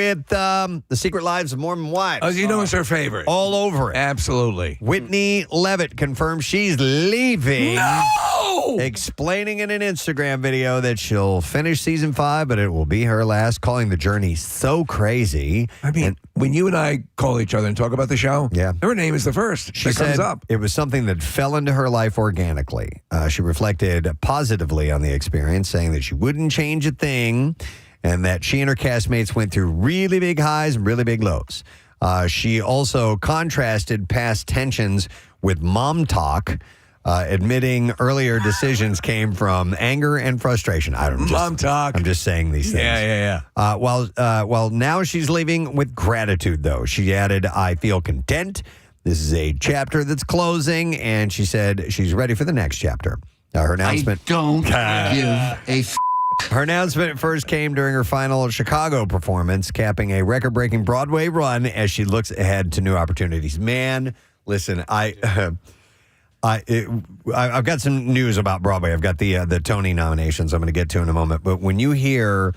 with The Secret Lives of Mormon Wives. Oh, you know it's her favorite. All over it. Absolutely. Whitney Levitt confirms she's leaving. No! Explaining in an Instagram video that she'll finish season 5, but it will be her last, calling the journey so crazy. I mean, when you and I call each other and talk about the show, her name is the first she that said comes up. It was something that fell into her life organically. She reflected positively on the experience, saying that she wouldn't change a thing and that she and her castmates went through really big highs and really big lows. She also contrasted past tensions with mom talk, admitting earlier decisions came from anger and frustration. Mom talk. I'm just saying these things. Yeah. Well, now she's leaving with gratitude, though. She added, "I feel content. This is a chapter that's closing," and she said she's ready for the next chapter. Her announcement. I don't give a Her announcement first came during her final Chicago performance, capping a record-breaking Broadway run as she looks ahead to new opportunities. Man, listen, I've got some news about Broadway. I've got the Tony nominations I'm going to get to in a moment. But when you hear,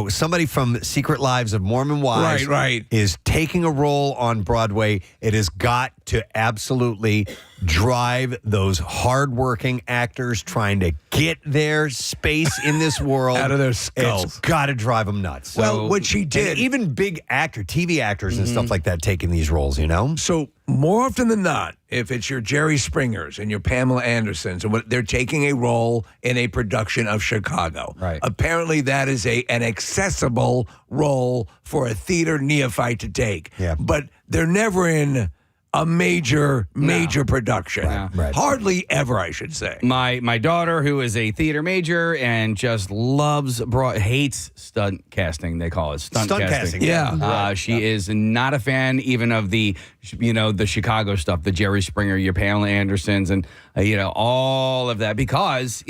somebody from Secret Lives of Mormon Wives is taking a role on Broadway, it has got to absolutely drive those hardworking actors trying to get their space in this world out of their skulls. It's got to drive them nuts. Well, what she did, and even big TV actors and stuff like that taking these roles, So more often than not, if it's your Jerry Springers and your Pamela Andersons, and they're taking a role in a production of Chicago. Right. Apparently, that is an accessible role for a theater neophyte to take. Yeah. But they're never in a major production. Right. Hardly ever, I should say. My daughter, who is a theater major and just hates stunt casting, they call it stunt casting. Yeah. She is not a fan even of the Chicago stuff, the Jerry Springer, your Pamela Andersons, and all of that, because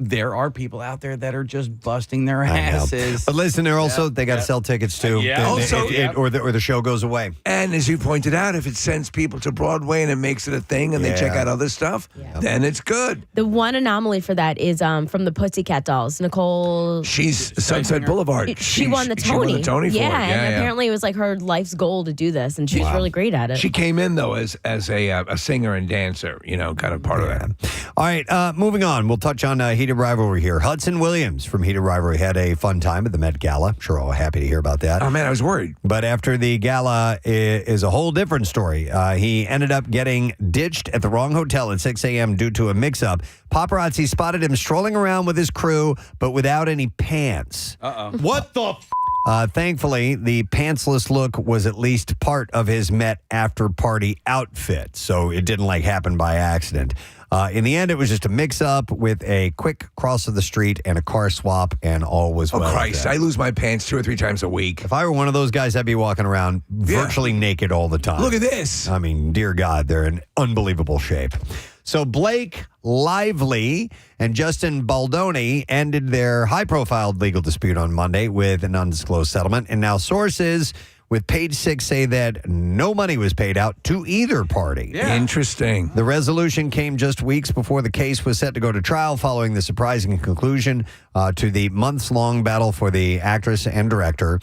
there are people out there that are just busting their asses. But listen, they're also they got to sell tickets too. Or the show goes away. And as you pointed out, if it sends people to Broadway and it makes it a thing and they check out other stuff, then it's good. The one anomaly for that is from the Pussycat Dolls, Nicole. She's Sunset Boulevard. She won the Tony. She won the Tony for it. And apparently it was like her life's goal to do this, and she's really great at it. She came in though as a singer and dancer, kind of part of that. All right, moving on. We'll touch on Heated Rivalry here. Hudson Williams from Heated Rivalry had a fun time at the Met Gala. Sure, all happy to hear about that. Oh man, I was worried. But after the gala is a whole different story. He ended up getting ditched at the wrong hotel at 6 a.m. due to a mix-up. Paparazzi spotted him strolling around with his crew, but without any pants. What the Thankfully, the pantsless look was at least part of his Met after-party outfit, so it didn't happen by accident. In the end, it was just a mix-up with a quick cross of the street and a car swap, and all was well. Oh, Christ. I lose my pants 2 or 3 times a week. If I were one of those guys, I'd be walking around virtually naked all the time. Look at this. I mean, dear God, they're in unbelievable shape. So Blake Lively and Justin Baldoni ended their high-profile legal dispute on Monday with an undisclosed settlement, and now sources with Page Six say that no money was paid out to either party. Yeah. Interesting. The resolution came just weeks before the case was set to go to trial, following the surprising conclusion to the months-long battle for the actress and director.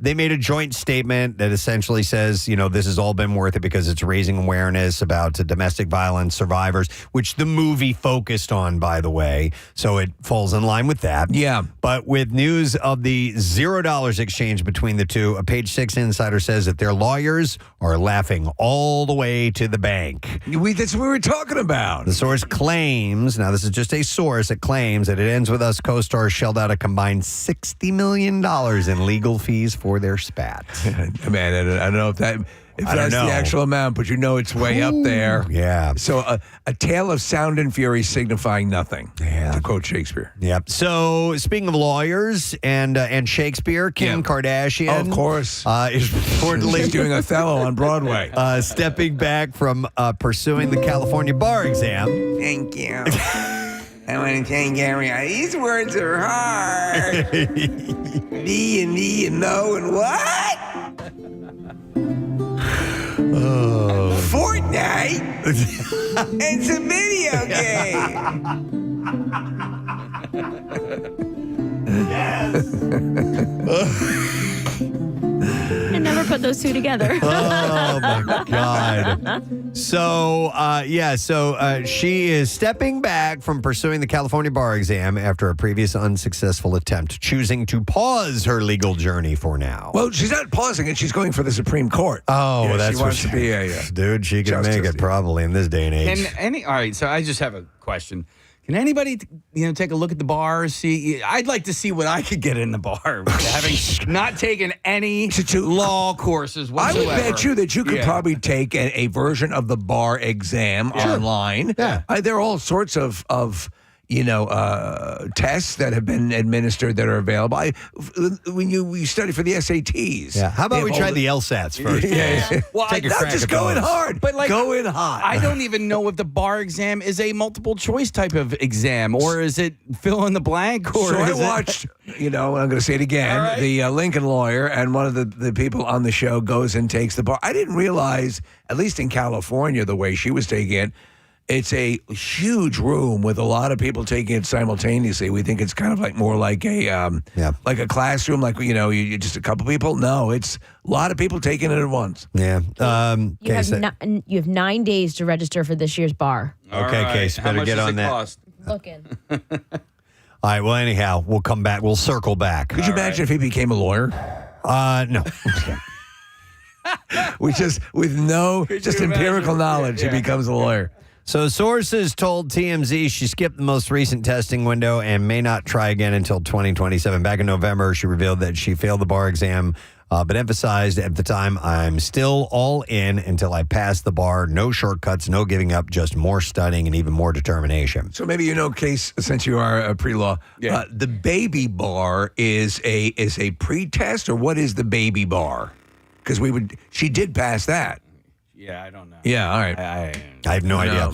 They made a joint statement that essentially says, this has all been worth it because it's raising awareness about domestic violence survivors, which the movie focused on, by the way. So it falls in line with that. Yeah. But with news of the $0 exchange between the two, a Page Six insider says that their lawyers are laughing all the way to the bank. That's what we were talking about. The source claims, now this is just a source, it claims that it ends with us co-stars shelled out a combined $60 million in legal fees for their spat. Man, I don't know if that's the actual amount, but it's way up there. Yeah. So a tale of sound and fury signifying nothing, to quote Shakespeare. Yep. So speaking of lawyers and Shakespeare, Kim Kardashian, of course, is reportedly She's doing Othello on Broadway. Stepping back from pursuing the California bar exam. Thank you. I want to thank everyone. These words are hard. Me and me and no and what? Fortnite? It's a video game. Yes. put those two together. Oh my God. So, she is stepping back from pursuing the California bar exam after a previous unsuccessful attempt, choosing to pause her legal journey for now. Well, she's not pausing it. She's going for the Supreme Court. Oh, Yeah, that's she wants what to be a dude. She can justice, make it yeah. probably in this day and age. All right, so I just have a question. Can anybody, take a look at the bar? See, I'd like to see what I could get in the bar, having not taken any law courses I whatsoever. would bet you that you could Yeah. probably take a version of the bar exam online. Yeah. There are all sorts of tests that have been administered that are available. When you study for the SATs. Yeah. How about they we have try all the LSATs first? Yeah. Well, Take a Not crack just at going those. hard, But like, go in hot. I don't even know if the bar exam is a multiple choice type of exam, or is it fill in the blank? Or So I is it- watched, and I'm going to say it again, All right. the Lincoln Lawyer, and one of the people on the show goes and takes the bar. I didn't realize, at least in California, the way she was taking it, it's a huge room with a lot of people taking it simultaneously. We think it's kind of like more like a like a classroom, like you just a couple people. No, it's a lot of people taking it at once. Yeah. You have 9 days to register for this year's bar. All Okay, right. Case, How better much get does on it that. cost? Looking. All right. Well, anyhow, we'll come back. We'll circle back. Could you imagine if he became a lawyer? No. With no just you empirical imagine? knowledge, Yeah. he becomes a lawyer. So sources told TMZ she skipped the most recent testing window and may not try again until 2027. Back in November, she revealed that she failed the bar exam, but emphasized at the time, I'm still all in until I pass the bar. No shortcuts, no giving up, just more studying and even more determination. So maybe Case, since you are a pre-law, the baby bar is a pre-test, or what is the baby bar? Because she did pass that. Yeah, I don't know. Yeah, all right. I have no idea.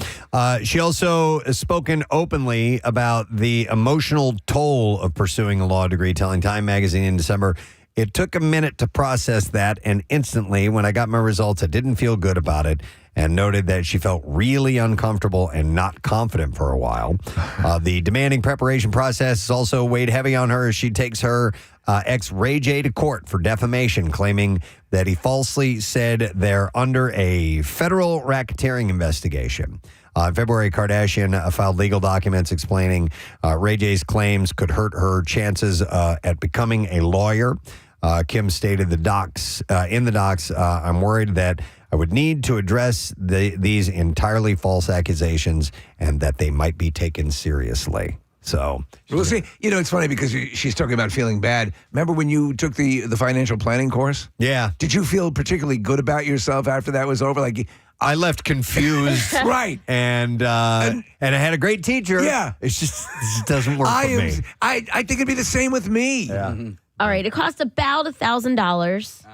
She also has spoken openly about the emotional toll of pursuing a law degree, telling Time magazine in December, it took a minute to process that, and instantly, when I got my results, I didn't feel good about it, and noted that she felt really uncomfortable and not confident for a while. The demanding preparation process has also weighed heavy on her as she takes her ex Ray J to court for defamation, claiming that he falsely said they're under a federal racketeering investigation. In February, Kardashian filed legal documents explaining Ray J's claims could hurt her chances at becoming a lawyer. Kim stated in the docs, I'm worried that I would need to address these entirely false accusations and that they might be taken seriously. So, Well, see, it's funny because she's talking about feeling bad. Remember when you took the financial planning course? yeah, Did you feel particularly good about yourself after that was over? Like, I left confused. right. And I had a great teacher. Yeah. It just doesn't work for me. I think it'd be the same with me. Yeah. All right, it costs about $1,000.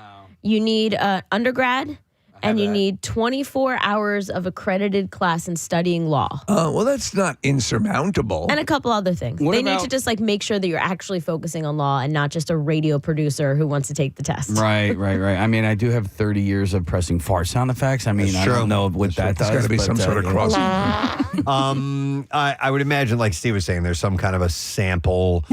You need an undergrad, and you need 24 hours of accredited class in studying law. Oh, well, that's not insurmountable. And a couple other things. What They need about- to just make sure that you're actually focusing on law and not just a radio producer who wants to take the test. Right. I mean, I do have 30 years of pressing fart sound effects. I mean, That's I true. don't know what that does. There's got to be but, some sort of yeah. cross. I would imagine, like Steve was saying, there's some kind of a sample,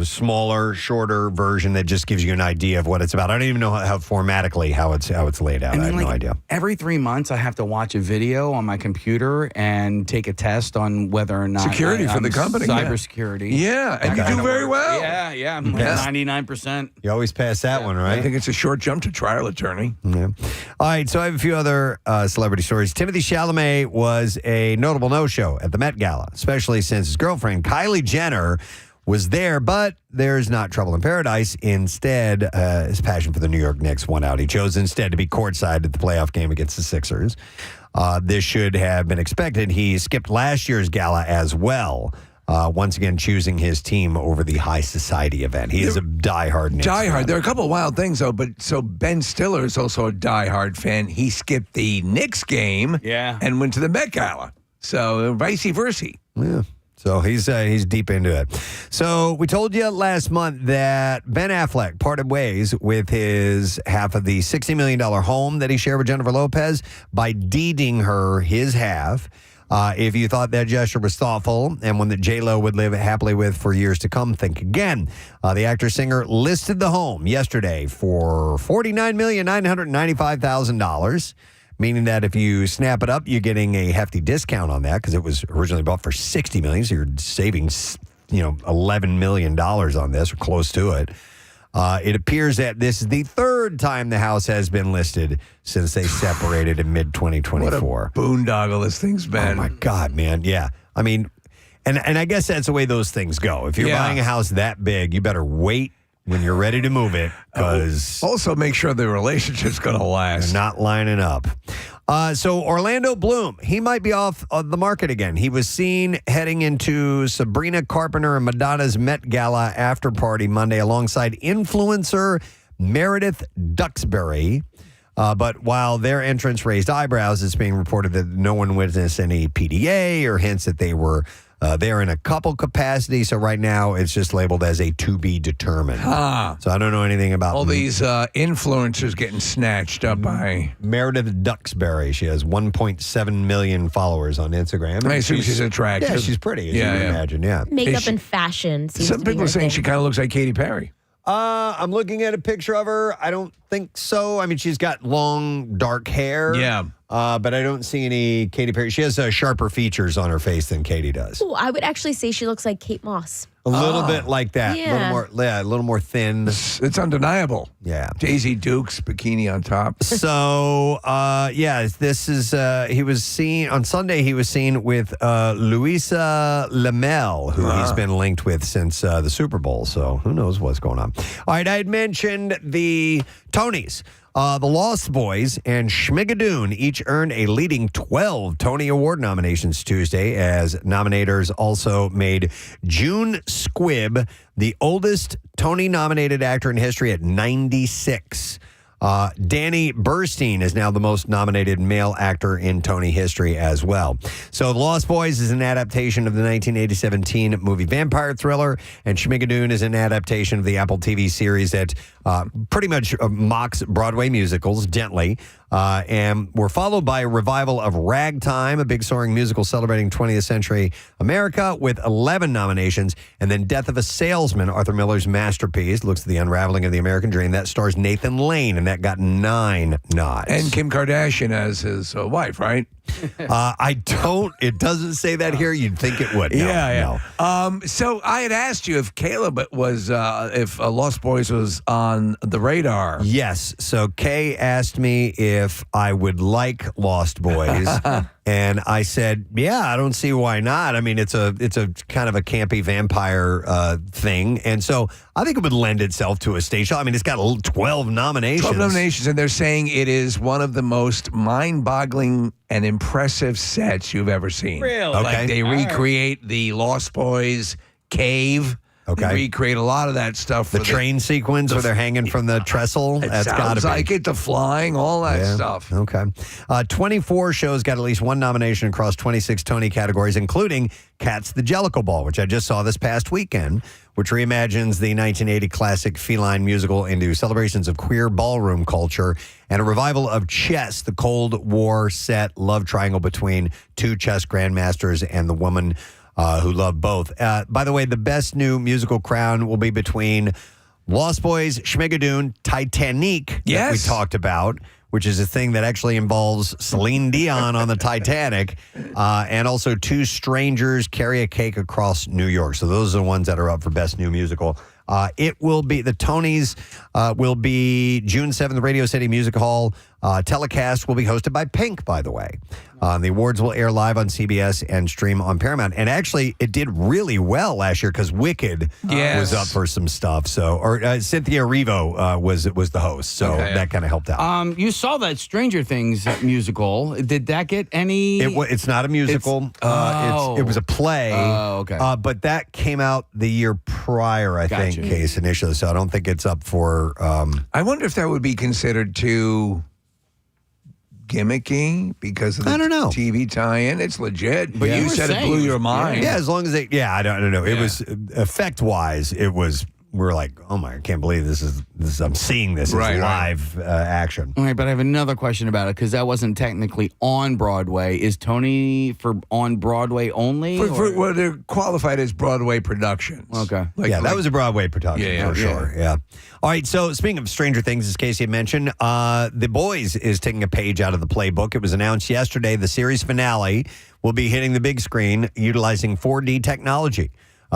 smaller, shorter version that just gives you an idea of what it's about. I don't even know how formatically how it's laid out. I have no idea. Every 3 months, I have to watch a video on my computer and take a test on whether or not Security for I'm the company, yeah. cybersecurity. Yeah, and you That do kinda very works. well. Yeah, I'm like Yes. 99%. You always pass that one, right? I think it's a short jump to trial attorney. Yeah. All right, so I have a few other celebrity stories. Timothy Chalamet was a notable no-show at the Met Gala, especially since his girlfriend, Kylie Jenner, was there, but there's not trouble in paradise. Instead, his passion for the New York Knicks won out. He chose instead to be courtside at the playoff game against the Sixers. This should have been expected. He skipped last year's gala as well, once again choosing his team over the high society event. He is a diehard Knicks fan. There are a couple of wild things, though. But so Ben Stiller is also a diehard fan. He skipped the Knicks game and went to the Met Gala. So vice versa. Yeah. So he's deep into it. So we told you last month that Ben Affleck parted ways with his half of the $60 million home that he shared with Jennifer Lopez by deeding her his half. If you thought that gesture was thoughtful and one that J-Lo would live happily with for years to come, think again. The actor-singer listed the home yesterday for $49,995,000, meaning that if you snap it up, you're getting a hefty discount on that because it was originally bought for $60 million, so you're saving, $11 million on this or close to it. It appears that this is the third time the house has been listed since they separated in mid-2024. What a boondoggle this thing's been. Oh, my God, man. Yeah. I mean, and I guess that's the way those things go. If you're buying a house that big, you better wait when you're ready to move it because also make sure the relationship's going to last. they're not lining up. So Orlando Bloom, he might be off the market again. He was seen heading into Sabrina Carpenter and Madonna's Met Gala after party Monday alongside influencer Meredith Duxbury. But while their entrance raised eyebrows, it's being reported that no one witnessed any PDA or hints that they were there in a couple capacity. So right now it's just labeled as a to be determined. So I don't know anything about all these influencers getting snatched up by Meredith Duxbury. She has 1.7 million followers on Instagram. I assume she's attractive. Yeah, she's pretty, as you would imagine. Yeah. Makeup and fashion. Some people are saying she kind of looks like Katy Perry. I'm looking at a picture of her. I don't think so. I mean, she's got long, dark hair. Yeah. But I don't see any Katy Perry. She has sharper features on her face than Katy does. Ooh, I would actually say she looks like Kate Moss. A little bit like that. Yeah. A little more thin. It's undeniable. Yeah. Daisy Dukes, bikini on top. So, this is, he was seen, on Sunday, he was seen with Louisa Lamel, who he's been linked with since the Super Bowl. So, who knows what's going on. All right, I had mentioned the Tonys. The Lost Boys and Schmigadoon each earned a leading 12 Tony Award nominations Tuesday, as nominators also made June Squibb the oldest Tony-nominated actor in history at 96. Danny Burstein is now the most nominated male actor in Tony history as well. So The Lost Boys is an adaptation of the 1987 teen movie vampire thriller, and Schmigadoon is an adaptation of the Apple TV series that pretty much mocks Broadway musicals gently. And were followed by a revival of Ragtime, a big soaring musical celebrating 20th century America, with 11 nominations. And then Death of a Salesman, Arthur Miller's masterpiece, looks at the unraveling of the American dream. That stars Nathan Lane, and that got 9 nods. And Kim Kardashian as his wife, right? It doesn't say that here. You'd think it would. No. So I had asked you if Caleb was, if Lost Boys was on the radar. Yes. So Kay asked me if I would like Lost Boys. And I said, yeah, I don't see why not. I mean, it's a kind of a campy vampire thing. And so I think it would lend itself to a stage show. I mean, it's got 12 nominations. 12 nominations, and they're saying it is one of the most mind-boggling and impressive sets you've ever seen. Really? Okay. Like they recreate the Lost Boys cave. Okay. They recreate a lot of that stuff. The train sequence where they're hanging from the trestle. That's got to be. Like it, the flying, all that stuff. Okay. 24 shows got at least one nomination across 26 Tony categories, including Cats the Jellicle Ball, which I just saw this past weekend, which reimagines the 1980 classic feline musical into celebrations of queer ballroom culture and a revival of Chess, the Cold War set love triangle between two chess grandmasters and the woman who love both. By the way, the best new musical crown will be between Lost Boys, Schmigadoon, Titanic, that we talked about, which is a thing that actually involves Celine Dion on the Titanic, and also Two Strangers Carry a Cake Across New York. So those are the ones that are up for Best New Musical. It will be, the Tonys will be June 7th, Radio City Music Hall. Telecast will be hosted by Pink, by the way. The awards will air live on CBS and stream on Paramount. And actually, it did really well last year because Wicked was up for some stuff. So, Cynthia Erivo was the host. So that kind of helped out. You saw that Stranger Things musical. Did that get any? It's not a musical. It was a play. Oh, okay. But that came out the year prior, I think, Case, initially. So I don't think it's up for... I wonder if that would be considered too gimmicky because of the TV tie-in. It's legit, but you said it blew your mind. Yeah, as long as I don't know. It was effect-wise, it was we were like, oh my, I can't believe this is I'm seeing this as live action. All right, but I have another question about it because that wasn't technically on Broadway. Is Tony for on Broadway only? Well, they're qualified as Broadway productions. Okay. That was a Broadway production for sure. Yeah. All right, so speaking of Stranger Things, as Casey had mentioned, The Boys is taking a page out of the playbook. It was announced yesterday the series finale will be hitting the big screen utilizing 4D technology.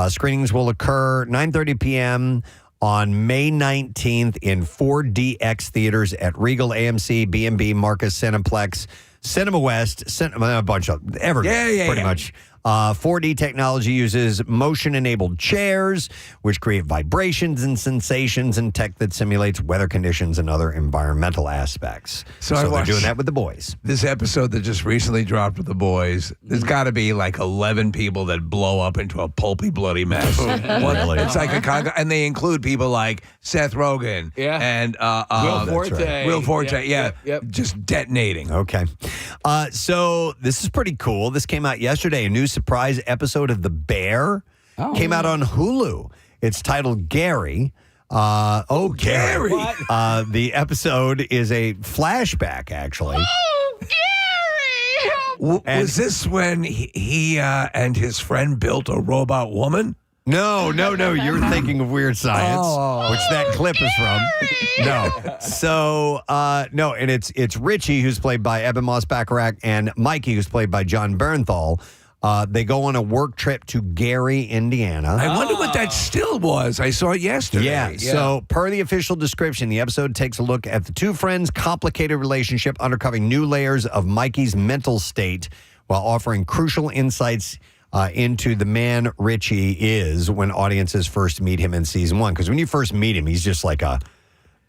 Screenings will occur 9:30 p.m. on May 19th in 4DX theaters at Regal, AMC, B&B, Marcus, Cineplex, Cinema West, a bunch of everything, pretty much. 4D technology uses motion-enabled chairs, which create vibrations and sensations, and tech that simulates weather conditions and other environmental aspects. So they're doing that with The Boys. This episode that just recently dropped with The Boys, there's got to be like 11 people that blow up into a pulpy, bloody mess. Really? It's like and they include people like Seth Rogen and Will Forte. Will Forte, Yep. just detonating. Okay. So this is pretty cool. This came out yesterday. A new surprise episode of The Bear came out on Hulu. It's titled Gary. Gary. The episode is a flashback, actually. Was this when he and his friend built a robot woman? No. You're thinking of Weird Science, which that clip is from. No. So, no, and it's Richie, who's played by Eben Moss-Bacharach, and Mikey, who's played by John Bernthal. They go on a work trip to Gary, Indiana. I wonder what that still was. I saw it yesterday. Yeah. So, per the official description, the episode takes a look at the two friends' complicated relationship, uncovering new layers of Mikey's mental state while offering crucial insights into the man Richie is when audiences first meet him in season 1. Because when you first meet him, he's just like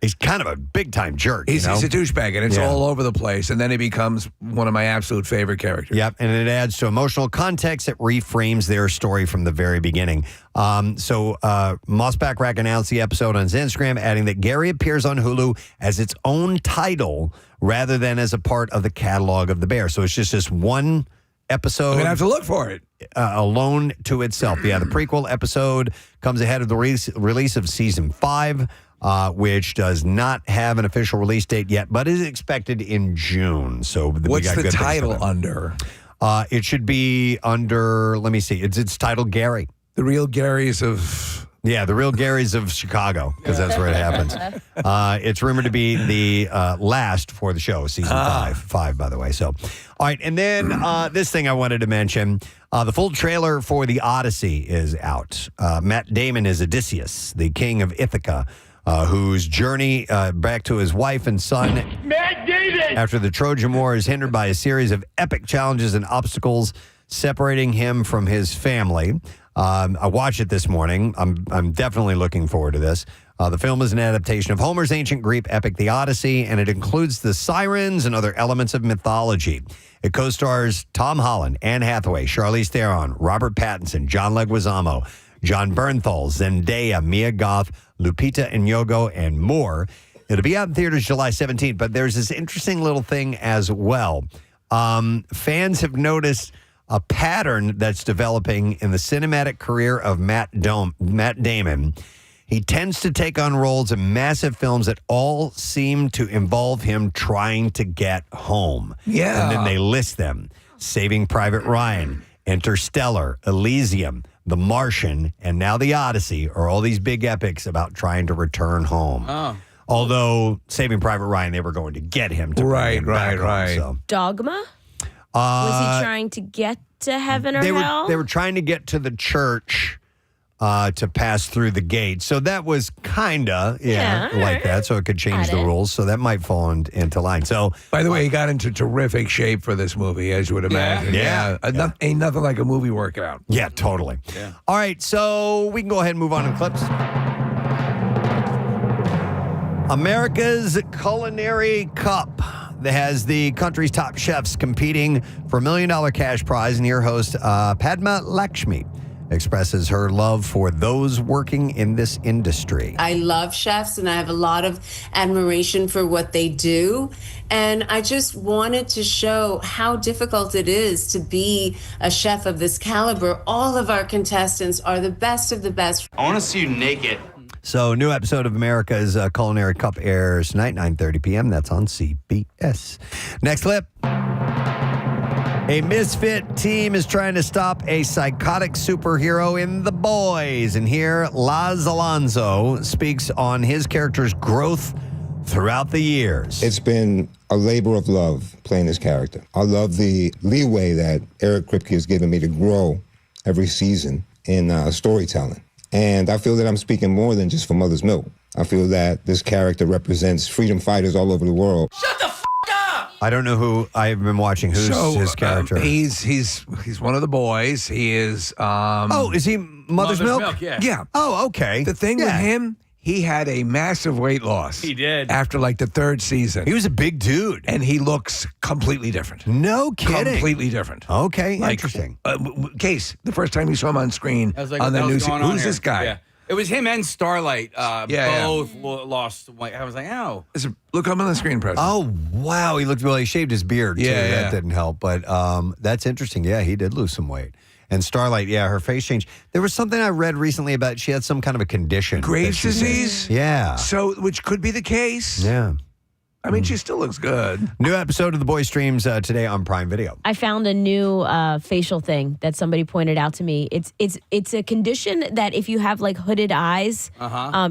he's kind of a big-time jerk. He's a douchebag, and it's all over the place. And then he becomes one of my absolute favorite characters. Yep, and it adds to emotional context that reframes their story from the very beginning. So Moss-Bacharach announced the episode on his Instagram, adding that Gary appears on Hulu as its own title rather than as a part of the catalog of The Bear. So it's just this one episode. I'm going to have to look for it. Alone to itself. Yeah, the prequel episode comes ahead of the release of season 5. Which does not have an official release date yet, but is expected in June. So what's the title under? It should be under. Let me see. It's titled Gary. The Real Garys of. Yeah, The Real Garys of Chicago, because that's where it happens. It's rumored to be the last for the show, season 5, by the way. So, all right, and then this thing I wanted to mention. The full trailer for The Odyssey is out. Matt Damon is Odysseus, the king of Ithaca, whose journey back to his wife and son after the Trojan War is hindered by a series of epic challenges and obstacles separating him from his family. I watched it this morning. I'm definitely looking forward to this. The film is an adaptation of Homer's ancient Greek epic, The Odyssey, and it includes the sirens and other elements of mythology. It co-stars Tom Holland, Anne Hathaway, Charlize Theron, Robert Pattinson, John Leguizamo, John Bernthal, Zendaya, Mia Goth, Lupita Nyong'o, and more. It'll be out in theaters July 17th, but there's this interesting little thing as well. Fans have noticed a pattern that's developing in the cinematic career of Matt Damon. He tends to take on roles in massive films that all seem to involve him trying to get home. Yeah. And then they list them. Saving Private Ryan, Interstellar, Elysium, The Martian, and now The Odyssey are all these big epics about trying to return home. Oh. Although Saving Private Ryan, they were going to get him to bring him back home, so. Dogma? Was he trying to get to heaven or hell? They were trying to get to the church to pass through the gate. So that was kind of, like that. So it could change the rules. So that might fall into line. So, by the way, he got into terrific shape for this movie, as you would imagine. Ain't nothing like a movie workout. Yeah, totally. Yeah. All right. So we can go ahead and move on to clips. America's Culinary Cup that has the country's top chefs competing for $1 million cash prize, and your host, Padma Lakshmi, expresses her love for those working in this industry. I love chefs and I have a lot of admiration for what they do. And I just wanted to show how difficult it is to be a chef of this caliber. All of our contestants are the best of the best. I want to see you naked. So, new episode of America's Culinary Cup airs tonight, 9:30 p.m. That's on CBS. Next clip. A misfit team is trying to stop a psychotic superhero in The Boys. And here, Laz Alonso speaks on his character's growth throughout the years. It's been a labor of love playing this character. I love the leeway that Eric Kripke has given me to grow every season in storytelling. And I feel that I'm speaking more than just for Mother's Milk. I feel that this character represents freedom fighters all over the world. Shut the f*** up! I don't know who I've been watching. Who's his character? He's one of the boys. He is. Is he Mother's Milk? Yeah. Yeah. Oh, okay. The thing with him, he had a massive weight loss. He did. After like the third season. He was a big dude. And he looks completely different. No kidding. Completely different. Okay, Like, interesting. Case, the first time you saw him on screen I was like, on what the the news, hell's going on who's here? this guy? Yeah. It was him and Starlight. Yeah. Both lost weight. I was like, oh. Look, I'm on the screen, Preston. Oh, wow. He looked, well, he shaved his beard, too. Yeah, That yeah. didn't help. But that's interesting. Yeah, he did lose some weight. And Starlight, yeah, her face changed. There was something I read recently about she had some kind of a condition. Graves' that she did. disease? Yeah. So, which could be the case. Yeah. I mean, she still looks good. New episode of The Boys streams today on Prime Video. I found a new facial thing that somebody pointed out to me. It's a condition that if you have like hooded eyes,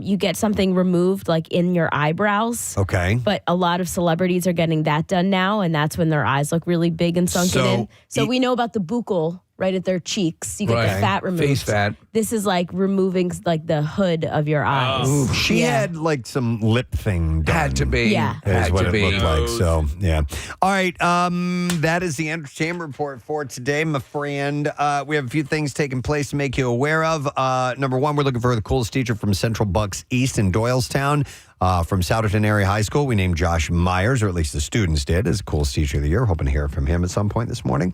you get something removed like in your eyebrows. Okay. But a lot of celebrities are getting that done now, and that's when their eyes look really big and sunken in. So we know about the buccal right at their cheeks. You get the fat removed. Face fat. This is like removing like the hood of your eyes. She had like some lip thing done. Had to be. Yeah. Is Had what to it be. looked like. So, yeah. All right. That is the entertainment report for today, my friend. We have a few things taking place to make you aware of. Number one, we're looking for the coolest teacher from Central Bucks East in Doylestown. From Souderton Area High School, we named Josh Myers, or at least the students did, as coolest teacher of the year. Hoping to hear from him at some point this morning.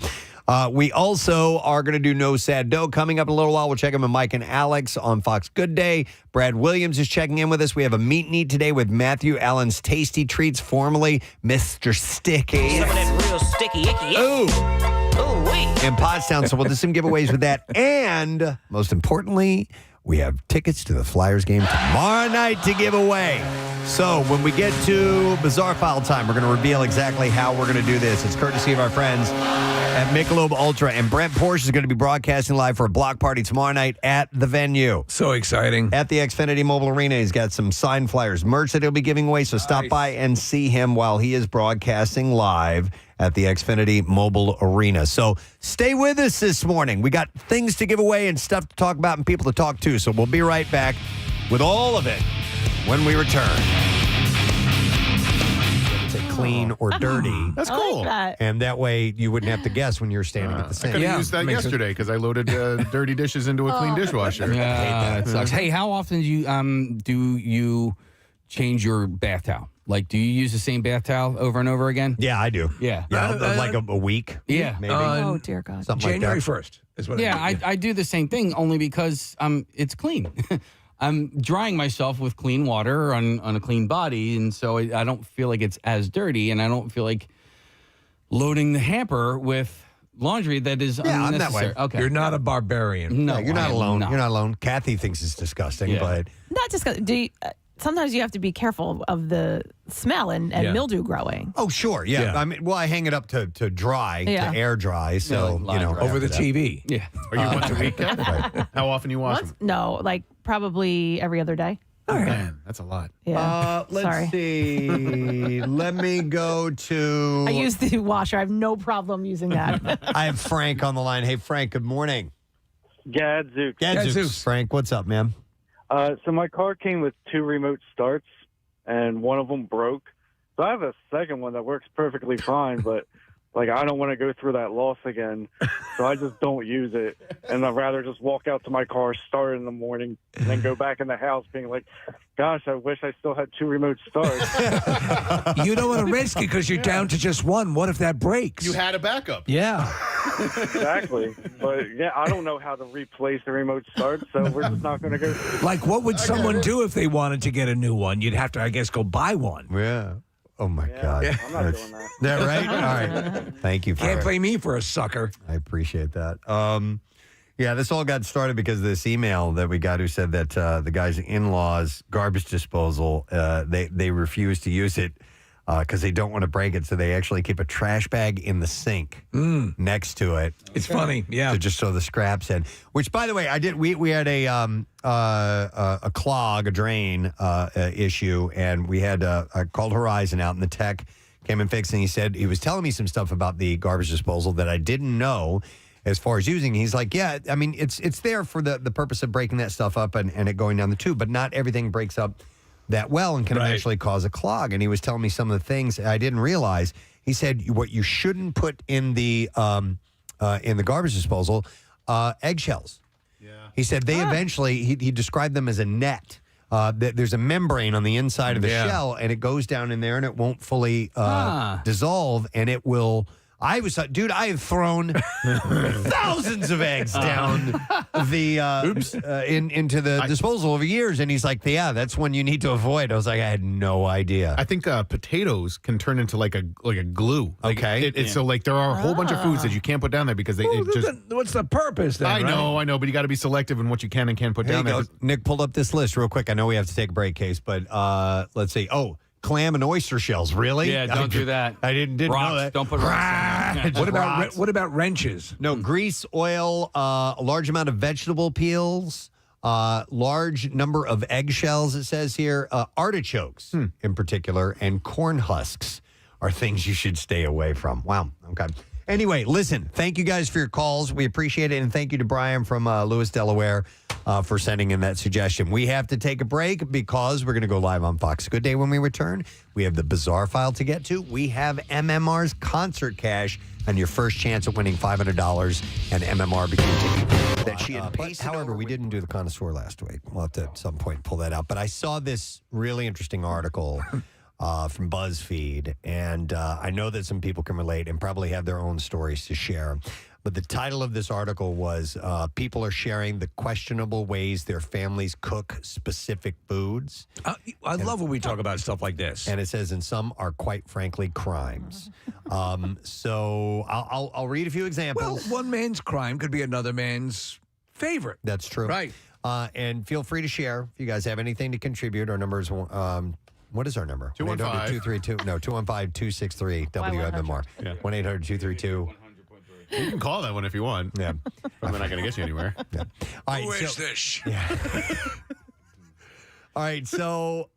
We also are going to do No Sad Dough coming up in a little while. We'll check in with Mike and Alex on Fox Good Day. Brad Williams is checking in with us. We have a meet and eat today with Matthew Allen's Tasty Treats, formerly Mr. Sticky. Some of that real sticky, icky. Ooh. Oh, wait. In Pottstown, so we'll do some giveaways with that. And most importantly, we have tickets to the Flyers game tomorrow night to give away. So when we get to Bizarre File time, we're going to reveal exactly how we're going to do this. It's courtesy of our friends at Michelob Ultra. And Brent Porsche is going to be broadcasting live for a block party tomorrow night at the venue. So exciting. At the Xfinity Mobile Arena, he's got some signed Flyers merch that he'll be giving away. So stop by and see him while he is broadcasting live at the Xfinity Mobile Arena. So stay with us this morning. We got things to give away and stuff to talk about and people to talk to. So we'll be right back with all of it when we return. Say clean or dirty. That's I cool. like that. And that way you wouldn't have to guess when you're standing at the I sink. could have used that yesterday because I loaded dirty dishes into a clean dishwasher. Yeah, it sucks. Hey, how often do you change your bath towel? Like, do you use the same bath towel over and over again? Yeah, I do. Yeah. Like a week. Yeah. Maybe. Oh, dear God. Something January like that. 1st is what Yeah, I do. I do the same thing only because it's clean. I'm drying myself with clean water on a clean body, and so I don't feel like it's as dirty, and I don't feel like loading the hamper with laundry that is Yeah, I'm that way. unnecessary. Okay. You're not a barbarian. No, Yeah, you're not I am alone. not. You're not alone. Kathy thinks it's disgusting, Yeah. but Not just do you, sometimes you have to be careful of the smell and Yeah. mildew growing. oh sure, yeah. Yeah. I mean, well, I hang it up to dry, Yeah. to air dry, so like line dry. Over the after that. TV. Yeah. Are you once a week? How often you wash Once, them? no, like probably every other day. Oh, man, that's a lot. Yeah. Let's Sorry. see. Let me go to. I use the washer. I have no problem using that. I have Frank on the line. Hey, Frank. Good morning. Gadzooks. Gadzooks. Frank, what's up, man? So my car came with 2 remote starts, and one of them broke. So I have a second one that works perfectly fine, but like I don't want to go through that loss again, so I just don't use it. And I'd rather just walk out to my car, start it in the morning, and then go back in the house being like, gosh, I wish I still had 2 remote starts. You don't want to risk it because you're down to just one. What if that breaks? You had a backup. Yeah. Exactly. But yeah, I don't know how to replace the remote start, so we're just not going to go through. Like, what would someone do if they wanted to get a new one? You'd have to, I guess, go buy one. Yeah. Oh my Yeah, God. I'm not doing that. That right? All right. Thank you for Can't it. blame me for a sucker. I appreciate that. Yeah, this all got started because of this email that we got who said that the guy's in-laws' garbage disposal, they refuse to use it because they don't want to break it, so they actually keep a trash bag in the sink next to it. It's funny, yeah. To just throw the scraps in. Which, by the way, I did. We had a clog, a drain issue, and we had I called Horizon out, and the tech came and fixed it. And he said he was telling me some stuff about the garbage disposal that I didn't know. As far as using, he's like, yeah, I mean, it's there for the purpose of breaking that stuff up and it going down the tube, but not everything breaks up that well and can eventually cause a clog. And he was telling me some of the things I didn't realize. He said what you shouldn't put in the garbage disposal, eggshells. Yeah. He said they eventually, he described them as a net. There's a membrane on the inside of the shell, and it goes down in there, and it won't fully dissolve, and it will. I have thrown thousands of eggs down into the disposal over years, and he's like, yeah, that's one you need to avoid. I was like, I had no idea. I think potatoes can turn into like a glue. Okay. So like there are a whole bunch of foods that you can't put down there because what's the purpose then? I know, but you got to be selective in what you can and can't put down there. Nick pulled up this list real quick. I know we have to take a break, Case, but let's see. Oh, clam and oyster shells, really? Yeah, don't do that. I didn't rocks, know that. Don't put rocks. What about wrenches? No, grease, oil, a large amount of vegetable peels, large number of eggshells, it says here, artichokes in particular, and corn husks are things you should stay away from. Wow. Okay. Anyway, listen, thank you guys for your calls. We appreciate it. And thank you to Brian from Lewis, Delaware, for sending in that suggestion. We have to take a break because we're going to go live on Fox Good Day when we return. We have the bizarre file to get to. We have MMR's concert cash and your first chance at winning $500 and MMR bikini ticket that she had pasted. However, we didn't do the connoisseur last week. We'll have to at some point pull that out. But I saw this really interesting article from BuzzFeed, and I know that some people can relate and probably have their own stories to share. But the title of this article was people are sharing the questionable ways their families cook specific foods. I love when we talk about stuff like this. And it says, and some are quite frankly crimes. So I'll read a few examples. Well, one man's crime could be another man's favorite. That's true. Right. And feel free to share if you guys have anything to contribute. Our number is what is our number? 215. 215-263 WMMR. 1-800-232. You can call that one if you want. Yeah. I'm not going to get you anywhere. Yeah. All right, Who is this? Yeah. All right, so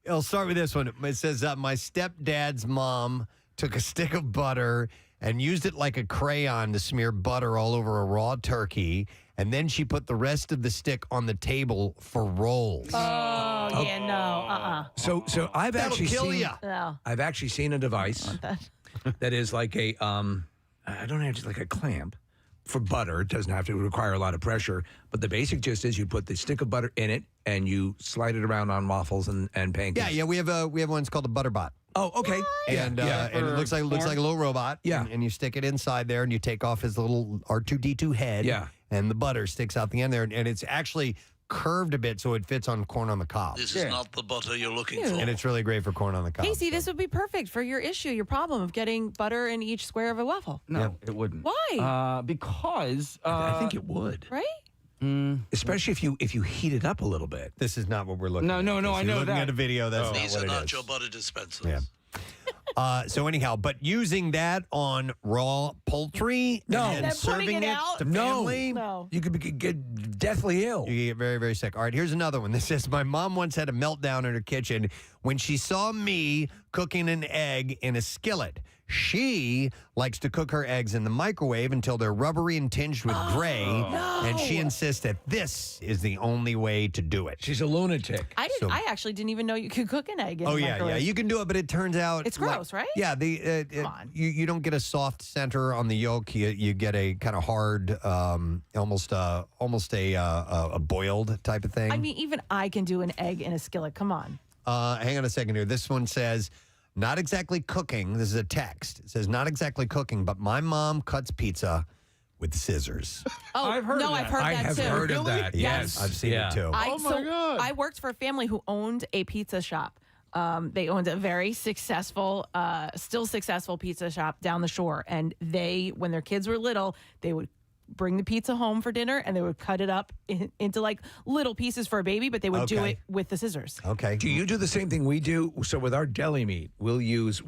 I'll start with this one. It says, my stepdad's mom took a stick of butter and used it like a crayon to smear butter all over a raw turkey, and then she put the rest of the stick on the table for rolls. Oh, yeah, no, So I've That'll kill seen. ya. No. I've actually seen a device that is like a I don't have like a clamp for butter. It doesn't have to require a lot of pressure, but the basic gist is you put the stick of butter in it and you slide it around on waffles and pancakes. Yeah, we have one called a ButterBot. Oh, okay. And and it looks like a little robot. Yeah. And you stick it inside there and you take off his little R2D2 head. Yeah. And the butter sticks out the end there. And it's actually curved a bit so it fits on corn on the cob. This is not the butter you're looking for. And it's really great for corn on the cob. Casey, this would be perfect for your issue, your problem of getting butter in each square of a waffle. No, it wouldn't. Why? Because I think it would. Right? Especially if you heat it up a little bit. This is not what we're looking at. No, If I you're know looking that. at a video, that's These not are what it not is. your butter dispensers. Yeah. So anyhow, but using that on raw poultry No. and Then serving putting it it out? to No. family, No. You could get deathly ill. you get very, very sick. All right, here's another one. This says, my mom once had a meltdown in her kitchen when she saw me cooking an egg in a skillet. She likes to cook her eggs in the microwave until they're rubbery and tinged with gray, and she insists that this is the only way to do it. She's a lunatic. I actually didn't even know you could cook an egg in Oh, a yeah, microwave. you can do it, but it turns out It's gross, right? Yeah, Come on. you don't get a soft center on the yolk. You get a kind of hard, almost a boiled type of thing. I mean, even I can do an egg in a skillet. Come on. Hang on a second here. This one says, not exactly cooking. This is a text. It says, not exactly cooking, but my mom cuts pizza with scissors. Oh, I've heard no, of I've that. heard I that have too. heard of that. Yes. I've seen it too. I worked for a family who owned a pizza shop. They owned a very successful, still successful pizza shop down the shore. And when their kids were little, they would bring the pizza home for dinner and they would cut it up into like little pieces for a baby, but they would do it with the scissors. Okay. Do you do the same thing we do? So with our deli meat, we'll use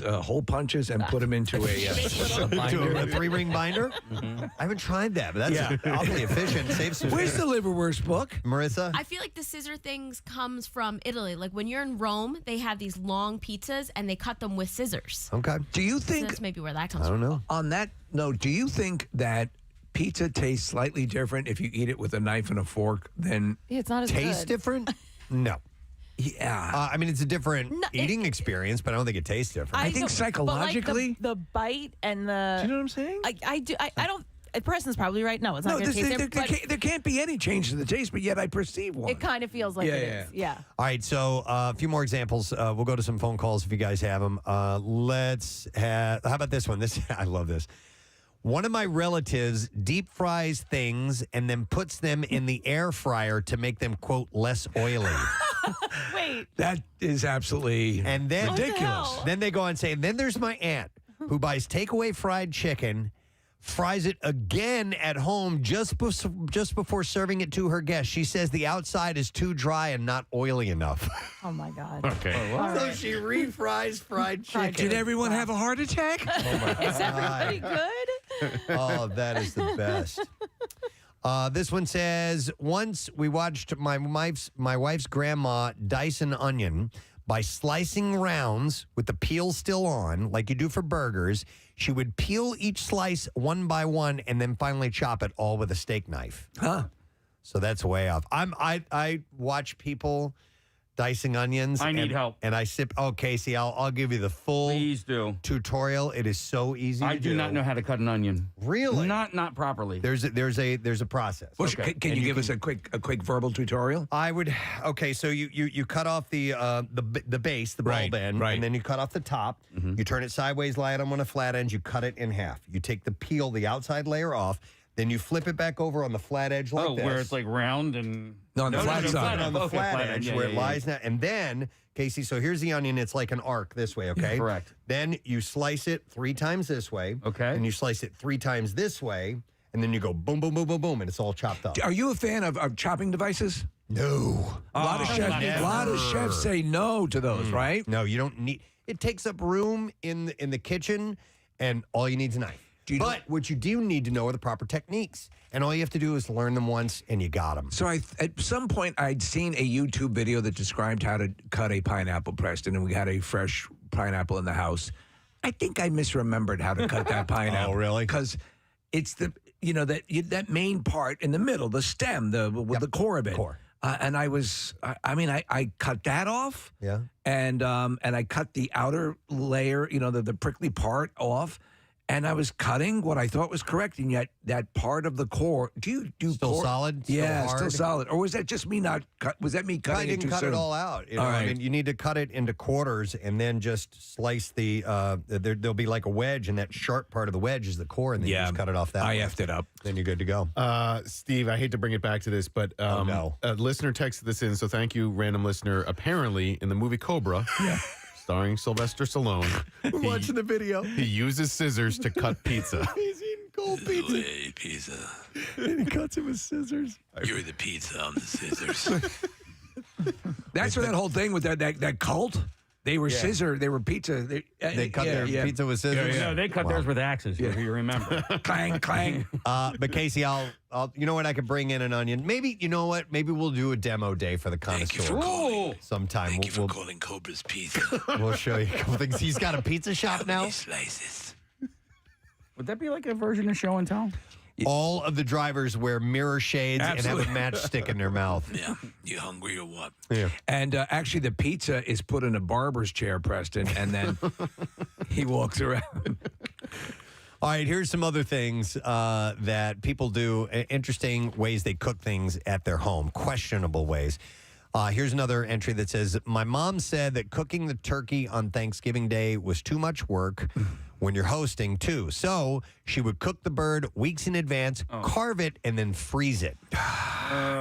hole punches and put them into a binder. A 3-ring binder? I haven't tried that, but that's awfully efficient. Saves some. Where's the liverwurst book? Marissa? I feel like the scissor things comes from Italy. Like when you're in Rome, they have these long pizzas and they cut them with scissors. Okay. Do you So think, that's maybe where that comes I don't from. know. on that note, do you think that pizza tastes slightly different if you eat it with a knife and a fork than Yeah, it's not as Tastes good. different? No. yeah? I mean, it's a different No, eating experience, but I don't think it tastes different. I think don't- psychologically- but like the bite and the. Do you know what I'm saying? I do. I don't. Preston's probably right. No, it's not No, going to taste different. But there can't be any change to the taste, but yet I perceive one. it kind of feels like Yeah, it yeah. is. Yeah. All right, so a few more examples. We'll go to some phone calls if you guys have them. Let's have. How about this one? I love this. One of my relatives deep fries things and then puts them in the air fryer to make them, quote, less oily. Wait. That is absolutely And then ridiculous. Then they go on and say, and then there's my aunt who buys takeaway fried chicken, fries it again at home just before serving it to her guests. She says the outside is too dry and not oily enough. Oh my God. Okay. So she refries fried chicken. Did everyone have a heart attack? Is everybody good? Oh, that is the best. This one says, once we watched my wife's grandma dice an onion by slicing rounds with the peel still on, like you do for burgers. She would peel each slice one by one and then finally chop it all with a steak knife. Huh? So that's way off. I watch people dicing onions. I need help. And I sip. Oh, Casey, I'll give you the full Please do. tutorial. It is so easy. I do not know how to cut an onion. Really? Not properly. There's a process. Well, Okay. Can you give us a quick verbal tutorial? I would. Okay, so you cut off the base, the bulb end, right. and then you cut off the top. You turn it sideways, lie it on one of the flat ends. You cut it in half. You take the peel, the outside layer off. Then you flip it back over on the flat edge like this. where it's like round and No, on the flat side. on the Okay, flat edge yeah, where yeah, it lies now. And then, Casey, so here's the onion. It's like an arc this way, okay? Correct. Then you slice it 3 times this way. Okay. And you slice it 3 times this way. And then you go boom, boom, boom, boom, boom, and it's all chopped up. Are you a fan of chopping devices? No. A lot of chefs say no to those, right? No, you don't need. It takes up room in the kitchen, and all you need is a knife. But what you do need to know are the proper techniques, and all you have to do is learn them once, and you got them. So at some point, I'd seen a YouTube video that described how to cut a pineapple, Preston, and we had a fresh pineapple in the house. I think I misremembered how to cut that pineapple. Oh, really? Because it's that main part in the middle, the stem, the core of it. And I cut that off. Yeah. And I cut the outer layer, the prickly part off. And I was cutting what I thought was correct, and yet that part of the core. Do you do Still core? solid? Still Yeah, hard? still solid. Or was that just me not cut? Was that me I cutting it didn't too cut soon? it all out. You know? All right. I mean, you need to cut it into quarters and then just slice the. There'll be like a wedge, and that sharp part of the wedge is the core, and then you just cut it off that way. I effed it up. Then you're good to go. Steve, I hate to bring it back to this, but no. a listener texted this in, so thank you, random listener. Apparently, in the movie Cobra, starring Sylvester Stallone, We're watching the video. he uses scissors to cut pizza. He's eating cold pizza. Hey, pizza. And he cuts it with scissors. You're the pizza, I'm the scissors. That's where that whole thing with that cult. They were scissor. They were pizza. They cut their pizza with scissors. No, they cut theirs with axes. If you remember. Clang, clang. But Casey, I'll you know what? I could bring in an onion. Maybe you know what? Maybe we'll do a demo day for the connoisseur sometime. Thank you for calling Cobra's Pizza. We'll show you a couple things. He's got a pizza shop now. Slices. Would that be like a version of show and tell? All of the drivers wear mirror shades Absolutely. and have a matchstick in their mouth. Yeah. You hungry or what? Yeah. And actually, the pizza is put in a barber's chair, Preston, and then he walks around. All right, here's some other things that people do, interesting ways they cook things at their home, questionable ways. Here's another entry that says, my mom said that cooking the turkey on Thanksgiving Day was too much work when you're hosting, too. So she would cook the bird weeks in advance, carve it, and then freeze it.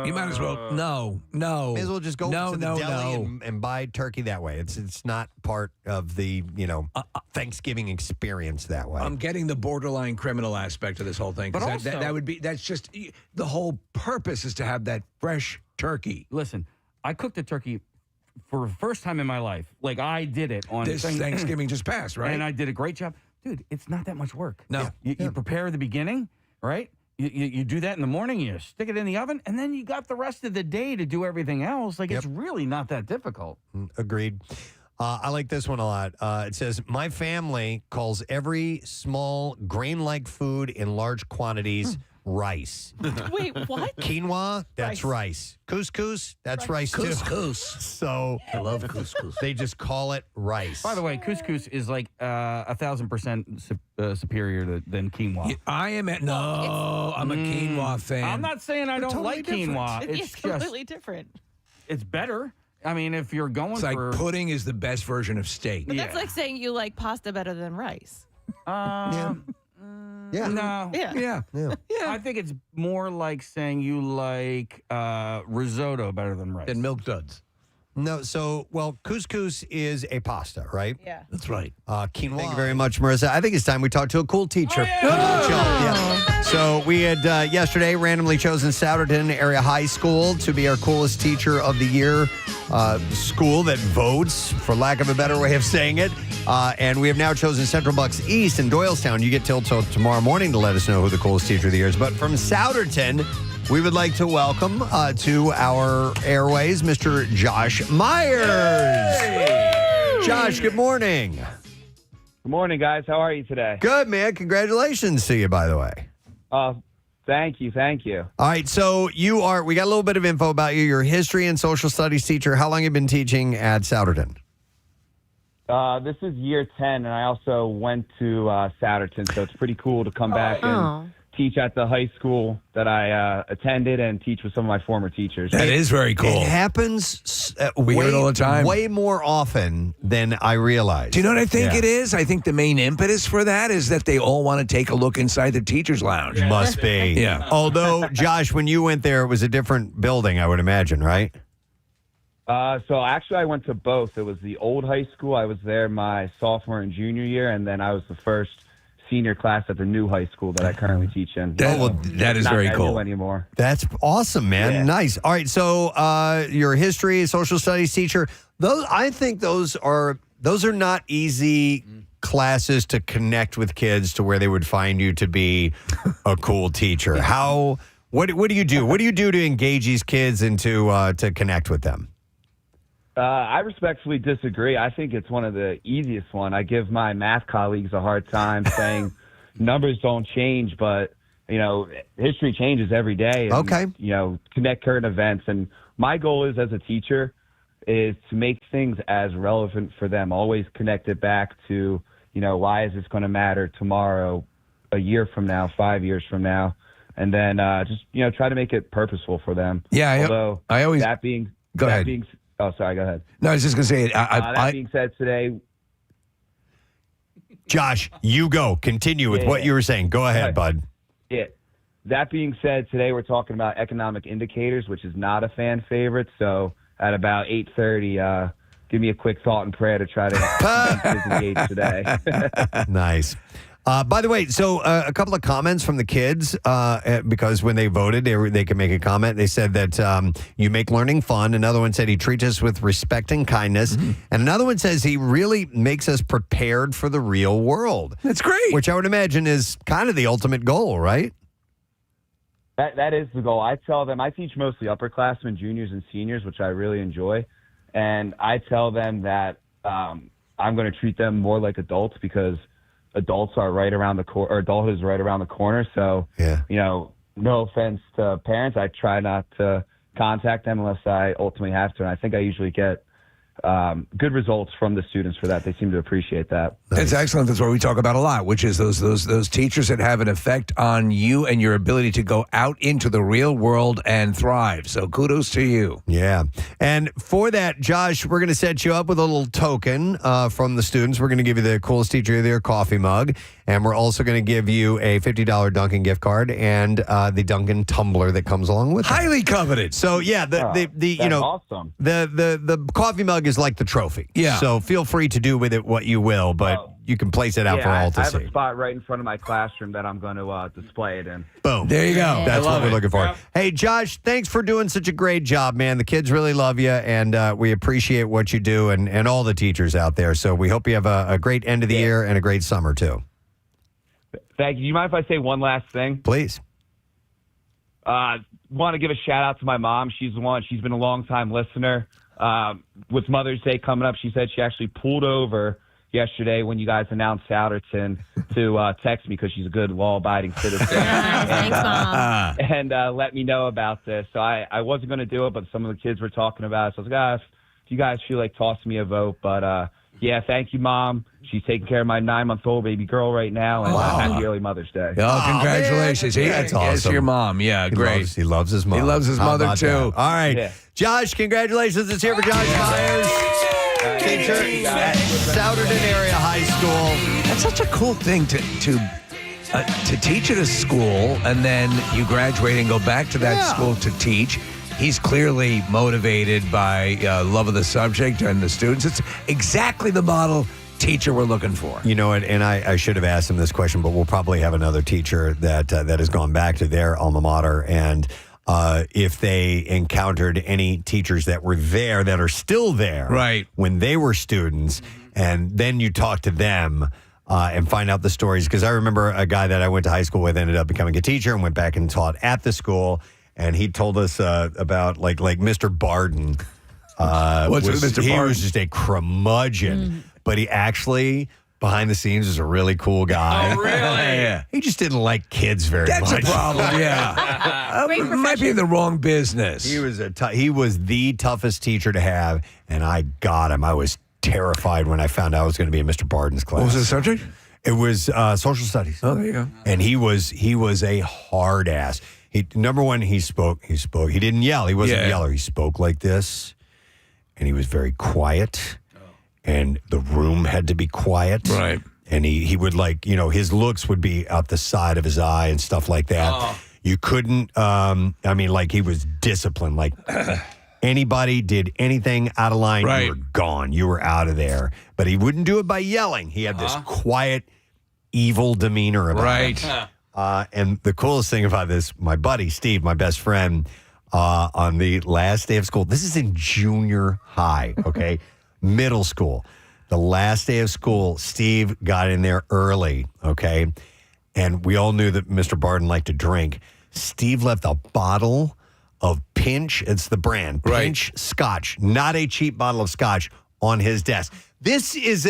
You might as well. No. May as well just go to the deli no. and buy turkey that way. It's not part of the Thanksgiving experience that way. I'm getting the borderline criminal aspect of this whole thing. But 'cause also- that's just the whole purpose is to have that fresh turkey. Listen, I cooked a turkey for the first time in my life. Like I did it on This Thanksgiving just passed, right? And I did a great job. Dude, it's not that much work. No. You prepare at the beginning, right? You do that in the morning, you stick it in the oven, and then you got the rest of the day to do everything else. Like, it's really not that difficult. Agreed. I like this one a lot. It says, my family calls every small grain-like food in large quantities rice. Wait, what? Quinoa, that's rice. Couscous, that's rice too. Couscous. So I love couscous. they just call it rice. By the way, couscous is like 1,000% superior than quinoa. I am I'm a quinoa fan. I'm not saying I don't totally like different. quinoa. It's It's just completely different. it's better. I mean, if you're going It's like for pudding is the best version of steak. But that's like saying you like pasta better than rice. Yeah. No. Yeah. I think it's more like saying you like risotto better than rice. And milk duds. No, couscous is a pasta, right? Yeah. That's right. Quinoa. Thank you very much, Marissa. I think it's time we talk to a cool teacher. Yeah. So we had yesterday randomly chosen Souderton Area High School to be our coolest teacher of the year school that votes, for lack of a better way of saying it. And we have now chosen Central Bucks East in Doylestown. You get till tomorrow morning to let us know who the coolest teacher of the year is. But from Souderton, we would like to welcome to our airways Mr. Josh Myers. Josh, good morning. Good morning, guys. How are you today? Good, man. Congratulations to you, by the way. Thank you. All right, so we got a little bit of info about you. You're a history and social studies teacher. How long have you been teaching at Souderton? This is year 10, and I also went to Souderton, so it's pretty cool to come back and teach at the high school that I attended and teach with some of my former teachers. That is very cool. It happens We hear it all the time. way more often than I realized. Do you know what I think Yeah. it is? I think the main impetus for that is that they all want to take a look inside the teacher's lounge. Must be. Yeah. Although, Josh, when you went there, it was a different building, I would imagine, right? So actually, I went to both. It was the old high school. I was there my sophomore and junior year, and then I was the first senior class at the new high school that I currently teach in. That is Not very that cool. new anymore. That's awesome, man. Yeah. Nice. All right, so you're a history, social studies teacher. I think those are not easy classes to connect with kids to where they would find you to be a cool teacher. What do you do? What do you do to engage these kids and to connect with them? I respectfully disagree. I think it's one of the easiest one. I give my math colleagues a hard time saying numbers don't change, but history changes every day. And, Okay. Connect current events. And my goal is, as a teacher, is to make things as relevant for them. Always connect it back to, why is this going to matter tomorrow, a year from now, 5 years from now, and then just try to make it purposeful for them. Yeah. Although I always that being go ahead. Oh, sorry. Go ahead. No, I was just going to say, That being said, today, Josh, you go. Continue with what you were saying. Go ahead, bud. yeah. That being said, today we're talking about economic indicators, which is not a fan favorite. So at about 8:30, give me a quick thought and prayer to try to disengage today. Nice. By the way, so a couple of comments from the kids, because when they voted, they could make a comment. They said that you make learning fun. Another one said he treats us with respect and kindness. Mm-hmm. And another one says he really makes us prepared for the real world. That's great. Which I would imagine is kind of the ultimate goal, right? That is the goal. I tell them, I teach mostly upperclassmen, juniors, and seniors, which I really enjoy. And I tell them that I'm going to treat them more like adults because adults are right around the corner, or adulthood is right around the corner. So, no offense to parents, I try not to contact them unless I ultimately have to. And I think I usually get good results from the students for that. They seem to appreciate that. It's excellent. That's what we talk about a lot, which is those teachers that have an effect on you and your ability to go out into the real world and thrive. So kudos to you. Yeah. And for that, Josh, we're going to set you up with a little token from the students. We're going to give you the coolest teacher of the year coffee mug. And we're also going to give you a $50 Dunkin' gift card and the Dunkin' tumbler that comes along with it. Highly coveted. So yeah, Awesome. the coffee mug is like the trophy. Yeah. So feel free to do with it what you will, but you can place it out for all to I have see. a spot right in front of my classroom that I'm going to display it in. Boom. There you go. That's what we're it. looking for. Yep. Hey, Josh, thanks for doing such a great job, man. The kids really love you, and we appreciate what you do and all the teachers out there. So we hope you have a great end of the year and a great summer, too. Thank you. Do you mind if I say one last thing? Please. Want to give a shout out to my mom. She's been a long time listener. With Mother's Day coming up, she said she actually pulled over yesterday when you guys announced Souderton to text me because she's a good law-abiding citizen. Thanks, Mom. And let me know about this. So I wasn't going to do it, but some of the kids were talking about it. So I was like, if you guys feel like tossing me a vote. But yeah, thank you, Mom. She's taking care of my 9-month-old baby girl right now. And happy early Mother's Day. Oh, congratulations. Man. That's awesome. Yes, your mom. Yeah, great. He loves his mom. He loves his How mother, about too. that? All right. Yeah. Josh, congratulations. It's here for Josh Myers, teacher at Souderton Area High School. That's such a cool thing to teach at a school, and then you graduate and go back to that school to teach. He's clearly motivated by love of the subject and the students. It's exactly the model teacher we're looking for. You know, and I should have asked him this question, but we'll probably have another teacher that has gone back to their alma mater, and if they encountered any teachers that were there that are still there right when they were students, and then you talk to them and find out the stories. Because I remember a guy that I went to high school with ended up becoming a teacher and went back and taught at the school. And he told us about like Mr. Barden. What's Mr. He Barden? was just a curmudgeon, but he actually behind the scenes was a really cool guy. Oh, really? Yeah. He just didn't like kids very That's much. a problem. Yeah, might be in the wrong business. He was he was the toughest teacher to have, and I got him. I was terrified when I found out I was going to be in Mr. Barden's class. What was the subject? It was social studies. Oh, there you go. And he was a hard ass. Number one, he spoke. He didn't yell. He wasn't a yeller. He spoke like this, and he was very quiet. And the room had to be quiet. Right. And he would his looks would be out the side of his eye and stuff like that. Oh. You couldn't, he was disciplined. Like anybody did anything out of line, you were gone. You were out of there. But he wouldn't do it by yelling. He had this quiet, evil demeanor about him. And the coolest thing about this, my buddy, Steve, my best friend, on the last day of school, this is in junior high, okay? Middle school. The last day of school, Steve got in there early, okay? And we all knew that Mr. Barden liked to drink. Steve left a bottle of Pinch, it's the brand, Pinch Scotch, not a cheap bottle of Scotch, on his desk. This is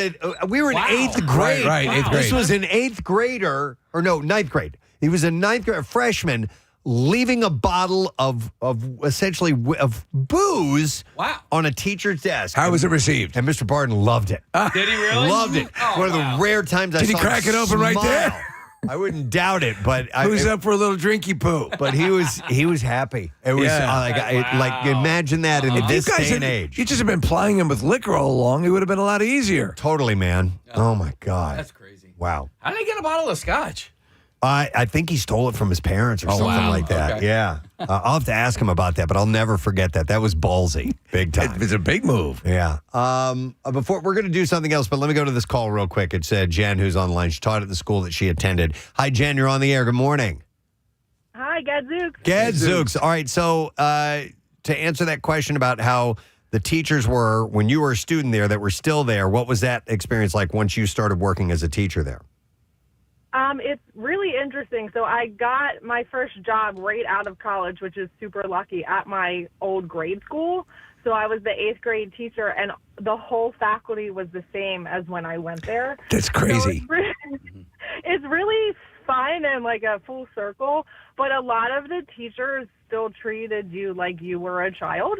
we were in 8th grade. Right, 8th grade. This was an 8th grader, or no, 9th grade. He was a 9th grade, a freshman, leaving a bottle of essentially of booze on a teacher's desk. How was it received? And Mr. Barden loved it. Did he really? Loved it. Oh, One of the rare times I Did saw he crack him it open right smile. there? I wouldn't doubt it, but Who's up for a little drinky poo? But he was happy. It was like imagine that in this day and age. You just have been plying him with liquor all along. It would have been a lot easier. Totally, man. Oh my God. That's crazy. Wow. How did he get a bottle of scotch? I think he stole it from his parents or something like that. Okay. Yeah. I'll have to ask him about that, but I'll never forget that. That was ballsy. Big time. It's a big move. Yeah. Before we're going to do something else, but let me go to this call real quick. It's Jen who's online. She taught at the school that she attended. Hi, Jen. You're on the air. Good morning. Hi, Gadzooks. Gadzooks. All right. So to answer that question about how the teachers were when you were a student there that were still there, what was that experience like once you started working as a teacher there? It's really interesting. So I got my first job right out of college, which is super lucky, at my old grade school. So I was the 8th grade teacher, and the whole faculty was the same as when I went there. That's crazy. So it's really fun and like a full circle, but a lot of the teachers still treated you like you were a child.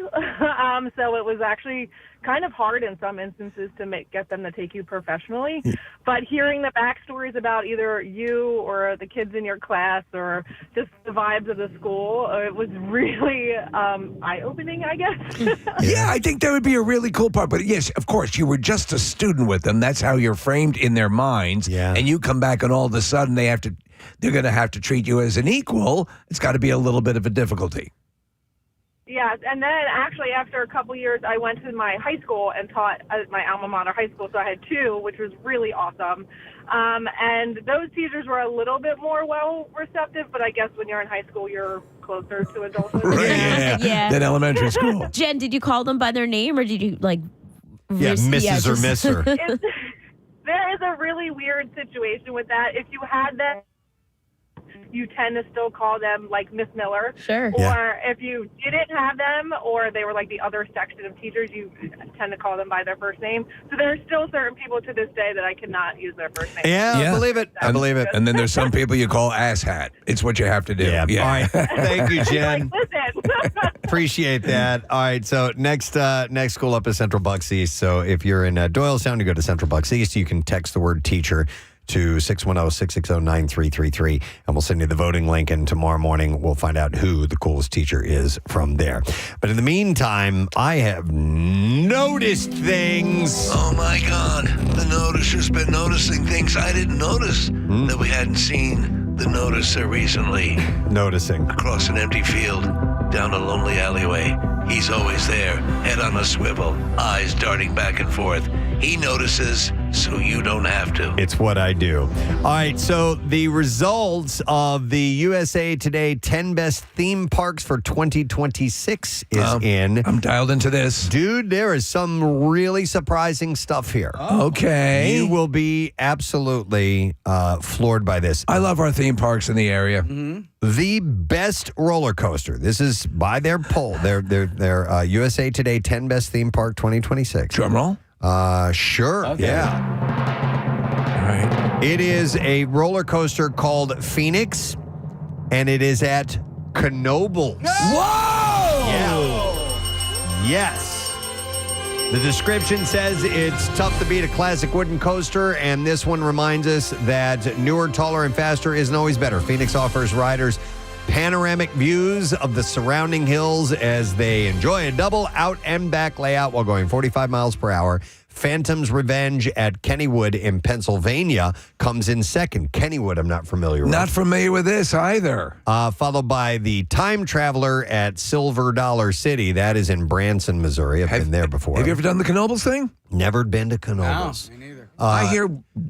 So it was actually kind of hard in some instances to get them to take you professionally. But hearing the backstories about either you or the kids in your class or just the vibes of the school, it was really eye-opening, I guess. Yeah, I think that would be a really cool part. But yes, of course, you were just a student with them. That's how you're framed in their minds. Yeah. And you come back and all of a sudden they're going to have to treat you as an equal. It's got to be a little bit of a difficulty. Yeah, and then actually after a couple years, I went to my high school and taught at my alma mater high school, so I had 2, which was really awesome. And those teachers were a little bit more well-receptive, but I guess when you're in high school, you're closer to adulthood. Yeah. Than elementary school. Jen, did you call them by their name or did you Mrs. or Mister? There is a really weird situation with that. If you had them, you tend to still call them like Miss Miller. Sure. Or if you didn't have them or they were like the other section of teachers, you tend to call them by their first name. So there are still certain people to this day that I cannot use their first name. Yeah, I believe it. I believe it. And then there's some people you call asshat. It's what you have to do. Yeah. All right. Thank you, Jen. Listen. Appreciate that. All right. So next school up is Central Bucks East. So if you're in Doylestown, you go to Central Bucks East. You can text the word teacher to 610-660-9333, and we'll send you the voting link, and tomorrow morning we'll find out who the coolest teacher is from there. But in the meantime, I have noticed things. Oh my God. The noticer's been noticing things I didn't notice that we hadn't seen the noticer recently. Noticing. Across an empty field, down a lonely alleyway. He's always there, head on a swivel, eyes darting back and forth. He notices, so you don't have to. It's what I do. All right, so the results of the USA Today 10 Best Theme Parks for 2026 is in. I'm dialed into this. Dude, there is some really surprising stuff here. Okay. You will be absolutely floored by this. I love our theme parks in the area. The best roller coaster. This is by their poll. Their USA Today 10 Best Theme Park 2026. Drum roll. Sure. Okay. Yeah. All right. It is a roller coaster called Phoenix, and it is at Knoebels. Whoa! Yeah. Yes. The description says it's tough to beat a classic wooden coaster, and this one reminds us that newer, taller, and faster isn't always better. Phoenix offers riders panoramic views of the surrounding hills as they enjoy a double out and back layout while going 45 miles per hour. Phantom's Revenge at Kennywood in Pennsylvania comes in second. Kennywood, I'm not familiar with. Not familiar with this either. Followed by the Time Traveler at Silver Dollar City. That is in Branson, Missouri. I've been there before. Have you ever done the Knoebels thing? Never been to Knoebels. No, me neither. I hear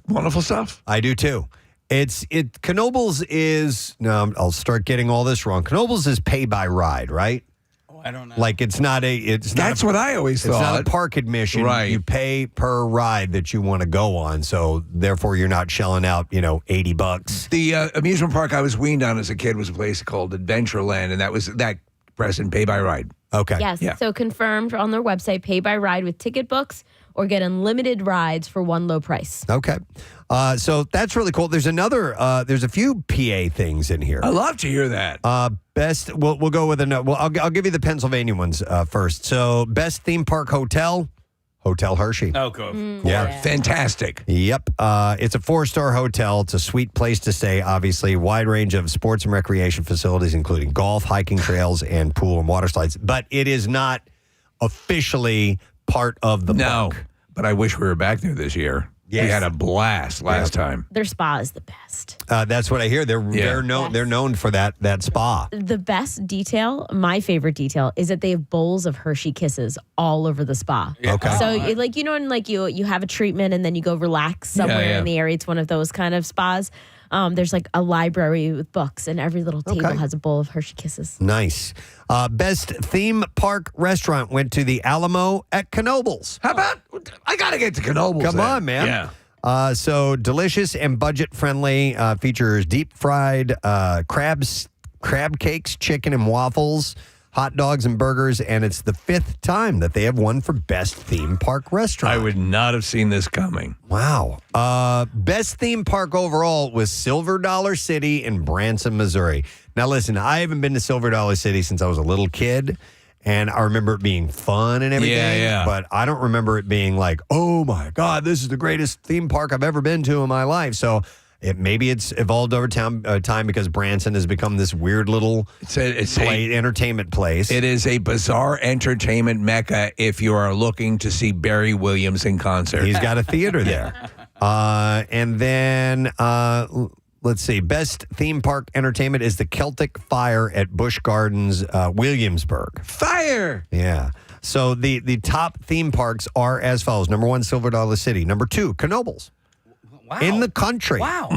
wonderful stuff. I do too. Knoebels is, no, I'll start getting all this wrong. Knoebels is pay by ride, right? Oh, I don't know. Like That's what I always thought. It's not a park admission. Right. You pay per ride that you want to go on. So therefore you're not shelling out, $80. The amusement park I was weaned on as a kid was a place called Adventureland, and that was Preston, pay by ride. Okay. Yes. Yeah. So confirmed on their website, pay by ride with ticket books or get unlimited rides for one low price. Okay. So that's really cool. There's there's a few PA things in here. I love to hear that. Best, we'll go with I'll give you the Pennsylvania ones first. So best theme park hotel, Hotel Hershey. Oh, cool. Yeah. Fantastic. Yep. It's a 4-star hotel. It's a sweet place to stay, obviously. Wide range of sports and recreation facilities, including golf, hiking trails, and pool and water slides. But it is not officially part of the park. But I wish we were back there this year. Yes. We had a blast last time. Their spa is the best. That's what I hear. They're known for that spa. The best detail, my favorite detail, is that they have bowls of Hershey Kisses all over the spa. Okay. So, you have a treatment and then you go relax somewhere in the area. It's one of those kind of spas. There's like a library with books, and every little table has a bowl of Hershey Kisses. Nice. Best theme park restaurant went to the Alamo at Knoebels. How about, I got to get to Knoebels. Come then. on, man. Yeah. So delicious and budget friendly. Features deep fried crab cakes, chicken and waffles, hot dogs and burgers, and it's the 5th time that they have won for best theme park restaurant. I would not have seen this coming. Wow. Best theme park overall was Silver Dollar City in Branson, Missouri. Now, listen, I haven't been to Silver Dollar City since I was a little kid, and I remember it being fun and everything. Yeah. But I don't remember it being like, oh my God, this is the greatest theme park I've ever been to in my life. So maybe it's evolved over time because Branson has become this weird little entertainment place. It is a bizarre entertainment mecca if you are looking to see Barry Williams in concert. He's got a theater there. And then, let's see, best theme park entertainment is the Celtic Fire at Busch Gardens, Williamsburg. Fire! Yeah. So the top theme parks are as follows. Number 1, Silver Dollar City. Number 2, Knoebels. Wow. In the country. Wow.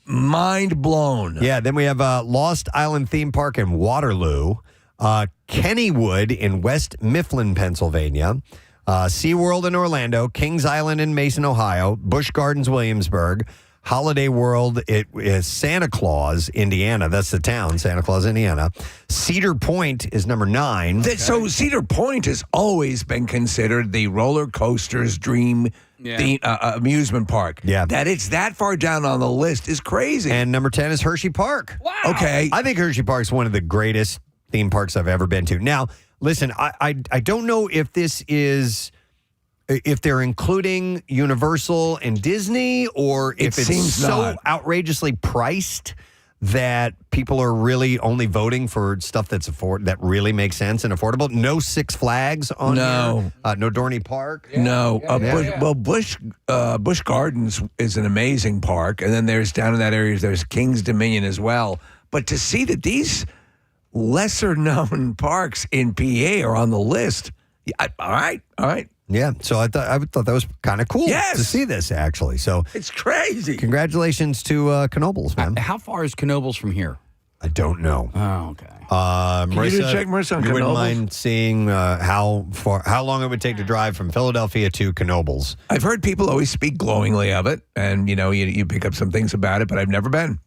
Mind blown. Yeah, then we have Lost Island Theme Park in Waterloo, Kennywood in West Mifflin, Pennsylvania, SeaWorld in Orlando, Kings Island in Mason, Ohio, Busch Gardens, Williamsburg, Holiday World is Santa Claus, Indiana. That's the town, Santa Claus, Indiana. Cedar Point is number 9. So Cedar Point has always been considered the roller coaster's dream amusement park. Yeah. That it's that far down on the list is crazy. And number 10 is Hershey Park. Wow. Okay. I think Hershey Park's one of the greatest theme parks I've ever been to. Now, listen, I don't know if this is... if they're including Universal and Disney, or if it's so outrageously priced that people are really only voting for stuff that really makes sense and affordable. No Six Flags on here. No Dorney Park. No. Busch Gardens is an amazing park, and then there's down in that area there's King's Dominion as well. But to see that these lesser known parks in PA are on the list, all right. Yeah, so I thought that was kind of cool to see this, actually. So it's crazy. Congratulations to Knoebels, man. How far is Knoebels from here? I don't know. Oh, okay. Marissa, you check Marissa on you wouldn't Knoebels? mind seeing how long it would take to drive from Philadelphia to Knoebels. I've heard people always speak glowingly of it, and you pick up some things about it, but I've never been.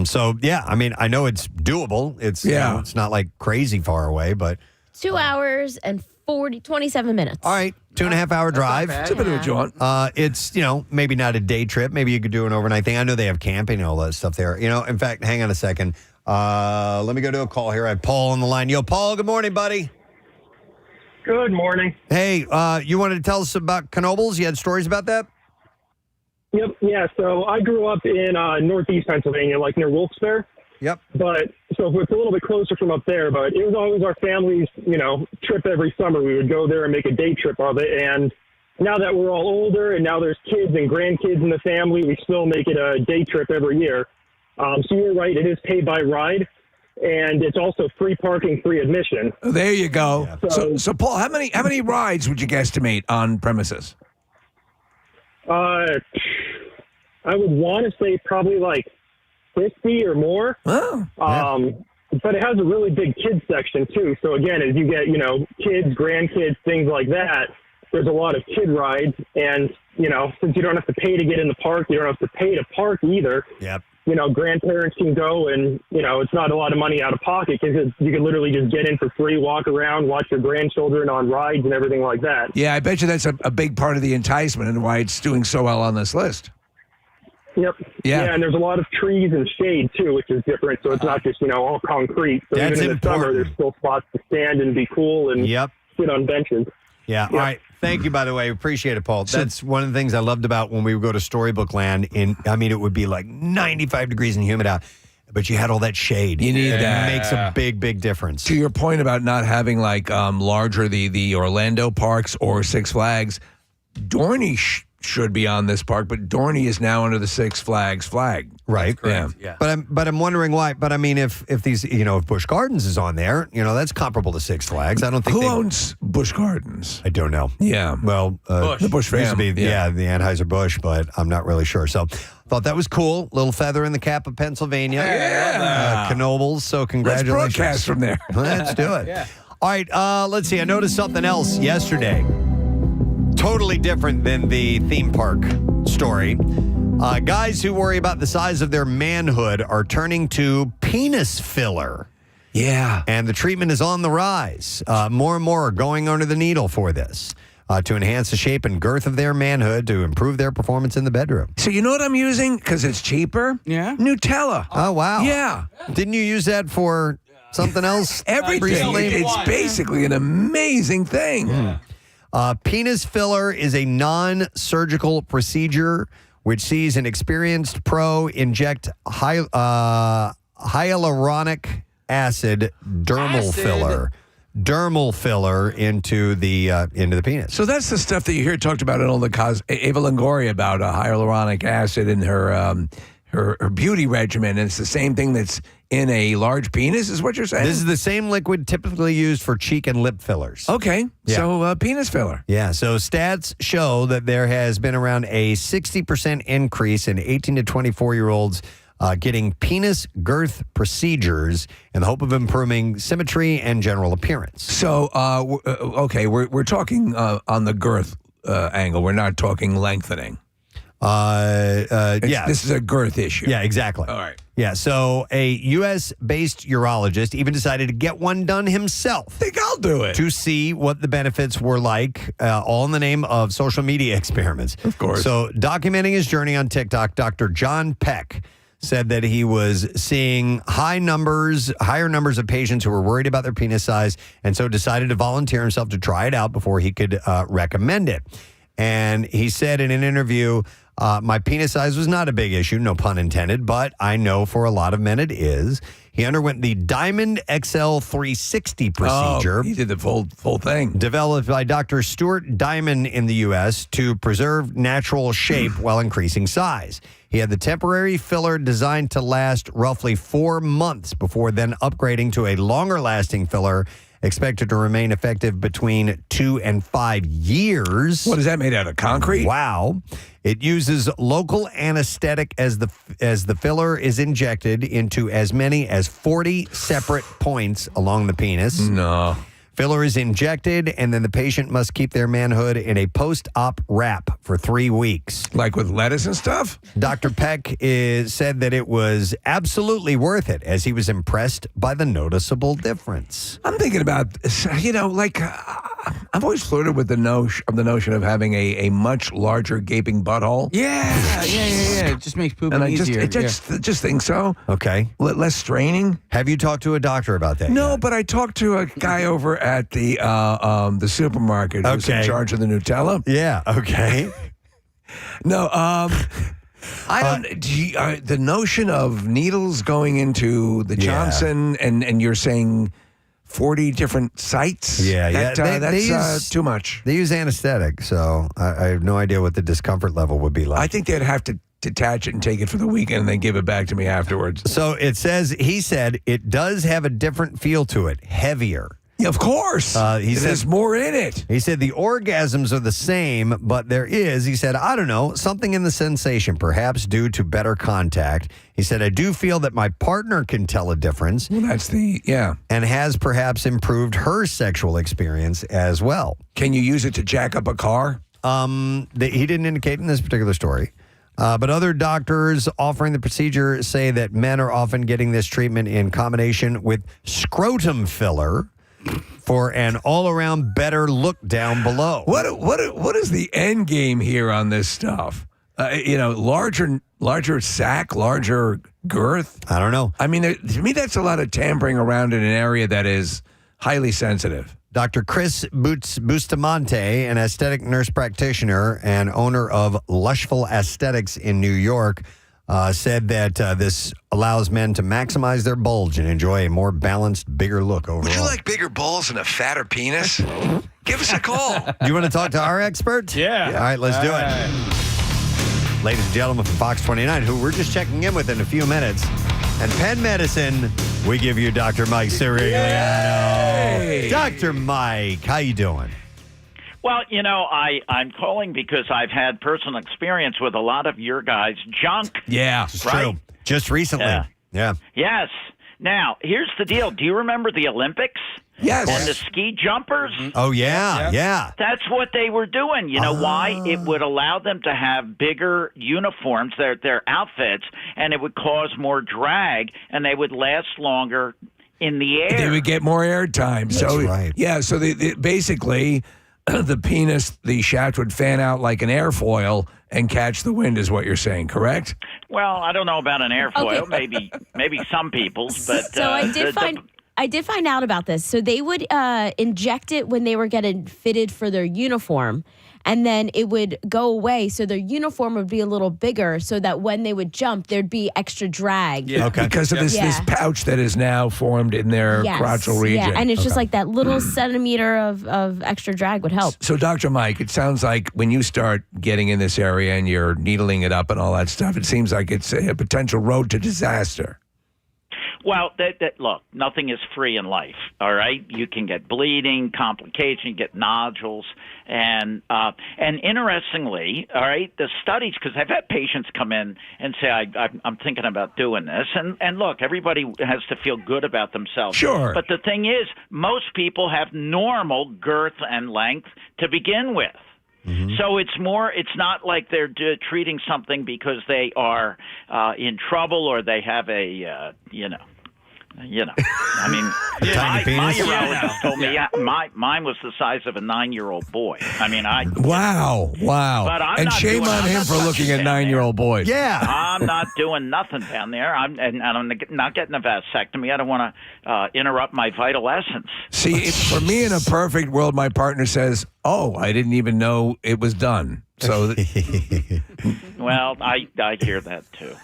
So yeah, I mean, I know it's doable. It's it's not like crazy far away, but 2 hours and 27 minutes. all right, 2.5 hour drive. It's a bit of a jaunt. It's maybe not a day trip. Maybe you could do an overnight thing. I know they have camping and all that stuff there. In fact, hang on a second. Let me go to a call here. I have Paul on the line. Yo, Paul. Good morning, buddy. Good morning. Hey, you wanted to tell us about Knoebels? You had stories about that? Yep. Yeah. So I grew up in northeast Pennsylvania, like near Wilkes-Barre. Yep. But so it's a little bit closer from up there, but it was always our family's, trip every summer. We would go there and make a day trip of it. And now that we're all older and now there's kids and grandkids in the family, we still make it a day trip every year. So you're right. It is pay by ride, and it's also free parking, free admission. There you go. Yeah. So Paul, how many rides would you guesstimate on premises? I would want to say probably like 50 or more. Oh, but it has a really big kids section too. So again, as you get, kids, grandkids, things like that, there's a lot of kid rides. And, since you don't have to pay to get in the park, you don't have to pay to park either. Yep. Grandparents can go and, it's not a lot of money out of pocket because you can literally just get in for free, walk around, watch your grandchildren on rides and everything like that. Yeah, I bet you that's a big part of the enticement and why it's doing so well on this list. Yep. Yeah. And there's a lot of trees and shade too, which is different. So it's not just, all concrete. So That's even in the summer, there's still spots to stand and be cool and sit on benches. Yeah. All right. Thank you, by the way. Appreciate it, Paul. That's one of the things I loved about when we would go to Storybook Land. It would be like 95 degrees and humid out, but you had all that shade. You need that. It makes a big, big difference. To your point about not having like larger the Orlando parks or Six Flags, Dorney should be on this park, but Dorney is now under the Six Flags flag. Right. Yeah. But I'm wondering why. But I mean, if these, if Busch Gardens is on there, that's comparable to Six Flags. I don't think Who owns Busch Gardens? I don't know. Yeah. Well, the Busch used to fam. be, the Anheuser-Busch, but I'm not really sure. So thought that was cool. Little feather in the cap of Pennsylvania. Yeah. Knoebels. So congratulations. Let's broadcast from there. Let's do it. Yeah. All right. Let's see. I noticed something else yesterday. Totally different than the theme park story. Guys who worry about the size of their manhood are turning to penis filler. Yeah. And the treatment is on the rise. More and more are going under the needle for this. To enhance the shape and girth of their manhood, to improve their performance in the bedroom. So you know what I'm using? Because it's cheaper? Yeah. Nutella. Oh, wow. Yeah. Didn't you use that for something else? Everything. recently? It's basically an amazing thing. Penis filler is a non-surgical procedure which sees an experienced pro inject hyaluronic acid dermal filler into the penis. So that's the stuff that you hear talked about in all the Ava Longoria about hyaluronic acid in her beauty regimen. And it's the same thing that's in a large penis, is what you're saying? This is the same liquid typically used for cheek and lip fillers. Okay. Yeah. So penis filler. Yeah, so stats show that there has been around a 60% increase in 18 to 24-year-olds getting penis girth procedures in the hope of improving symmetry and general appearance. So, okay, we're talking on the girth angle. We're not talking lengthening. Yeah. This is a girth issue. Yeah, exactly. All right. Yeah, so a U.S.-based urologist even decided to get one done himself. I think I'll do it. To see what the benefits were like, all in the name of social media experiments. Of course. So documenting his journey on TikTok, Dr. John Peck said that he was seeing higher numbers of patients who were worried about their penis size, and so decided to volunteer himself to try it out before he could recommend it. And he said in an interview, my penis size was not a big issue, no pun intended, but I know for a lot of men it is. He underwent the Diamond XL 360 procedure. Oh, he did the full thing. Developed by Dr. Stuart Diamond in the U.S. to preserve natural shape while increasing size. He had the temporary filler designed to last roughly 4 months before then upgrading to a longer-lasting filler expected to remain effective between 2 and 5 years. What is that made out of? Concrete? Wow. It uses local anesthetic as the filler is injected into as many as 40 separate points along the penis. No. Filler is injected, and then the patient must keep their manhood in a post-op wrap for 3 weeks. Like with lettuce and stuff? Dr. Peck said that it was absolutely worth it, as he was impressed by the noticeable difference. I'm thinking about, I've always flirted with the notion of having a much larger gaping butthole. Yeah. It just makes pooping And I easier. just think so. Okay. Less straining. Have you talked to a doctor about that? No, yet? but I talked to a guy over at the supermarket who's in charge of the Nutella. Yeah, okay. No, I don't. The notion of needles going into the Johnson and you're saying 40 different sites. They that's use, too much. They use anesthetic, so I have no idea what the discomfort level would be like. I think they'd have to detach it and take it for the weekend and then give it back to me afterwards. So he said it does have a different feel to it, heavier. Yeah, of course. There's more in it. He said the orgasms are the same, but he said, I don't know, something in the sensation, perhaps due to better contact. He said, I do feel that my partner can tell a difference. Well, and has perhaps improved her sexual experience as well. Can you use it to jack up a car? He didn't indicate in this particular story. But other doctors offering the procedure say that men are often getting this treatment in combination with scrotum filler for an all-around better look down below. What is the end game here on this stuff? Larger sack, larger girth. I don't know. I mean, to me, that's a lot of tampering around in an area that is highly sensitive. Dr. Chris Bustamante, an aesthetic nurse practitioner and owner of Lushful Aesthetics in New York, said that this allows men to maximize their bulge and enjoy a more balanced, bigger look overall. Would you like bigger balls and a fatter penis? Give us a call. Do you want to talk to our expert? Yeah. All right, let's do it. Ladies and gentlemen from Fox 29, who we're just checking in with in a few minutes. And Penn Medicine, we give you Dr. Mike Sirigliano. Yay! Dr. Mike, how you doing? Well, I'm calling because I've had personal experience with a lot of your guys' junk. Yeah, it's right? true. Just recently. Yeah. Yes. Now, here's the deal. Do you remember the Olympics? Yes. And the ski jumpers? Oh, yeah. That's what they were doing. You know why? It would allow them to have bigger uniforms, their outfits, and it would cause more drag, and they would last longer in the air. They would get more airtime. So right. yeah, so basically the penis, the shaft would fan out like an airfoil and catch the wind, is what you're saying, correct? Well, I don't know about an airfoil. Maybe some people's, but So I did find out about this. So they would inject it when they were getting fitted for their uniform, and then it would go away. So their uniform would be a little bigger, so that when they would jump, there'd be extra drag. Yeah, because of this pouch that is now formed in their crotchal region. Yeah, and it's just like that little centimeter of extra drag would help. So, Dr. Mike, it sounds like when you start getting in this area and you're needling it up and all that stuff, it seems like it's a potential road to disaster. Well, look, nothing is free in life, all right? You can get bleeding, complications, you get nodules, and interestingly, all right, the studies, because I've had patients come in and say, I'm thinking about doing this, and look, everybody has to feel good about themselves. Sure. But the thing is, most people have normal girth and length to begin with. So it's not like they're treating something because they are in trouble or they have a, I mean, my urologist told me mine was the size of a 9-year-old boy. I mean, Wow. But I'm and not shame doing on him for looking at 9-year-old boys. Yeah. I'm not doing nothing down there. I'm not getting a vasectomy. I don't want to interrupt my vital essence. See, for me, in a perfect world, my partner says, "Oh, I didn't even know it was done." So, well, I hear that too.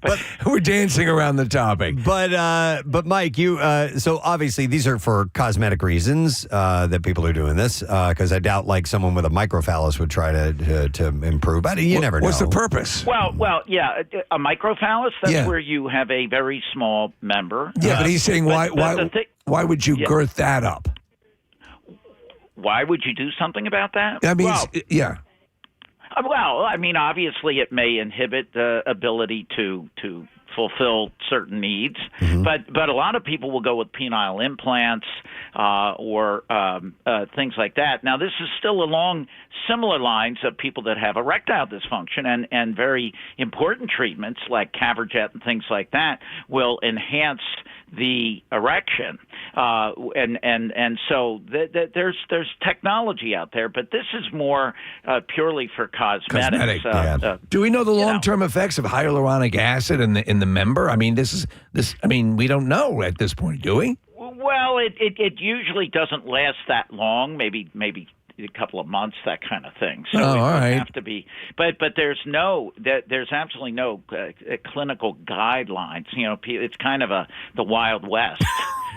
But we're dancing around the topic. But Mike, you so obviously these are for cosmetic reasons that people are doing this because I doubt like someone with a microphallus would try to improve. But you never know. What's the purpose? Well, yeah, a microphallus. That's where you have a very small member. Yeah, but he's saying why would you girth that up? Why would you do something about that? I mean, yeah. Well, I mean, obviously, it may inhibit the ability to fulfill certain needs, but a lot of people will go with penile implants or things like that. Now, this is still along similar lines of people that have erectile dysfunction, and very important treatments like Caverjet and things like that will enhance the erection, and so there's technology out there, but this is more purely for cosmetics. Do we know the long-term effects of hyaluronic acid in the member? I mean, we don't know at this point, do we? Well, it usually doesn't last that long. Maybe a couple of months, that kind of thing. So it would have to be, but there's absolutely no clinical guidelines. You know, it's kind of the Wild West.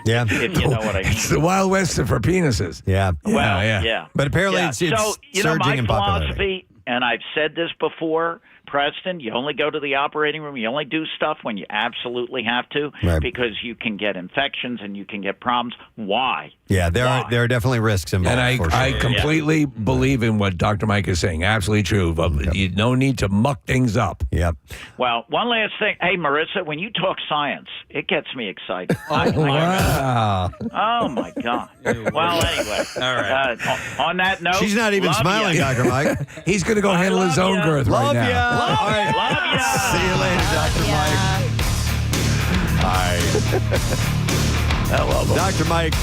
Yeah, if you know what I mean. It's the Wild West for penises. Yeah. Well, yeah. But apparently it's so surging in my popularity. philosophy, and I've said this before, Preston, you only go to the operating room. You only do stuff when you absolutely have to, because you can get infections and you can get problems. Why? Yeah, there are definitely risks involved. And I completely believe in what Dr. Mike is saying. Absolutely true. You no need to muck things up. Yep. Well, one last thing. Hey, Marissa, when you talk science, it gets me excited. Wow. Oh, my God. Well, anyway. All right. On that note. She's not even smiling, Dr. Mike. He's going to go handle his own girth right now. Love ya. All right. Love ya. See you later, Dr. Mike. All right. Dr. Mike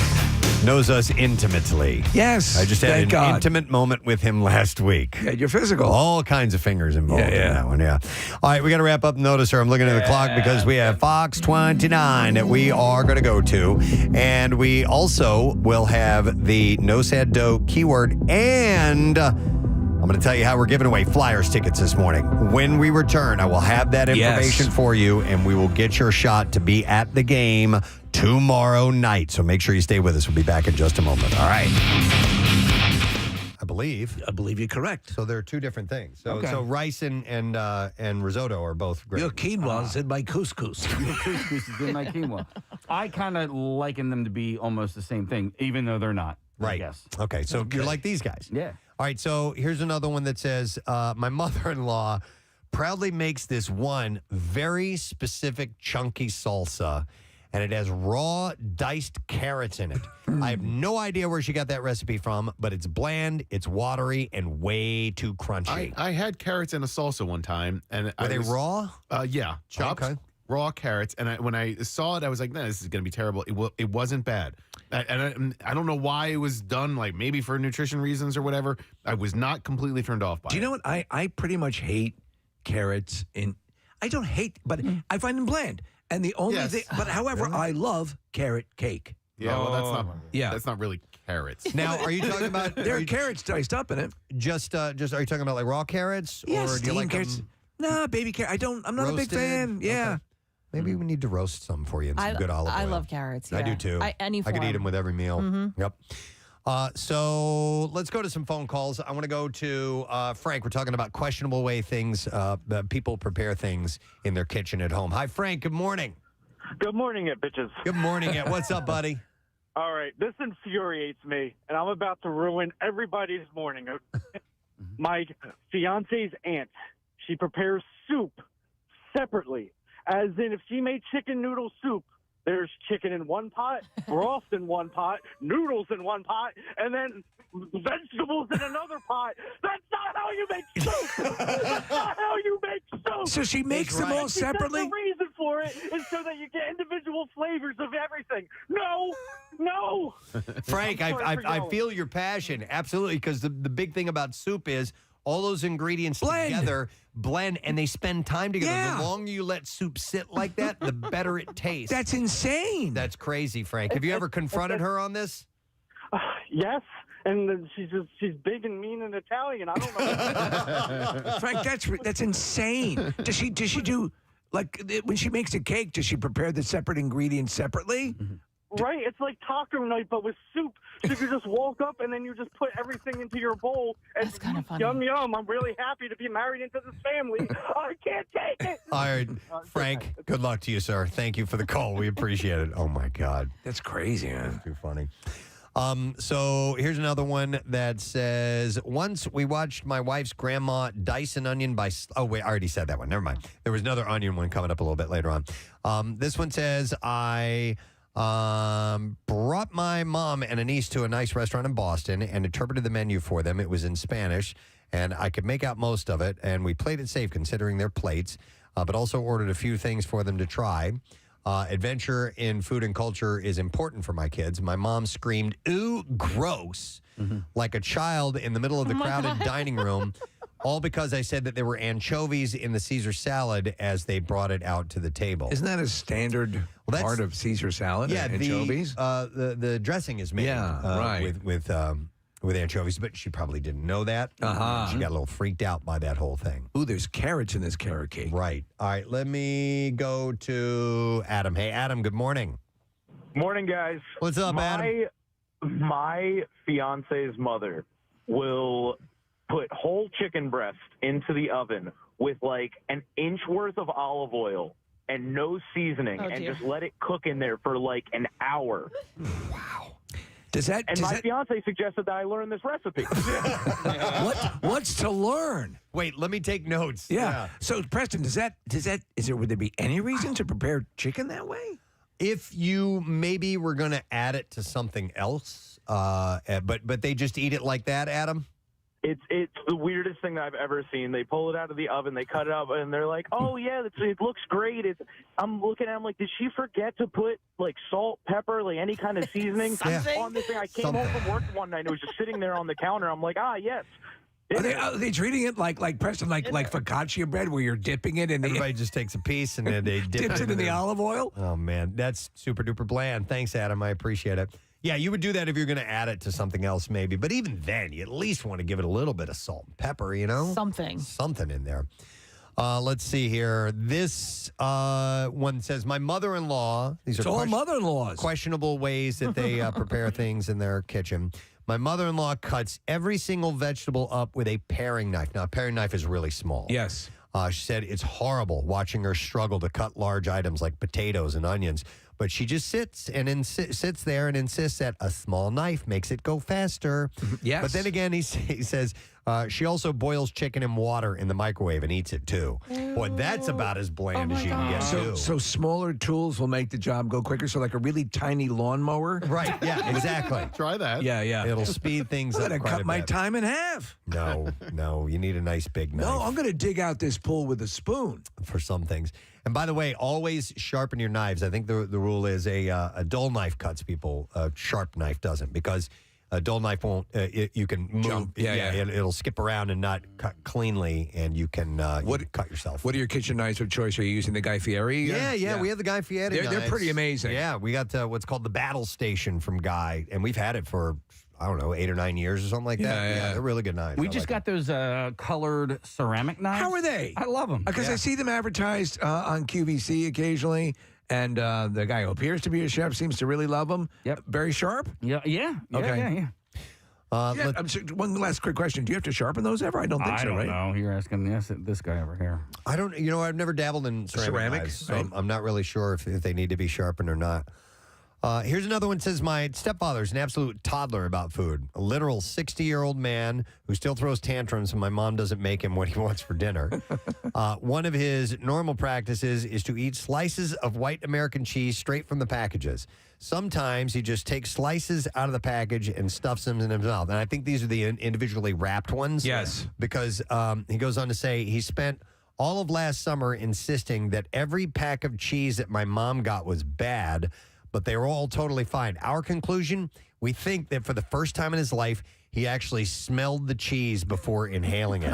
knows us intimately. Yes. I just had thank an God. intimate moment with him last week. Yeah, you're physical. All kinds of fingers involved in that one, yeah. All right, we got to wrap up. Notice her. I'm looking at the clock because we have Fox 29 that we are going to go to. And we also will have the No Sad Dough keyword, and I'm going to tell you how we're giving away Flyers tickets this morning. When we return, I will have that information for you, and we will get your shot to be at the game tomorrow night. So make sure you stay with us. We'll be back in just a moment. All right. I believe you're correct. So there are two different things. So rice and risotto are both great. Your quinoa is in my couscous. Your couscous is in my quinoa. I kind of liken them to be almost the same thing, even though they're not. Right. Yes. Okay. So you're like these guys. Yeah. All right. So here's another one that says, my mother-in-law proudly makes this one very specific chunky salsa, and it has raw diced carrots in it. I have no idea where she got that recipe from, but it's bland, it's watery, and way too crunchy. I had carrots in a salsa one time, and Were they raw? Yeah, chopped. Okay. raw carrots, and when I saw it, I was like, "No, this is going to be terrible." It wasn't bad, and I don't know why it was done. Like maybe for nutrition reasons or whatever. I was not completely turned off by it. Do you know what? I pretty much hate carrots. I don't hate, but I find them bland. And the only thing, but however, I love carrot cake. Yeah, well, that's not really carrots. Now, are you talking about there are carrots diced up in it? Just are you talking about like raw carrots, Yeah, or do you like carrots. them Nah, baby carrot. I'm not a big roasted? fan. Yeah. Okay. Maybe we need to roast some for you in some good olive oil. I love carrots. I yeah. do too. Any I could form. eat them with every meal. Mhm. Yep. So let's go to some phone calls. I want to go to Frank. We're talking about questionable way things that people prepare things in their kitchen at home. Hi, Frank. Good morning. Good morning, it bitches. Good morning, it. What's up, buddy? All right, this infuriates me, and I'm about to ruin everybody's morning. My fiance's aunt, she prepares soup separately, as in if she made chicken noodle soup, there's chicken in one pot, broth in one pot, noodles in one pot, and then vegetables in another pot. That's not how you make soup. That's not how you make soup. So she makes them all separately? The reason for it is so that you get individual flavors of everything. No. Frank, I'm sorry for I yelling. feel your passion. Absolutely, because the big thing about soup is all those ingredients together blend, and they spend time together. Yeah. The longer you let soup sit like that, the better it tastes. That's insane. That's crazy, Frank. Have you ever confronted her on this? Yes, and she's big and mean and Italian. I don't know. Frank, that's insane. Does she do like when she makes a cake? Does she prepare the separate ingredients separately? Right, it's like taco night, but with soup. So you just walk up and then you just put everything into your bowl. And that's kind of funny. Yum, yum. I'm really happy to be married into this family. I can't take it. All right, Frank, good luck to you, sir. Thank you for the call. We appreciate it. Oh, my God. That's crazy, man. That's too funny. So here's another one that says, once we watched my wife's grandma dice an onion by... Oh, wait, I already said that one. Never mind. There was another onion one coming up a little bit later on. This one says, I... brought my mom and a niece to a nice restaurant in Boston and interpreted the menu for them. It was in Spanish, and I could make out most of it, and we played it safe considering their plates, but also ordered a few things for them to try. Adventure in food and culture is important for my kids. My mom screamed, "Ooh, gross," like a child in the middle of the crowded dining room, all because I said that there were anchovies in the Caesar salad as they brought it out to the table. Isn't that a standard part of Caesar salad? Yeah, anchovies. The dressing is made right. with anchovies, but she probably didn't know that. Uh-huh. She got a little freaked out by that whole thing. Ooh, there's carrots in this carrot cake. Right. All right, let me go to Adam. Hey, Adam, good morning. Morning, guys. What's up, Adam? My fiance's mother will put whole chicken breast into the oven with like an inch worth of olive oil and no seasoning and just let it cook in there for like an hour. Wow. My fiance suggested that I learn this recipe. What's to learn? Wait, let me take notes. Yeah. So, Preston, would there be any reason to prepare chicken that way? If you maybe were going to add it to something else, but they just eat it like that, Adam? It's the weirdest thing that I've ever seen. They pull it out of the oven, they cut it up, and they're like, "Oh yeah, it looks great." I'm looking at them like, did she forget to put like salt, pepper, like any kind of seasoning on this thing? I came home from work one night, and it was just sitting there on the counter. I'm like, yes. Are they treating it like Preston, like focaccia bread, where you're dipping it in the... Everybody just takes a piece and then they dips it in the olive oil? Oh, man. That's super duper bland. Thanks, Adam. I appreciate it. Yeah, you would do that if you're going to add it to something else, maybe. But even then, you at least want to give it a little bit of salt and pepper, you know? Something in there. Let's see here. This one says, my mother-in-law... These are all mother-in-laws. Questionable ways that they prepare things in their kitchen. My mother-in-law cuts every single vegetable up with a paring knife. Now, a paring knife is really small. Yes. She said it's horrible watching her struggle to cut large items like potatoes and onions. But she just sits there and insists that a small knife makes it go faster. Yes. But then again, he says she also boils chicken in water in the microwave and eats it too. Boy, that's about as bland as you can get too. So smaller tools will make the job go quicker. So like a really tiny lawnmower. Right. Yeah. Exactly. Try that. Yeah. It'll speed things I'm up. gonna cut my time in half. No. You need a nice big knife. No, I'm gonna dig out this pool with a spoon for some things. And by the way, always sharpen your knives. I think the rule is a dull knife cuts people. A sharp knife doesn't, because a dull knife won't. You can move. Jump. Yeah. It'll skip around and not cut cleanly, and you can cut yourself. What are your kitchen knives of choice? Are you using the Guy Fieri? Yeah. We have the Guy Fieri. They're pretty amazing. Yeah, we got what's called the Battle Station from Guy, and we've had it for, I don't know, 8 or 9 years or something like that. Yeah, they're really good knives. We just got those colored ceramic knives. How are they? I love them. Because I see them advertised on QVC occasionally, and the guy who appears to be a chef seems to really love them. Yep. Very sharp? Yeah. Okay. One last quick question. Do you have to sharpen those ever? I don't think so, right? No, you're asking this guy over here. I don't. I've never dabbled in ceramic knives, so right? I'm not really sure if they need to be sharpened or not. Here's another one. It says, my stepfather's an absolute toddler about food. A literal 60-year-old man who still throws tantrums when my mom doesn't make him what he wants for dinner. One of his normal practices is to eat slices of white American cheese straight from the packages. Sometimes he just takes slices out of the package and stuffs them in his mouth. And I think these are the individually wrapped ones. Yes. Because he goes on to say he spent all of last summer insisting that every pack of cheese that my mom got was bad, but they were all totally fine. Our conclusion, we think that for the first time in his life, he actually smelled the cheese before inhaling it.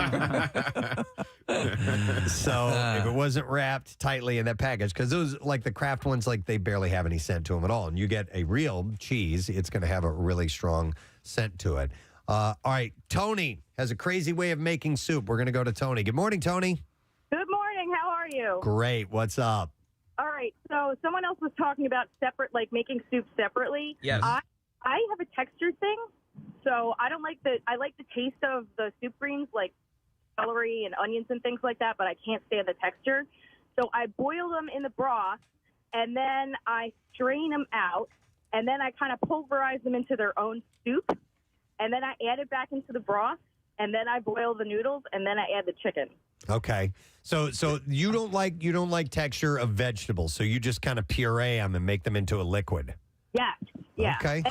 So if it wasn't wrapped tightly in that package, because those, like the Kraft ones, like they barely have any scent to them at all. And you get a real cheese, it's going to have a really strong scent to it. All right, Tony has a crazy way of making soup. We're going to go to Tony. Good morning, Tony. Good morning. How are you? Great. What's up? All right. So someone else was talking about making soup separately. Yes. I have a texture thing, so I don't like I like the taste of the soup greens, like celery and onions and things like that, but I can't stand the texture. So I boil them in the broth, and then I strain them out, and then I kind of pulverize them into their own soup, and then I add it back into the broth, and then I boil the noodles, and then I add the chicken. Okay, so you don't like texture of vegetables, so you just kind of puree them and make them into a liquid. Yes. Yeah. Okay.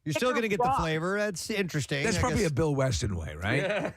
You're still going to get the flavor. That's interesting. That's I probably guess. a Bill Weston way, right?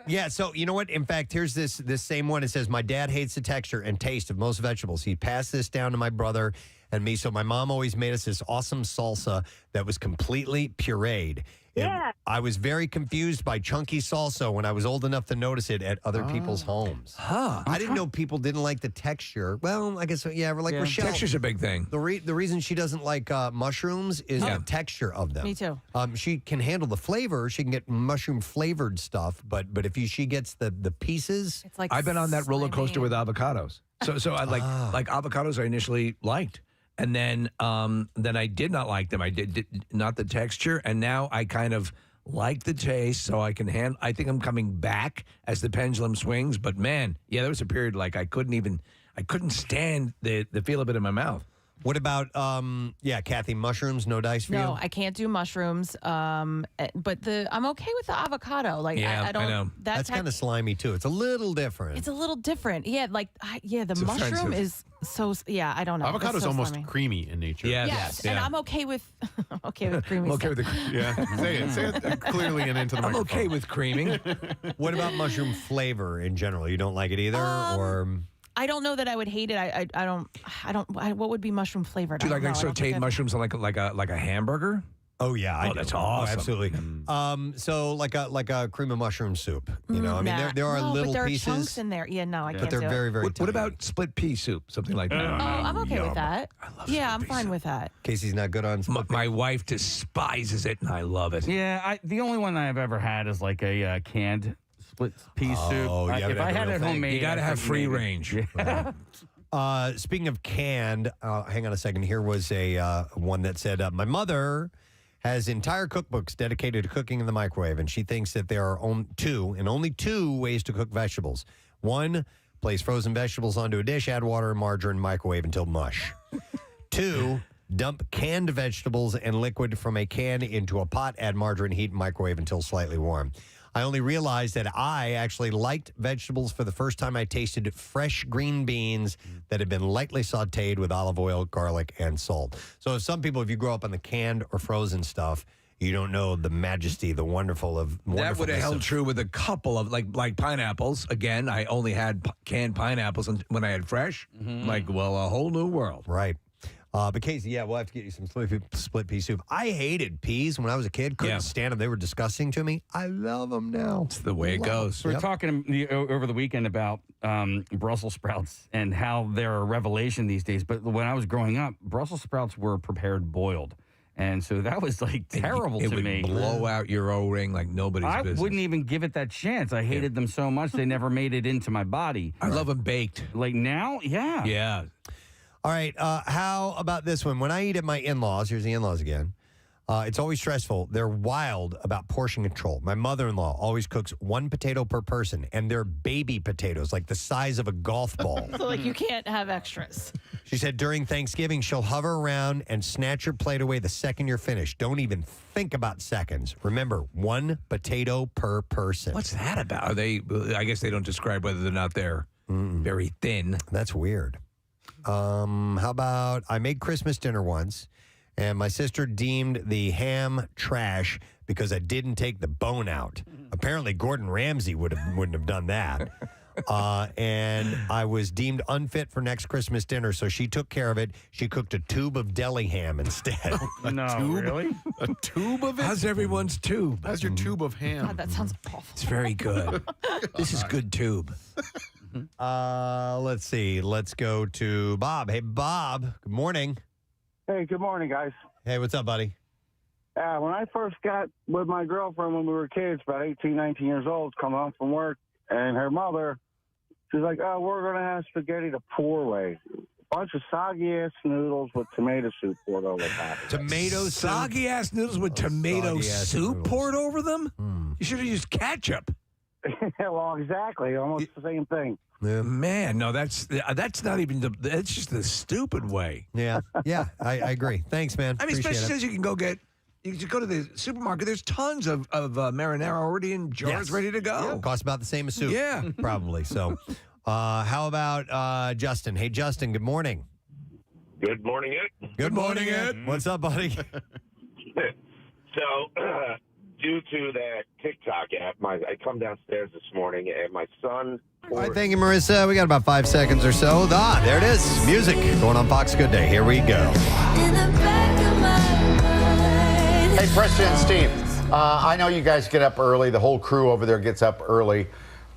Yeah. So you know what? In fact, here's this same one. It says, my dad hates the texture and taste of most vegetables. He passed this down to my brother and me. So my mom always made us this awesome salsa that was completely pureed. Yeah. I was very confused by chunky salsa when I was old enough to notice it at other people's homes. I didn't know people didn't like the texture. Well, I guess, yeah, like Rochelle. Texture's a big thing. The reason she doesn't like mushrooms is the texture of them. Me too. She can handle the flavor. She can get mushroom flavored stuff, but if she gets the pieces, it's like I've been on that roller coaster with avocados. So I like avocados. I initially liked. And then I did not like them. I did not the texture, and now I kind of like the taste, so I can handle. I think I'm coming back as the pendulum swings. But man, yeah, there was a period like I couldn't stand the feel of it in my mouth. What about Kathy, mushrooms? No dice for you? No, I can't do mushrooms. But I'm okay with the avocado. Like I don't. I know. That's kind of slimy too. It's a little different. It's a little different. Yeah, the It's mushroom offensive. is so. Yeah, I don't know. Avocado's It's so almost slimy. creamy in nature. Yes, and I'm okay with creamy. I'm okay stuff. with the Yeah, say it clearly and into the I'm microphone. okay with creaming. What about mushroom flavor in general? You don't like it either, or? I don't know that I would hate it. I don't. What would be mushroom flavored? Do you I like don't know. I don't think sauteed I've- mushrooms on like a hamburger? Oh yeah, I do. that's awesome. Absolutely. So like a cream of mushroom soup. You know, I mean, Nah. there are No, little but there pieces, are chunks in there. Yeah, no, I can't. but they're do very it. very. What about split pea soup? Something like that. Oh, I'm okay Yum. with that. Yeah, I'm fine with that. Casey's not good on. My wife despises it, and I love it. Yeah, the only one I've ever had is like a canned split pea soup. Oh, you haven't If had I the had real it thing. homemade, You got to I have think free maybe. range. Yeah. Speaking of canned, hang on a second. Here was a one that said, my mother has entire cookbooks dedicated to cooking in the microwave, and she thinks that there are only two ways to cook vegetables. One, place frozen vegetables onto a dish, add water and margarine, microwave until mush. Two, dump canned vegetables and liquid from a can into a pot, add margarine, heat, and microwave until slightly warm. I only realized that I actually liked vegetables for the first time I tasted fresh green beans that had been lightly sauteed with olive oil, garlic, and salt. So some people, if you grow up on the canned or frozen stuff, you don't know the majesty, the wonderful of That would have held true with a couple of like pineapples. Again, I only had canned pineapples when I had fresh. Like, well, a whole new world. Right. But Casey, we'll have to get you some split pea soup. I hated peas when I was a kid. Couldn't stand them. They were disgusting to me. I love them now. It's the way it goes. We were talking over the weekend about Brussels sprouts and how they're a revelation these days. But when I was growing up, Brussels sprouts were prepared boiled. And so that was like terrible it to would me. blow out your O-ring like nobody's business. I wouldn't even give it that chance. I hated them so much they never made it into my body. I love them baked. Like now, yeah. Yeah. All right. How about this one? When I eat at my in-laws, here's the in-laws again. It's always stressful. They're wild about portion control. My mother-in-law always cooks 1 potato per person, and they're baby potatoes, like the size of a golf ball. So, like, you can't have extras. She said during Thanksgiving, she'll hover around and snatch your plate away the second you're finished. Don't even think about seconds. Remember, 1 potato per person. What's that about? I guess they don't describe whether or not they're very thin. That's weird. How about I made Christmas dinner once, and my sister deemed the ham trash because I didn't take the bone out. Apparently, Gordon Ramsay wouldn't have done that. And I was deemed unfit for next Christmas dinner, so she took care of it. She cooked a tube of deli ham instead. Really? A tube of it? How's everyone's tube? How's your tube of ham? God, that sounds awful. It's very good. This is good tube. Let's see. Let's go to Bob. Hey, Bob. Good morning. Hey, good morning, guys. Hey, what's up, buddy? When I first got with my girlfriend when we were kids, about 18, 19 years old, come home from work, and her mother, she's like, oh, we're going to have spaghetti the poor way. A bunch of soggy-ass noodles with tomato soup poured over top. Tomato soup? Soggy-ass noodles with tomato soup poured over them? You should have used ketchup. Well, exactly. Almost the same thing. Yeah. Man, no, that's not even that's just the stupid way. Yeah, I agree. Thanks, man. I mean, Appreciate especially it. since you can go to the supermarket. There's tons of marinara already in jars ready to go. Yeah, costs about the same as soup. Yeah. Probably. So, how about Justin? Hey, Justin, good morning. Good morning, Ed. Good morning, Ed. What's up, buddy? So, due to that TikTok app, I come downstairs this morning and my son. All right, thank you, Marissa. We got about 5 seconds or so. There it is. Music going on Fox Good Day. Here we go. Hey, Preston and Steve. I know you guys get up early. The whole crew over there gets up early.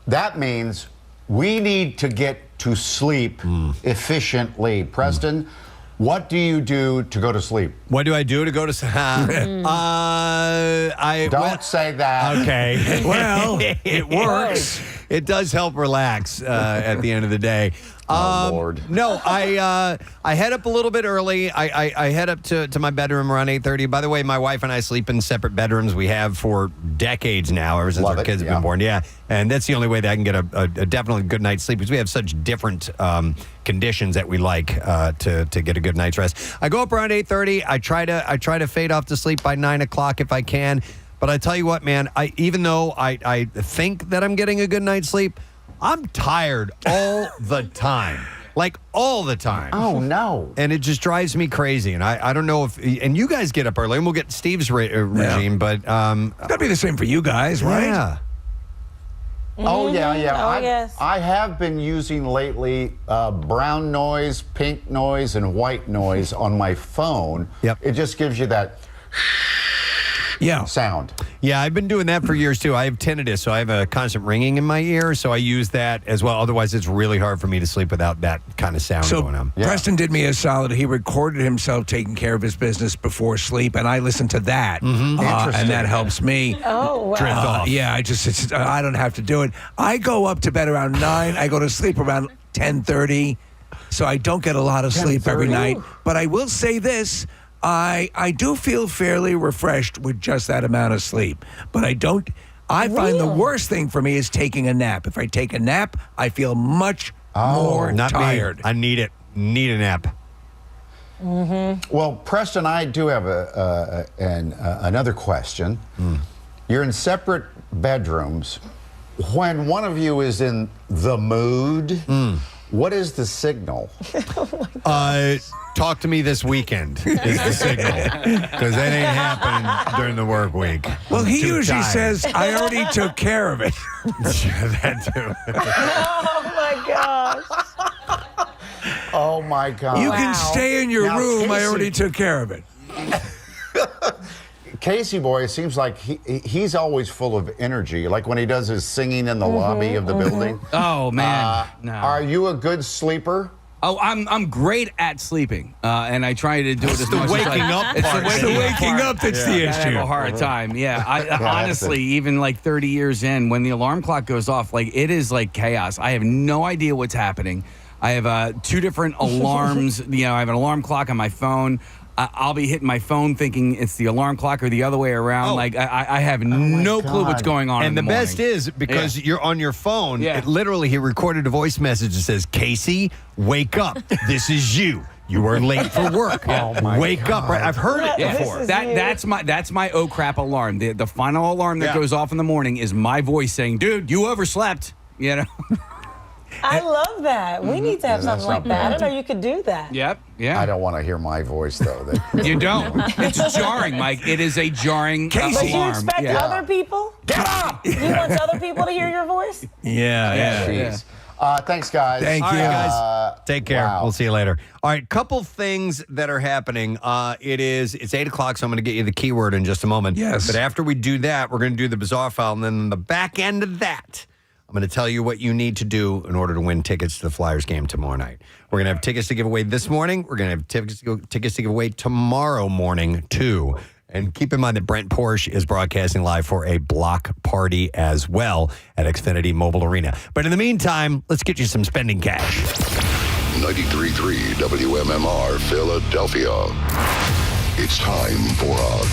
That means we need to get to sleep efficiently. Preston, what do you do to go to sleep? What do I do to go to sleep? Don't say that. Okay. Well, it works. It does help relax at the end of the day. Oh, Lord. No, I head up a little bit early. I head up to my bedroom around 8:30. By the way, my wife and I sleep in separate bedrooms. We have for decades now, ever since our kids have been born. Yeah, and that's the only way that I can get a definitely good night's sleep, because we have such different conditions that we like to get a good night's rest. I go up around 8:30. I try to fade off to sleep by 9 o'clock if I can. But I tell you what, man, even though I think that I'm getting a good night's sleep, I'm tired all the time. Like, all the time. Oh, no. And it just drives me crazy. And I don't know if... And you guys get up early, and we'll get Steve's regime, but... It's got to be the same for you guys, right? Yeah. Oh, yeah. Oh, yes. I have been using lately brown noise, pink noise, and white noise on my phone. Yep. It just gives you that sound. Yeah, I've been doing that for years, too. I have tinnitus, so I have a constant ringing in my ear, so I use that as well. Otherwise, it's really hard for me to sleep without that kind of sound going on. Preston did me a solid. He recorded himself taking care of his business before sleep, and I listen to that, and that helps me Oh, wow. drift off. Yeah, I don't have to do it. I go up to bed around 9. I go to sleep around 10:30, so I don't get a lot of sleep every night. But I will say this. I do feel fairly refreshed with just that amount of sleep, but I find the worst thing for me is taking a nap. If I take a nap, I feel much more Not tired. Me. I need it. Need a nap. Well, Preston, I do have another question. You're in separate bedrooms. When one of you is in the mood, What is the signal? Talk to me this weekend is the signal, because that ain't happening during the work week. Well, I'm he too usually tired. says, I already took care of it. That too. Oh my gosh. Oh my God! You can stay in your Now, room. I Casey- already took care of it. Casey boy, it seems like he's always full of energy. Like when he does his singing in the lobby of the building. Oh man, no. Are you a good sleeper? Oh, I'm great at sleeping, and I try to do it as much as I waking up It's part. the It's the waking up that's the I have issue. a hard time. Yeah, I that's honestly, even like 30 years in, when the alarm clock goes off, like it is like chaos. I have no idea what's happening. I have 2 different alarms. I have an alarm clock on my phone. I'll be hitting my phone thinking it's the alarm clock or the other way around. Oh. Like I have no clue what's going on. And in the morning. best is because you're on your phone. Yeah. It literally, he recorded a voice message that says, "Casey, wake up. This is you. You are late for work. Wake up!" Right? I've heard it Yeah, before. that's my oh crap alarm. The final alarm that goes off in the morning is my voice saying, "Dude, you overslept." I love that. We need to have something like that. I didn't know you could do that. Yep. Yeah. I don't want to hear my voice though. You don't. It's jarring, Mike. It is a jarring But you alarm. expect other people? Get up! You want other people to hear your voice? Yeah. Jeez. Thanks, guys. Thank All you. right, guys. Take care. Wow. We'll see you later. All right, couple things that are happening. It's 8 o'clock, so I'm going to get you the keyword in just a moment. Yes. But after we do that, we're going to do the bizarre file, and then on the back end of that, I'm going to tell you what you need to do in order to win tickets to the Flyers game tomorrow night. We're going to have tickets to give away this morning. We're going to have tickets to give away tomorrow morning, too. And keep in mind that Brent Porsche is broadcasting live for a block party as well at Xfinity Mobile Arena. But in the meantime, let's get you some spending cash. 93.3 WMMR Philadelphia. It's time for a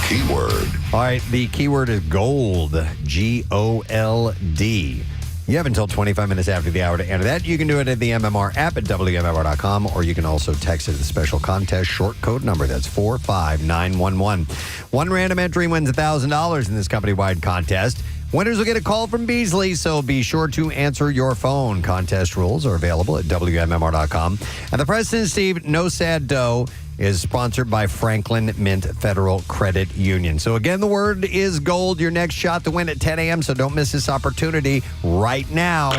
keyword. All right, the keyword is gold, G-O-L-D. You have until 25 minutes after the hour to enter that. You can do it at the MMR app at WMMR.com, or you can also text it to the special contest short code number. That's 45911. One random entry wins $1,000 in this company-wide contest. Winners will get a call from Beasley, so be sure to answer your phone. Contest rules are available at WMMR.com. And the Preston and Steve No Sad Dough is sponsored by Franklin Mint Federal Credit Union. So again, the word is gold. Your next shot to win at 10 a.m., so don't miss this opportunity right now.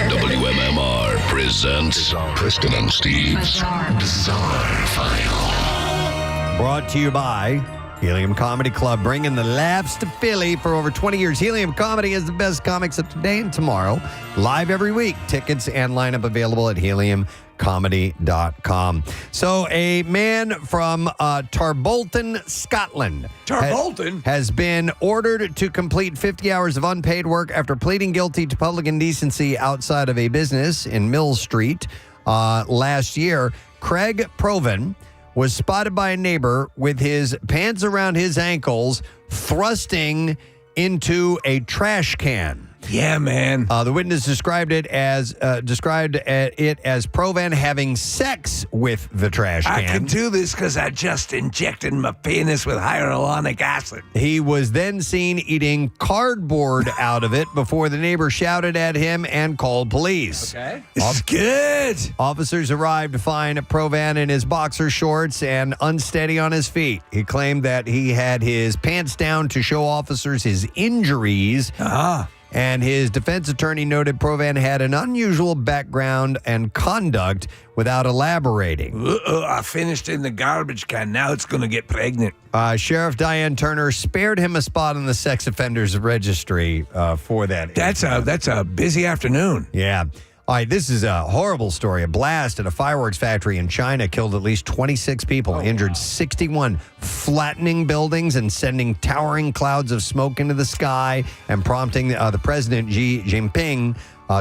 WMMR presents Preston and Steve's Bizarre File. Brought to you by Helium Comedy Club, bringing the laughs to Philly for over 20 years. Helium Comedy is the best comics of today and tomorrow. Live every week. Tickets and lineup available at heliumcomedy.com. So a man from Tarbolton, Scotland. Tarbolton? Has been ordered to complete 50 hours of unpaid work after pleading guilty to public indecency outside of a business in Mill Street last year. Craig Proven was spotted by a neighbor with his pants around his ankles, thrusting into a trash can. Yeah, man. The witness described it as Provan having sex with the trash can. I can do this because I just injected my penis with hyaluronic acid. He was then seen eating cardboard out of it before the neighbor shouted at him and called police. Okay. This is good. Officers arrived to find Provan in his boxer shorts and unsteady on his feet. He claimed that he had his pants down to show officers his injuries. And his defense attorney noted Provan had an unusual background and conduct without elaborating. I finished in the garbage can. Now it's going to get pregnant. Sheriff Diane Turner spared him a spot on the sex offenders registry for that. That's a busy afternoon. Yeah. All right, this is a horrible story. A blast at a fireworks factory in China killed at least 26 people, injured 61, flattening buildings and sending towering clouds of smoke into the sky, and prompting the president, Xi Jinping,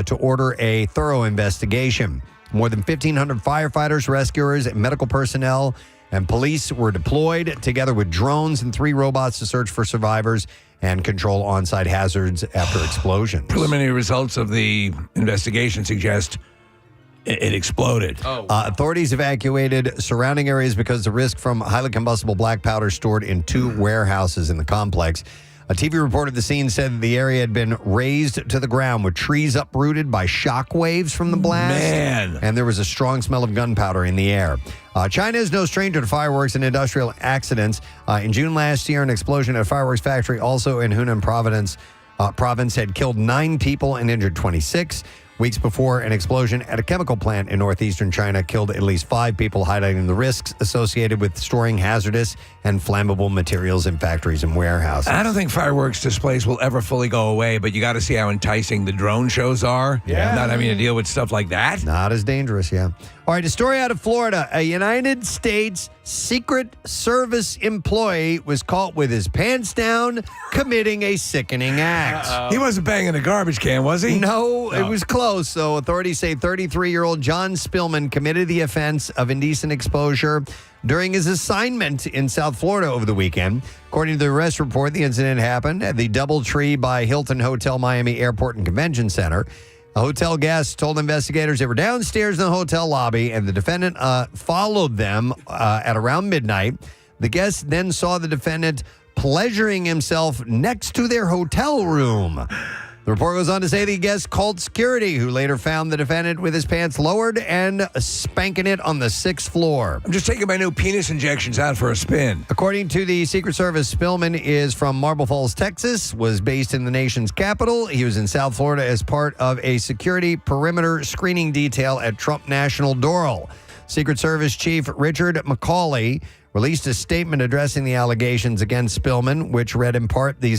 to order a thorough investigation. More than 1,500 firefighters, rescuers, and medical personnel and police were deployed together with drones and 3 robots to search for survivors and control on-site hazards after explosions. Preliminary results of the investigation suggest it exploded. Authorities evacuated surrounding areas because of the risk from highly combustible black powder stored in 2 warehouses in the complex. A TV report of the scene said that the area had been razed to the ground with trees uprooted by shock waves from the blast. Man. And there was a strong smell of gunpowder in the air. China is no stranger to fireworks and industrial accidents. In June last year, an explosion at a fireworks factory also in Hunan province had killed 9 people and injured 26. Weeks before, an explosion at a chemical plant in northeastern China killed at least 5 people, highlighting the risks associated with storing hazardous and flammable materials in factories and warehouses. I don't think fireworks displays will ever fully go away, but you got to see how enticing the drone shows are. Yeah. Not having to deal with stuff like that. Not as dangerous, yeah. All right, a story out of Florida. A United States Secret Service employee was caught with his pants down committing a sickening act. He wasn't banging a garbage can, was he? No, it was close. So authorities say 33-year-old John Spillman committed the offense of indecent exposure during his assignment in South Florida over the weekend. According to the arrest report, the incident happened at the DoubleTree by Hilton Hotel Miami Airport and Convention Center. A hotel guest told investigators they were downstairs in the hotel lobby, and the defendant followed them at around midnight. The guest then saw the defendant pleasuring himself next to their hotel room. The report goes on to say the guest called security, who later found the defendant with his pants lowered and spanking it on the 6th floor. I'm just taking my new penis injections out for a spin. According to the Secret Service, Spillman is from Marble Falls, Texas, was based in the nation's capital. He was in South Florida as part of a security perimeter screening detail at Trump National Doral. Secret Service Chief Richard McCauley released a statement addressing the allegations against Spillman, which read in part, the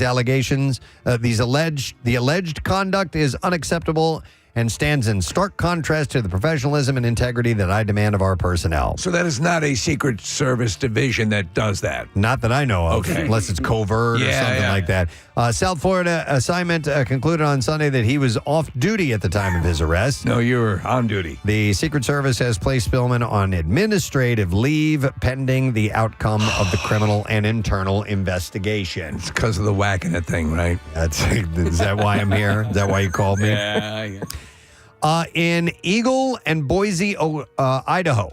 alleged conduct is unacceptable and stands in stark contrast to the professionalism and integrity that I demand of our personnel. So that is not a Secret Service division that does that? Not that I know of, Okay. unless it's covert or something like that. South Florida assignment concluded on Sunday that he was off duty at the time of his arrest. No, you were on duty. The Secret Service has placed Spillman on administrative leave pending the outcome of the criminal and internal investigation. It's because of the whacking it thing, right? Is that why I'm here? Is that why you called me? Yeah. In Eagle and Boise, Idaho,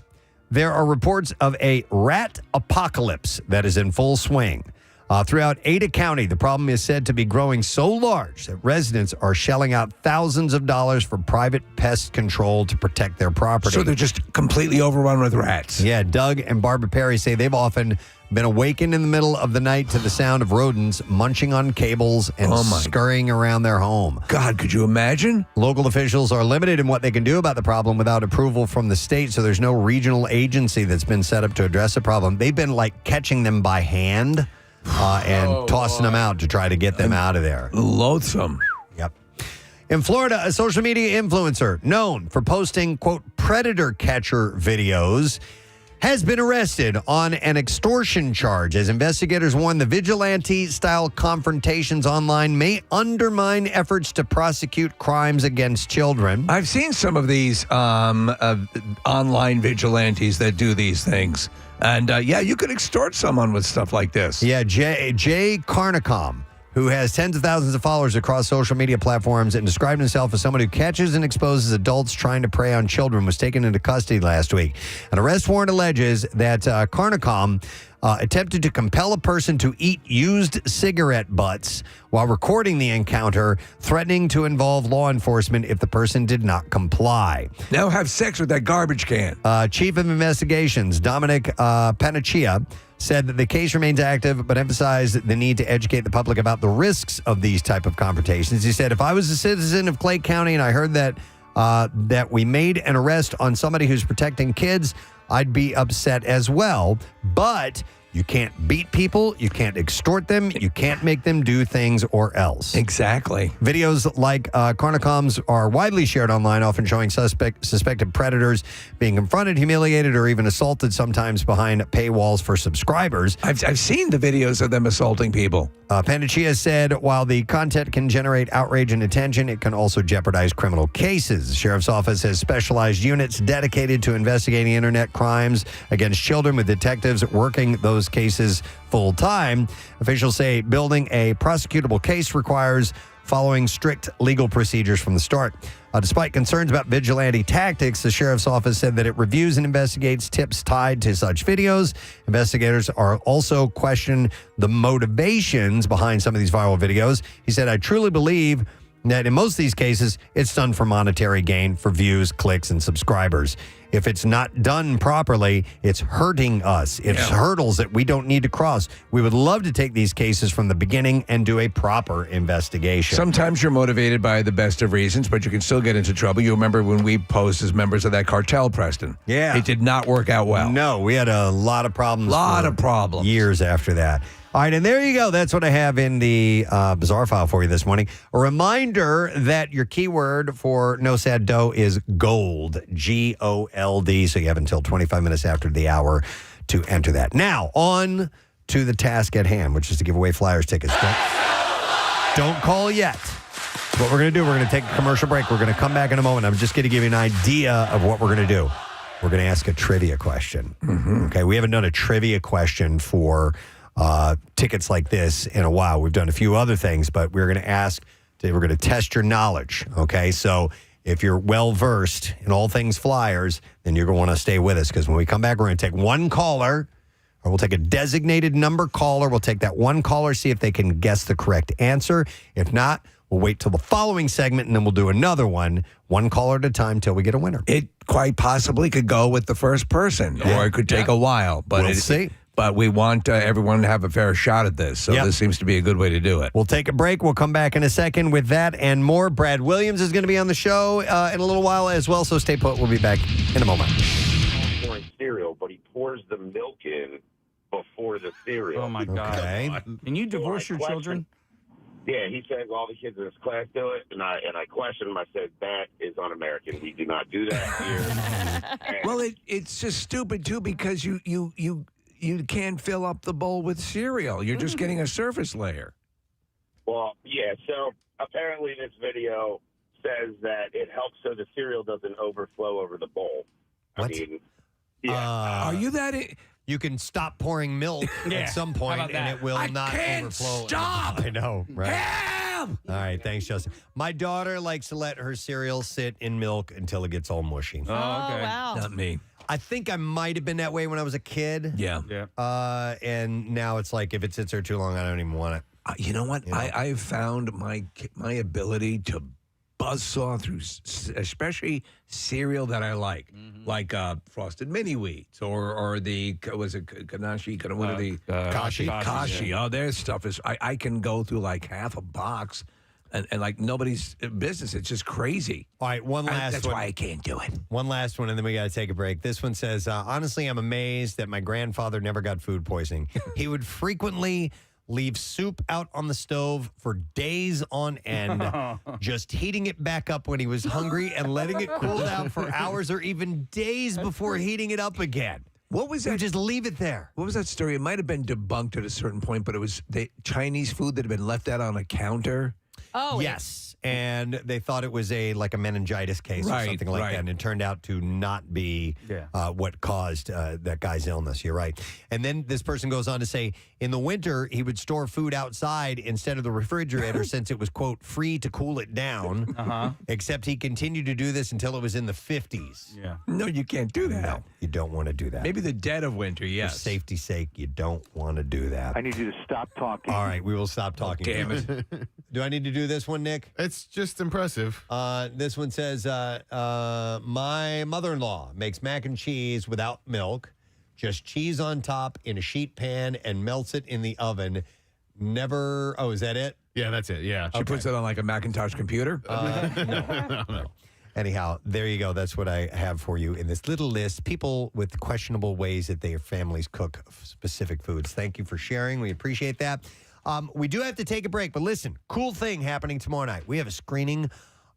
there are reports of a rat apocalypse that is in full swing. Throughout Ada County, the problem is said to be growing so large that residents are shelling out thousands of dollars for private pest control to protect their property. So they're just completely overrun with rats. Yeah, Doug and Barbara Perry say they've often been awakened in the middle of the night to the sound of rodents munching on cables and scurrying around their home. God, could you imagine? Local officials are limited in what they can do about the problem without approval from the state, so there's no regional agency that's been set up to address the problem. They've been like catching them by hand and tossing them out to try to get them out of there. Loathsome. Yep. In Florida, a social media influencer known for posting, quote, predator catcher videos has been arrested on an extortion charge as investigators warn the vigilante-style confrontations online may undermine efforts to prosecute crimes against children. I've seen some of these online vigilantes that do these things. And, you could extort someone with stuff like this. Yeah, Jay Carnicom, who has tens of thousands of followers across social media platforms and described himself as someone who catches and exposes adults trying to prey on children, was taken into custody last week. An arrest warrant alleges that Carnicom attempted to compel a person to eat used cigarette butts while recording the encounter, threatening to involve law enforcement if the person did not comply. Now have sex with that garbage can. Chief of Investigations, Dominic Panaccia, said that the case remains active, but emphasized the need to educate the public about the risks of these type of confrontations. He said, if I was a citizen of Clay County and I heard that we made an arrest on somebody who's protecting kids, I'd be upset as well. But you can't beat people, you can't extort them, you can't make them do things or else. Exactly. Videos like Carnicom's are widely shared online, often showing suspected predators being confronted, humiliated, or even assaulted, sometimes behind paywalls for subscribers. I've seen the videos of them assaulting people. Panaccia said while the content can generate outrage and attention, it can also jeopardize criminal cases. The Sheriff's Office has specialized units dedicated to investigating internet crimes against children, with detectives working those cases full time. Officials say building a prosecutable case requires following strict legal procedures from the start. Despite concerns about vigilante tactics, the sheriff's office said that it reviews and investigates tips tied to such videos. Investigators are also questioning the motivations behind some of these viral videos. He said, I truly believe that in most of these cases, it's done for monetary gain, for views, clicks, and subscribers. If it's not done properly, it's hurting us. It's hurdles that we don't need to cross. We would love to take these cases from the beginning and do a proper investigation. Sometimes you're motivated by the best of reasons, but you can still get into trouble. You remember when we posed as members of that cartel, Preston? Yeah. It did not work out well. No, we had a lot of problems. Years after that. All right, and there you go. That's what I have in the bizarre file for you this morning. A reminder that your keyword for No Sad Dough is gold, G-O-L-D. So you have until 25 minutes after the hour to enter that. Now, on to the task at hand, which is to give away Flyers tickets. Don't call yet. What we're going to do, we're going to take a commercial break. We're going to come back in a moment. I'm just going to give you an idea of what we're going to do. We're going to ask a trivia question. Okay, we haven't done a trivia question for tickets like this in a while. We've done a few other things, but we're going to test your knowledge. Okay, so if you're well versed in all things Flyers, then you're going to want to stay with us, because when we come back, we're going to take one caller, or we'll take a designated number caller. We'll take that one caller, see if they can guess the correct answer. If not, we'll wait till the following segment, and then we'll do another one caller at a time till we get a winner. It quite possibly could go with the first person, or it could take a while. But We'll see. But we want everyone to have a fair shot at this, so this seems to be a good way to do it. We'll take a break. We'll come back in a second with that and more. Brad Williams is going to be on the show in a little while as well, so stay put. We'll be back in a moment. Pouring cereal, but he pours the milk in before the cereal. Oh, my God. Okay. Can you divorce your children? Yeah, he said all the kids in his class do it, and I questioned him. I said, that is un-American. We do not do that here. Well, it's just stupid, too, because you can't fill up the bowl with cereal. You're just getting a surface layer. Well, yeah, so apparently this video says that it helps so the cereal doesn't overflow over the bowl. What? I mean, yeah. Are you that... You can stop pouring milk at some point, and it will not overflow. Stop! I know, right? All right, thanks, Justin. My daughter likes to let her cereal sit in milk until it gets all mushy. Oh, wow. Not me. I think I might have been that way when I was a kid. Yeah. And now it's like if it sits there too long, I don't even want it. You know what? I've found my ability to buzzsaw through, especially cereal that I like Frosted Mini Wheats or the Kanashi, what are the Kashi. Oh, their stuff is. I can go through like half a box. And like nobody's business. It's just crazy. All right, one last one. That's why I can't do it. One last one, and then we got to take a break. This one says, honestly, I'm amazed that my grandfather never got food poisoning. He would frequently leave soup out on the stove for days on end, just heating it back up when he was hungry and letting it cool down for hours or even days before heating it up again. What was that? Just leave it there. What was that story? It might have been debunked at a certain point, but it was the Chinese food that had been left out on a counter. Oh, yes. And they thought it was a meningitis case or something like that. And it turned out to not be what caused that guy's illness. You're right. And then this person goes on to say, in the winter, he would store food outside instead of the refrigerator since it was, quote, free to cool it down. Except he continued to do this until it was in the 50s. Yeah. No, you can't do that. No, you don't want to do that. Maybe the dead of winter, yes. For safety's sake, you don't want to do that. I need you to stop talking. All right, we will stop talking. Damn it. Do I need to do this one, Nick? It's just impressive. This one says, my mother-in-law makes mac and cheese without milk, just cheese on top in a sheet pan and melts it in the oven. Never, is that it? Yeah, that's it. Yeah. She puts it on like a Macintosh computer? No. Anyhow, there you go. That's what I have for you in this little list. People with questionable ways that their families cook specific foods. Thank you for sharing. We appreciate that. We do have to take a break, but listen, cool thing happening tomorrow night. We have a screening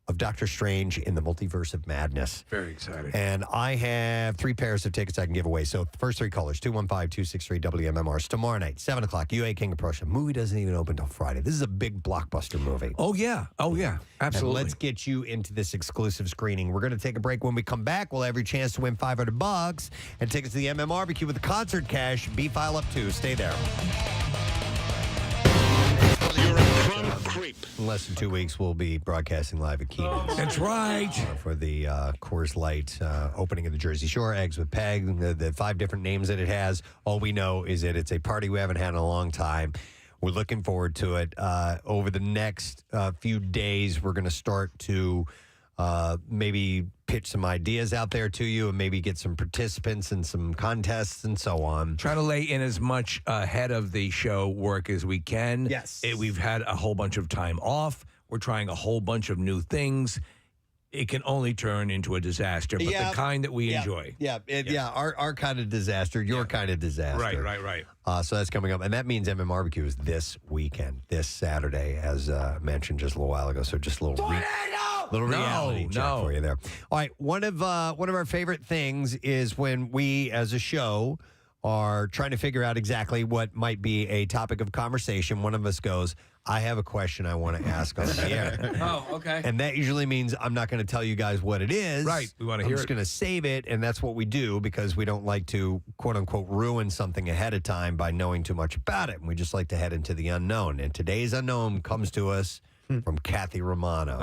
of Doctor Strange in the Multiverse of Madness. Very exciting. And I have 3 pairs of tickets I can give away. So first 3 callers, 215-263-WMMR. Tomorrow night, 7 o'clock, UA King of Prussia. Movie doesn't even open until Friday. This is a big blockbuster movie. Oh, yeah. Absolutely. And let's get you into this exclusive screening. We're going to take a break. When we come back, we'll have your chance to win $500 and tickets to the Barbecue with the concert cash. B-File up too. Stay there. creep. In less than 2 weeks, we'll be broadcasting live at Keenan's. That's right. For the Coors Light opening of the Jersey Shore, Eggs with Peg, the 5 different names that it has. All we know is that it's a party we haven't had in a long time. We're looking forward to it. Over the next few days, we're going to start to maybe pitch some ideas out there to you and maybe get some participants in some contests and so on. Try to lay in as much ahead of the show work as we can. Yes. We've had a whole bunch of time off. We're trying a whole bunch of new things. It can only turn into a disaster, but the kind that we enjoy. Our kind of disaster, your kind of disaster. Right. So that's coming up. And that means MM Barbecue is this weekend, this Saturday, as mentioned just a little while ago. So just a little reality check for you there. All right. One of our favorite things is when we, as a show, are trying to figure out exactly what might be a topic of conversation. One of us goes, I have a question I want to ask on the air. Oh, okay. And that usually means I'm not going to tell you guys what it is. Right. We want to hear I'm just going to save it, and that's what we do because we don't like to, quote-unquote, ruin something ahead of time by knowing too much about it. And we just like to head into the unknown. And today's unknown comes to us from Kathy Romano.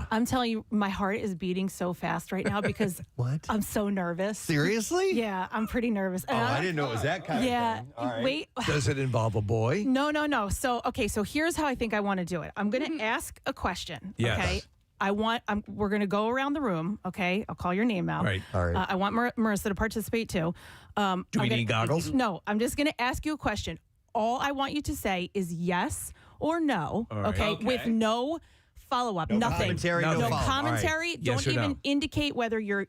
I'm telling you, my heart is beating so fast right now because I'm so nervous. Seriously? Yeah, I'm pretty nervous. I didn't know it was that kind of thing. All right. Wait. Does it involve a boy? No. So here's how I think I want to do it. I'm going to ask a question. Yes. Okay. We're going to go around the room. Okay. I'll call your name out. Right. All right. I want Marissa to participate too. Do we need goggles? No, I'm just going to ask you a question. All I want you to say is yes or no. All right. Okay. With no follow-up, No nothing. commentary, no follow-up. commentary. All right. Don't Yes or even no? indicate whether you're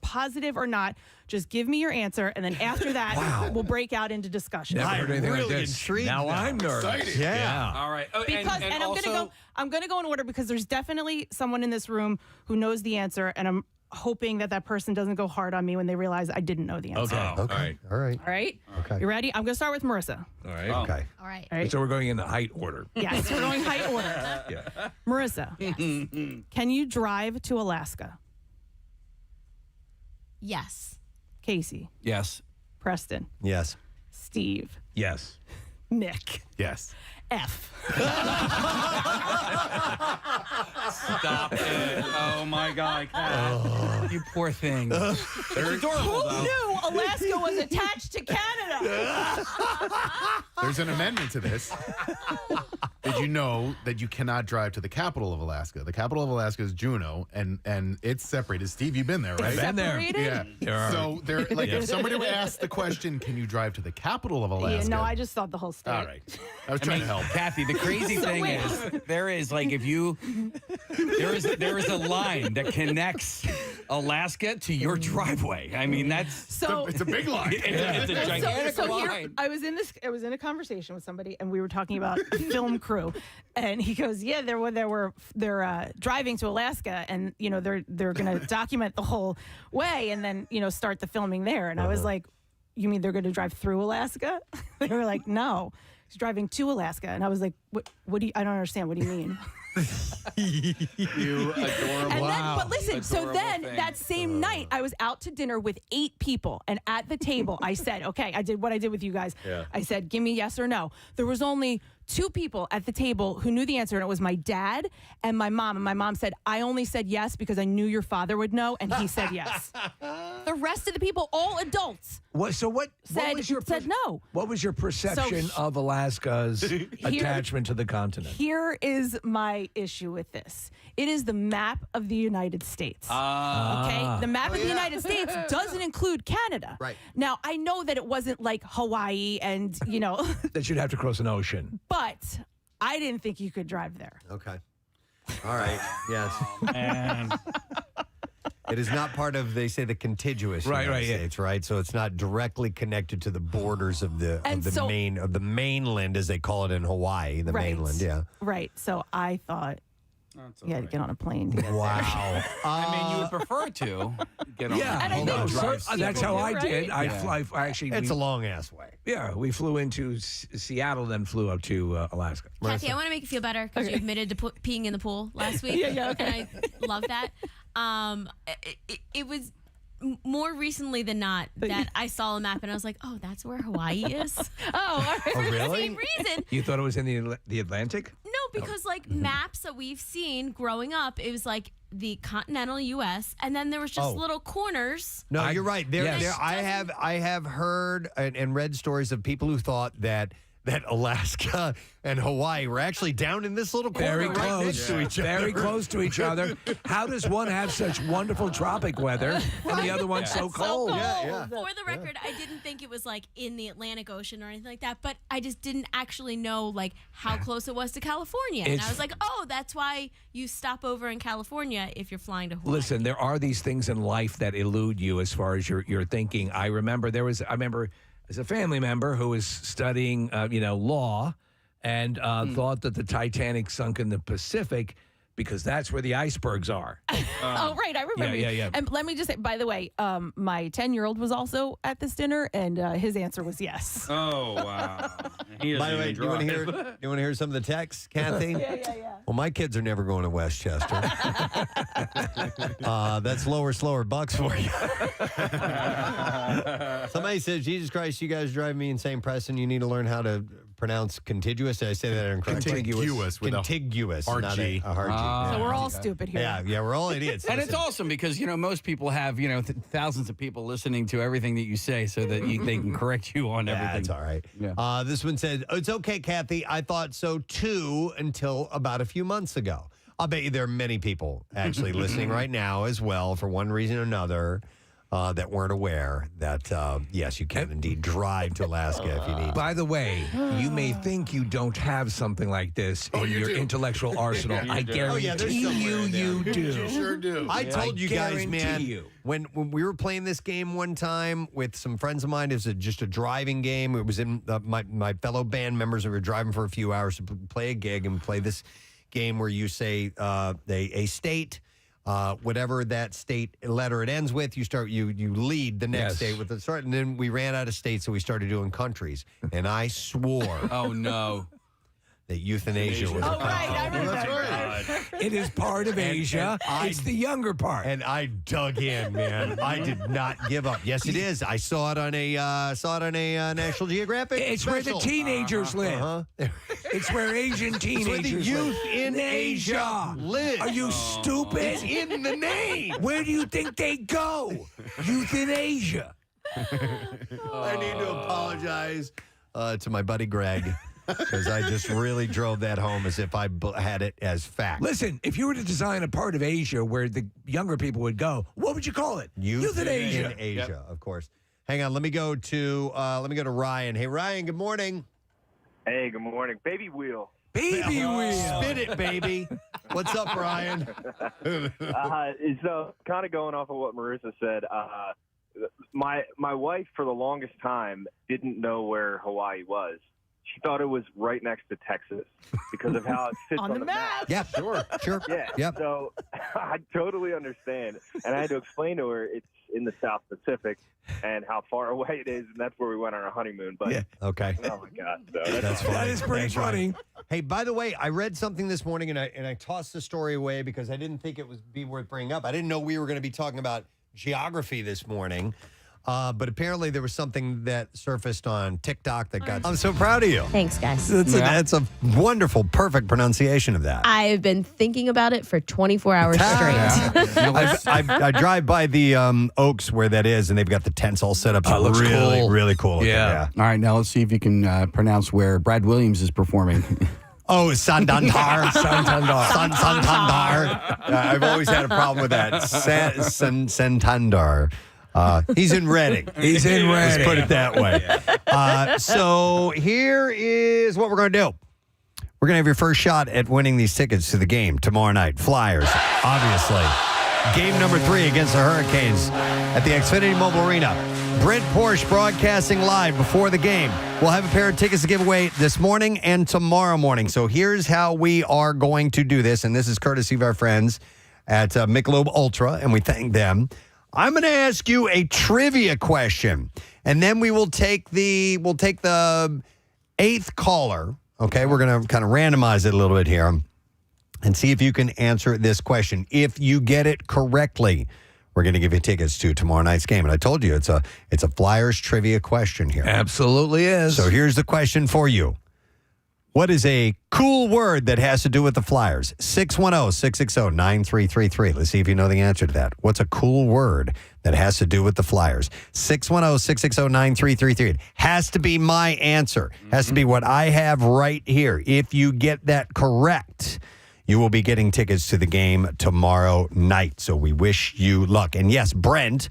positive or not. Just give me your answer, and then after that, we'll break out into discussion. Never heard anything really like this. intrigued Now now. I'm nervous. Excited. Yeah. All right. Oh, Because and also, I'm gonna go in order because there's definitely someone in this room who knows the answer, and I'm hoping that person doesn't go hard on me when they realize I didn't know the answer. Okay. Okay. All right. All right. Okay. You ready? I'm gonna start with Marissa. All right. Okay. All right. All right. So we're going in the height order. Yes, we're going height order. Yeah. Marissa, can you drive to Alaska? Yes. Casey, yes. Preston, Yes. Steve, Yes. Nick, Yes. F. Stop it. Oh, my God. Kat. You poor thing. They're adorable, Who though. knew Alaska was attached to Canada? There's an amendment to this. Did you know that you cannot drive to the capital of Alaska? The capital of Alaska is Juneau, and it's separated. Steve, you've been there, right? Been there. Separated? Yeah. So there, like, if somebody would ask the question, "Can you drive to the capital of Alaska?" Yeah, no, I just thought the whole state. All right. I was trying to help. Kathy, the crazy thing is, there is like if you there is a line that connects Alaska to your driveway. I mean, that's So It's a big line. it's a gigantic so line. here, I was in a conversation with somebody, and we were talking about film crew, and he goes, "Yeah, they're driving to Alaska, and they're going to document the whole way, and then start the filming there." And I was like, "You mean they're going to drive through Alaska?" They were like, "No, he's driving to Alaska," and I was like, "What do you? I don't understand. What do you mean?" You adorable. And then, but listen, so Adorable then thing. that same night, I was out to dinner with 8 people. And at the table, I said, okay, I did what I did with you guys. Yeah. I said, give me yes or no. There was only 2 people at the table who knew the answer, and it was my dad and my mom. And my mom said, I only said yes because I knew your father would know, and he said yes. The rest of the people, all adults, What said, was your said no. What was your perception of Alaska's attachment to the continent? Here is my issue with this. It is the map of the United States. Okay? The map of the United States doesn't include Canada. Right. Now, I know that it wasn't like Hawaii and, That you'd have to cross an ocean. but I didn't think you could drive there. Okay. All right. Yes. And It is not part of, they say, the contiguous United States, right? So it's not directly connected to the borders of the mainland, as they call it in Hawaii, the Right. mainland. Yeah. Right. So I thought you had to get on a plane to get there. Wow. I mean, you would prefer to get on. Yeah, And I think that's how I did. right? I actually. It's a long ass way. Yeah, we flew into Seattle, then flew up to Alaska. Kathy, I want to make you feel better because you admitted to peeing in the pool last week. Yeah, okay. And I love that. It was more recently than not that I saw a map and I was like, oh, that's where Hawaii is. Oh, all right. For really? the same reason. You thought it was in the Atlantic? No, because like maps that we've seen growing up, it was like the continental U.S. and then there was just little corners. No, you're right. I have heard and read stories of people who thought that Alaska and Hawaii were actually down in this little corner Very right close next to each other. Very close to each other. How does one have such wonderful tropic weather and the other one's so cold? Yeah. For the record, I didn't think it was like in the Atlantic Ocean or anything like that, but I just didn't actually know like how close it was to California. And I was like, oh, that's why you stop over in California if you're flying to Hawaii. Listen, there are these things in life that elude you as far as your thinking. I remember as a family member who was studying, law, and thought that the Titanic sunk in the Pacific because that's where the icebergs are. Oh, right. I remember. Yeah. And let me just say, by the way, my 10-year-old was also at this dinner, and his answer was yes. Oh, wow. By the way, do you want to hear some of the texts, Kathy? Yeah. Well, my kids are never going to Westchester. That's lower, slower bucks for you. Somebody says, Jesus Christ, you guys drive me insane, Preston. You need to learn how to pronounce contiguous. Did I say that incorrectly? Contiguous with contiguous, a not a hard G. So we're all stupid here. Yeah, we're all idiots. And it's awesome because, most people have, thousands of people listening to everything that you say so that they can correct you on everything. That's all right. Yeah. This one said, it's okay, Kathy. I thought so too until about a few months ago. I'll bet you there are many people actually listening right now as well for one reason or another that weren't aware that, yes, you can indeed drive to Alaska if you need. By the way, you may think you don't have something like this in your intellectual arsenal. I guarantee you do. You sure do. I told you guys, man, you. when we were playing this game one time with some friends of mine, it was just a driving game. It was in my fellow band members. We were driving for a few hours to play a gig and play this game where you say a state. Whatever that state letter it ends with, you lead the next state with the start, and then we ran out of states, so we started doing countries, and I swore. Oh no. That euthanasia was a country. I remember that. It is part of Asia. It's the younger part. And I dug in, man. I did not give up. Yes, it is. I saw it on a National Geographic. It's where the teenagers live. It's where Asian teenagers where the youth live. in Asia live. Are you stupid? It's in the name. Where do you think they go? Youth in Asia. I need to apologize to my buddy Greg. Because I just really drove that home as if I had it as fact. Listen, if you were to design a part of Asia where the younger people would go, what would you call it? Youth in Asia. In Asia, of course. Hang on, let me go to Ryan. Hey, Ryan. Good morning. Hey, good morning, Baby Wheel. Baby Wheel. Spin it, baby. What's up, Ryan? So, kind of going off of what Marissa said. My wife, for the longest time, didn't know where Hawaii was. She thought it was right next to Texas because of how it fits on the map. Yeah, sure. Yeah. Yep. So I totally understand. And I had to explain to her it's in the South Pacific and how far away it is. And that's where we went on our honeymoon. But Okay. Oh, my God. So That's funny. That is pretty Thanks, funny. Ryan. Hey, by the way, I read something this morning, and I tossed the story away because I didn't think it would be worth bringing up. I didn't know we were going to be talking about geography this morning. But apparently there was something that surfaced on TikTok that got... I'm so proud of you. Thanks, guys. That's a wonderful, perfect pronunciation of that. I've been thinking about it for 24 hours straight. I drive by the Oaks where that is, and they've got the tents all set up. So it looks really, cool. really cool. Yeah. All right, now let's see if you can pronounce where Brad Williams is performing. Oh, Santander. Santander. Santander. I've always had a problem with that. Santander. He's in Reading. He's in Reading. Let's put it that way. So here is what we're going to do. We're going to have your first shot at winning these tickets to the game tomorrow night. Flyers, obviously. Game number 3 against the Hurricanes at the Xfinity Mobile Arena. Brent Porsche broadcasting live before the game. We'll have a pair of tickets to give away this morning and tomorrow morning. So here's how we are going to do this, and this is courtesy of our friends at Michelob Ultra, and we thank them. I'm going to ask you a trivia question, and then we will take the 8th caller. Okay, we're going to kind of randomize it a little bit here and see if you can answer this question. If you get it correctly, we're going to give you tickets to tomorrow night's game. And I told you it's a Flyers trivia question here. Absolutely is. So here's the question for you. What is a cool word that has to do with the Flyers? 610-660-9333. Let's see if you know the answer to that. What's a cool word that has to do with the Flyers? 610-660-9333. It has to be my answer. Has to be what I have right here. If you get that correct, you will be getting tickets to the game tomorrow night. So we wish you luck. And yes, Brent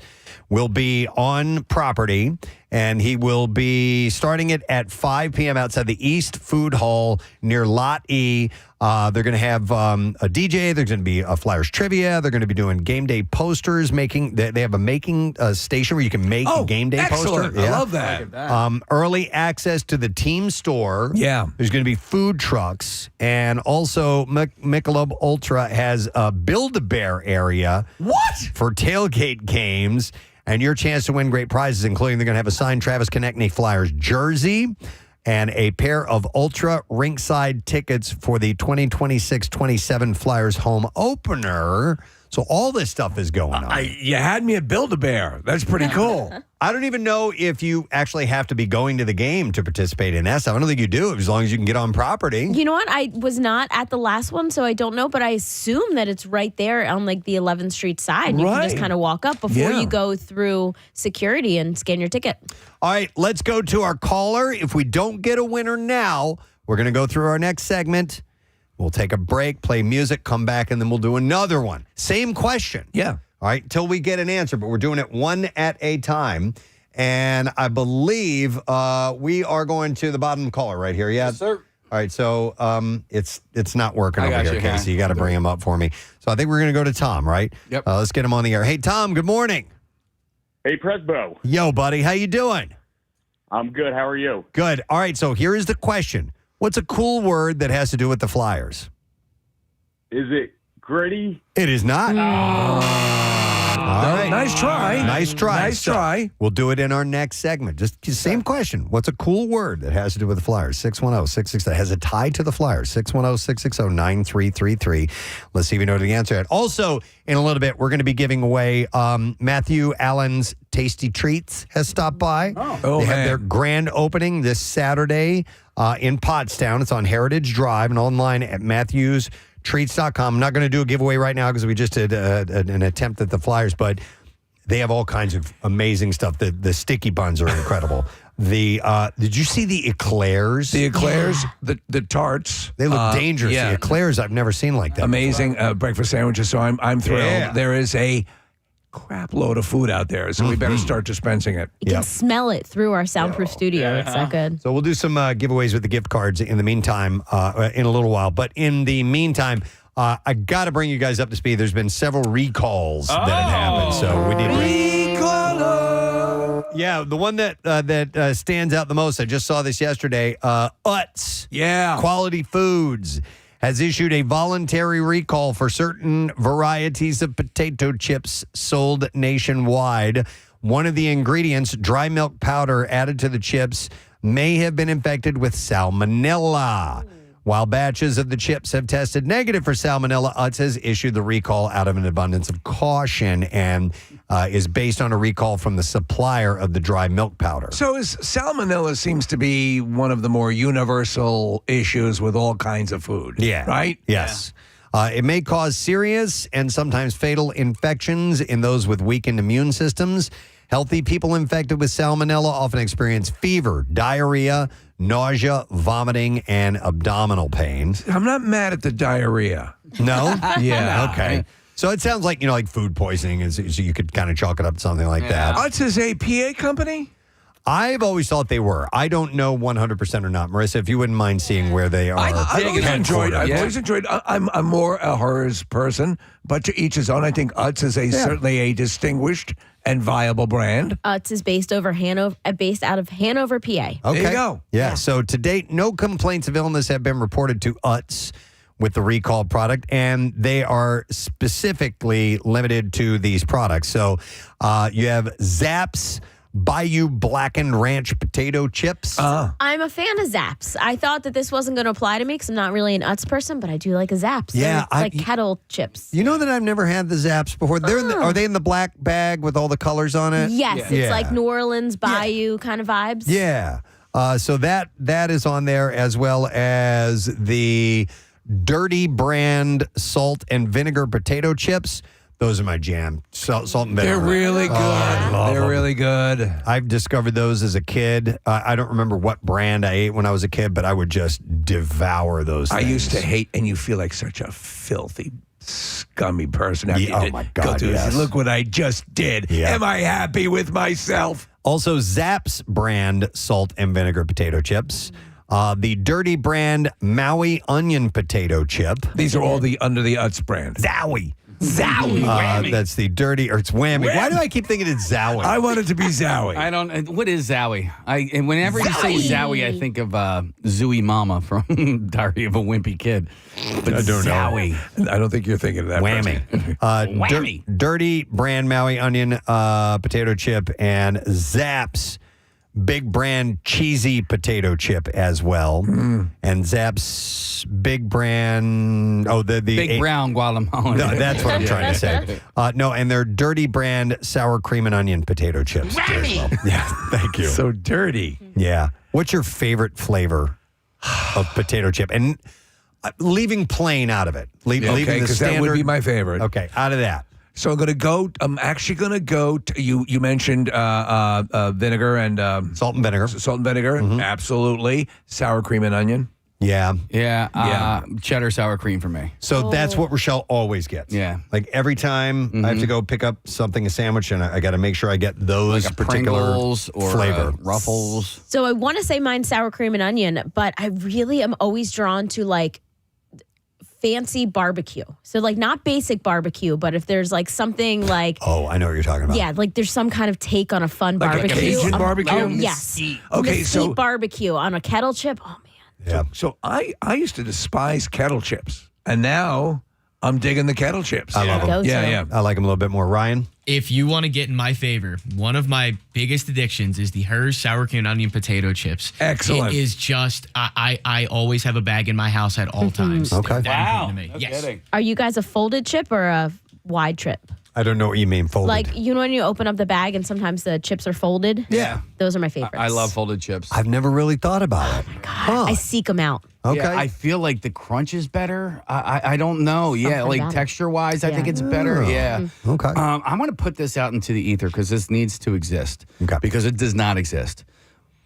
will be on property, and he will be starting it at 5 p.m. outside the East Food Hall near Lot E. They're going to have a DJ. There's going to be a Flyers trivia. They're going to be doing game day posters. They have a making station where you can make a game day excellent. poster. I love that. Early access to the team store. Yeah. There's going to be food trucks. And also, Michelob Ultra has a Build-A-Bear area. What? For tailgate games. And your chance to win great prizes, including they're going to have a signed Travis Konechny Flyers jersey and a pair of Ultra Rinkside tickets for the 2026-27 Flyers home opener. So all this stuff is going on. You had me at Build-A-Bear. That's pretty cool. I don't even know if you actually have to be going to the game to participate in that stuff. I don't think you do, as long as you can get on property. You know what? I was not at the last one, so I don't know, but I assume that it's right there on like the 11th Street side. You can just kind of walk up before you go through security and scan your ticket. All right, let's go to our caller. If we don't get a winner now, we're going to go through our next segment. We'll take a break, play music, come back, and then we'll do another one. Same question. Yeah. All right, till we get an answer, but we're doing it one at a time. And I believe we are going to the bottom caller right here. Yeah, Yes, sir. All right, so it's not working I over got here, you, Casey. You got to bring him up for me. So I think we're going to go to Tom, right? Yep. Let's get him on the air. Hey, Tom, good morning. Hey, Presbo. Yo, buddy, how you doing? I'm good. How are you? Good. All right, so here is the question. What's a cool word that has to do with the Flyers? Is it gritty? It is not. All right. Nice try. Nice try. Nice try. We'll do it in our next segment. Just same question. What's a cool word that has to do with the Flyers? 610-660 that has a tie to the Flyers. 610-660-9333. Let's see if we know the answer. Also, in a little bit, we're going to be giving away Matthew Allen's Tasty Treats has stopped by. They have their grand opening this Saturday in Pottstown. It's on Heritage Drive and online at MatthewsTreats.com. I'm not going to do a giveaway right now because we just did an attempt at the Flyers, but they have all kinds of amazing stuff. The sticky buns are incredible. Did you see the eclairs? The eclairs, the tarts. They look dangerous. yeah. The eclairs I've never seen like that. Amazing breakfast sandwiches. So I'm thrilled. Yeah. There is a crap load of food out there, so we better start dispensing it. You can smell it through our soundproof studio. It's that good. So we'll do some giveaways with the gift cards in the meantime, in a little while. But in the meantime, I got to bring you guys up to speed. There's been several recalls that have happened, so we need to. Yeah, the one that stands out the most. I just saw this yesterday. Utz, Quality Foods, has issued a voluntary recall for certain varieties of potato chips sold nationwide. One of the ingredients, dry milk powder added to the chips, may have been infected with salmonella. While batches of the chips have tested negative for salmonella, Utz has issued the recall out of an abundance of caution and is based on a recall from the supplier of the dry milk powder. So salmonella seems to be one of the more universal issues with all kinds of food. Yeah. Right? Yes. It may cause serious and sometimes fatal infections in those with weakened immune systems. Healthy people infected with salmonella often experience fever, diarrhea, nausea, vomiting, and abdominal pain. I'm not mad at the diarrhea. No? Yeah. Okay. So it sounds like, like food poisoning, so you could kind of chalk it up to something like that. Utz is a PA company? I've always thought they were. I don't know 100% or not. Marissa, if you wouldn't mind seeing where they are. I've always enjoyed. I'm more a hers person, but to each his own. I think Utz is certainly a distinguished and viable brand. Utz is based out of Hanover, PA. Okay. There you go. Yeah. So to date, no complaints of illness have been reported to Utz with the recall product, and they are specifically limited to these products. So you have Zapp's Bayou Blackened Ranch Potato Chips. I'm a fan of Zapp's. I thought that this wasn't going to apply to me because I'm not really an Utz person, but I do like a Zapp's. Yeah, They're like kettle chips. You know that I've never had the Zapp's before. Are they in the black bag with all the colors on it? Yes, it's like New Orleans Bayou kind of vibes. Yeah. So that is on there, as well as the Dirty brand salt and vinegar potato chips. Those are my jam. Salt and vinegar. They're really good. They're really good. I've discovered those as a kid. I don't remember what brand I ate when I was a kid, but I would just devour those things. I used to hate, and you feel like such a filthy, scummy person. After Yeah, you oh my go God, through this. yes. Look what I just did. Yeah. Am I happy with myself? Also, Zapp's brand salt and vinegar potato chips. The Dirty brand Maui onion potato chip. These are all the Under the Utz brand. Zowie. Zowie. Whammy. That's the dirty, or it's whammy. Why do I keep thinking it's Zowie? I want it to be Zowie. I don't. What is Zowie? And whenever you say Zowie, I think of Zooey Mama from Diary of a Wimpy Kid. But I don't know. Zowie. I don't think you're thinking of that. Whammy. Whammy. Dirty brand Maui onion potato chip, and Zapp's big brand cheesy potato chip as well. And Zapp's big brand, the Big Brown Guatemala. No, that's what I'm trying to say. No, and their Dirty brand sour cream and onion potato chips. As well. Yeah, thank you. So dirty. Yeah. What's your favorite flavor of potato chip? And leaving plain out of it. Leaving Okay, the because standard. that would be my favorite. Okay, out of that. So I'm actually going to go to, you mentioned vinegar and salt and vinegar. Salt and vinegar, absolutely. Sour cream and onion. Yeah. Yeah. Cheddar sour cream for me. So that's what Rochelle always gets. Yeah. Like every time I have to go pick up something, a sandwich, and I got to make sure I get those Like a particular Pringles or flavor. Ruffles. So I want to say mine sour cream and onion, but I really am always drawn to like fancy barbecue. So like not basic barbecue, but if there's like something like Oh, I know what you're talking about. yeah, like there's some kind of take on a fun Like a barbecue. Cajun barbecue? Oh, yes. Okay, Mesquite so barbecue on a kettle chip. Oh man. Yeah. So I used to despise kettle chips, and now I'm digging the kettle chips. I love them. Go to. Yeah. I like them a little bit more. Ryan? If you want to get in my favor, one of my biggest addictions is the Hers sour cream and onion potato chips. Excellent. It is just, I always have a bag in my house at all times. Okay. That important to me. Yes. Are you guys a folded chip or a wide trip? I don't know what you mean, folded. Like, you know when you open up the bag and sometimes the chips are folded? Yeah. Those are my favorites. I love folded chips. I've never really thought about it. I seek them out. Okay. Yeah, I feel like the crunch is better. I don't know. Yeah, Something like about it. texture-wise, I think it's better. Oh. Yeah. Okay. I'm going to put this out into the ether because this needs to exist. Okay. Because it does not exist.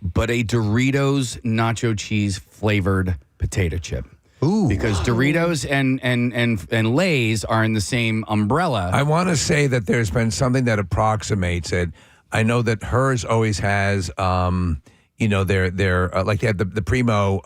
But a Doritos nacho cheese flavored potato chip. Ooh. Because Doritos and Lay's are in the same umbrella. I want to say that there's been something that approximates it. I know that Hers always has, their like they have the Primo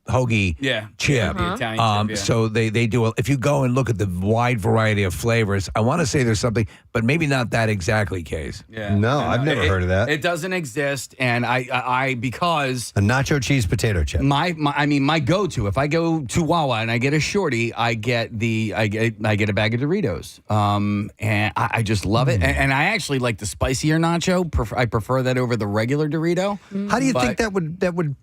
hoagie chip. Yeah, the Italian chip, yeah. So they do. If you go and look at the wide variety of flavors, I want to say there's something, but maybe not that exactly, Case. Yeah. No, I've never heard of that. It doesn't exist, and I because A nacho cheese potato chip. my go-to, if I go to Wawa and I get a shorty, I get a bag of Doritos. And I just love it. And I actually like the spicier nacho. I prefer that over the regular Dorito. How do you think that would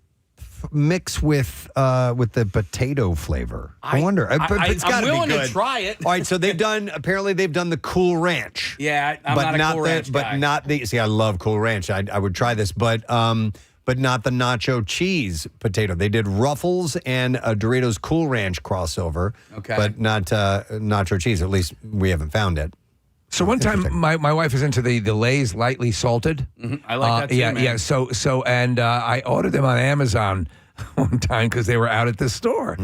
mix with the potato flavor? I wonder. It's got to be willing good. to try it. All right, so apparently they've done the Cool Ranch. Yeah, I'm not a Cool Ranch guy. But not the. See, I love Cool Ranch. I would try this, but not the nacho cheese potato. They did Ruffles and a Doritos Cool Ranch crossover. Okay. But not nacho cheese. At least we haven't found it. So one time, my wife is into the Lay's lightly salted. I like that too, yeah, man. yeah. So I ordered them on Amazon one time because they were out at the store,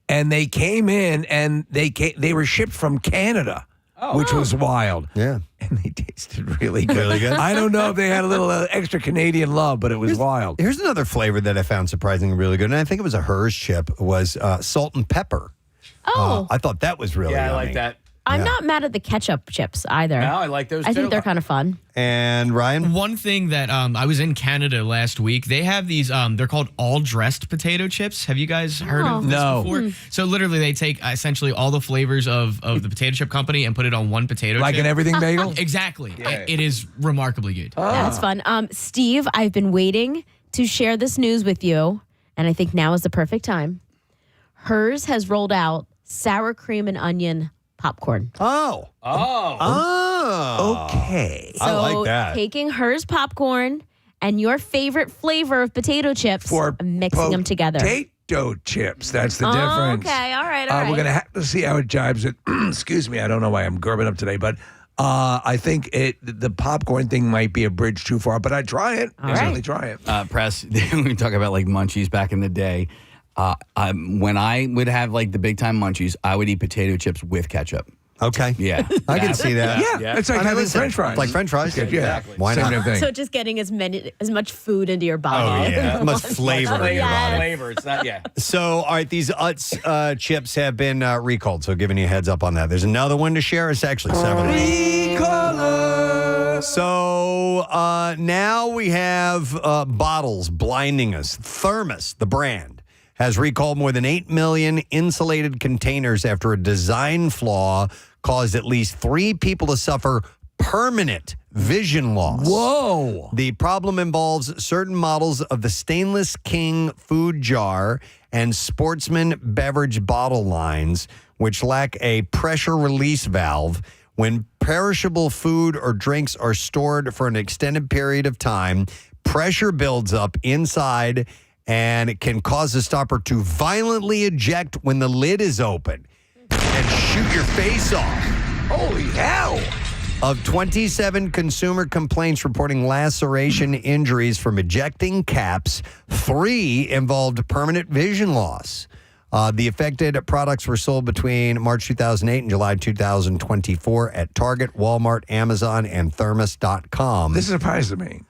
and they came in and they were shipped from Canada, which was wild. Yeah, and they tasted really good. Really good. I don't know if they had a little extra Canadian love, but it was wild. Here's another flavor that I found surprisingly really good, and I think it was a Hers chip. Was salt and pepper. Oh. I thought that was really. Yeah, I yummy. like that. I'm not mad at the ketchup chips either. No, I like those I too. think they're kind of fun. And Ryan? One thing that I was in Canada last week, they have these, they're called all-dressed potato chips. Have you guys heard of this before? So literally they take essentially all the flavors of the potato chip company and put it on one potato Like chip. an everything bagel? Exactly. It is remarkably good. That's fun. Steve, I've been waiting to share this news with you, and I think now is the perfect time. Hers has rolled out sour cream and onion popcorn. Oh. Okay. So I like that. taking Hers popcorn and your favorite flavor of potato chips, mixing them together. Potato chips. That's the difference. Okay, all right. We're going to have to see how it jives it. Excuse me. I don't know why I'm gurgling up today, but I think the popcorn thing might be a bridge too far, but I'd try it. All right. Certainly try it. Press, we talk about like munchies back in the day. When I would have like the big time munchies, I would eat potato chips with ketchup. Okay. Yeah. I can see that. Yeah. It's like having French fries. Like French fries? Yeah. Exactly. Why not? Same thing. So just getting as much food into your body. Oh, yeah. Much flavor in your body. Flavor. It's not, yeah. So, all right, these Utz chips have been recalled, so giving you a heads up on that. There's another one to share. It's actually several. Recaller. So, now we have bottles blinding us. Thermos, the brand, has recalled more than 8 million insulated containers after a design flaw caused at least 3 people to suffer permanent vision loss. Whoa. The problem involves certain models of the Stainless King food jar and Sportsman beverage bottle lines, which lack a pressure release valve. When perishable food or drinks are stored for an extended period of time, pressure builds up inside and it can cause the stopper to violently eject when the lid is open and shoot your face off. Holy hell. Of 27 consumer complaints reporting laceration injuries from ejecting caps, 3 involved permanent vision loss. The affected products were sold between March 2008 and July 2024 at Target, Walmart, Amazon, and Thermos.com. This surprises me.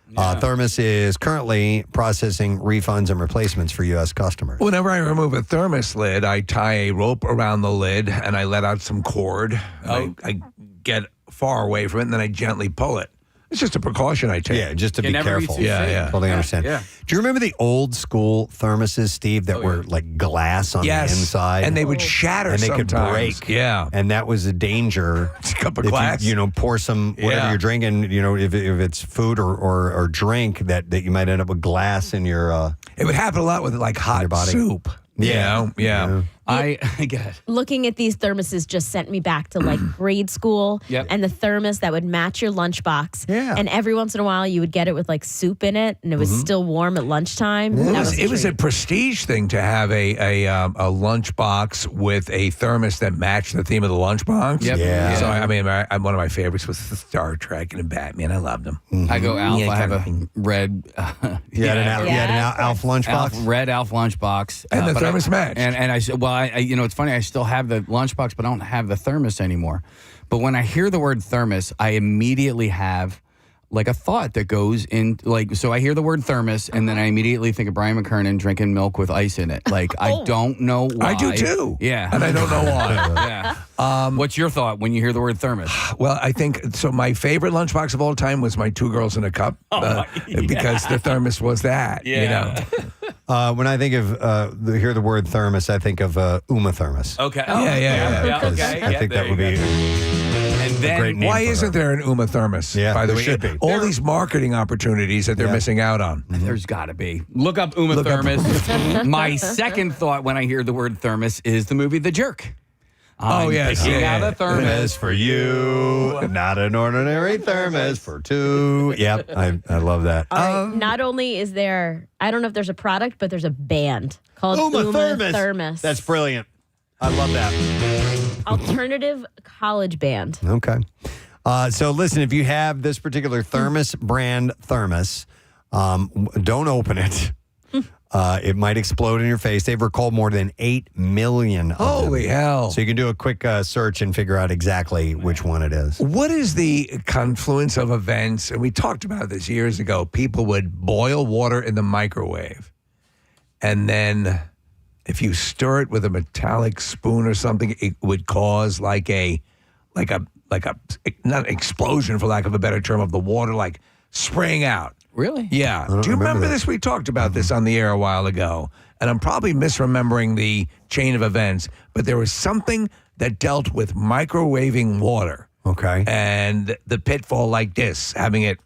Thermos is currently processing refunds and replacements for U.S. customers. Whenever I remove a thermos lid, I tie a rope around the lid and I let out some cord. I get far away from it and then I gently pull it. It's just a precaution I take. Yeah, just to be careful. Yeah. Totally understand. Yeah. Do you remember the old school thermoses, Steve, that were like glass on the inside? And they would shatter and they sometimes. could break. Yeah. And that was a danger. It's a cup of if glass. You pour some, whatever you're drinking, if it's food or drink, that you might end up with glass in your It would happen a lot with like hot soup. Yeah. Yeah. I get Looking at these thermoses just sent me back to like grade school. Yep. And the thermos that would match your lunchbox. Yeah. And every once in a while you would get it with like soup in it and it was still warm at lunchtime. It was a prestige thing to have a lunchbox with a thermos that matched the theme of the lunchbox. Yep. Yeah. So I'm one of my favorites was Star Trek and Batman. I loved them. I go Alf. Yeah, I have kinda a red. You had an Alf lunchbox? Red Alf lunchbox. And the but thermos matched. And I said, well, it's funny. I still have the lunchbox, but I don't have the thermos anymore. But when I hear the word thermos, I immediately have like a thought that goes in. Like, so I hear the word thermos, and then I immediately think of Brian McKernan drinking milk with ice in it. Like, I don't know why. I do too. Yeah. And I don't know why. Yeah. What's your thought when you hear the word thermos? Well, I think so. My favorite lunchbox of all time was my 2 Girls in a Cup because the thermos was that. Yeah. You know. When I think of hear the word thermos, I think of Uma Thermos. Okay. Yeah. Okay. I think that would be. And then great name Why for isn't her. there an Uma Thermos? Yeah, by the there way, should be. All these marketing opportunities that they're missing out on. There's got to be. Look up Uma Thermos. My second thought when I hear the word thermos is the movie The Jerk. Picking out a thermos for you, not an ordinary thermos for 2. Yep, I love that. All right, not only is there, I don't know if there's a product, but there's a band called Uma Thermos. That's brilliant. I love that. Alternative college band. Okay. So listen, if you have this particular thermos brand thermos, don't open it. It might explode in your face. They've recalled more than 8 million of Holy them. hell. So you can do a quick search and figure out exactly which one it is. What is the confluence of events? And we talked about this years ago. People would boil water in the microwave, and then if you stir it with a metallic spoon or something, it would cause like a not explosion, for lack of a better term, of the water like spraying out. Really? Yeah. Do you remember this? We talked about this on the air a while ago, and I'm probably misremembering the chain of events, but there was something that dealt with microwaving water. Okay. And the pitfall like this, having it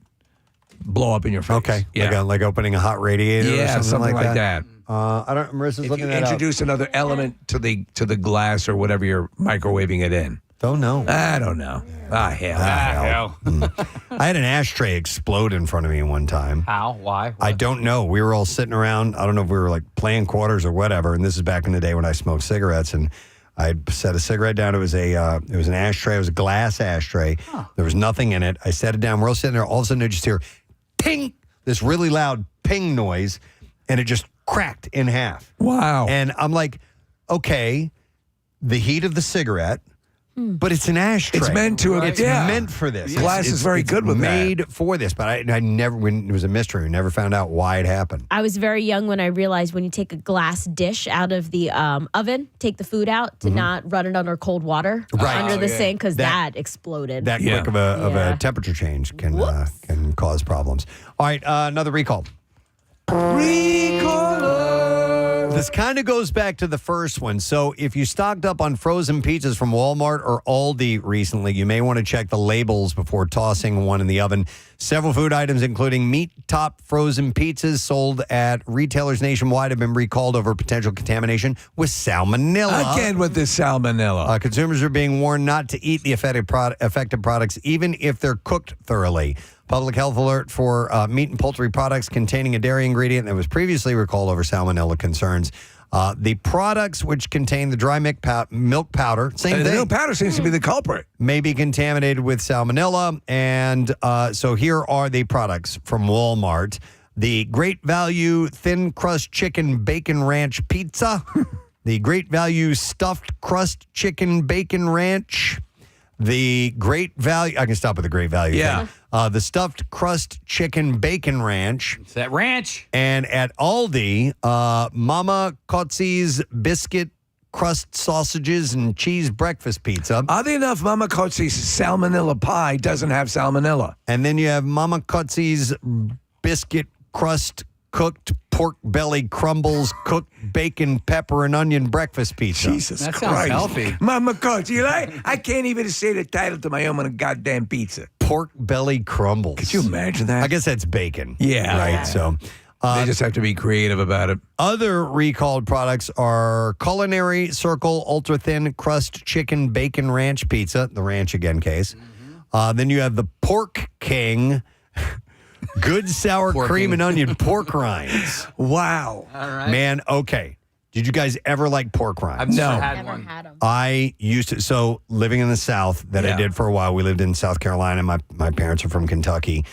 blow up in your face. Okay. Yeah. Like opening a hot radiator Yeah, or something like that. I don't. Marissa's If looking you that up. introduce another element to the glass or whatever you're microwaving it in. Don't know. I don't know. Hell. I had an ashtray explode in front of me one time. How? Why? I don't know. We were all sitting around. I don't know if we were like playing quarters or whatever. And this is back in the day when I smoked cigarettes. And I set a cigarette down. It was an ashtray. It was a glass ashtray. There was nothing in it. I set it down. We're all sitting there. All of a sudden, I just hear ping, this really loud ping noise, and it just cracked in half. Wow. And I'm like, okay, the heat of the cigarette. But it's an ashtray. It's meant to. It's meant for this. Glass is very good with that. Made for this, but I never. When it was a mystery, we never found out why it happened. I was very young when I realized when you take a glass dish out of the oven, take the food out to not run it under cold water under the sink because that exploded. That quick of a temperature change can cause problems. All right, another recall. This kind of goes back to the first one. So if you stocked up on frozen pizzas from Walmart or Aldi recently, you may want to check the labels before tossing one in the oven. Several food items, including meat-top frozen pizzas sold at retailers nationwide, have been recalled over potential contamination with salmonella. Again with this salmonella. Consumers are being warned not to eat the affected products, even if they're cooked thoroughly. Public health alert for meat and poultry products containing a dairy ingredient that was previously recalled over salmonella concerns. The products which contain the dry milk powder, same thing. The milk powder seems to be the culprit. May be contaminated with salmonella. And so here are the products from Walmart. The Great Value Thin Crust Chicken Bacon Ranch Pizza. The Great Value Stuffed Crust Chicken Bacon Ranch. The Great Value, I can stop with the Great Value. Yeah. The Stuffed Crust Chicken Bacon Ranch. It's that ranch. And at Aldi, Mama Cozzi's Biscuit Crust Sausages and Cheese Breakfast Pizza. Oddly enough, Mama Cozzi's salmonella pie doesn't have salmonella. And then you have Mama Cozzi's Biscuit Crust Cooked Pork Belly Crumbles Cooked Bacon, Pepper, and Onion Breakfast Pizza. Jesus That Christ. sounds healthy. Mama Cozzi, I can't even say the title to my own goddamn pizza. Pork Belly Crumbles. Could you imagine that? I guess that's bacon. Yeah. Right, so... they just have to be creative about it. Other recalled products are Culinary Circle Ultra Thin Crust Chicken Bacon Ranch Pizza, the ranch again case. Then you have the Pork King Good Sour Cream and Onion Pork Rinds. Wow. All right. Man, okay. Did you guys ever like pork rinds? I've never had one. I used to. So living in the South, that I did for a while. We lived in South Carolina. My parents are from Kentucky.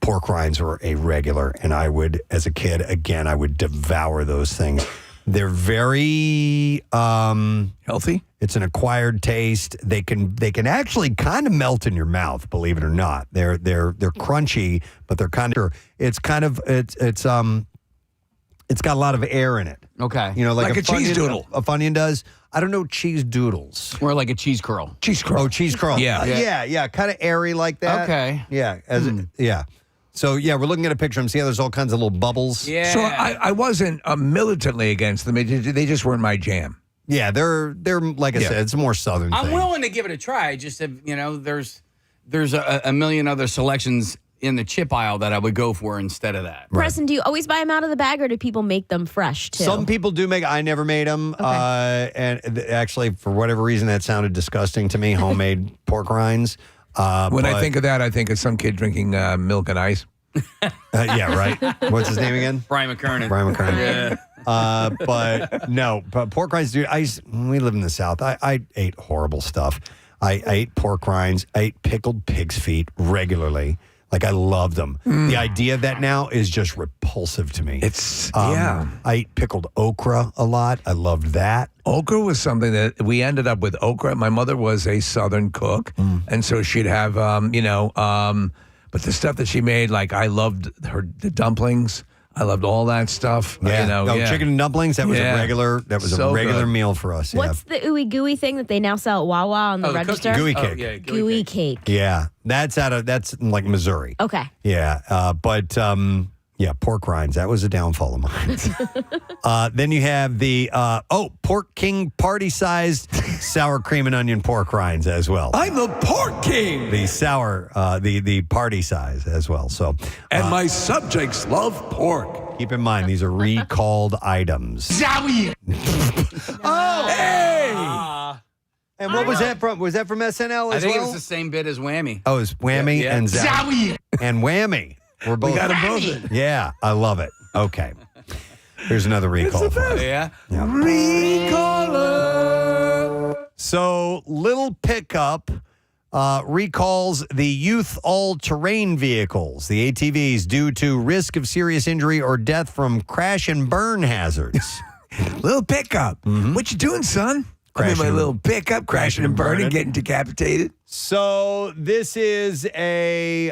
Pork rinds were a regular, and I would, as a kid, again, I would devour those things. They're very healthy. It's an acquired taste. They can actually kind of melt in your mouth, believe it or not. They're crunchy, but they're kind of it's got a lot of air in it. Okay. You know, like a cheese doodle. A Funyun does. I don't know cheese doodles. Or like a cheese curl. Cheese curl. Oh, cheese curl. Yeah. Kind of airy like that. Okay. Yeah. So, yeah, we're looking at a picture of them. See how there's all kinds of little bubbles? Yeah. So I wasn't militantly against them. They just weren't my jam. Yeah, they're like I said, it's a more southern I'm thing. willing to give it a try. Just there's a million other selections in the chip aisle that I would go for instead of that. Preston, do you always buy them out of the bag or do people make them fresh too? Some people do make. I never made them. Okay. And actually, for whatever reason, that sounded disgusting to me. Homemade pork rinds. When I think of that, I think of some kid drinking milk and ice. Yeah, right. What's his name again? Brian McKernan. Brian McKernan. But no, but pork rinds, dude. We live in the South. I ate horrible stuff. I ate pork rinds. I ate pickled pig's feet regularly. Like, I loved them. The idea of that now is just repulsive to me. It's, I ate pickled okra a lot. I loved that. Okra was something that we ended up with okra. My mother was a Southern cook, and so she'd have, but the stuff that she made, like, I loved the dumplings. I loved all that stuff. Yeah. Chicken and dumplings, that was a regular good. meal for us. What's the ooey gooey thing that they now sell at Wawa on the register? Gooey cake. Yeah, gooey cake. Yeah. That's in like Missouri. Okay. Yeah. Pork rinds. That was a downfall of mine. Then you have the Pork King party-sized sour cream and onion pork rinds as well. I'm the Pork King. The sour, the party size as well. So, and my subjects love pork. Keep in mind, these are recalled items. Zowie. Oh, hey! And what was that from? Was that from SNL as I think well? it was the same bit as Whammy. Oh, it's Whammy Yeah. and Zowie. And Whammy. We're both. We got them both. Yeah, I love it. Okay. Here's another recall. For us. Yeah. Recaller. So, Little Pickup recalls the youth all-terrain vehicles, the ATVs, due to risk of serious injury or death from crash and burn hazards. Little Pickup. What you doing, son? I'm in my little pickup, crashing and burning, getting decapitated. So this is a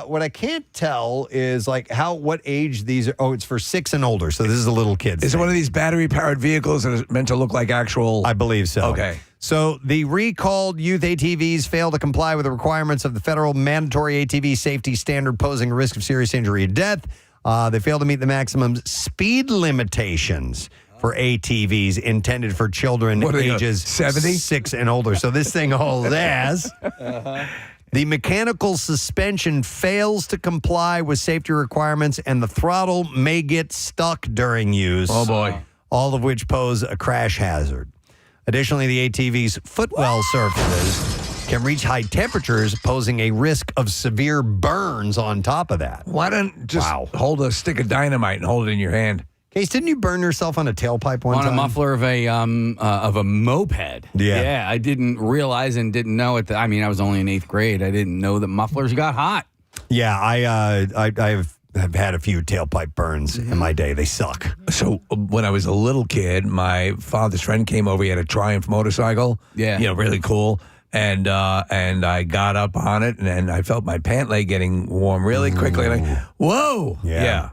what I can't tell is like what age these are. Oh, it's for 6 and older. So this is a little kid. Is it one of these battery-powered vehicles that is meant to look like actual? I believe so. Okay. So the recalled youth ATVs fail to comply with the requirements of the federal mandatory ATV safety standard, posing a risk of serious injury and death. They fail to meet the maximum speed limitations for ATVs intended for children ages 70? 6 and older. So this thing hauls ass. The mechanical suspension fails to comply with safety requirements, and the throttle may get stuck during use. Oh, boy. All of which pose a crash hazard. Additionally, the ATV's footwell surfaces can reach high temperatures, posing a risk of severe burns on top of that. Why don't just hold a stick of dynamite and hold it in your hand? Case, didn't you burn yourself on a tailpipe one on time? a muffler of a moped. Yeah. I didn't realize and didn't know it. I mean, I was only in 8th grade. I didn't know that mufflers got hot. Yeah, I've had a few tailpipe burns in my day. They suck. So when I was a little kid, my father's friend came over. He had a Triumph motorcycle. Yeah. Really cool. And I got up on it, and I felt my pant leg getting warm really quickly. And whoa. Yeah.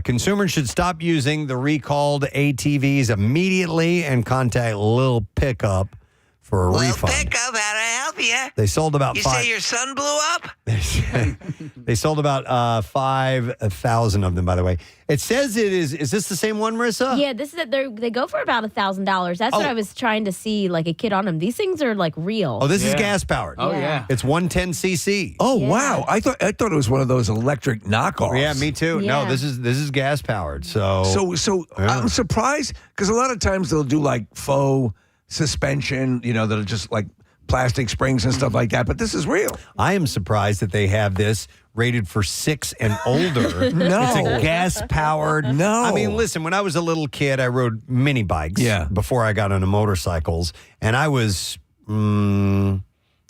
Consumers should stop using the recalled ATVs immediately and contact Lil Pickup for a refund. Pickup, how to help you? They sold about your son blew up? They sold about 5,000 of them, by the way. It says it is. Is this the same one, Marissa? Yeah, this is they go for about $1,000. That's what I was trying to see, like a kid on them. These things are like real. Oh, this is gas powered. Oh, yeah. It's 110cc. Oh, wow. I thought it was one of those electric knockoffs. Yeah, me too. Yeah. No, this is gas powered. So I'm surprised because a lot of times they'll do like faux suspension, that'll just like plastic springs and stuff like that. But this is real. I am surprised that they have this rated for 6 and older. No. It's a gas powered. No. I mean, listen, when I was a little kid, I rode mini bikes before I got into motorcycles. And I was, I don't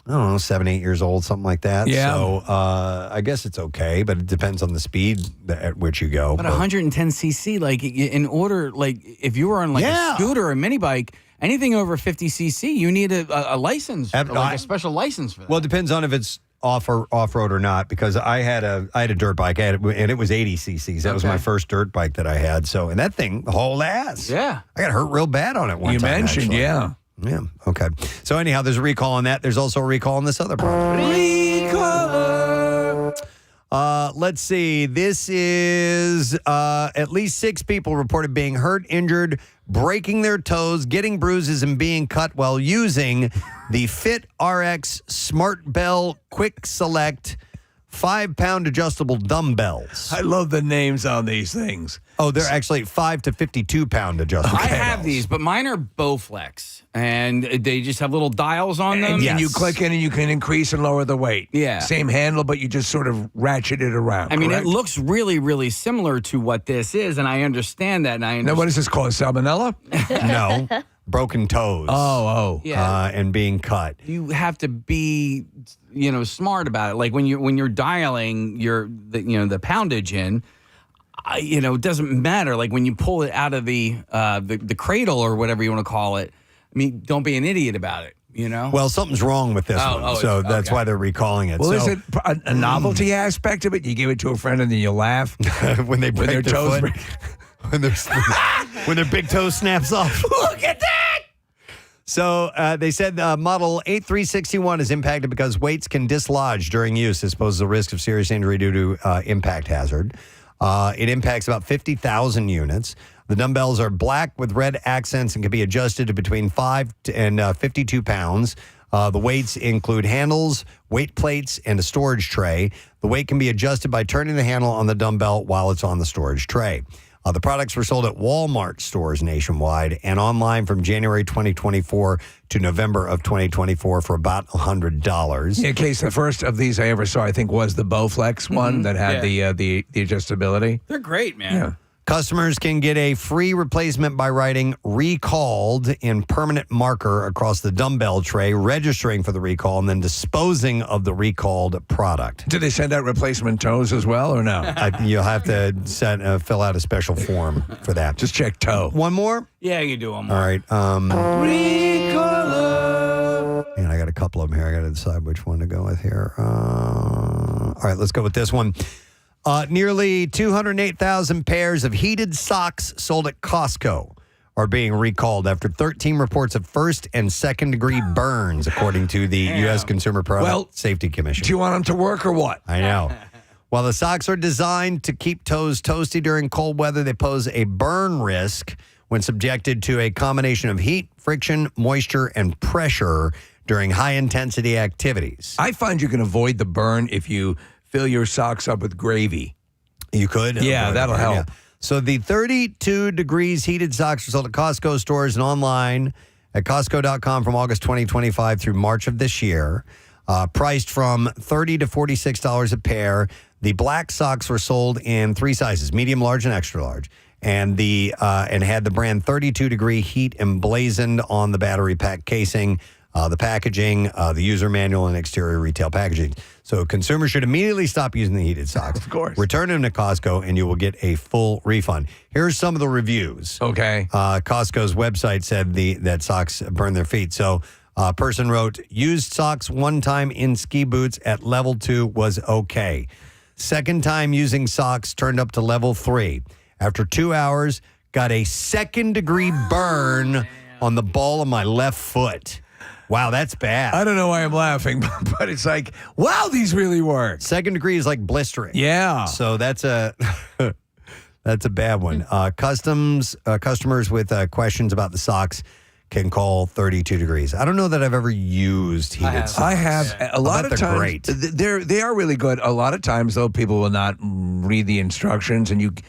know, 7, 8 years old, something like that. Yeah. So I guess it's okay, but it depends on the speed at which you go. But 110cc, like in order, like if you were on like a scooter or a mini bike, anything over 50cc, you need a license, a special license for that. Well, it depends on if it's off-road or not, because I had a dirt bike, and it was 80 cc's. That was my first dirt bike that I had. So, and that thing hauled ass. Yeah. I got hurt real bad on it one time. You mentioned, actually. yeah. Yeah, okay. So anyhow, there's a recall on that. There's also a recall on this other product. Let's see. This is at least 6 people reported being hurt, injured, breaking their toes, getting bruises, and being cut while using the Fit RX Smart Bell Quick Select 5-pound adjustable dumbbells. I love the names on these things. Oh, they're actually 5 to 52-pound adjustable. I have these, but mine are Bowflex, and they just have little dials on them. And you click in and you can increase and lower the weight. Yeah. Same handle, but you just sort of ratchet it around. I mean, correct? it looks really, really similar to what this is, and I understand that. And Now, what is this called? Salmonella? No. Broken toes. Oh. Yeah. And being cut. You have to be, smart about it. Like when you're dialing the poundage in, it doesn't matter. Like when you pull it out of the cradle or whatever you want to call it. I mean, don't be an idiot about it. Well, something's wrong with this one, so that's why they're recalling it. Well, so, is it a novelty aspect of it? You give it to a friend and then you laugh when they break their their toes. foot? when their big toe snaps off. Look at that! So they said model 8361 is impacted because weights can dislodge during use. This poses a risk of serious injury due to impact hazard. It impacts about 50,000 units. The dumbbells are black with red accents and can be adjusted to between 5 and 52 pounds. The weights include handles, weight plates, and a storage tray. The weight can be adjusted by turning the handle on the dumbbell while it's on the storage tray. The products were sold at Walmart stores nationwide and online from January 2024 to November of 2024 for about $100. In case the first of these I ever saw, I think, was the Bowflex one that had the adjustability. They're great, man. Yeah. Customers can get a free replacement by writing recalled in permanent marker across the dumbbell tray, registering for the recall, and then disposing of the recalled product. Do they send out replacement toes as well or no? You'll have to fill out a special form for that. Just check toe. One more? Yeah, you do one more. All right. And I got a couple of them here. I got to decide which one to go with here. All right, let's go with this one. Nearly 208,000 pairs of heated socks sold at Costco are being recalled after 13 reports of first and second degree burns, according to the U.S. Consumer Product Safety Commission. Do you want them to work or what? I know. While the socks are designed to keep toes toasty during cold weather, they pose a burn risk when subjected to a combination of heat, friction, moisture, and pressure during high-intensity activities. I find you can avoid the burn if you fill your socks up with gravy. You could? Yeah, that'll help. Yeah. So the 32 degrees heated socks are sold at Costco stores and online at Costco.com from August 2025 through March of this year. Priced from $30 to $46 a pair. The black socks were sold in 3 sizes, medium, large, and extra large. And had the brand 32 degree heat emblazoned on the battery pack casing, the packaging, the user manual, and exterior retail packaging. So consumers should immediately stop using the heated socks. Of course. Return them to Costco, and you will get a full refund. Here's some of the reviews. Okay. Costco's website said that socks burn their feet. So a person wrote, used socks one time in ski boots at level 2 was okay. Second time using socks turned up to level 3. After 2 hours, got a second-degree burn on the ball of my left foot. Wow, that's bad. I don't know why I'm laughing, but it's like, wow, these really work. Second degree is like blistering. Yeah. So that's a bad one. Customers with questions about the socks can call 32 degrees. I don't know that I've ever used heated socks. I have. A lot of they're times, great. They are really good. A lot of times, though, people will not read the instructions, and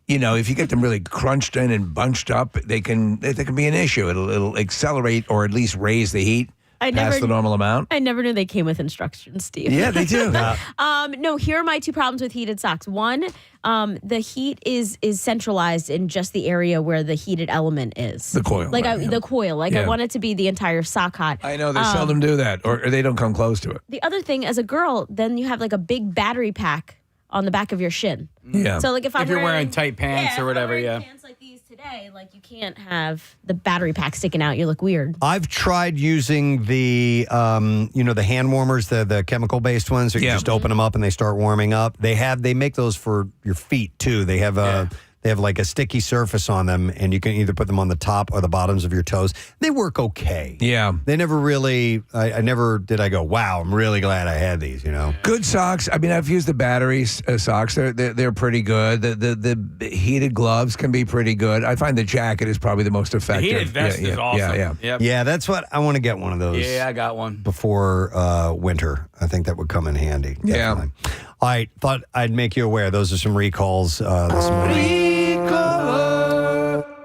you know, if you get them really crunched in and bunched up, they can be an issue. It'll accelerate or at least raise the heat past the normal amount. I never knew they came with instructions, Steve. Yeah, they do. No, here are my 2 problems with heated socks. One, the heat is centralized in just the area where the heated element is. The coil. The coil. I want it to be the entire sock hot. I know they seldom do that, or they don't come close to it. The other thing, as a girl, then you have like a big battery pack on the back of your shin. Yeah. So if you're wearing tight pants or whatever, pants like these today, you can't have the battery pack sticking out. You look weird. I've tried using the, the hand warmers, the chemical-based ones. So you just open them up and they start warming up. They make those for your feet too. They have they have like a sticky surface on them, and you can either put them on the top or the bottoms of your toes. They work okay. Yeah. They never really. I never did. I go, wow, I'm really glad I had these. Good socks. I mean, I've used the battery socks. They're pretty good. The heated gloves can be pretty good. I find the jacket is probably the most effective. The heated vest is awesome. Yeah, that's what I want to get one of those. Yeah, I got one before winter. I think that would come in handy. Definitely. Yeah. All right, thought I'd make you aware. Those are some recalls this morning.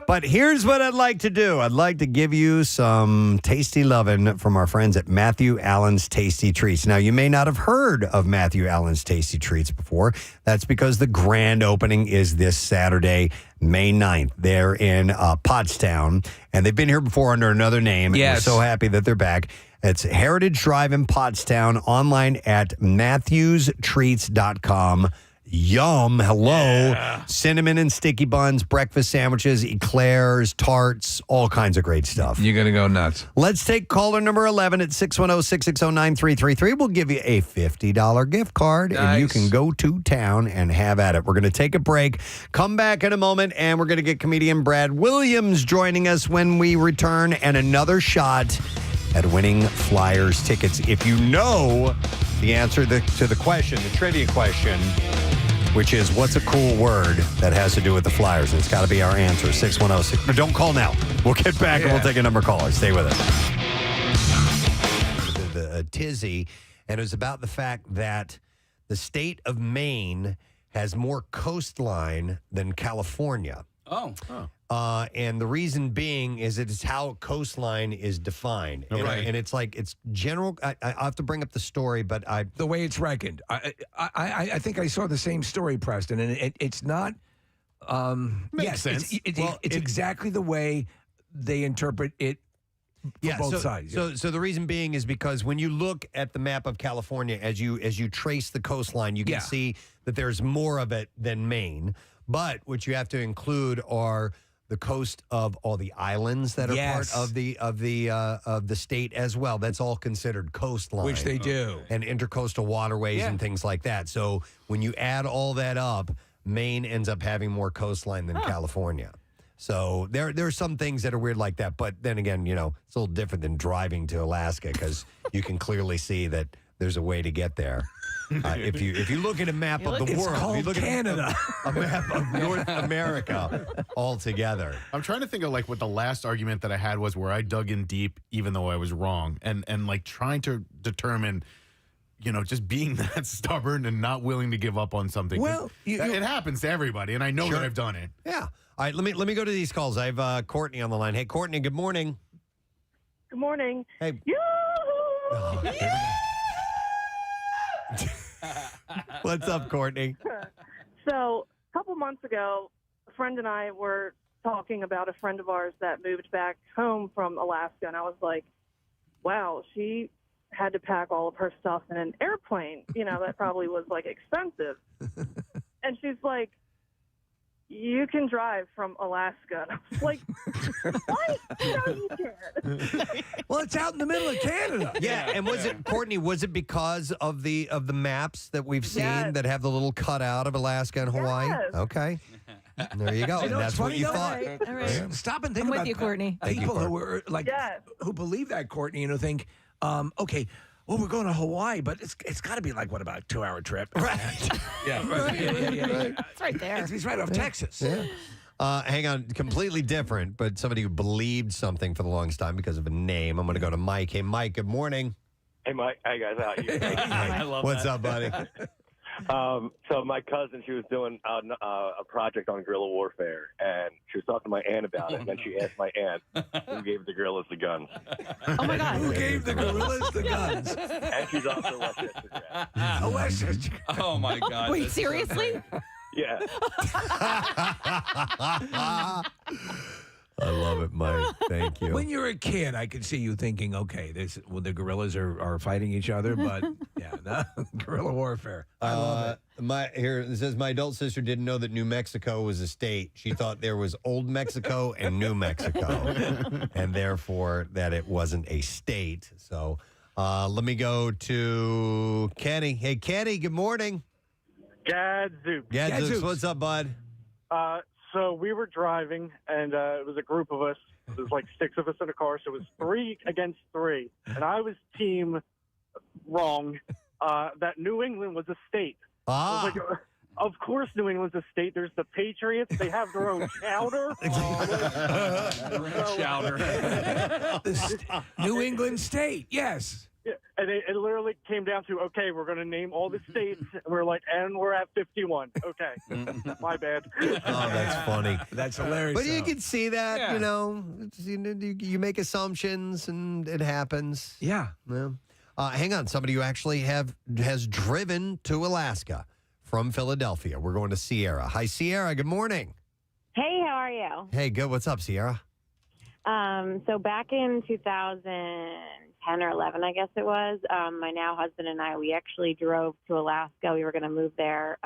But here's what I'd like to do. I'd like to give you some tasty lovin' from our friends at Matthew Allen's Tasty Treats. Now, you may not have heard of Matthew Allen's Tasty Treats before. That's because the grand opening is this Saturday, May 9th. They're in Pottstown, and they've been here before under another name. Yes. And we're so happy that they're back. It's Heritage Drive in Pottstown, online at matthewstreats.com. Yum. Hello. Yeah. Cinnamon and sticky buns, breakfast sandwiches, eclairs, tarts, all kinds of great stuff. You're going to go nuts. Let's take caller number 11 at 610-660-9333. We'll give you a $50 gift card, and you can go to town and have at it. We're going to take a break, come back in a moment, and we're going to get comedian Brad Williams joining us when we return, and another shot at winning Flyers tickets. If you know the answer to the question, the trivia question, which is what's a cool word that has to do with the Flyers? And it's got to be our answer, 610. No, don't call now. We'll get back and we'll take a number of callers. Stay with us. The tizzy, and it was about the fact that the state of Maine has more coastline than California. Oh. And the reason being is that it's how coastline is defined. Right. And it's like, it's general. I have to bring up the story, but the way it's reckoned. I think I saw the same story, Preston, and it's not. Makes sense. It's exactly the way they interpret it. Both sides. So the reason being is because when you look at the map of California, as you trace the coastline, you can see that there's more of it than Maine. But what you have to include are the coast of all the islands that are part of the state as well. That's all considered coastline, Which they do, and intercoastal waterways and things like that. So when you add all that up, Maine ends up having more coastline than California. So there are some things that are weird like that. But then again, it's a little different than driving to Alaska because you can clearly see that there's a way to get there. If you look at a map of the world, you look Canada. at a map of North America altogether. I'm trying to think of like what the last argument that I had was, where I dug in deep, even though I was wrong, and like trying to determine, just being that stubborn and not willing to give up on something. Well, it happens to everybody, and I know that I've done it. Yeah. All right. Let me go to these calls. I have Courtney on the line. Hey, Courtney. Good morning. Good morning. Hey. What's up, Courtney? So, a couple months ago, a friend and I were talking about a friend of ours that moved back home from Alaska, and I was like, wow, she had to pack all of her stuff in an airplane. That probably was like expensive. And she's like, you can drive from Alaska. And I was like, what? No, you can't. Well, it's out in the middle of Canada. Yeah, and Courtney, was it because of the maps that we've seen that have the little cutout of Alaska and Hawaii? Yes. Okay. There you go. And that's what you thought. All right. Stop and think I'm about with you, Courtney. People who are like who believe that, Courtney, think, okay, well, we're going to Hawaii, but it's got to be like, what, about a 2-hour trip? Right. Yeah. Right. Yeah. It's right there. It's right off Texas. Yeah. Hang on. Completely different, but somebody who believed something for the longest time because of a name. I'm going to go to Mike. Hey, Mike, good morning. Hey, Mike. Hey, guys. How are you? I love What's up, buddy? So my cousin, she was doing a project on guerrilla warfare, and she was talking to my aunt about it, and then she asked my aunt who gave the guerrillas the guns. Oh, my God. Who gave the gorillas the guns? And she's also Westchester grad. Oh, Westchester. Oh, my God. Wait, seriously? Yeah. I love it, Mike. Thank you. When you're a kid, I could see you thinking, okay, the gorillas are fighting each other, but guerrilla warfare. I love it. It says my adult sister didn't know that New Mexico was a state. She thought there was Old Mexico and New Mexico, and therefore that it wasn't a state. So let me go to Kenny. Hey, Kenny, good morning. Gadzooks. What's up, bud? So we were driving, and it was a group of us. There was like 6 of us in a car, so it was 3 against 3. And I was team wrong that New England was a state. I was like, of course New England's a state. There's the Patriots. They have their own chowder. Chowder. New England state, yes. Yeah, and it literally came down to, okay, we're going to name all the states. And we're like, and we're at 51. Okay. My bad. Oh, that's funny. That's hilarious. But you can see that, you make assumptions and it happens. Yeah. Hang on. Somebody who actually has driven to Alaska from Philadelphia. We're going to Sierra. Hi, Sierra. Good morning. Hey, how are you? Hey, good. What's up, Sierra? So back in 2010 or 11, I guess it was, my now husband and I, we actually drove to Alaska. We were going to move there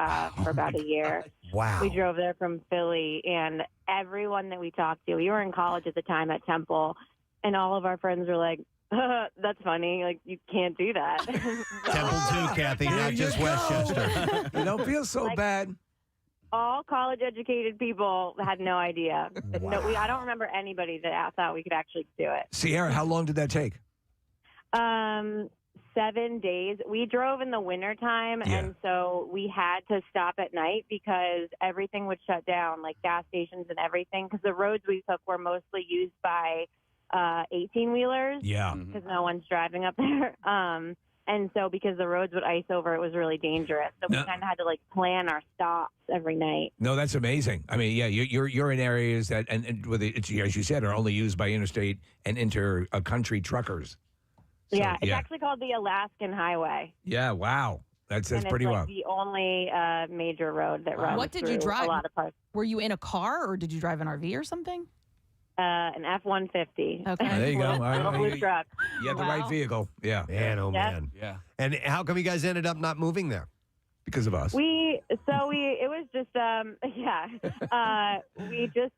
for about a year. Wow. We drove there from Philly, and everyone that we talked to, we were in college at the time at Temple, and all of our friends were like, that's funny. Like, you can't do that. Temple too, Kathy, not just Westchester. You don't feel so bad. All college-educated people had no idea. Wow. No, I don't remember anybody that thought we could actually do it. Sierra, how long did that take? 7 days. We drove in the wintertime, and so we had to stop at night because everything would shut down, like gas stations and everything, because the roads we took were mostly used by 18-wheelers. Yeah. Because no one's driving up there. And so because the roads would ice over, it was really dangerous. So we kind of had to like plan our stops every night. No, that's amazing. I mean, yeah, you're in areas that, and with it's, as you said, are only used by interstate and inter-country truckers. So, yeah, it's actually called the Alaskan Highway. Yeah, wow. That's and pretty it's wild. the only major road that runs What did you through drive? a lot of parts. Were you in a car or did you drive an RV or something? An F-150. Okay. There you go. All right. Blue truck. You have the right vehicle. Yeah. Man, oh, Yeah. man. Yeah. And how come you guys ended up not moving there? Because of us. It was just we just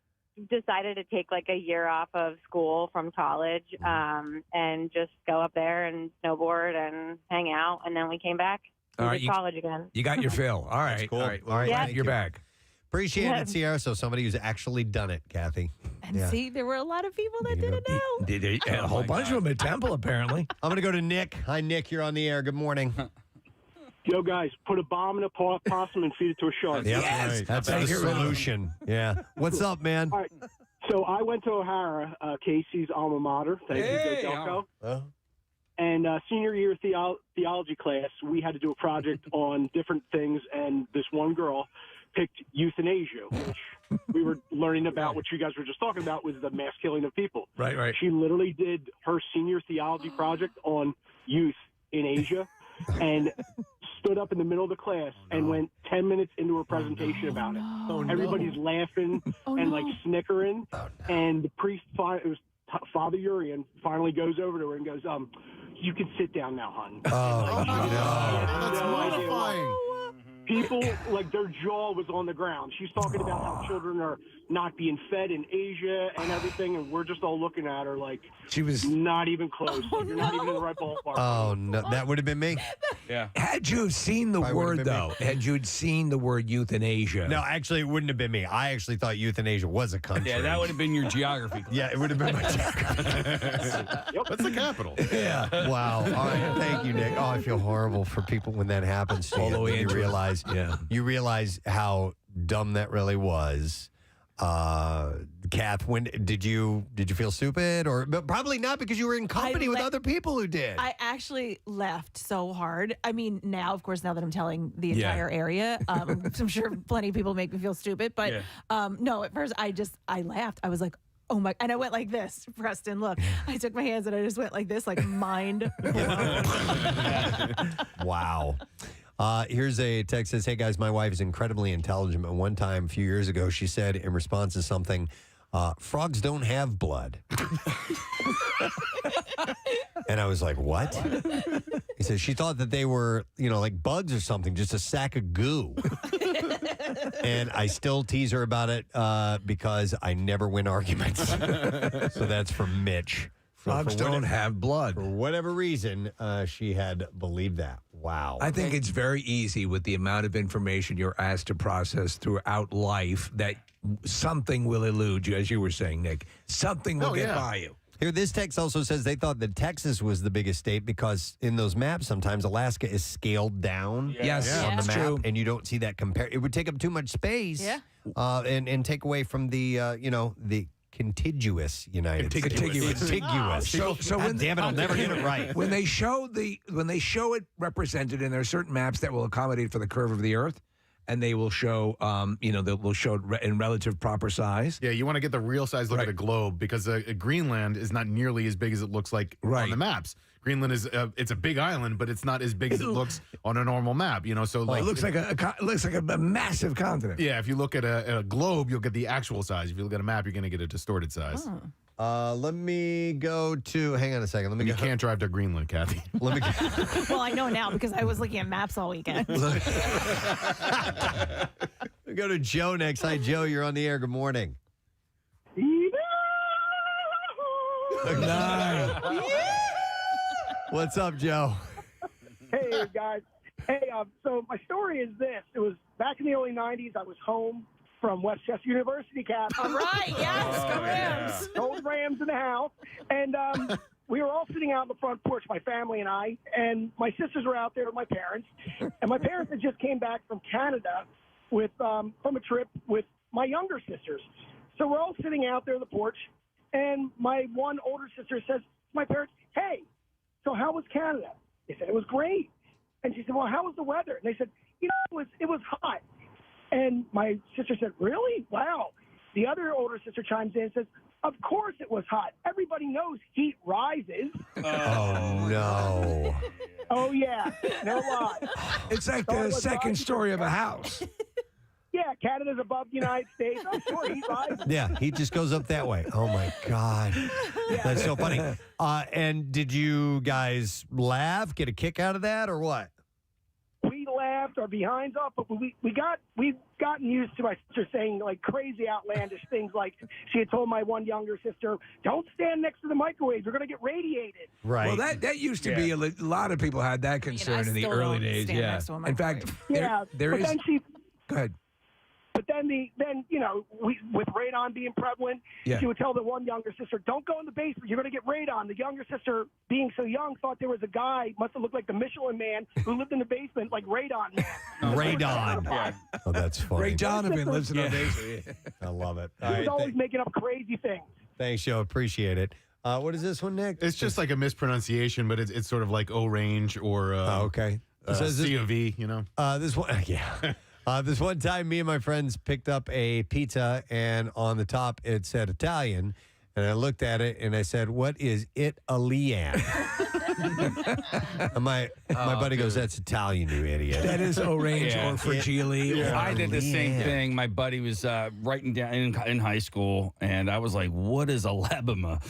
decided to take like a year off of school from college and just go up there and snowboard and hang out, and then we came back All to right, college again. You got your fill. All right. Cool. All right. All right. Yeah. Thank You're you. back. Appreciate Yeah. it, Sierra. So somebody who's actually done it, Kathy. And see, there were a lot of people that didn't know. A whole bunch of them at Temple, apparently. I'm going to go to Nick. Hi, Nick. You're on the air. Good morning. Yo, guys, put a bomb in a possum and feed it to a shark. Yep. Right. That's the solution. Yeah. What's up, man? All right. So I went to O'Hara, Casey's alma mater. Thank you, Go Delco. And senior year theology class, we had to do a project on different things, and this one girl picked euthanasia, which we were learning about what you guys were just talking about was the mass killing of people. Right. She literally did her senior theology project on youth in Asia and stood up in the middle of the class and went 10 minutes into her presentation about it. Everybody's laughing and like snickering. And the priest, it was Father Urian, finally goes over to her and goes, you can sit down now, hon. Oh, no. That's mortifying. People, like, their jaw was on the ground. She's talking about how children are not being fed in Asia and everything, and we're just all looking at her like she was not even close. You're not even in the right ballpark. Oh, no. That would have been me. Yeah. Had you seen the word, though, had you seen the word euthanasia? No, actually, it wouldn't have been me. I actually thought euthanasia was a country. Yeah, that would have been your geography. Yeah, it would have been my geography. What's the capital? Yeah. Wow. All right. Thank you, Nick. Oh, I feel horrible for people when that happens to All you. the way You into it. realize, you realize how dumb that really was. Kath, when did you feel stupid, but probably not because you were in company with other people who did. I actually laughed so hard. I mean, now, of course, now that I'm telling the entire area, I'm sure plenty of people make me feel stupid. But no, at first I laughed. I was like, oh my, and I went like this, Preston, look. I took my hands and I just went like this, like mind blown. Wow. Here's a text that says, hey guys, my wife is incredibly intelligent. But one time a few years ago, she said in response to something, frogs don't have blood. And I was like, what? He said she thought that they were, like bugs or something, just a sack of goo. And I still tease her about it because I never win arguments. So that's from Mitch. Frogs don't have blood. For whatever reason, she had believed that. Wow. I think it's very easy with the amount of information you're asked to process throughout life that something will elude you, as you were saying, Nick. Something will get by you. Here, this text also says they thought that Texas was the biggest state because in those maps, sometimes Alaska is scaled down Yes, on the that's map, true. and you don't see that compare. It would take up too much space and take away from the, the contiguous United States. Contiguous. So when damn it, I'll never get it right. When they show it represented, and there are certain maps that will accommodate for the curve of the Earth, and they will show, they will show it in relative proper size. Yeah, you want to get the real size look at a globe because Greenland is not nearly as big as it looks like on the maps. Greenland is it's a big island, but it's not as big as it looks on a normal map. So it looks like a massive continent. Yeah, if you look at a globe, you'll get the actual size. If you look at a map, you're going to get a distorted size. Let me go to. Hang on a second. You can't drive to Greenland, Kathy. Let me. Well, I know now because I was looking at maps all weekend. We go to Joe next. Hi, Joe. You're on the air. Good morning. What's up, Joe? Hey, guys. Hey, so my story is this. It was back in the early 90s. I was home from Westchester University, Cap. All right, yes, go Rams. Old Rams in the house. And we were all sitting out on the front porch, my family and I, and my sisters were out there with my parents. And my parents had just came back from Canada with from a trip with my younger sisters. So we're all sitting out there on the porch, and my one older sister says to my parents, hey, so how was Canada? They said, it was great. And she said, well, how was the weather? And they said, it was hot. And my sister said, really? Wow. The other older sister chimes in and says, of course it was hot. Everybody knows heat rises. Oh, no. Oh, yeah. No lie. It's like the second story of a house. Yeah, Canada's above the United States. I'm sure heat rises. Yeah, he just goes up that way. Oh, my God. That's so funny. And did you guys laugh, get a kick out of that, or what? We laughed our behinds off, but we've gotten used to my sister saying like crazy outlandish things. Like she had told my one younger sister, "Don't stand next to the microwave; you're going to get radiated." Right. Well, that used to be a lot of people had that concern in the early days. Yeah. In fact, there but is. Then she, Go ahead. But then with radon being prevalent, she would tell the one younger sister, "Don't go in the basement; you're going to get radon." The younger sister, being so young, thought there was a guy, must have looked like the Michelin Man, who lived in the basement, like Radon Man. Radon. Oh, that's funny. Ray Donovan lives in our basement. I love it. All He's right, always making up crazy things. thanks, Joe. Appreciate it. What is this one, Nick? It's just like a mispronunciation, but it's sort of like O-range or okay. C of E, you know? This one, yeah. This one time, me and my friends picked up a pizza, and on the top it said Italian, and I looked at it and I said, "What is Italian?" And my buddy goes, "That's Italian, you idiot." That is orange or fragile. I did the same thing. My buddy was writing down in high school, and I was like, "What is Alabama?"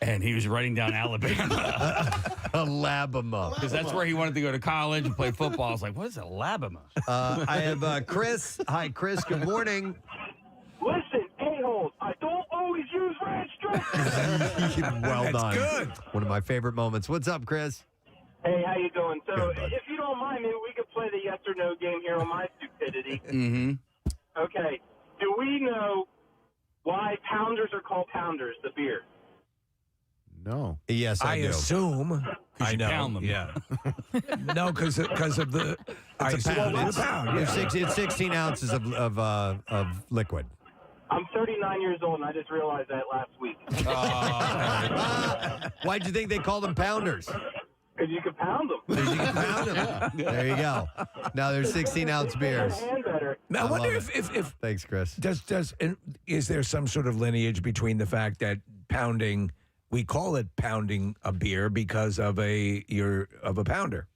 And he was writing down Alabama. Alabama. Because that's where he wanted to go to college and play football. I was like, what is Alabama? I have Chris. Hi, Chris. Good morning. Listen, a-holes, I don't always use ranch dressing. Well done. Good. One of my favorite moments. What's up, Chris? Hey, how you doing? So, if you don't mind, maybe we could play the yes or no game here on my stupidity. Mm-hmm. Okay. Do we know why pounders are called pounders, the beer? No. Yes, I do. assume. I know. Pound them. Yeah. No, because of the. It's a pound. It's a pound. It's 16 ounces of liquid. I'm 39 years old, and I just realized that last week. Why'd you think they call them pounders? Because you can pound them. You can pound them. There you go. Now there's 16-ounce beers. And better. Now, I wonder love if Thanks, Chris. is there some sort of lineage between the fact that pounding, we call it pounding a beer because of a pounder.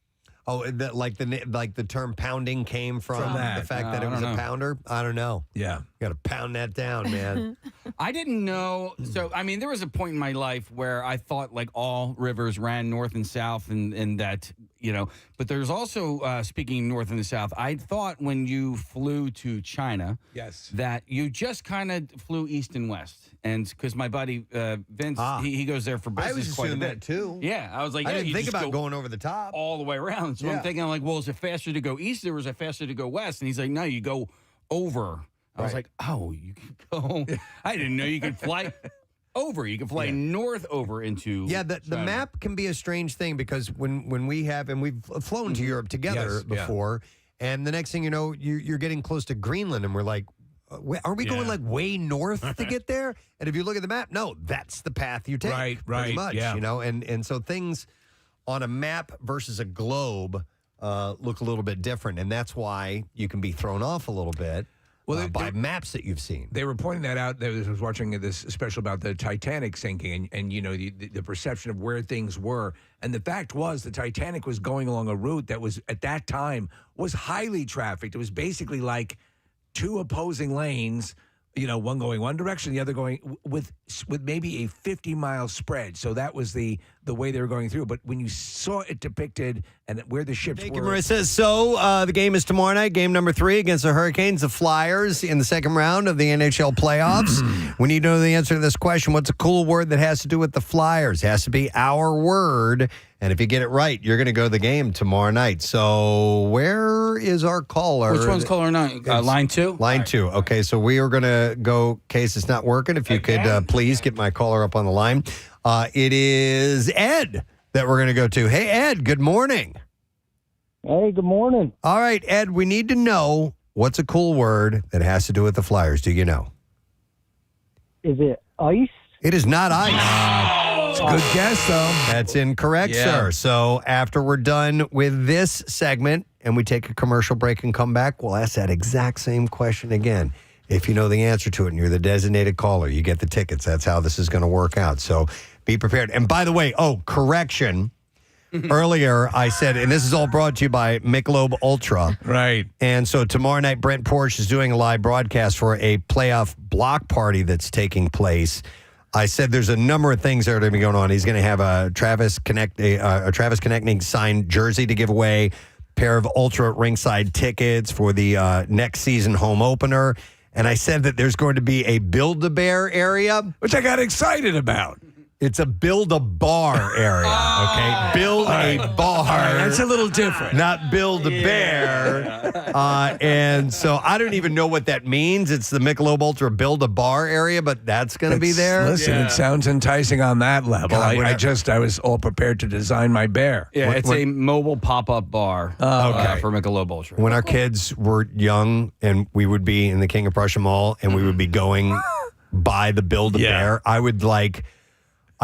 Oh, like the term pounding came from that. the fact that it was a pounder? I don't know. Yeah. Got to pound that down, man. I didn't know. So, I mean, there was a point in my life where I thought like all rivers ran north and south and that, you know, but there's also, speaking north and the south, I thought when you flew to China, yes, that you just kind of flew east and west. And because my buddy Vince, he goes there for business. I was quite a assuming bit. that too. Yeah, I was like, I yeah, didn't you think just about going over the top all the way around. So I'm thinking, like, well, is it faster to go east or is it faster to go west? And he's like, no, you go over. I was like, oh, you can go. I didn't know you could fly over. You can fly north over into. Yeah, the map can be a strange thing because when we have, and we've flown to Europe together before, and the next thing you know, you're getting close to Greenland, and we're like, aren't we going like way north to get there? And if you look at the map, no, that's the path you take. Right, pretty much, yeah. you know, and so things on a map versus a globe look a little bit different, and that's why you can be thrown off a little bit. By maps that you've seen. They were pointing that out. I was watching this special about the Titanic sinking and you know, the perception of where things were. And the fact was the Titanic was going along a route that was, at that time, was highly trafficked. It was basically like two opposing lanes, you know, one going one direction, the other going with maybe a 50-mile spread. So that was the way they were going through. But when you saw it depicted and where the ships Thank were. you, Marissa. So the game is tomorrow night, game number 3 against the Hurricanes, the Flyers in the second round of the NHL playoffs. We need to know the answer to this question. What's a cool word that has to do with the Flyers? It has to be our word. And if you get it right, you're going to go to the game tomorrow night. So where is our caller? Which one's caller 9? Line 2? Line 2. Okay, so we are going to go, in case it's not working, if you could please get my caller up on the line. It is Ed that we're going to go to. Hey, Ed, good morning. Hey, good morning. All right, Ed, we need to know what's a cool word that has to do with the Flyers. Do you know? Is it ice? It is not ice. Good guess, though. That's incorrect, Yeah. sir. So after we're done with this segment and we take a commercial break and come back, we'll ask that exact same question again. If you know the answer to it and you're the designated caller, you get the tickets. That's how this is going to work out. So be prepared. And by the way, correction. Earlier, I said, and this is all brought to you by Michelob Ultra. Right. And so tomorrow night, Brent Porsche is doing a live broadcast for a playoff block party that's taking place. I said there's a number of things that are going to be going on. He's going to have a Travis Connecting signed jersey to give away, pair of Ultra ringside tickets for the next season home opener. And I said that there's going to be a Build-A-Bear area. Which I got excited about. It's a Build-A-Bar area, okay? Build a bar. That's a little different. Not Build-A-Bear. And so I don't even know what that means. It's the Michelob Ultra Build-A-Bar area, but that's going to be there. Listen, it sounds enticing on that level. God, I was all prepared to design my bear. Yeah, it's a mobile pop-up bar for Michelob Ultra. When our kids were young and we would be in the King of Prussia Mall and we would be going by the Build-A-Bear, I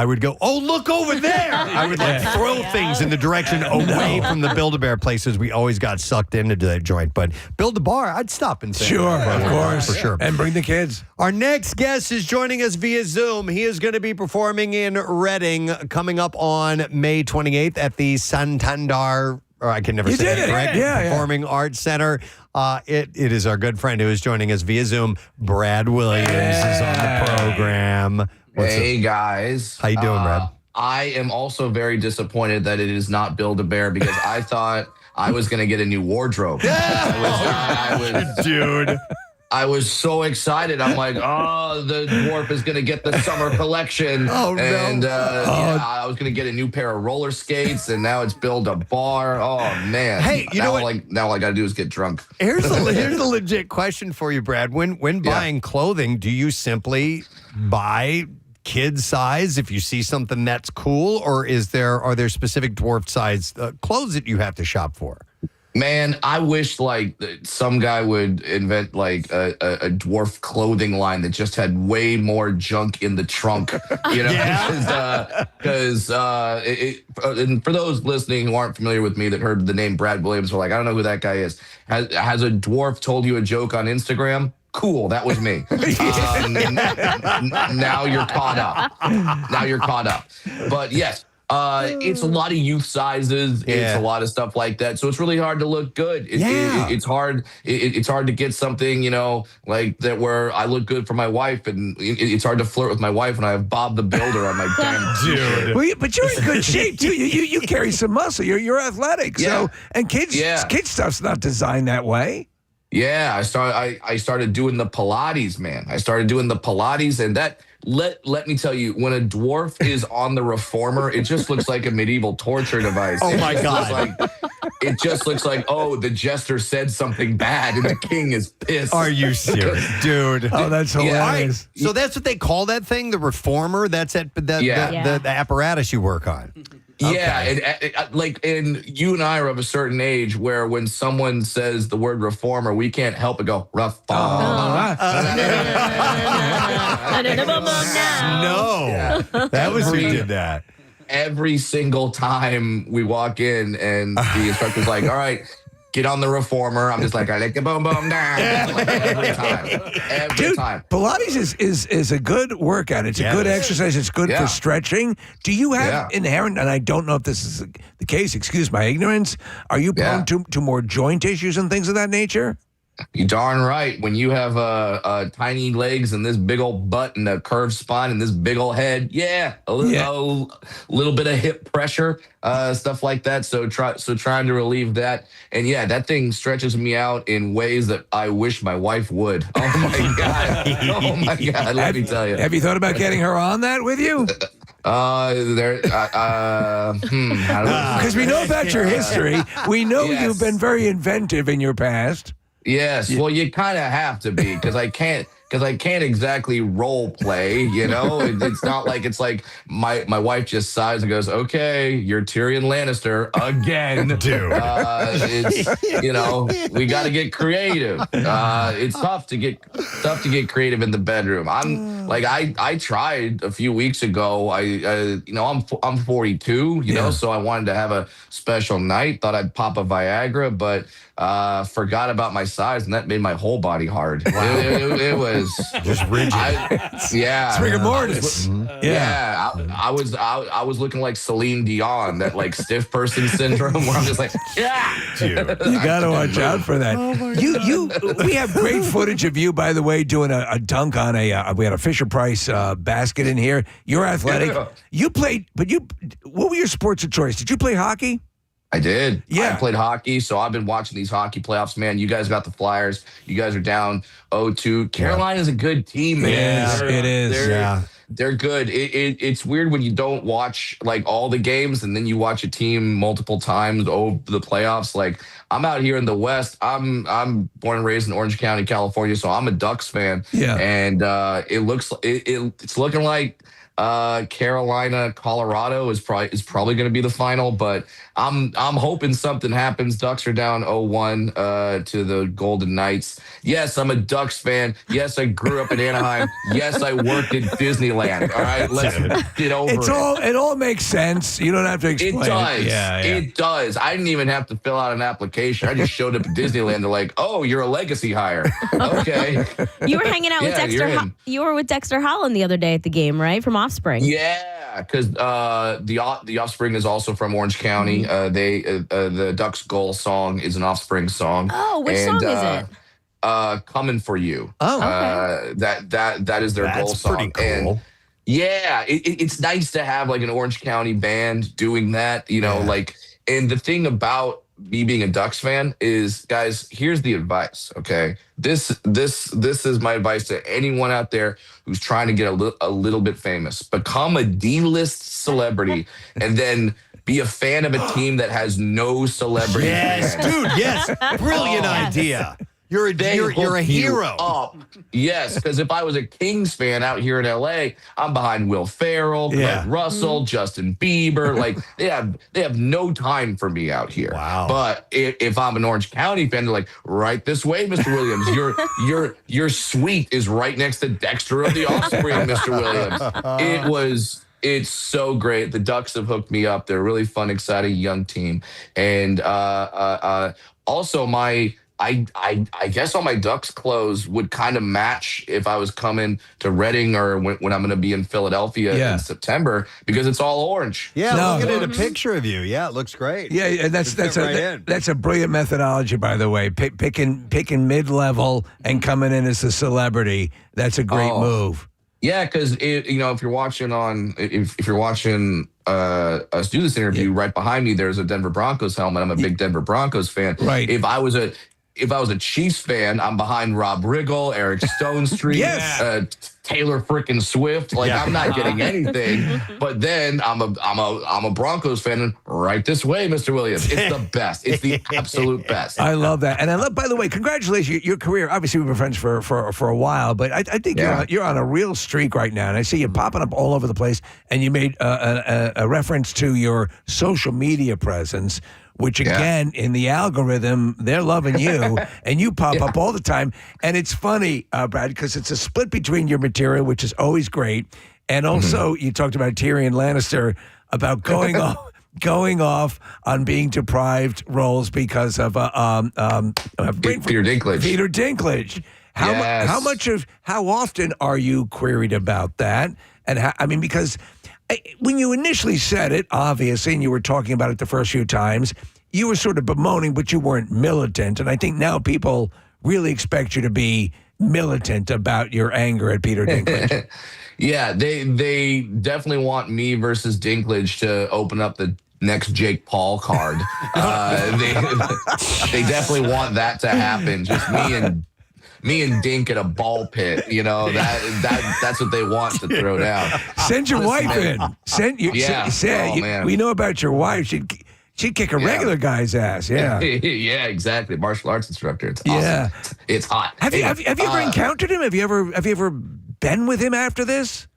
would go, oh, look over there. I would throw things in the direction away from the Build-A-Bear places. We always got sucked into that joint. But Build-A-Bar, I'd stop and say. Sure, of course. For sure. And bring the kids. Our next guest is joining us via Zoom. He is going to be performing in Reading coming up on May 28th at the Santander, or I can never say it correct, Performing Arts Center. It is our good friend who is joining us via Zoom. Brad Williams is on the program. Hey, guys. How you doing, Brad? I am also very disappointed that it is not Build-A-Bear because I thought I was going to get a new wardrobe. Dude. I was so excited. I'm like, oh, the dwarf is going to get the summer collection. Oh, no. And I was going to get a new pair of roller skates, and now it's Build-A-Bar. Oh, man. Hey, you know what? Now all I got to do is get drunk. Here's a legit question for you, Brad. When buying clothing, do you simply buy kid size if you see something that's cool, or are there specific dwarf size clothes that you have to shop for? Man, I wish some guy would invent a dwarf clothing line that just had way more junk in the trunk, you know? Because and for those listening who aren't familiar with me that heard the name Brad Williams, were like, I don't know who that guy is. Has a dwarf told you a joke on Instagram? Cool, that was me. Now you're caught up. But yes. It's a lot of youth sizes. It's a lot of stuff like that. So it's really hard to look good. It's hard. It's hard to get something, like that where I look good for my wife, and it's hard to flirt with my wife when I have Bob the Builder on my damn Dude. Well, but you're in good shape too. You carry some muscle. You're athletic. Yeah. So and kids stuff's not designed that way. Yeah, I started doing the Pilates, man. I started doing the Pilates, and that let me tell you, when a dwarf is on the reformer, it just looks like a medieval torture device. Oh my God. It just looks like, oh, the jester said something bad and the king is pissed. Are you serious, dude? Oh, that's hilarious. Right. So that's what they call that thing, the reformer? That's the apparatus you work on. Okay. Yeah, and you and I are of a certain age where when someone says the word reformer, we can't help but go, reformer. No, that was who did that. Every single time we walk in and the instructor's like, all right, get on the reformer. I'm just like, I like the boom boom down. Every time. Pilates is a good workout. It's a good exercise. It's good for stretching. Do you have inherent, and I don't know if this is the case, excuse my ignorance, are you prone to more joint issues and things of that nature? You darn right. When you have tiny legs and this big old butt and a curved spine and this big old head, a little bit of hip pressure, stuff like that. So trying to relieve that, and that thing stretches me out in ways that I wish my wife would. Oh my god! Oh my god! Let me tell you. Have you thought about getting her on that with you? Because we know about your history. We know you've been very inventive in your past. Yes, well, you kind of have to be because I can't exactly role play, It's not like it's like my wife just sighs and goes, "Okay, you're Tyrion Lannister again, dude." It's we got to get creative. It's tough to get creative in the bedroom. I'm Like I tried a few weeks ago. I'm 42, so I wanted to have a special night. Thought I'd pop a Viagra, but forgot about my size, and that made my whole body hard. Wow. It was just rigid. It's rigor mortis. I was looking like Celine Dion, that like stiff person syndrome, where I'm just like, you got to watch out for that. We have great footage of you, by the way, doing a dunk on we had a Fisher-Price basket in here. You're athletic. Yeah. You played, but what were your sports of choice? Did you play hockey? I did. Yeah. I played hockey, so I've been watching these hockey playoffs, man. You guys got the Flyers. You guys are down 0-2. Carolina's a good team, man. Yes, it is. They're good. It's weird when you don't watch like all the games and then you watch a team multiple times over the playoffs. Like I'm out here in the West. I'm born and raised in Orange County, California, so I'm a Ducks fan. Yeah. And it's looking like Carolina, Colorado is probably going to be the final, but I'm hoping something happens. Ducks are down 0-1 to the Golden Knights. Yes, I'm a Ducks fan. Yes, I grew up in Anaheim. Yes, I worked at Disneyland. All right, let's get over it. It all makes sense. You don't have to explain. It does. Yeah. It does. I didn't even have to fill out an application. I just showed up at Disneyland. They're like, "Oh, you're a legacy hire." Okay. You were hanging out with Dexter. You were with Dexter Holland the other day at the game, right? From Offspring. Yeah, because the Offspring is also from Orange County. The Ducks goal song is an Offspring song. Oh, which song is it? Coming for You. Oh, okay. That is their goal song. Pretty cool. And yeah, it's nice to have like an Orange County band doing that, like, and the thing about me being a Ducks fan is, guys, here's the advice, okay? This is my advice to anyone out there who's trying to get a little bit famous. Become a D-list celebrity and then be a fan of a team that has no celebrity fans. Dude, yes. Brilliant idea. You're a hero. Up. Yes, because if I was a Kings fan out here in LA, I'm behind Will Ferrell, Clint Russell, Justin Bieber. Like they have no time for me out here. Wow. But if I'm an Orange County fan, they're like, right this way, Mr. Williams. Your suite is right next to Dexter of the Offspring, Mr. Williams. It's so great. The Ducks have hooked me up. They're a really fun, exciting young team. And also I guess all my Ducks clothes would kind of match if I was coming to Reading or when I'm going to be in Philadelphia in September, because it's all orange. Yeah, looking at a picture of you. Yeah, it looks great. Yeah, and that's a brilliant methodology, by the way. Picking mid-level and coming in as a celebrity. That's a great move. Yeah, because if you're watching us do this interview, right behind me there's a Denver Broncos helmet. I'm a big Denver Broncos fan. Right. If I was a Chiefs fan, I'm behind Rob Riggle, Eric Stonestreet, Taylor frickin' Swift. Like I'm not getting anything. But then I'm a Broncos fan, and right this way, Mr. Williams. It's the best. It's the absolute best. I love that, and I love. By the way, congratulations your career. Obviously, we've been friends for a while, but I think you're on a real streak right now, and I see you popping up all over the place. And you made a reference to your social media presence, which again, in the algorithm, they're loving you, and you pop up all the time. And it's funny, Brad, because it's a split between your material, which is always great, and also you talked about Tyrion Lannister about going off on being deprived roles because of Peter Dinklage. Peter Dinklage. How often are you queried about that? And because when you initially said it, obviously, and you were talking about it the first few times, you were sort of bemoaning, but you weren't militant. And I think now people really expect you to be militant about your anger at Peter Dinklage. Yeah, they definitely want me versus Dinklage to open up the next Jake Paul card. They definitely want that to happen. Just me and Dink at a ball pit, that's what they want to throw down. Send your wife in. We know about your wife. She'd kick a regular guy's ass. Yeah. Yeah, exactly. Martial arts instructor. It's awesome. Yeah. It's hot. Have you ever encountered him? Have you ever been with him after this?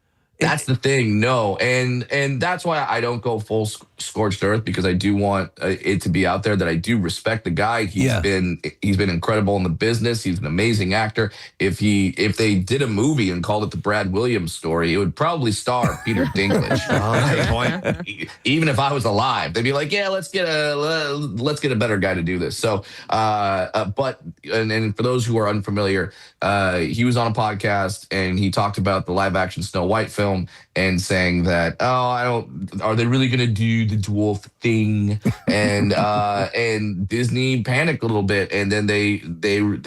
That's the thing. No. And that's why I don't go full scorched earth because I do want it to be out there that I do respect the guy. He's been incredible in the business. He's an amazing actor. If they did a movie and called it the Brad Williams story, it would probably star Peter Dinklage. Good point. Even if I was alive, they'd be like, yeah, let's get a better guy to do this. So, but for those who are unfamiliar, he was on a podcast and he talked about the live action Snow White film and saying that, are they really going to do the dwarf thing? And Disney panicked a little bit, and then they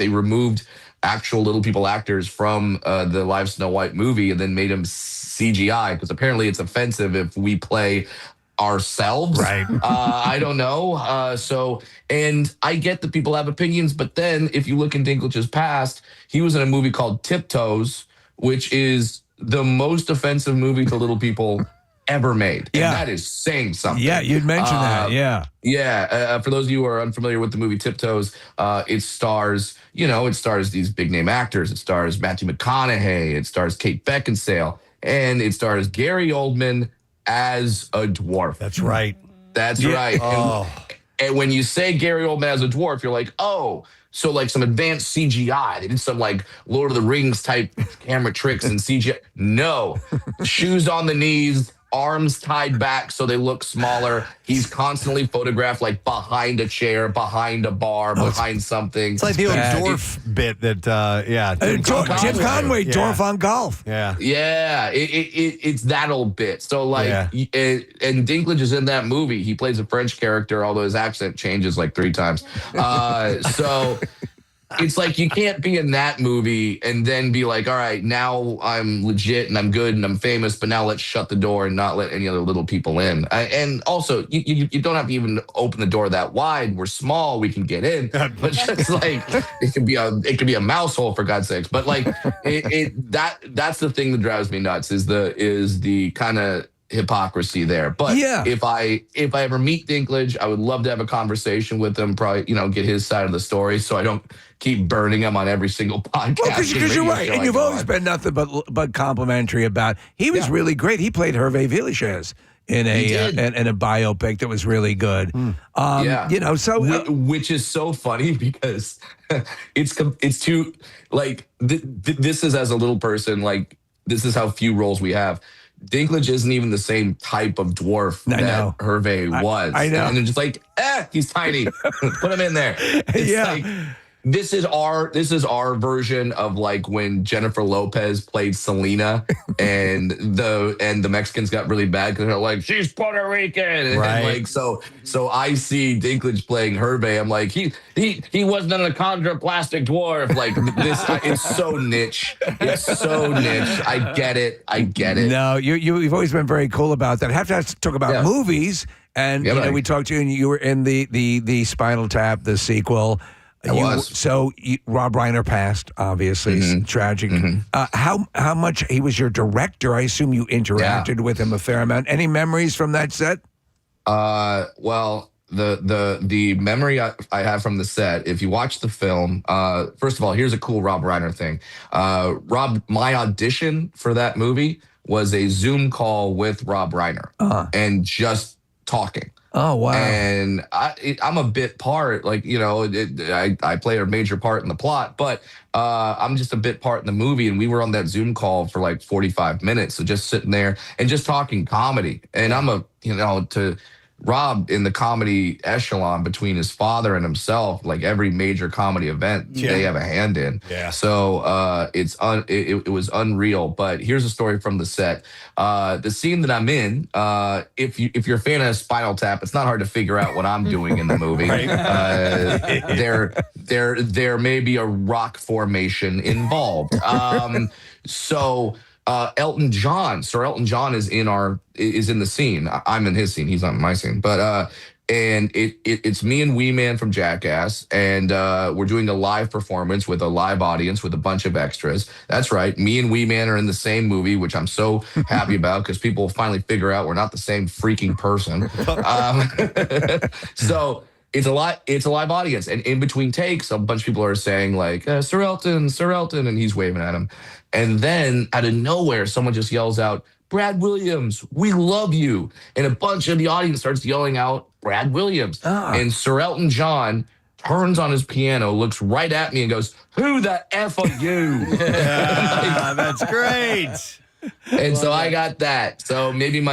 removed actual little people actors from the live Snow White movie and then made them CGI because apparently it's offensive if we play ourselves. Right. I don't know. And I get that people have opinions, but then if you look in Dinklage's past, he was in a movie called Tiptoes, which is the most offensive movie to little people ever made. And that is saying something. Yeah, you'd mentioned that. Yeah. Yeah. For those of you who are unfamiliar with the movie Tiptoes, it stars these big name actors. It stars Matthew McConaughey. It stars Kate Beckinsale. And it stars Gary Oldman as a dwarf. That's right. That's right. Oh. And when you say Gary Oldman as a dwarf, you're like, oh, so like some advanced CGI. They did some like Lord of the Rings type camera tricks and CGI. No. Shoes on the knees, arms tied back so they look smaller. He's constantly photographed like behind a chair, behind a bar, behind something. It's like the old dwarf bit that, Jim Conway, dwarf on golf. Yeah. Yeah, it's that old bit. So like, and Dinklage is in that movie. He plays a French character, although his accent changes like 3 times. So it's like you can't be in that movie and then be like, all right, now I'm legit and I'm good and I'm famous, but now let's shut the door and not let any other little people in. And also, you don't have to even open the door that wide. We're small, we can get in, but just like it could be a mouse hole for God's sakes. But like that's the thing that drives me nuts is the kind of hypocrisy there. But if I ever meet Dinklage, I would love to have a conversation with him, probably, get his side of the story so I don't keep burning him on every single podcast. Well, because you're right. And you've always been nothing but complimentary about. He was really great. He played Hervé Villechaize in a biopic that was really good. Which is so funny because it's too like this is as a little person, like this is how few roles we have. Dinklage isn't even the same type of dwarf that Hervé was. I know. And they're just like, he's tiny. Put him in there. It's like, this is our version of like when Jennifer Lopez played Selena and the Mexicans got really bad because they're like, she's Puerto Rican. And like so I see Dinklage playing Hervé. I'm like, he wasn't an achondroplastic dwarf. Like this, it's so niche. It's so niche. I get it. No, you've always been very cool about that. I have to talk about movies. And we talked to you, and you were in the Spinal Tap, the sequel. So Rob Reiner passed, obviously. It's tragic. How much he was your director? I assume you interacted with him a fair amount. Any memories from that set? Well, the memory I have from the set, if you watch the film, first of all, here's a cool Rob Reiner thing. My audition for that movie was a Zoom call with Rob Reiner and just talking. Oh, wow. And I'm a bit part, like, I play a major part in the plot, but I'm just a bit part in the movie. And we were on that Zoom call for like 45 minutes. So just sitting there and just talking comedy. And I'm to Rob in the comedy echelon between his father and himself, like every major comedy event they have a hand in. Yeah. So it was unreal. But here's a story from the set. The scene that I'm in, if you're a fan of Spinal Tap, it's not hard to figure out what I'm doing in the movie. There may be a rock formation involved. Sir Elton John is in the scene. I'm in his scene. He's not in my scene. But and it's me and Wee Man from Jackass, and we're doing a live performance with a live audience with a bunch of extras. That's right. Me and Wee Man are in the same movie, which I'm so happy about because people will finally figure out we're not the same freaking person. So it's a live audience, and in between takes, a bunch of people are saying like Sir Elton, and he's waving at him. And then out of nowhere, someone just yells out, Brad Williams, we love you. And a bunch of the audience starts yelling out, Brad Williams. And Sir Elton John turns on his piano, looks right at me and goes, who the F are you? Yeah, that's great. And so I got that. So maybe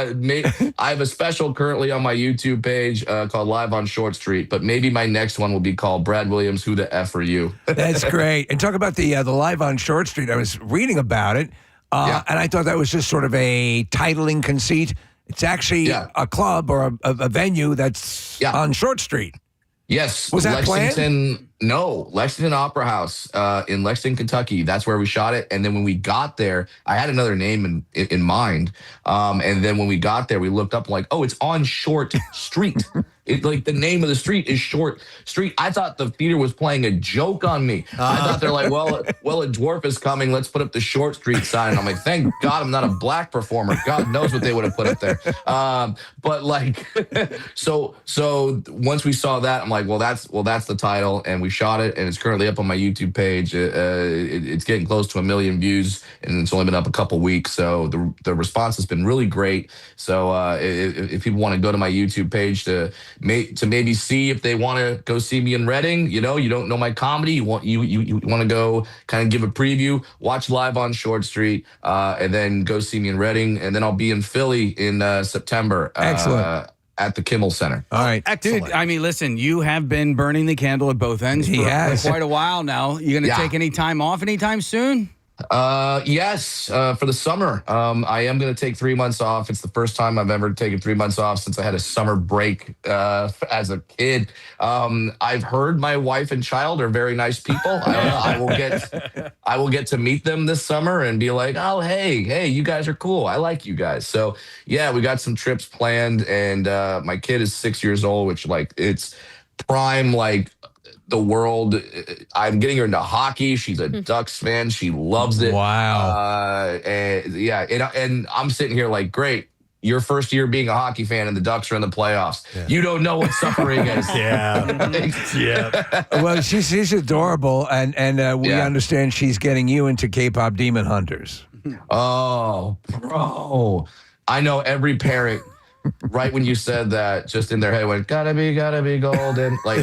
I have a special currently on my YouTube page called Live on Short Street, but maybe my next one will be called Brad Williams, who the F are you? That's great. And talk about the Live on Short Street. I was reading about it, and I thought that was just sort of a titling conceit. It's actually a club or a venue that's on Short Street. Yes. Was that Lexington? No, Lexington Opera House in Lexington, Kentucky. That's where we shot it. And then when we got there, I had another name in mind. And then when we got there, we looked up like, oh, it's on Short Street. Like the name of the street is Short Street. I thought the theater was playing a joke on me. I thought they're like, well, a dwarf is coming. Let's put up the Short Street sign. And I'm like, thank God I'm not a black performer. God knows what they would have put up there. But like, so once we saw that, I'm like, well, that's the title, and we shot it, and it's currently up on my YouTube page. It's getting close to 1 million views, and it's only been up a couple weeks. So the response has been really great. So if people want to go to my YouTube page to maybe see if they want to go see me in Reading, you don't know my comedy, you want to go kind of give a preview, watch Live on Short Street, and then go see me in Reading, and then I'll be in Philly in September. Excellent. At the Kimmel Center. All right. Dude, I mean, listen, you have been burning the candle at both ends for quite a while now. You going to take any time off anytime soon? Yes, for the summer. I am going to take 3 months off. It's the first time I've ever taken 3 months off since I had a summer break as a kid. I've heard my wife and child are very nice people. I will get to meet them this summer and be like, oh, hey, you guys are cool. I like you guys. So yeah, we got some trips planned, and my kid is 6 years old, which like it's prime like the world. I'm getting her into hockey. She's a Ducks fan. She loves it. Wow. And I'm sitting here like, great. Your first year being a hockey fan and the Ducks are in the playoffs. Yeah. You don't know what suffering is. Yeah. Well, she's adorable, and we understand she's getting you into K-pop Demon Hunters. Oh, bro. I know every parent right when you said that, just in their head went, gotta be golden. Like,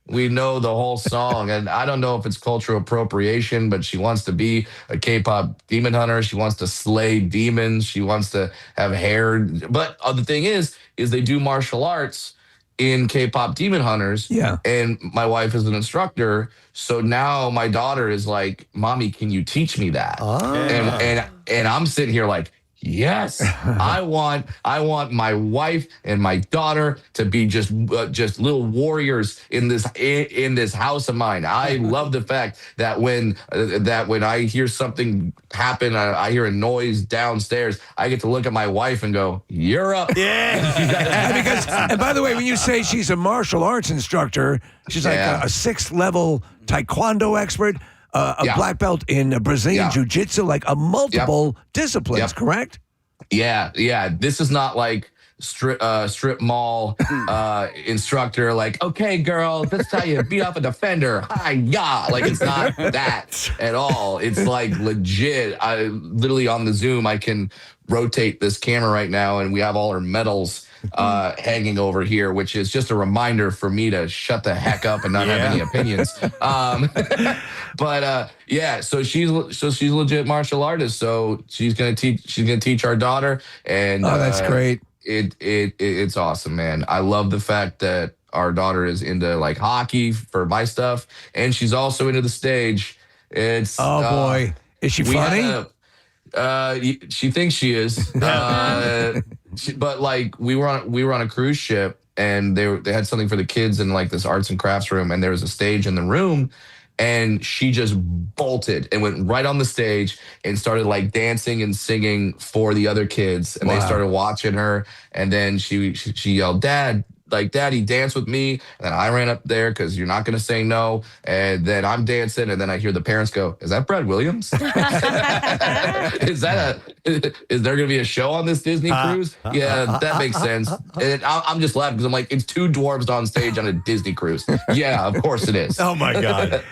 we know the whole song. And I don't know if it's cultural appropriation, but she wants to be a K-pop demon hunter. She wants to slay demons. She wants to have hair. But the thing is they do martial arts in K-pop demon hunters. Yeah. And my wife is an instructor. So now my daughter is like, Mommy, can you teach me that? Oh. And I'm sitting here like, yes, I want my wife and my daughter to be just little warriors in this house of mine. I love the fact that when I hear something happen, I hear a noise downstairs, I get to look at my wife and go, "You're up." Yeah. And by the way, when you say she's a martial arts instructor, she's like a 6th level taekwondo expert. A black belt in Brazilian jiu-jitsu, like a multiple disciplines, correct? Yeah. This is not like strip mall instructor, like, okay, girl, this is how you beat up a defender. Hi-ya. Like, it's not that at all. It's like legit. I literally on the Zoom, I can rotate this camera right now, and we have all our medals hanging over here, which is just a reminder for me to shut the heck up and not have any opinions. So she's legit martial artist. So she's gonna teach our daughter, and that's great. It's awesome, man. I love the fact that our daughter is into like hockey for my stuff, and she's also into the stage. It's boy, is she funny? She thinks she is, but like we were on a cruise ship, and they had something for the kids in like this arts and crafts room, and there was a stage in the room, and she just bolted and went right on the stage and started like dancing and singing for the other kids, and they started watching her, and then she yelled, "Dad, like, Daddy, dance with me. And then I ran up there because you're not going to say no. And then I'm dancing. And then I hear the parents go, is that Brad Williams? Is there going to be a show on this Disney cruise? Yeah, that makes sense. And I'm just laughing because I'm like, it's two dwarves on stage on a Disney cruise. Yeah, of course it is. Oh, my God.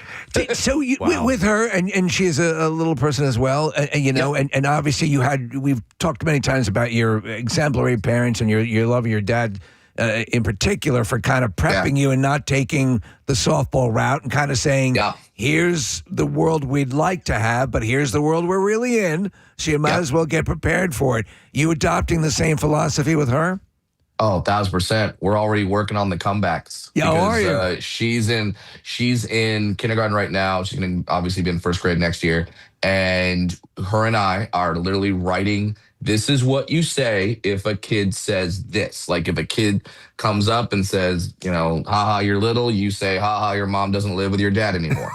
So with her, and she is a little person as well, and obviously we've talked many times about your exemplary parents and your love of your dad in particular for kind of prepping you and not taking the softball route and kind of saying, here's the world we'd like to have, but here's the world we're really in, so you might as well get prepared for it. You adopting the same philosophy with her? Oh, 1,000%. We're already working on the comebacks. Yeah, how are you? She's in kindergarten right now. She's going to obviously be in first grade next year. And her and I are literally writing, this is what you say if a kid says this. Like if a kid comes up and says, haha, you're little, you say, haha, your mom doesn't live with your dad anymore.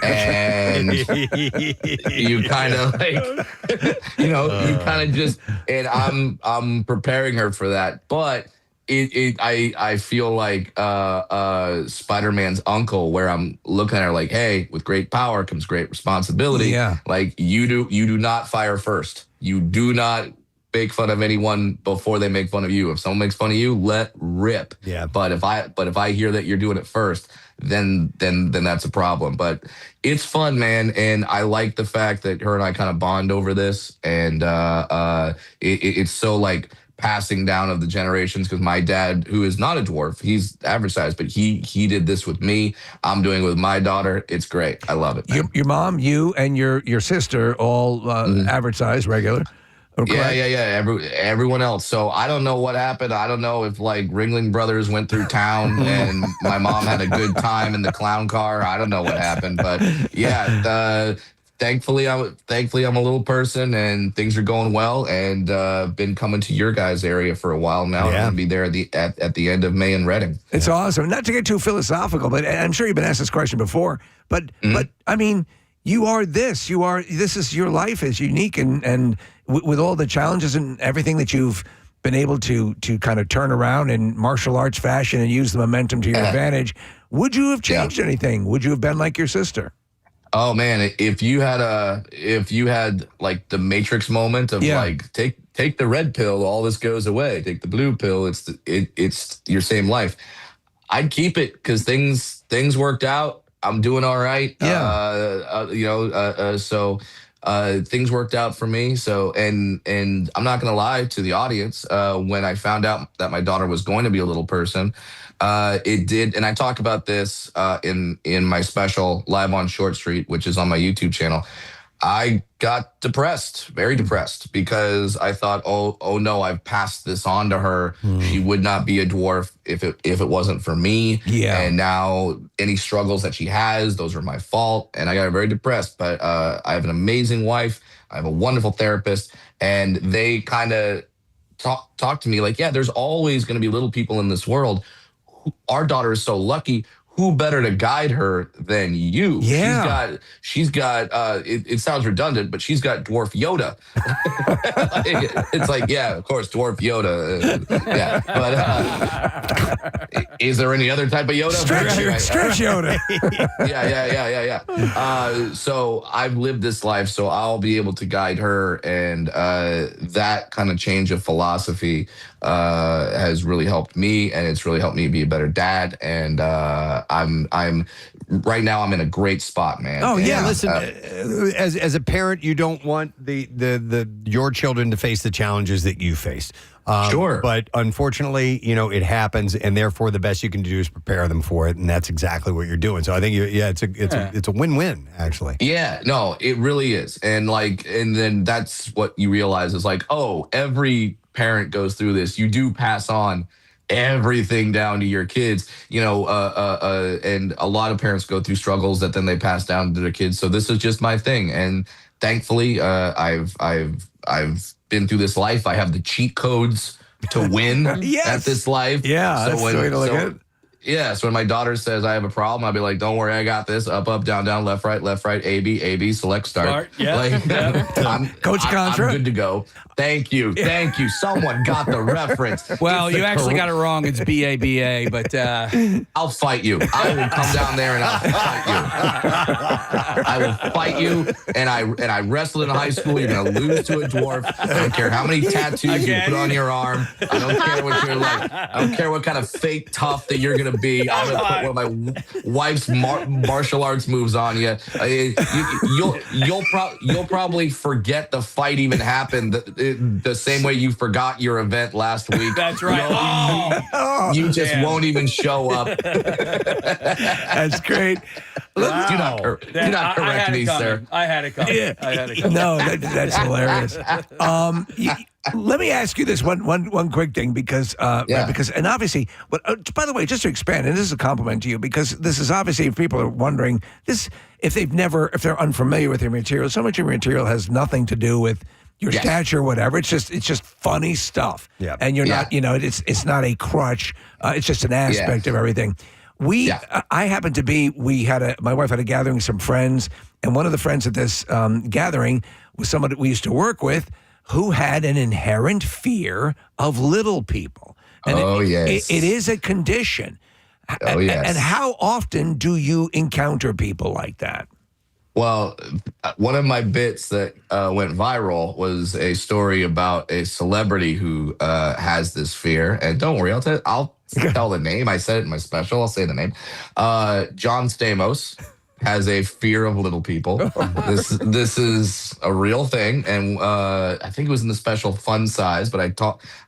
And you kind of you kind of just, and I'm preparing her for that. But I feel like Spider-Man's uncle, where I'm looking at her like, hey, with great power comes great responsibility. Yeah. Like you do not fire first. You do not make fun of anyone before they make fun of you. If someone makes fun of you, let rip. Yeah. But if I hear that you're doing it first, then that's a problem. But it's fun, man, and I like the fact that her and I kind of bond over this, and it's so like passing down of the generations, because my dad, who is not a dwarf, he's average size, but he did this with me. I'm doing it with my daughter. It's great. I love it. Your mom, you, and your sister all average size, regular. Okay. Yeah. Everyone else. So I don't know what happened. I don't know if like Ringling Brothers went through town and my mom had a good time in the clown car. I don't know what happened, but yeah. Thankfully, I'm a little person and things are going well, and been coming to your guys' area for a while now. Yeah. I'm gonna be there at the end of May in Reading. It's awesome. Not to get too philosophical, but I'm sure you've been asked this question before. But I mean, this is your life is unique, and with all the challenges and everything that you've been able to kind of turn around in martial arts fashion and use the momentum to your advantage. Would you have changed anything? Would you have been like your sister? Oh man, if you had like the Matrix moment of like take the red pill, all this goes away. Take the blue pill, it's your same life. I'd keep it because things worked out. I'm doing all right. So things worked out for me. So and I'm not gonna lie to the audience. When I found out that my daughter was going to be a little person, it did, and I talk about this in my special Live on Short Street, which is on my YouTube channel. I got depressed, very depressed, because I thought, oh no, I've passed this on to her. She would not be a dwarf if it wasn't for me. Yeah. And now any struggles that she has, those are my fault. And I got very depressed. But I have an amazing wife. I have a wonderful therapist, and they kind of talk to me like, yeah, there's always going to be little people in this world. Our daughter is so lucky. Who better to guide her than you? Yeah. She's got it sounds redundant, but she's got dwarf Yoda. It's like, yeah, of course, dwarf Yoda. Yeah. But is there any other type of Yoda? Stretch Yoda. Yeah. So I've lived this life, so I'll be able to guide her, and that kind of change of philosophy has really helped me, and it's really helped me be a better dad. And I'm right now I'm in a great spot, man. Oh yeah, And, listen, as a parent, you don't want your children to face the challenges that you faced. Sure. But unfortunately, it happens, and therefore the best you can do is prepare them for it, and that's exactly what you're doing. So I think it's a win-win, actually. Yeah, no, it really is. And then that's what you realize is like, oh, every parent goes through this. You do pass on everything down to your kids, and a lot of parents go through struggles that then they pass down to their kids. So this is just my thing, and thankfully, I've been through this life. I have the cheat codes to win at this life. Yeah, So that's the way to look at it. So when my daughter says I have a problem, I'll be like, don't worry, I got this. Up, up, down, down, left, right, A, B, select, start. I'm Coach Contra. I'm good to go. Thank you. Someone got the reference. Well, you actually got it wrong. It's BABA, but I'll fight you. I will come down there and I'll fight you. I will fight you. And I wrestled in high school. You're gonna lose to a dwarf. I don't care how many tattoos you put on your arm. I don't care what you're like. I don't care what kind of fake tough that you're gonna be. I'm gonna put one of my wife's martial arts moves on you. You'll probably forget the fight even happened the same way you forgot your event last week. That's right. You just won't even show up. That's great. Wow. Do not correct me, sir. I had it coming. Yeah. I had it coming. No, that's hilarious. Let me ask you this one quick thing because and obviously, but by the way, just to expand, and this is a compliment to you because this is obviously if people are wondering this, if they're unfamiliar with your material, so much of your material has nothing to do with your stature or whatever. It's just funny stuff. Yeah. And you're not, it's not a crutch. It's just an aspect of everything. I happened to be, my wife had a gathering, some friends, and one of the friends at this gathering was someone that we used to work with who had an inherent fear of little people. And it is a condition. Oh, yes. And how often do you encounter people like that? Well, one of my bits that went viral was a story about a celebrity who has this fear. And don't worry, I'll tell the name. I said it in my special. I'll say the name. John Stamos has a fear of little people. This is a real thing, and I think it was in the special Fun Size. But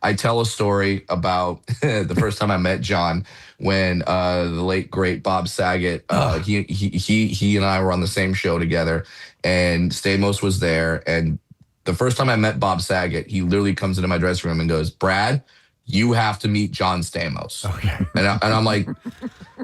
I tell a story about the first time I met John when the late great Bob Saget. He and I were on the same show together, and Stamos was there. And the first time I met Bob Saget, he literally comes into my dressing room and goes, "Brad, you have to meet John Stamos." Okay, and I'm like,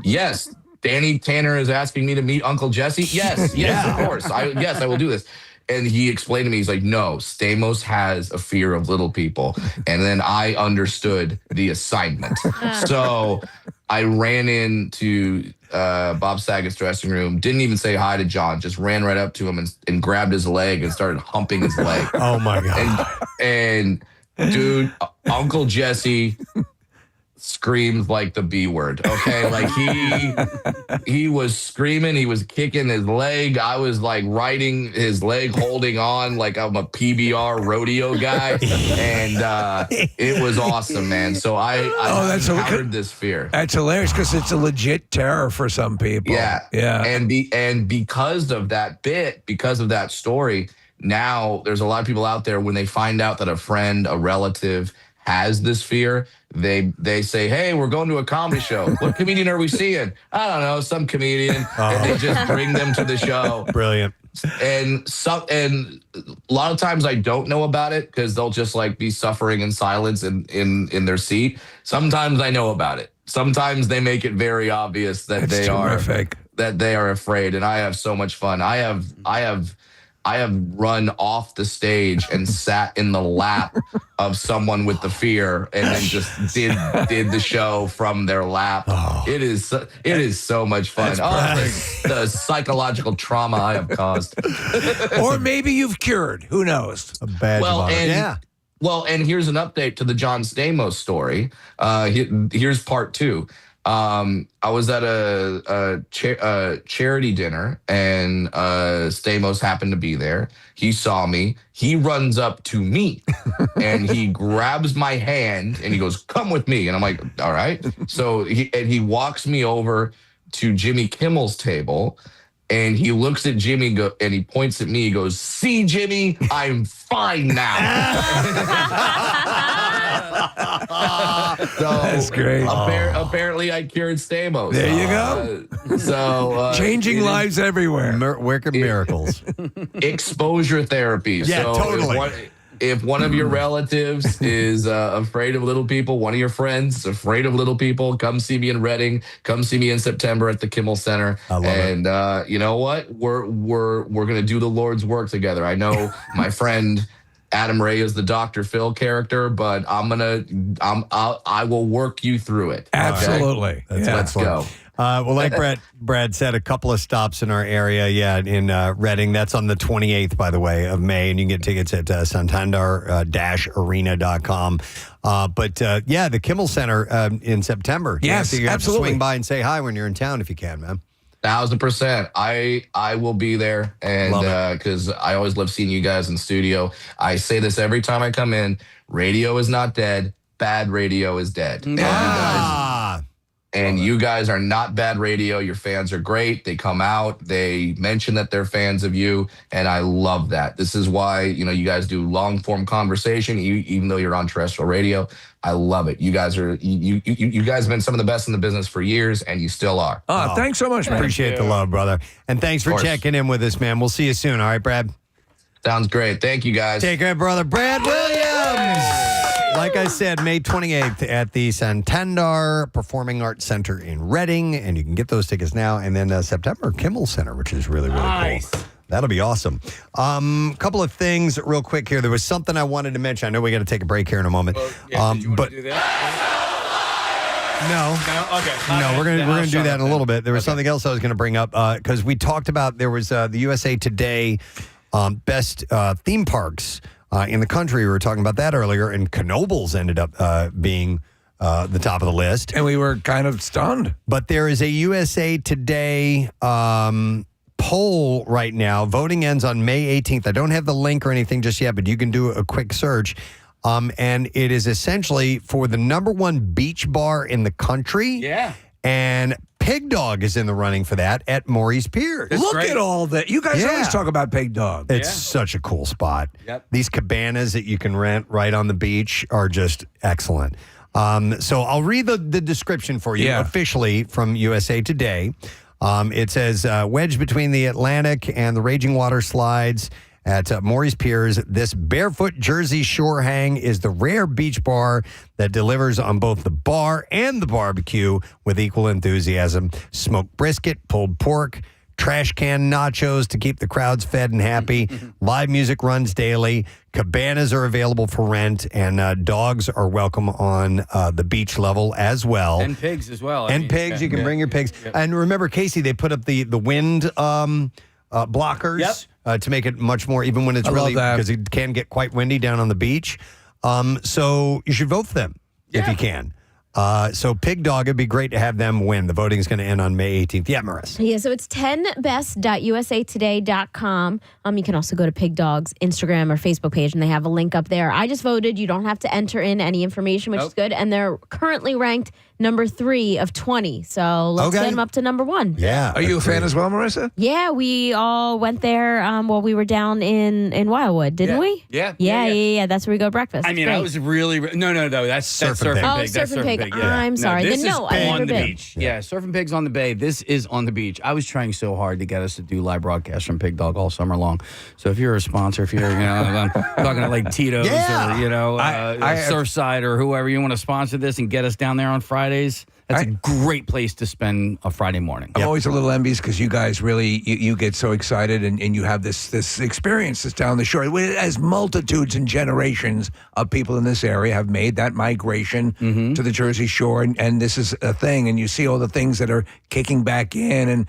"Yes." Danny Tanner is asking me to meet Uncle Jesse. Yes, of course. I will do this. And he explained to me, he's like, no, Stamos has a fear of little people. And then I understood the assignment. So I ran into Bob Saget's dressing room, didn't even say hi to John, just ran right up to him and grabbed his leg and started humping his leg. Oh, my God. And dude, Uncle Jesse screams like the B word. Okay. Like he was screaming, he was kicking his leg. I was like riding his leg, holding on like I'm a PBR rodeo guy. And it was awesome, man. So I encountered this fear. That's hilarious because it's a legit terror for some people. Yeah. And because of that story, now there's a lot of people out there when they find out that a friend, a relative has this fear, they say, hey, we're going to a comedy show. What comedian are we seeing? I don't know, some comedian. And they just bring them to the show. Brilliant. And a lot of times I don't know about it because they'll just like be suffering in silence in their seat. Sometimes I know about it. Sometimes they make it very obvious that they are afraid, and I have so much fun. I have run off the stage and sat in the lap of someone with the fear and then just did the show from their lap. It is so much fun. The psychological trauma I have caused. Or maybe you've cured. Who knows? A badge of honor. Well, and here's an update to the John Stamos story. Here's part 2. I was at a charity dinner, and Stamos happened to be there. He saw me. He runs up to me, and he grabs my hand, and he goes, "Come with me." And I'm like, "All right." So he walks me over to Jimmy Kimmel's table, and he looks at Jimmy and he points at me. He goes, "See, Jimmy, I'm fine now." So that's great. Apparently, I cured Stamos. There you go. So changing lives everywhere. Wicked miracles. Exposure therapy. Yeah, so totally. If one of your relatives is afraid of little people, one of your friends is afraid of little people, come see me in Reading. Come see me in September at the Kimmel Center. I love it. You know what? We're gonna do the Lord's work together. I know my friend Adam Ray is the Dr. Phil character, but I will work you through it. Absolutely. Okay? Let's go. Well, like Brad said, a couple of stops in our area, in Reading. That's on the 28th, by the way, of May, and you can get tickets at santander-arena.com. But the Kimmel Center in September. Yes, you have to absolutely. swing by and say hi when you're in town if you can, man. 1,000%. I will be there, and because I always love seeing you guys in studio. I say this every time I come in: radio is not dead. Bad radio is dead. And you guys are not bad radio. Your fans are great. They come out. They mention that they're fans of you, and I love that. This is why you guys do long form conversation, even though you're on terrestrial radio. I love it. You guys are you guys have been some of the best in the business for years, and you still are. Oh, thanks so much, man. Appreciate the love, brother. And thanks for checking in with us, man. We'll see you soon. All right, Brad? Sounds great. Thank you, guys. Take care, brother. Brad Williams. Like I said, May 28th at the Santander Performing Arts Center in Reading, and you can get those tickets now. And then September, Kimmel Center, which is really, really cool. That'll be awesome. Couple of things real quick here. There was something I wanted to mention. I know we got to take a break here in a moment. Did you want to do that? No. Okay. No, we're gonna do that in a little bit. There was something else I was going to bring up because we talked about there was the USA Today best theme parks in the country. We were talking about that earlier, and Knoebels ended up being the top of the list. And we were kind of stunned. But there is a USA Today poll right now. Voting ends on May 18th. I don't have the link or anything just yet, but you can do a quick search. And it is essentially for the number one beach bar in the country. Yeah. And Pig Dog is in the running for that at Maury's Piers. Look at all that. You guys always talk about Pig Dog. It's such a cool spot. Yep. These cabanas that you can rent right on the beach are just excellent. So I'll read the description for you officially from USA Today. It says, wedged between the Atlantic and the raging water slides at Maury's Piers, this barefoot Jersey Shore hang is the rare beach bar that delivers on both the bar and the barbecue with equal enthusiasm. Smoked brisket, pulled pork, trash can nachos to keep the crowds fed and happy. Live music runs daily. Cabanas are available for rent, and dogs are welcome on the beach level as well. And pigs as well. Pigs, you can bring your pigs. Yep. And remember, Casey, they put up the wind blockers to make it much more, even when it's really, because it can get quite windy down on the beach. So you should vote for them if you can. So Pig Dog, it'd be great to have them win. The voting is going to end on May 18th. Yeah, Marissa. Yeah, so it's 10best.usatoday.com. You can also go to Pig Dog's Instagram or Facebook page, and they have a link up there. I just voted. You don't have to enter in any information, which is good. And they're currently ranked number 3 of 20. So let's get them up to number 1. Yeah. Are you a fan as well, Marissa? Yeah, we all went there while we were down in Wildwood, didn't we? Yeah. That's where we go to breakfast. I mean, I was really no. That's Surfing Pig. Oh, That's Surfing Pig. Yeah. I'm sorry. This Then is no, I've never on the been. beach. Yeah, Surfing Pig's on the bay. This is on the beach. I was trying so hard to get us to do live broadcasts from Pig Dog all summer long. So if you're a sponsor, if you're, I'm talking to like Tito's or, Surfside or whoever, you want to sponsor this and get us down there on Fridays, that's a great place to spend a Friday morning. I'm always a little envious because you guys really, you get so excited and you have this experience that's down the shore. As multitudes and generations of people in this area have made that migration to the Jersey Shore, and this is a thing, and you see all the things that are kicking back in, and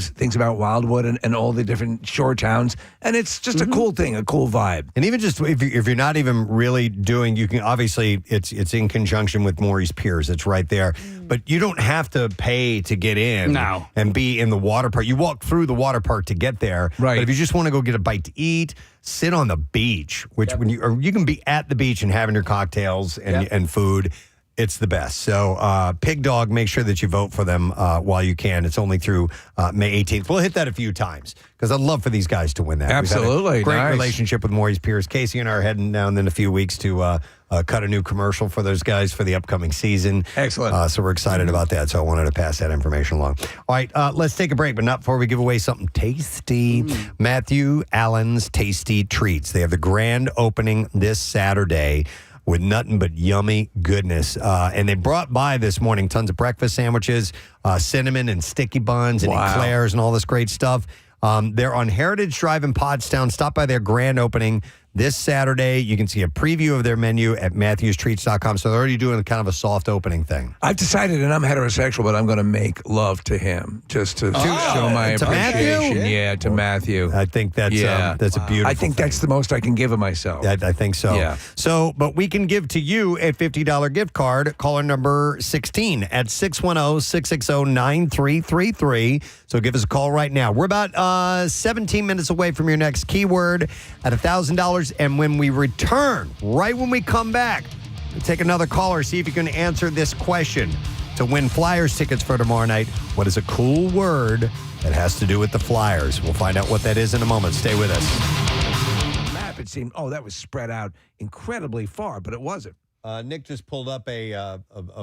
things about Wildwood and all the different shore towns, and it's just a cool thing, a cool vibe. And even just if you're not even really doing, you can obviously it's in conjunction with Maury's Piers. It's right there, but you don't have to pay to get in and be in the water park. You walk through the water park to get there. Right. But if you just want to go get a bite to eat, sit on the beach, which when you can be at the beach and having your cocktails and food. It's the best. So Pig Dog, make sure that you vote for them while you can. It's only through May 18th. We'll hit that a few times because I'd love for these guys to win that. Absolutely. We've had a great Nice. relationship with Maury's Piers. Casey and I are heading down in a few weeks to cut a new commercial for those guys for the upcoming season. Excellent. So we're excited about that. So I wanted to pass that information along. All right, let's take a break, but not before we give away something tasty. Matthew Allen's Tasty Treats. They have the grand opening this Saturday with nothing but yummy goodness. And they brought by this morning tons of breakfast sandwiches, cinnamon and sticky buns and eclairs and all this great stuff. They're on Heritage Drive in Pottstown. Stop by their grand opening this Saturday. You can see a preview of their menu at MatthewsTreats.com. So they're already doing kind of a soft opening thing. I've decided, and I'm heterosexual, but I'm going to make love to him just to show my to appreciation. Matthew? Yeah, to Matthew. I think that's a beautiful I think that's the most I can give of myself. I think so. Yeah. So, but we can give to you a $50 gift card. Caller number 16 at 610-660-9333. So give us a call right now. We're about 17 minutes away from your next keyword at $1,000. And when we return, right when we come back, we'll take another caller, see if you can answer this question. To win Flyers tickets for tomorrow night, what is a cool word that has to do with the Flyers? We'll find out what that is in a moment. Stay with us. Map, it seemed, that was spread out incredibly far, but it wasn't. Nick just pulled up a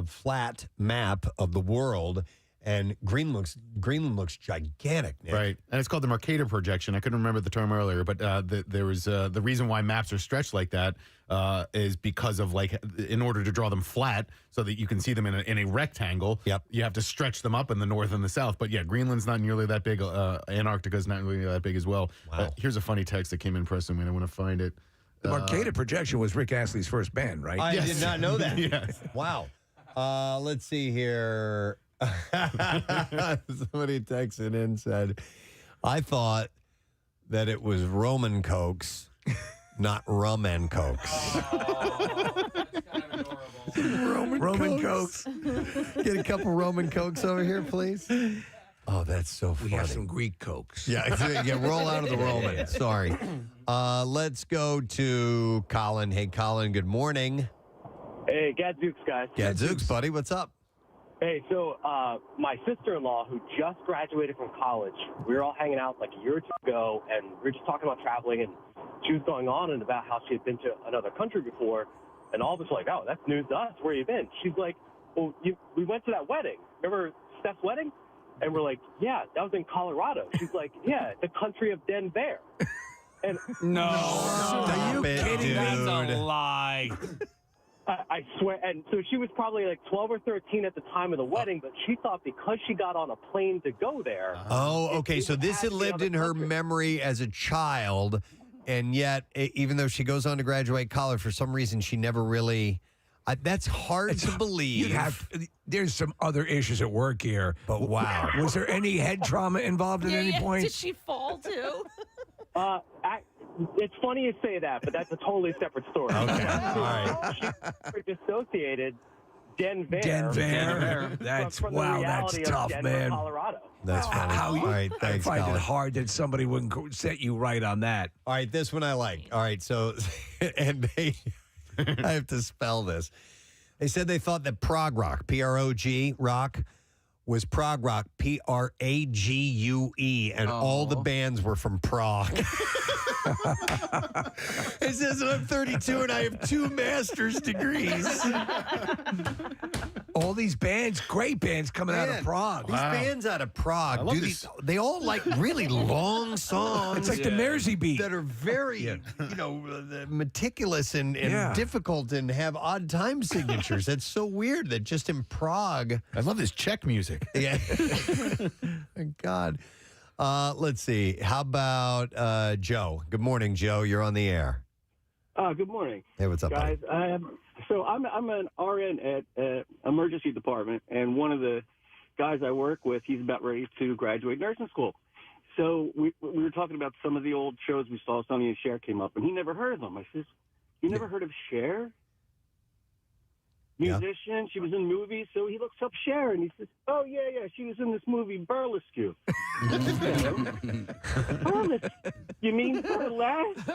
flat map of the world, and Greenland looks gigantic, Nick. Right, and it's called the Mercator projection. I couldn't remember the term earlier, but there was the reason why maps are stretched like that is because of in order to draw them flat so that you can see them in a rectangle. Yep. You have to stretch them up in the north and the south. But yeah, Greenland's not nearly that big. Antarctica's not nearly that big as well. Wow. Here's a funny text that came in, Preston. I want to find it. The Mercator projection was Rick Astley's first band, right? I did not know that. Yes. Wow. Let's see here. Somebody texted in and said, I thought that it was Roman Cokes, not rum and Cokes. Roman Cokes. Get a couple Roman Cokes over here, please. Oh, that's so funny. We have some Greek Cokes. Yeah, roll out of the Roman. Sorry. Let's go to Colin. Hey, Colin, good morning. Hey, Gadzooks, guys. Gadzooks, buddy. What's up? Hey, so my sister-in-law, who just graduated from college, we were all hanging out like a year or two ago, and we were just talking about traveling, and she was going on and about how she had been to another country before, and all of us were like, oh, that's news to us. Where you been? She's like, well, we went to that wedding. Remember Steph's wedding? And we're like, yeah, that was in Colorado. She's like, yeah, the country of Denver. And Are you kidding? That's a lie. I swear. And so she was probably like 12 or 13 at the time of the wedding, but she thought because she got on a plane to go there. Oh, okay. So this had lived in her memory as a child, and yet, even though she goes on to graduate college, for some reason, she never really... that's hard to believe. There's some other issues at work here. But wow. Was there any head trauma involved at any point? Did she fall too? It's funny you say that, but that's a totally separate story. Okay. All right. She dissociated Denver. That's from the reality of tough, Denver, man. Colorado. That's funny. All right, thanks, I find Colin. it hard that somebody wouldn't set you right on that. All right, this one I like. All right, so, and they, I have to spell this. They said they thought that prog rock, P-R-O-G, rock, was prog rock, P-R-A-G-U-E, and all the bands were from Prague. It says that I'm 32 and I have 2 master's degrees. All these bands, great bands coming out of Prague. These bands out of Prague, they all like really long songs. It's like the Mersey beat. That are very, meticulous and difficult and have odd time signatures. That's so weird that just in Prague. I love this Czech music. Yeah. Thank God. Let's see. How about Joe? Good morning, Joe. You're on the air. Good morning. Hey, what's up, guys? So I'm an RN at emergency department, and one of the guys I work with, he's about ready to graduate nursing school. So we were talking about some of the old shows we saw. Sonny and Cher came up, and he never heard of them. I says, "You never heard of Cher? Musician. She was in movies." So he looks up Cher, and he says, "Oh yeah, she was in this movie Burlesque." Burlesque? You mean burlesque?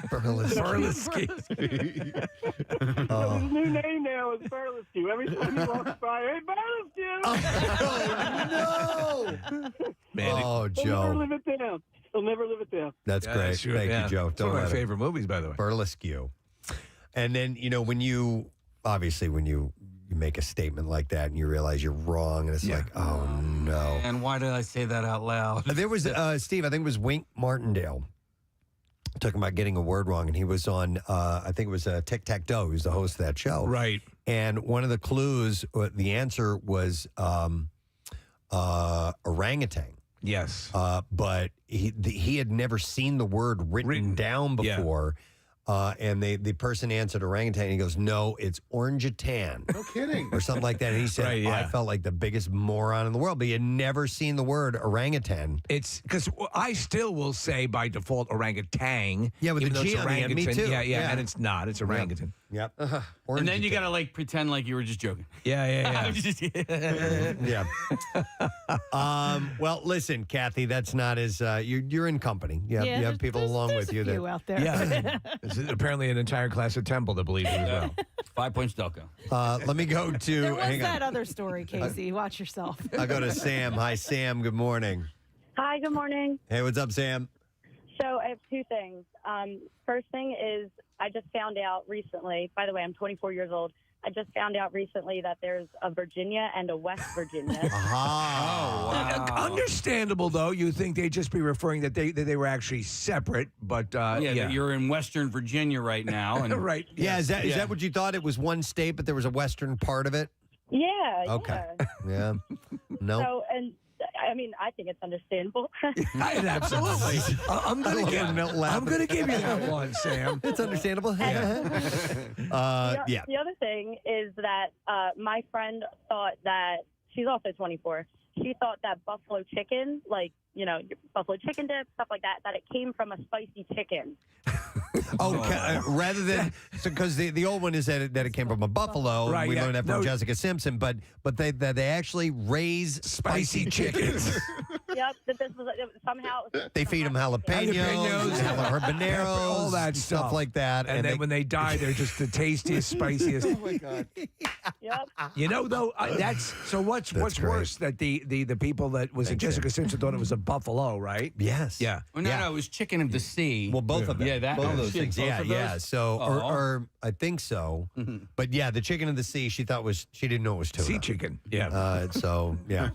Burlesque. So his new name now is Burlesque. Every time he walks by, hey, Burlesque! Oh, no! Oh, He'll Joe. never live it down. He'll never live it down. That's great. that's true. Thank Yeah. you, Joe. It's one of my favorite movies, by the way. Burlesque. And then, when you make a statement like that and you realize you're wrong, and it's like, oh, no. And why did I say that out loud? There was, Steve, I think it was Wink Martindale talking about getting a word wrong, and he was on, I think it was Tic Tac Toe. He was the host of that show. Right. And one of the clues, the answer was orangutan. Yes. But he had never seen the word written down before. and the person answered orangutan. And he goes, "No, it's orangutan." No kidding. Or something like that. And he said, Right, yeah. I felt like the biggest moron in the world, but he had never seen the word orangutan. It's because I still will say by default orangutan. Yeah, with even the though G it's on the end, me orangutan. too. Yeah, Yeah. and it's not. It's orangutan. Yep. And then you gotta like pretend like you were just joking. Yeah. Yeah. Well, listen, Kathy, that's not as you're in company. You have people along with you. Few out there. Yeah. There's apparently an entire class of Temple that believes it as well. 5 points Delco. Let me go to. There was hang that on. other story, Casey. Watch yourself. I'll go to Sam. Hi, Sam. Good morning. Hi, good morning. Hey, what's up, Sam? So I have two things. First thing is I just found out recently, by the way, I'm 24 years old. I just found out recently that there's a Virginia and a West Virginia. Understandable, though. You think they'd just be referring that they were actually separate, but that you're in Western Virginia right now. And right. Yeah, is that what you thought? It was one state, but there was a western part of it? Yeah. Okay. Yeah. Yeah. No. So, and I mean, I think it's understandable. Absolutely. I'm going to give you that one, Sam. It's understandable. The Yeah. other thing is that my friend thought that she's also 24. She thought that buffalo chicken, like, buffalo chicken dip, stuff like that, that it came from a spicy chicken. Rather than because the old one is that it came from a buffalo. Right, We yeah. learned that from No. Jessica Simpson, but they actually raise spicy chickens. Yep, that this was somehow. They feed them jalapenos, habaneros, all that stuff like that, And then when they die, they're just the tastiest, spiciest. Oh my God! Yep. Though, that's so. What's great. worse that the people that was it Jessica Simpson thought it was a buffalo, right? Yes. Yeah. Oh, no, it was chicken of the sea. Well, both of them. Yeah, both of those shit, things. both Yeah, of yeah. those? So, Oh. or I think so. But yeah, the chicken of the sea. She thought she didn't know it was tuna. Sea chicken. Yeah. So yeah.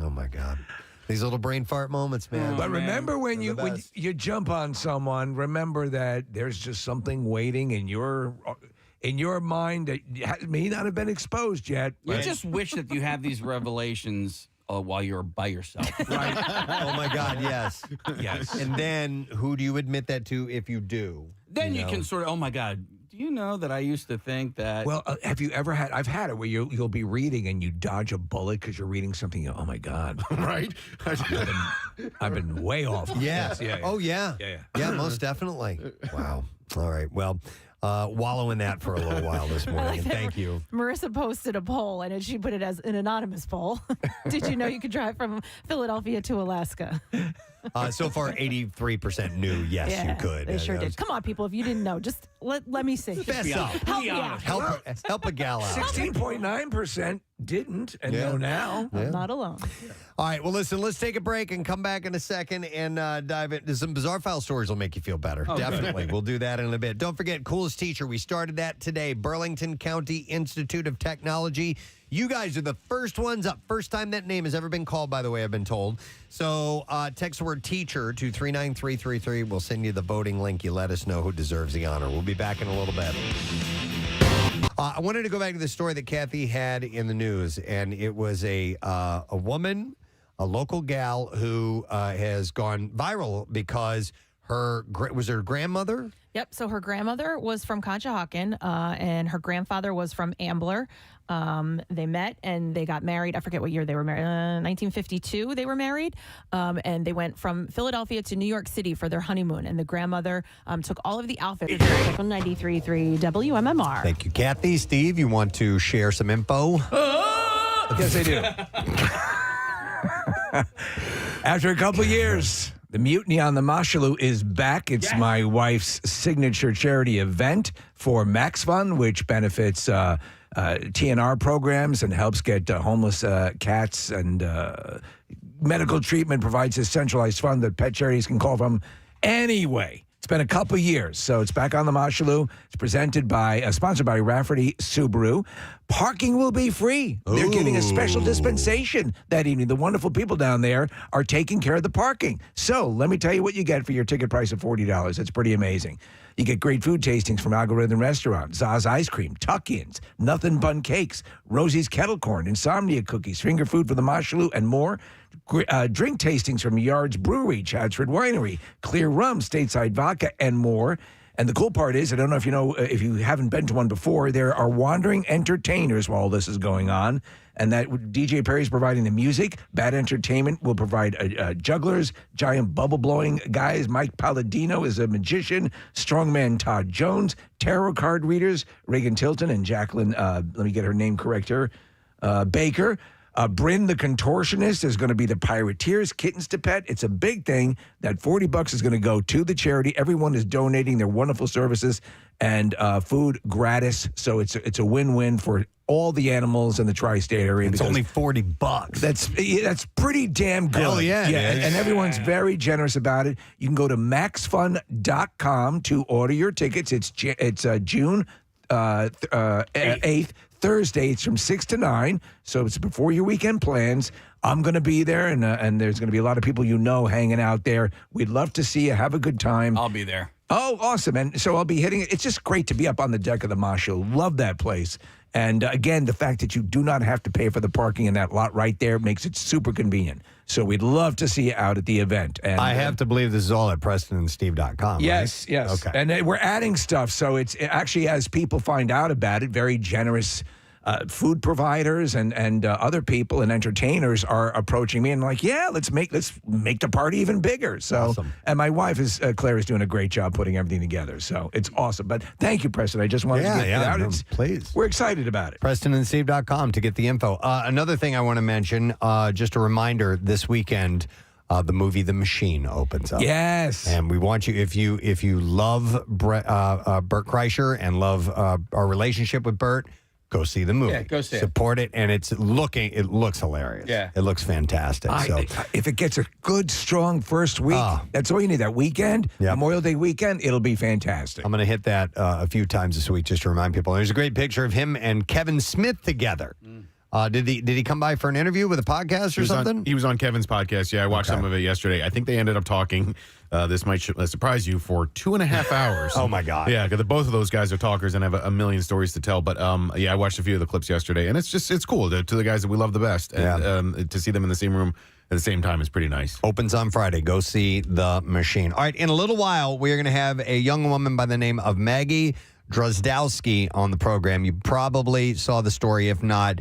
Oh my God. These little brain fart moments, man. But remember when They're the you best. jump on someone, remember that there's just something waiting in your mind that may not have been exposed yet. You but- just wish that you have these revelations while you're by yourself. Right. Oh my God, yes. Yes. And then who do you admit that to if you do? Then you know? can sort of, oh my God, do you know that I used to think that? Well, have you ever had? I've had it where you'll be reading and you dodge a bullet because you're reading something. You go, oh my God! Right? I've been way off. Yeah. Yeah. Oh yeah. Yeah, most definitely. Wow. All right. Well, wallow in that for a little while this morning. And thank you. Marissa posted a poll, and she put it as an anonymous poll. Did you know you could drive from Philadelphia to Alaska? So far, 83% knew yes, Yeah, you could. They sure That did. was- Come on, people. If you didn't know, just let me see. Fess up. Help me out. Help a gal out. 16.9% didn't, and Yeah. know now. Yeah. I'm not alone. All right. Well, listen, let's take a break and come back in a second and dive into some bizarre file stories will make you feel better. Definitely. We'll do that in a bit. Don't forget, Coolest Teacher. We started that today. Burlington County Institute of Technology. You guys are the first ones up. First time that name has ever been called, by the way, I've been told. So text the word teacher to 39333. We'll send you the voting link. You let us know who deserves the honor. We'll be back in a little bit. I wanted to go back to the story that Kathy had in the news, and it was a woman, a local gal who has gone viral because her grandmother? Yep. So her grandmother was from Conshohocken, and her grandfather was from Ambler. They met and they got married. I forget what year they were married. 1952 they were married. And they went from Philadelphia to New York City for their honeymoon. And the grandmother took all of the outfits. 93.3 WMMR. Thank you, Kathy. Steve, you want to share some info? Yes, I do. After a couple years, the Mutiny on the Mashalou is back. It's my wife's signature charity event for Max Fund, which benefits TNR programs and helps get homeless cats and medical treatment, provides a centralized fund that pet charities can call from. Anyway, it's been a couple years, so it's back on the Mashalou. It's sponsored by Rafferty Subaru. Parking will be free. They're giving a special dispensation that evening. The wonderful people down there are taking care of the parking. So let me tell you what you get for your ticket price of $40. It's pretty amazing. You get great food tastings from Algorithm Restaurant, Za's Ice Cream, Tuck-Ins, Nothing Bun Cakes, Rosie's Kettle Corn, Insomnia Cookies, Finger Food for the Mashalou, and more. Drink tastings from Yard's Brewery, Chadsford Winery, Clear Rum, Stateside Vodka, and more. And the cool part is, I don't know if you know, if you haven't been to one before, there are wandering entertainers while this is going on. And that DJ Perry's providing the music. Bad Entertainment will provide jugglers, giant bubble blowing guys. Mike Palladino is a magician. Strongman Todd Jones, tarot card readers Reagan Tilton and Jacqueline. Let me get her name correct here. Baker. Bryn the Contortionist is going to be the Pirateers, Kittens to Pet. It's a big thing. That $40 is going to go to the charity. Everyone is donating their wonderful services and food gratis. So it's a win-win for all the animals in the tri-state area. It's only $40. That's pretty damn good. Hell yeah. And everyone's very generous about it. You can go to maxfun.com to order your tickets. It's June 8th. Thursday, it's from 6 to 9, so it's before your weekend plans. I'm going to be there, and there's going to be a lot of people hanging out there. We'd love to see you. Have a good time. I'll be there. Oh, awesome. And so I'll be hitting it. It's just great to be up on the deck of the Mosh Show. Love that place. And again, the fact that you do not have to pay for the parking in that lot right there makes it super convenient. So we'd love to see you out at the event. And I have to believe this is all at PrestonandSteve.com. Yes, right? yes. Okay. And we're adding stuff. So it's actually, as people find out about it, very generous food providers and other people and entertainers are approaching me and like, yeah, let's make the party even bigger. So, awesome. And my wife Claire is doing a great job putting everything together. So it's awesome. But thank you, Preston. I just wanted to get it out. No, please. We're excited about it. PrestonandSteve.com to get the info. Another thing I want to mention, just a reminder, this weekend, the movie The Machine opens up. Yes. And we want you, if you love Bert Kreischer and love our relationship with Bert, go see the movie. Yeah, go see it. Support it, and it looks hilarious. Yeah. It looks fantastic. If it gets a good, strong first week, that's all you need. That weekend, Memorial Day weekend, it'll be fantastic. I'm going to hit that a few times this week just to remind people. There's a great picture of him and Kevin Smith together. Did he come by for an interview with a podcast or something? He was on Kevin's podcast. Yeah, I watched some of it yesterday. I think they ended up talking. This might surprise you, for 2.5 hours. Oh my God! Yeah, because both of those guys are talkers and have a million stories to tell. But yeah, I watched a few of the clips yesterday, and it's cool to the guys that we love the best, and to see them in the same room at the same time is pretty nice. Opens on Friday. Go see The Machine. All right, in a little while, we are going to have a young woman by the name of Maggie Drozdowski on the program. You probably saw the story. If not,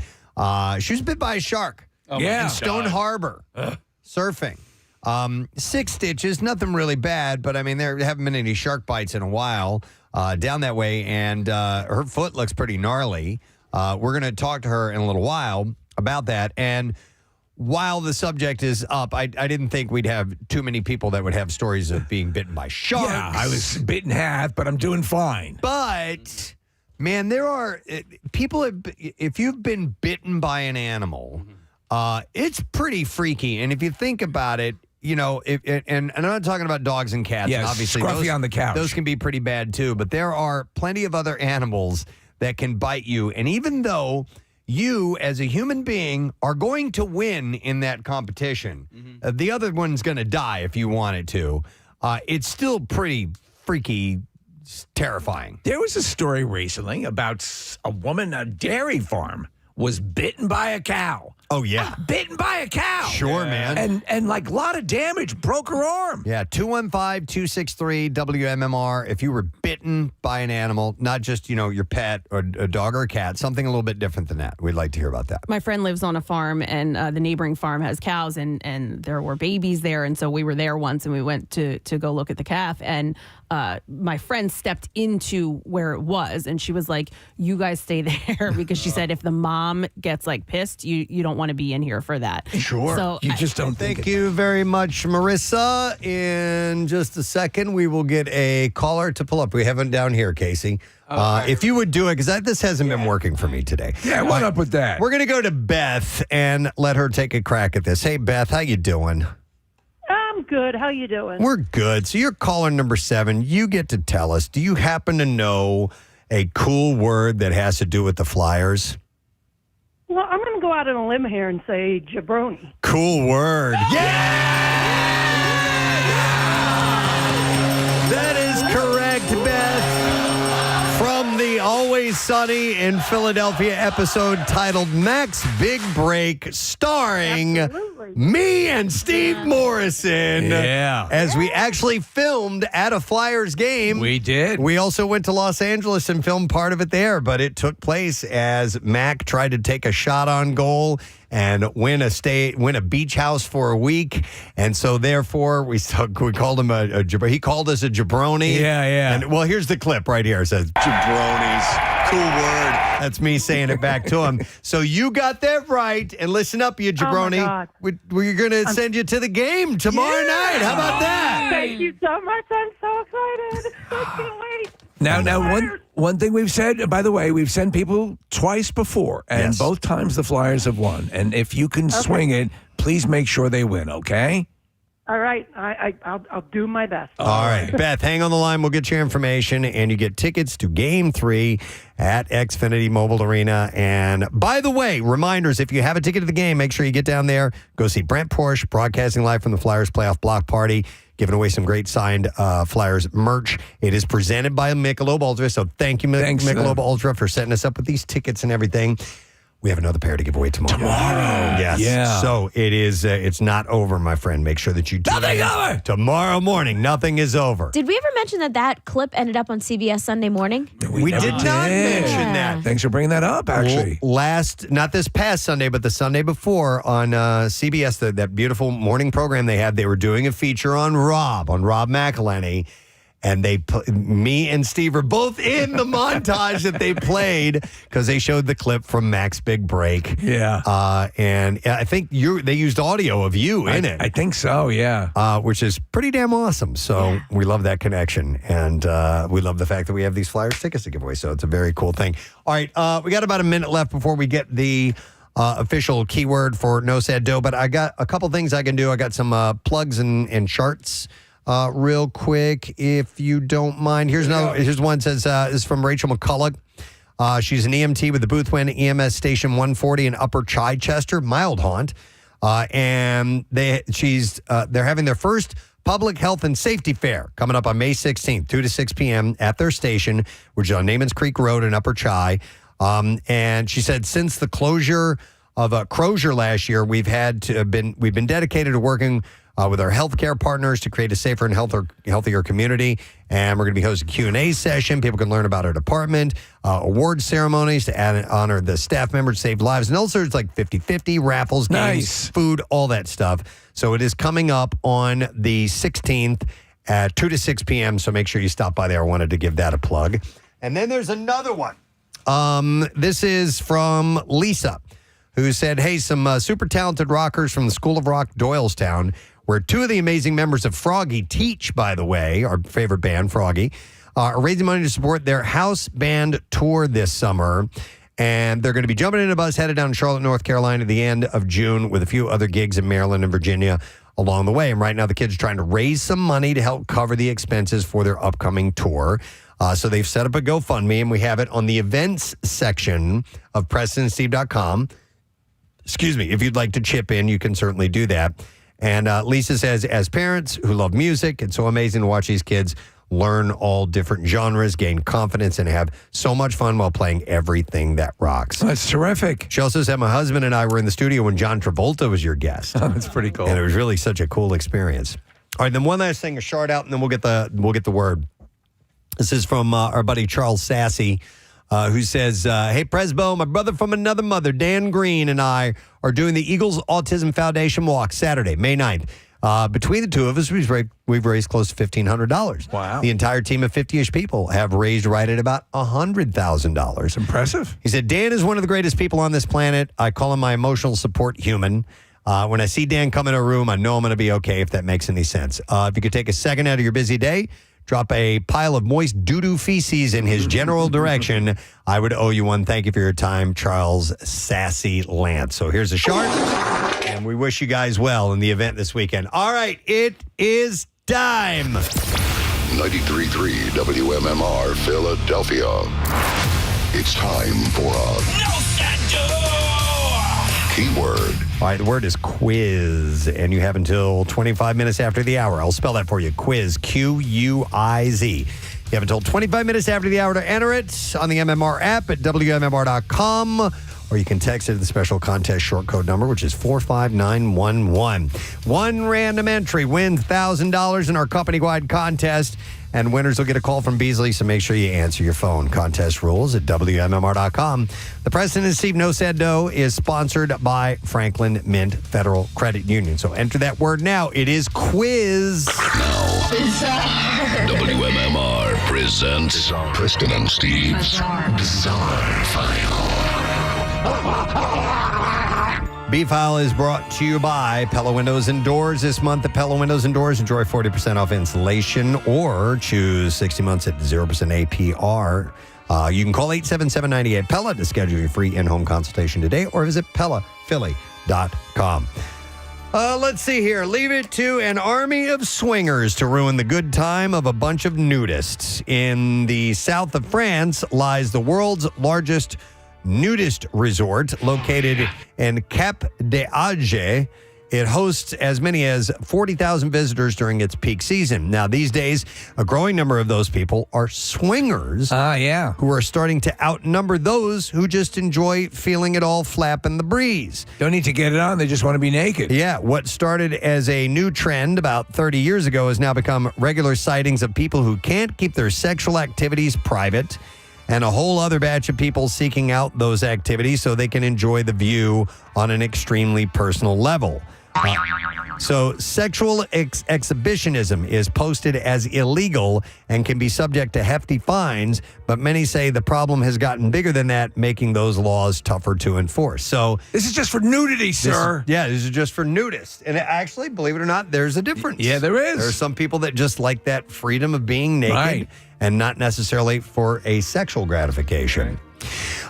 she was bit by a shark. In Stone Harbor, surfing. 6 stitches, nothing really bad, but I mean, there haven't been any shark bites in a while down that way, and her foot looks pretty gnarly. We're going to talk to her in a little while about that. And while the subject is up, I didn't think we'd have too many people that would have stories of being bitten by sharks. Yeah, I was bit in half, but I'm doing fine. But, man, there are people, if you've been bitten by an animal, it's pretty freaky. And if you think about it, you know, and I'm not talking about dogs and cats. Yeah, and obviously Scruffy on the couch. Those can be pretty bad too. But there are plenty of other animals that can bite you. And even though you, as a human being, are going to win in that competition, the other one's going to die if you wanted to. It's still pretty freaky, terrifying. There was a story recently about a woman, a dairy farm, was bitten by a cow. Oh, yeah. Bitten by a cow. Sure, man. And like a lot of damage, broke her arm. Yeah, 215-263-WMMR. If you were bitten by an animal, not just, your pet or a dog or a cat, something a little bit different than that. We'd like to hear about that. My friend lives on a farm, and the neighboring farm has cows, and there were babies there. And so we were there once, and we went to go look at the calf. And my friend stepped into where it was, and she was like, you guys stay there, because she said if the mom gets pissed, you don't want to be in here for that. Sure. So you just don't think Thank you very much, Marissa. In just a second, we will get a caller to pull up. We have him down here, Casey. If you would do it, because this hasn't been working for me today. Yeah, what up with that? We're going to go to Beth and let her take a crack at this. Hey, Beth, how you doing? I'm good. How you doing? We're good. So you're caller number 7. You get to tell us, do you happen to know a cool word that has to do with the Flyers? Well, I'm going to go out on a limb here and say jabroni. Cool word. Yeah! That is correct, Beth. From the Always Sunny in Philadelphia episode titled Mac's Big Break, starring Me and Steve Morrison. Yeah. As we actually filmed at a Flyers game. We did. We also went to Los Angeles and filmed part of it there, but it took place as Mac tried to take a shot on goal and win a beach house for a week. And so therefore we called him he called us a jabroni. Yeah. And well, here's the clip right here. It says jabronis. Cool word. That's me saying it back to him. So you got that right. And listen up, you jabroni. God. We're going to send you to the game tomorrow night. How about that? Thank you so much. I'm so excited. I can't wait. Now, one thing we've said, by the way, we've sent people twice before, and both times the Flyers have won. And if you can swing it, please make sure they win, okay? All right. I'll do my best. All right. Beth, hang on the line. We'll get your information, and you get tickets to Game 3 at Xfinity Mobile Arena. And by the way, reminders, if you have a ticket to the game, make sure you get down there. Go see Brent Porsche, broadcasting live from the Flyers Playoff Block Party, giving away some great signed Flyers merch. It is presented by Michelob Ultra, so thank you, Michelob Ultra, for setting us up with these tickets and everything. We have another pair to give away tomorrow. Yes. Yeah. So it is. It's not over, my friend. Make sure that you tune in. Over. Tomorrow morning, nothing is over. Did we ever mention that clip ended up on CBS Sunday Morning? We did not mention that. Thanks for bringing that up, actually. Not this past Sunday, but the Sunday before on CBS, that beautiful morning program they had, they were doing a feature on Rob McElhenney. And they put me and Steve are both in the montage that they played because they showed the clip from Mac's big break. Yeah. And I think they used audio of you in it. I think so, yeah. Which is pretty damn awesome. So we love that connection. And we love the fact that we have these Flyers tickets to give away. So it's a very cool thing. All right. We got about a minute left before we get the official keyword for No Sad Dough. But I got a couple things I can do. I got some plugs and charts. Real quick, if you don't mind. Here's one that says, this is from Rachel McCullough. She's an EMT with the Boothwyn EMS Station 140 in Upper Chichester, mild haunt. And they're having their first public health and safety fair coming up on May 16th, 2 to 6 p.m. at their station, which is on Namans Creek Road in Upper Chi. And she said since the closure of Crozier last year, we've been dedicated to working with our healthcare partners to create a safer and healthier community. And we're going to be hosting a Q&A session. People can learn about our department, award ceremonies to honor the staff members, save lives. And also it's like 50-50, raffles, games, food, all that stuff. So it is coming up on the 16th at 2 to 6 p.m. So make sure you stop by there. I wanted to give that a plug. And then there's another one. This is from Lisa, who said, hey, some super talented rockers from the School of Rock, Doylestown, where two of the amazing members of Froggy teach, by the way, our favorite band, Froggy, are raising money to support their house band tour this summer. And they're going to be jumping in a bus headed down to Charlotte, North Carolina at the end of June with a few other gigs in Maryland and Virginia along the way. And right now the kids are trying to raise some money to help cover the expenses for their upcoming tour. So they've set up a GoFundMe, and we have it on the events section of PrestonandSteve.com. Excuse me. If you'd like to chip in, you can certainly do that. And Lisa says, as parents who love music, it's so amazing to watch these kids learn all different genres, gain confidence, and have so much fun while playing everything that rocks. That's terrific. She also said, my husband and I were in the studio when John Travolta was your guest. Oh, that's pretty cool. And it was really such a cool experience. All right, then one last thing, a shout out, and then we'll get the word. This is from our buddy Charles Sassy, who says, hey, Presbo, my brother from another mother, Dan Green, and I are doing the Eagles Autism Foundation Walk Saturday, May 9th. Between the two of us, we've raised close to $1,500. Wow. The entire team of 50-ish people have raised right at about $100,000. Impressive. He said, Dan is one of the greatest people on this planet. I call him my emotional support human. When I see Dan come in a room, I know I'm going to be okay, if that makes any sense. If you could take a second out of your busy day, drop a pile of moist doo-doo feces in his general direction, I would owe you one. Thank you for your time, Charles Sassy Lance. So here's a chart, and we wish you guys well in the event this weekend. All right, it is time. 93.3 WMMR Philadelphia. It's time for a keyword. All right, the word is quiz, and you have until 25 minutes after the hour. I'll spell that for you. Quiz, Q-U-I-Z. You have until 25 minutes after the hour to enter it on the MMR app at WMMR.com or you can text it to the special contest short code number, which is 45911. One random entry wins $1,000 in our company-wide contest, and winners will get a call from Beasley, so make sure you answer your phone. Contest rules at WMMR.com. The Preston and Steve No Said No is sponsored by Franklin Mint Federal Credit Union. So enter that word now. It is quiz. WMMR presents Preston and Steve's Bizarre File. B-File is brought to you by Pella Windows and Doors. This month at Pella Windows and Doors, enjoy 40% off installation or choose 60 months at 0% APR. You can call 877-98-PELLA to schedule your free in-home consultation today or visit PellaPhilly.com. Let's see here. Leave it to an army of swingers to ruin the good time of a bunch of nudists. In the south of France lies the world's largest nudist resort located in Cap d'Agde. It hosts as many as 40,000 visitors during its peak season. Now, these days, a growing number of those people are swingers. Who are starting to outnumber those who just enjoy feeling it all flap in the breeze. Don't need to get it on. They just want to be naked. Yeah. What started as a new trend about 30 years ago has now become regular sightings of people who can't keep their sexual activities private, and a whole other batch of people seeking out those activities so they can enjoy the view on an extremely personal level. So sexual exhibitionism is posted as illegal and can be subject to hefty fines, but many say the problem has gotten bigger than that, making those laws tougher to enforce. So this is just for nudity, sir. This is just for nudists. And actually, believe it or not, there's a difference. Yeah, there is. There are some people that just like that freedom of being naked and not necessarily for a sexual gratification.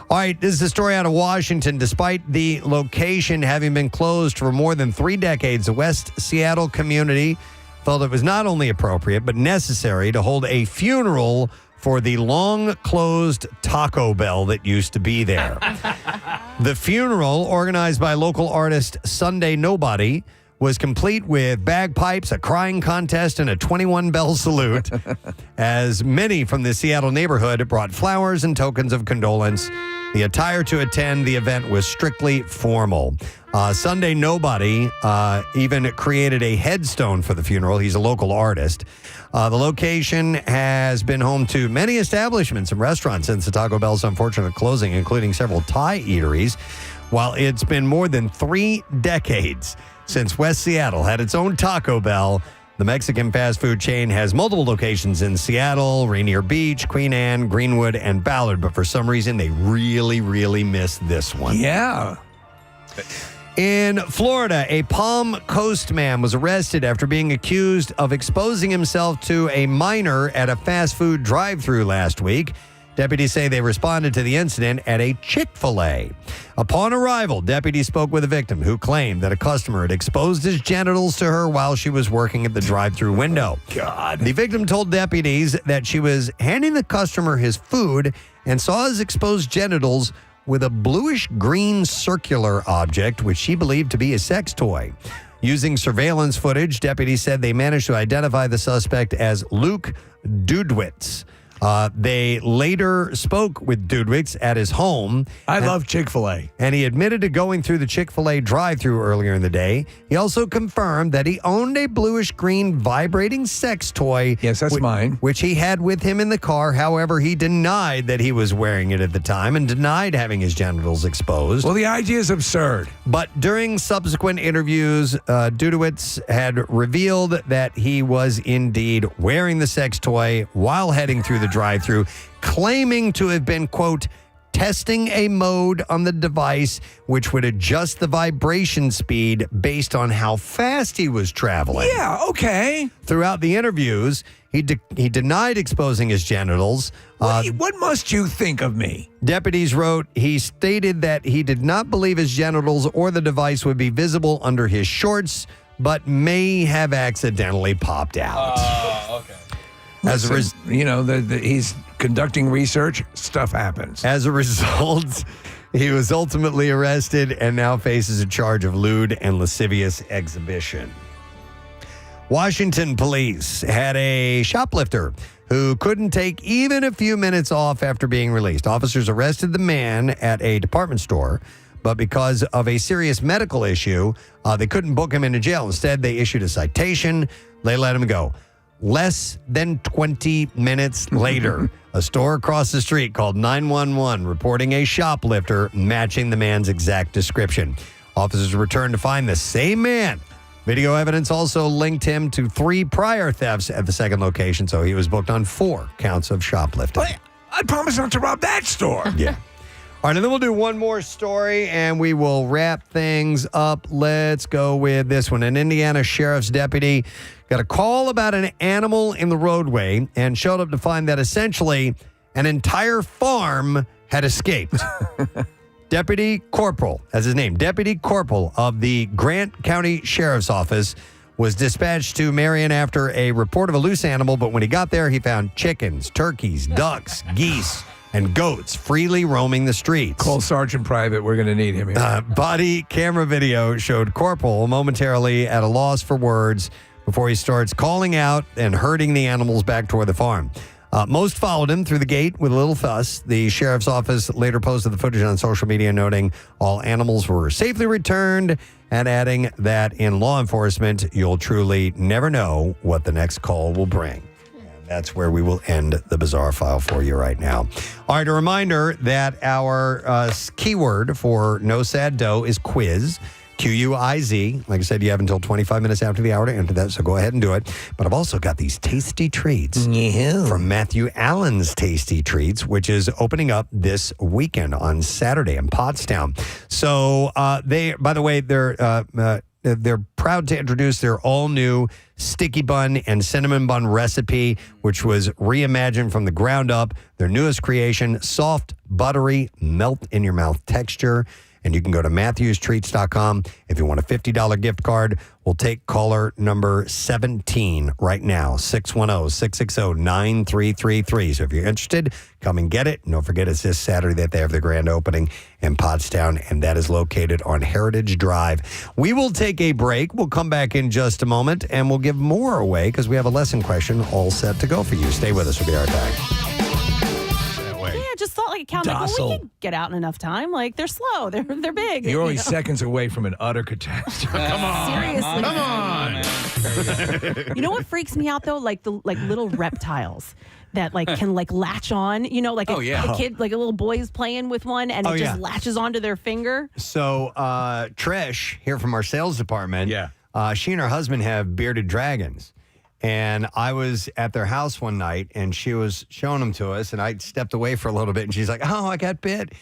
All right, this is a story out of Washington. Despite the location having been closed for more than 3 decades, the West Seattle community felt it was not only appropriate but necessary to hold a funeral for the long-closed Taco Bell that used to be there. The funeral, organized by local artist Sunday Nobody, was complete with bagpipes, a crying contest, and a 21-bell salute, as many from the Seattle neighborhood brought flowers and tokens of condolence. The attire to attend the event was strictly formal. Sunday Nobody even created a headstone for the funeral. He's a local artist. The location has been home to many establishments and restaurants since the Taco Bell's unfortunate closing, including several Thai eateries. While it's been more than 3 decades since West Seattle had its own Taco Bell, the Mexican fast food chain has multiple locations in Seattle, Rainier Beach, Queen Anne, Greenwood, and Ballard. But for some reason, they really, really missed this one. Yeah. In Florida, a Palm Coast man was arrested after being accused of exposing himself to a minor at a fast food drive-thru last week. Deputies say they responded to the incident at a Chick-fil-A. Upon arrival, deputies spoke with a victim who claimed that a customer had exposed his genitals to her while she was working at the drive-thru window. God. The victim told deputies that she was handing the customer his food and saw his exposed genitals with a bluish-green circular object, which she believed to be a sex toy. Using surveillance footage, deputies said they managed to identify the suspect as Luke Dudwitz. They later spoke with Dudwitz at his home. I love Chick-fil-A. And he admitted to going through the Chick-fil-A drive-thru earlier in the day. He also confirmed that he owned a bluish-green vibrating sex toy. Yes, that's mine. Which he had with him in the car. However, he denied that he was wearing it at the time and denied having his genitals exposed. Well, the idea is absurd. But during subsequent interviews, Dudwitz had revealed that he was indeed wearing the sex toy while heading through the drive-thru, claiming to have been, quote, testing a mode on the device which would adjust the vibration speed based on how fast he was traveling. Yeah, okay. Throughout the interviews, he denied exposing his genitals. What must you think of me? Deputies wrote he stated that he did not believe his genitals or the device would be visible under his shorts, but may have accidentally popped out. Okay. He's conducting research. Stuff happens. As a result, he was ultimately arrested and now faces a charge of lewd and lascivious exhibition. Washington police had a shoplifter who couldn't take even a few minutes off after being released. Officers arrested the man at a department store, but because of a serious medical issue, they couldn't book him into jail. Instead, they issued a citation. They let him go. Less than 20 minutes later, a store across the street called 911, reporting a shoplifter matching the man's exact description. Officers returned to find the same man. Video evidence also linked him to 3 prior thefts at the second location, so he was booked on 4 counts of shoplifting. I promise not to rob that store. Yeah. All right, and then we'll do one more story, and we will wrap things up. Let's go with this one. An Indiana sheriff's deputy got a call about an animal in the roadway and showed up to find that essentially an entire farm had escaped. Deputy Corporal, that's his name, Deputy Corporal of the Grant County Sheriff's Office was dispatched to Marion after a report of a loose animal, but when he got there, he found chickens, turkeys, ducks, geese, and goats freely roaming the streets. Call Sergeant Private. We're going to need him here. Body camera video showed Corporal momentarily at a loss for words before he starts calling out and herding the animals back toward the farm. Most followed him through the gate with a little fuss. The sheriff's office later posted the footage on social media, noting all animals were safely returned and adding that in law enforcement, you'll truly never know what the next call will bring. That's where we will end the bizarre file for you right now. All right, a reminder that our keyword for No Sad Dough is quiz, Q-U-I-Z. Like I said, you have until 25 minutes after the hour to enter that, so go ahead and do it. But I've also got these tasty treats from Matthew Allen's Tasty Treats, which is opening up this weekend on Saturday in Pottstown. So by the way, they're proud to introduce their all-new sticky bun and cinnamon bun recipe, which was reimagined from the ground up. Their newest creation, soft, buttery, melt-in-your-mouth texture. And you can go to MatthewsTreats.com. If you want a $50 gift card, we'll take caller number 17 right now, 610-660-9333. So if you're interested, come and get it. And don't forget, it's this Saturday that they have the grand opening in Pottstown, and that is located on Heritage Drive. We will take a break. We'll come back in just a moment, and we'll give more away because we have a lesson question all set to go for you. Stay with us. We'll be right back. Just thought like a count. Like, well, we can get out in enough time. Like they're slow. They're big. You're only seconds away from an utter catastrophe. Come on. Seriously. Come on. You know what freaks me out though? Like the little reptiles that can latch on. You know, like a kid, like a little boy is playing with one and it just latches onto their finger. So Trish here from our sales department, she and her husband have bearded dragons. And I was at their house one night, and she was showing them to us, and I stepped away for a little bit, and she's like, oh, I got bit.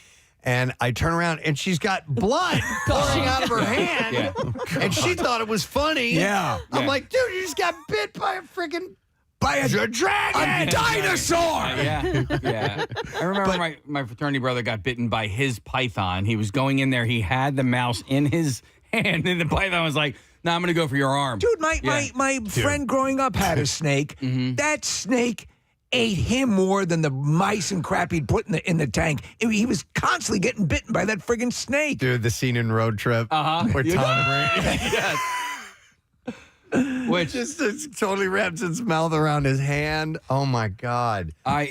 And I turn around, and she's got blood pouring out of her hand, and she thought it was funny. Yeah. I'm like, dude, you just got bit by a freaking dragon! A dinosaur! Yeah. I remember my fraternity brother got bitten by his python. He was going in there, he had the mouse in his hand, and the python was like, no, I'm going to go for your arm. Dude, my friend growing up had a snake. That snake ate him more than the mice and crap he'd put in the tank. He was constantly getting bitten by that friggin' snake. Dude, the scene in Road Trip where Tom Yes. Which just totally wraps its mouth around his hand. Oh, my God. I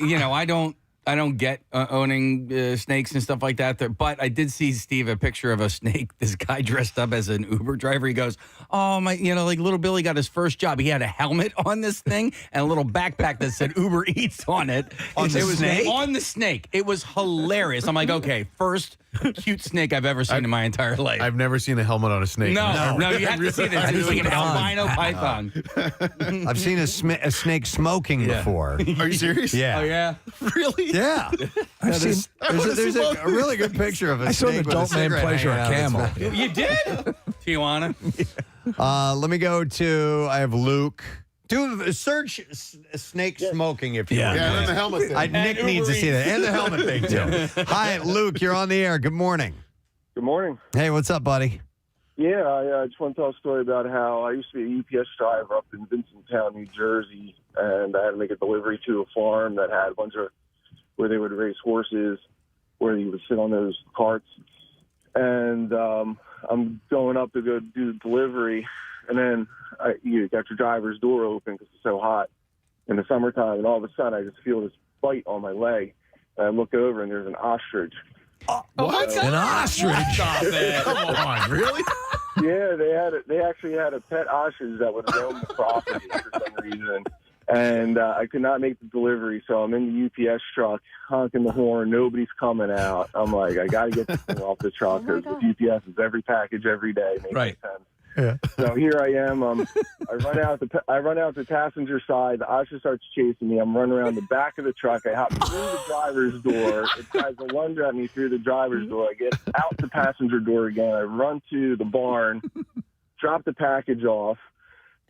don't get owning snakes and stuff like that. But I did see, Steve, a picture of a snake. This guy dressed up as an Uber driver. He goes, oh, my, like little Billy got his first job. He had a helmet on this thing and a little backpack that said Uber Eats on it. On the snake? On the snake. It was hilarious. I'm like, okay, first cute snake I've ever seen in my entire life. I've never seen a helmet on a snake. No, you have to see this. It's like an albino python. I've seen a snake smoking before. Are you serious? Yeah. Oh, yeah? Really? Yeah. There's a really good picture of a I saw snake an adult man pleasure a camel. You did? Tijuana? Let me go to, I have Luke. Search snake smoking if you want. Yeah, and the helmet thing. Nick needs to see that. And the helmet thing, too. Hi, Luke. You're on the air. Good morning. Good morning. Hey, what's up, buddy? Yeah, I just want to tell a story about how I used to be a UPS driver up in Vincenttown, New Jersey, and I had to make a delivery to a farm that had a bunch of where they would raise horses, where you would sit on those carts. And I'm going up to go do the delivery, and then you got your driver's door open because it's so hot. in the summertime, and all of a sudden I just feel this bite on my leg. And I look over, and there's an ostrich. What? An ostrich? Stop it. Come on, really? Yeah, they actually had a pet ostrich that would roam the property for some reason. And I could not make the delivery, so I'm in the UPS truck, honking the horn. Nobody's coming out. I'm like, I got to get this thing off the truck because with UPS is every package every day. Makes sense. Yeah. So here I am. I run out the passenger side. The ostrich starts chasing me. I'm running around the back of the truck. I hop through the driver's door. It tries to lunge at me through the driver's door. I get out the passenger door again. I run to the barn, drop the package off.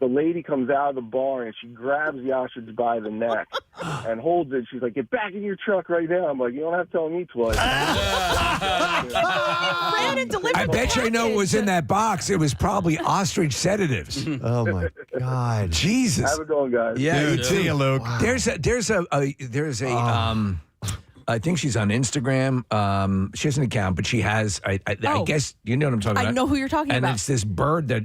The lady comes out of the barn and she grabs the ostrich by the neck and holds it. She's like, "Get back in your truck right now." I'm like, "You don't have to tell me twice." Ran and delivered I bet you I know what was in that box. It was probably ostrich sedatives. Oh my God, Jesus! Have a good one, guys. Yeah, you See too. you, Luke. There's a I think she's on Instagram. She has an account, but she has. I guess you know what I'm talking about. I know who you're talking and about. it's this bird that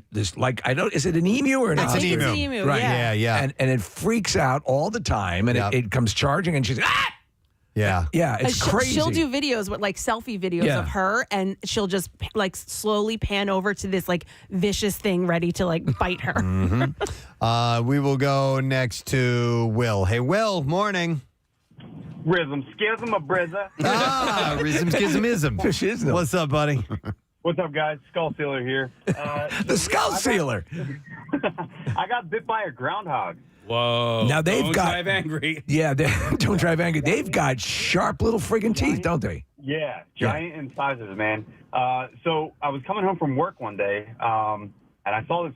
I don't. Is it an emu or an It's ostrich? an emu. It's an emu, Right. yeah. And it freaks out all the time, and Yep. it comes charging, and she's Yeah. yeah, it's crazy. She'll do videos with like selfie videos Yeah. of her, and she'll just like slowly pan over to this like vicious thing ready to like bite her. We will go next to Will. Hey, Will, morning. Rhythm, schism, a brizza. Rhythm, schismism. Schism. What's up, buddy? What's up, guys? Skull Sealer here. The skull sealer. I got bit by a groundhog. Whoa. Now they've Don't got drive angry. Yeah, don't drive angry. They've got sharp little friggin' teeth, don't they? Yeah, giant in sizes, man. So I was coming home from work one day, and I saw this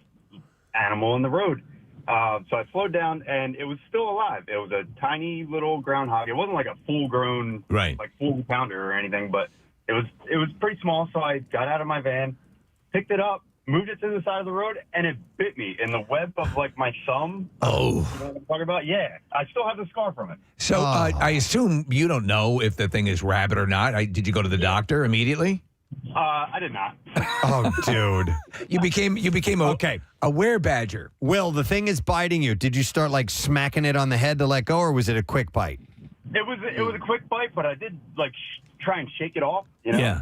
animal in the road. So I slowed down, and it was still alive. It was a tiny little groundhog. It wasn't like a full-grown, Right. like 40-pounder or anything, but it was pretty small. So I got out of my van, picked it up, moved it to the side of the road, and it bit me in the web of like my thumb. Oh. You know what I'm talking about? Yeah, I still have the scar from it. So I assume you don't know if the thing is rabid or not. Did you go to the doctor immediately? I did not. Oh, dude. You became a werebadger. Will, the thing is biting you. Did you start like smacking it on the head to let go, or was it a quick bite? It was a quick bite, but I did like try and shake it off. You know? Yeah.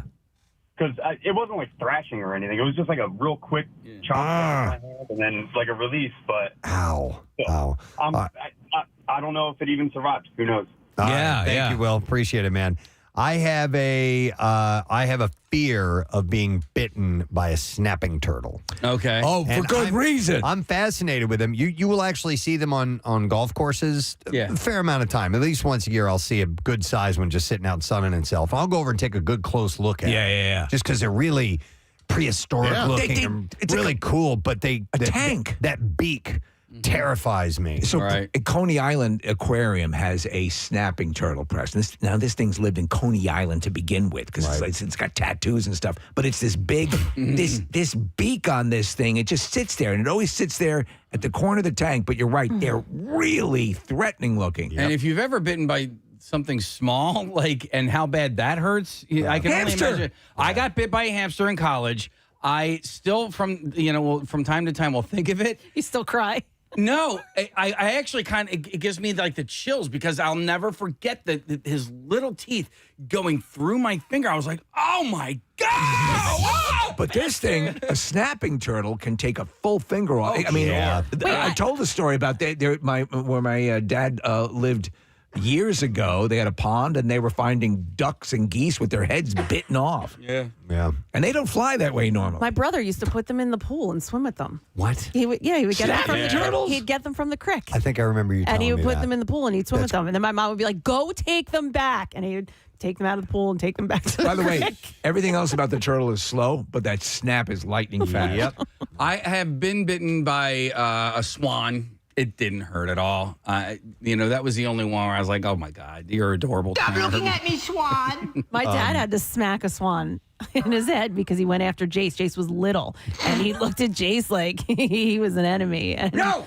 Because it wasn't like thrashing or anything. It was just like a real quick chomp on my hand and then like a release. But Ow. Ow. I don't know if it even survived. Who knows? All Yeah, right, thank yeah. you, Will. Appreciate it, man. I have a fear of being bitten by a snapping turtle. Okay. Oh, for And good reason. I'm fascinated with them. You will actually see them on golf courses a fair amount of time. At least once a year, I'll see a good sized one just sitting out sunning itself. I'll go over and take a good close look at it. Yeah. Just because they're really prehistoric looking. it's really like cool, but tank. That beak terrifies me. So Coney Island Aquarium has a snapping turtle, Preston. This thing's lived in Coney Island to begin with because it's got tattoos and stuff. But it's this big, this beak on this thing. It just sits there, and it always sits there at the corner of the tank. But you're right, they're really threatening looking. And if you've ever bitten by something small, like, and how bad that hurts, I can only Hamster. imagine. I got bit by a hamster in college. I still, from time to time, will think of it. You still cry? No, I actually it gives me like the chills because I'll never forget his little teeth going through my finger. I was like, oh my God. But this thing, a snapping turtle, can take a full finger off. I mean, I told a story about where my dad lived years ago. They had a pond, and they were finding ducks and geese with their heads bitten off. Yeah. And they don't fly that way normally. My brother used to put them in the pool and swim with them. What? He would get them from the turtles? He'd get them from the creek. I think I remember you telling And he would me put that. them in the pool and he'd swim with them. And then my mom would be like, "Go take them back." And he would take them out of the pool and take them back to the By the way, creek. everything else about the turtle is slow, but that snap is lightning fast. Yep. I have been bitten by a swan. It didn't hurt at all. That was the only one where I was like, oh my God, you're adorable. Stop looking at me, Swan. My dad had to smack a swan in his head because he went after Jace. Jace was little, and he looked at Jace like he was an enemy. And No!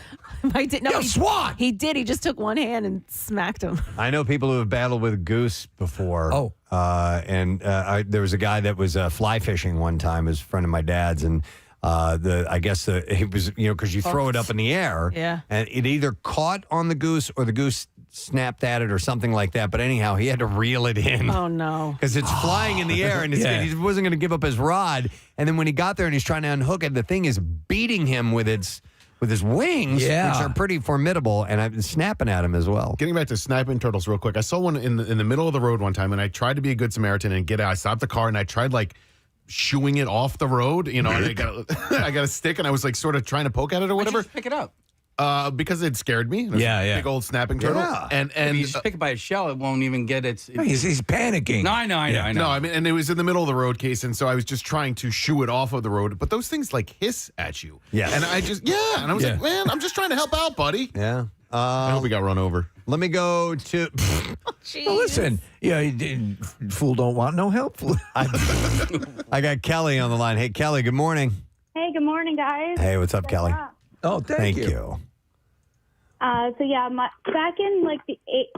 Swan! He did. He just took one hand and smacked him. I know people who have battled with goose before. And there was a guy that was fly fishing one time, as a friend of my dad's, and I guess it was, because you throw it up in the air. Yeah. And it either caught on the goose or the goose snapped at it or something like that. But anyhow, he had to reel it in. Oh, no. Because it's flying in the air and he wasn't going to give up his rod. And then when he got there and he's trying to unhook it, the thing is beating him with his wings, which are pretty formidable, and I've been snapping at him as well. Getting back to sniping turtles real quick, I saw one in the middle of the road one time, and I tried to be a good Samaritan and get out. I stopped the car, and I tried, shooing it off the road, and I got a stick, and I was, sort of trying to poke at it or whatever. Just pick it up. Because it scared me. Big old snapping turtle. Yeah. And if you just pick it by its shell, it won't even get its... He's panicking. No, I know. No, I mean, and it was in the middle of the road, Case, and so I was just trying to shoo it off of the road. But those things hiss at you. Yeah. And I just, and I was like, man, I'm just trying to help out, buddy. Yeah. I hope we got run over. Let me go to... Well, listen, fool don't want no help. I got Kelly on the line. Hey, Kelly, good morning. Hey, good morning, guys. Hey, what's up, Kelly? Oh, thank you. Back in the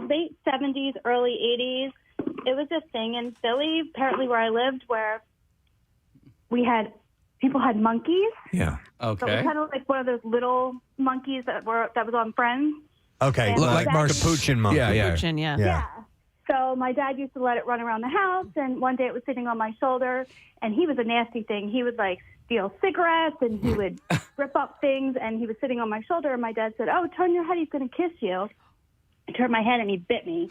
late 70s, early 80s, it was a thing in Philly, apparently where I lived, where people had monkeys. Yeah. So it was kind of like one of those little monkeys that was on Friends. Okay. And Like Capuchin monkey. Capuchin, yeah. So my dad used to let it run around the house, and one day it was sitting on my shoulder, and he was a nasty thing. He would steal cigarettes, and he would rip up things, and he was sitting on my shoulder, and my dad said, "Oh, turn your head, he's going to kiss you." I turned my head, and he bit me.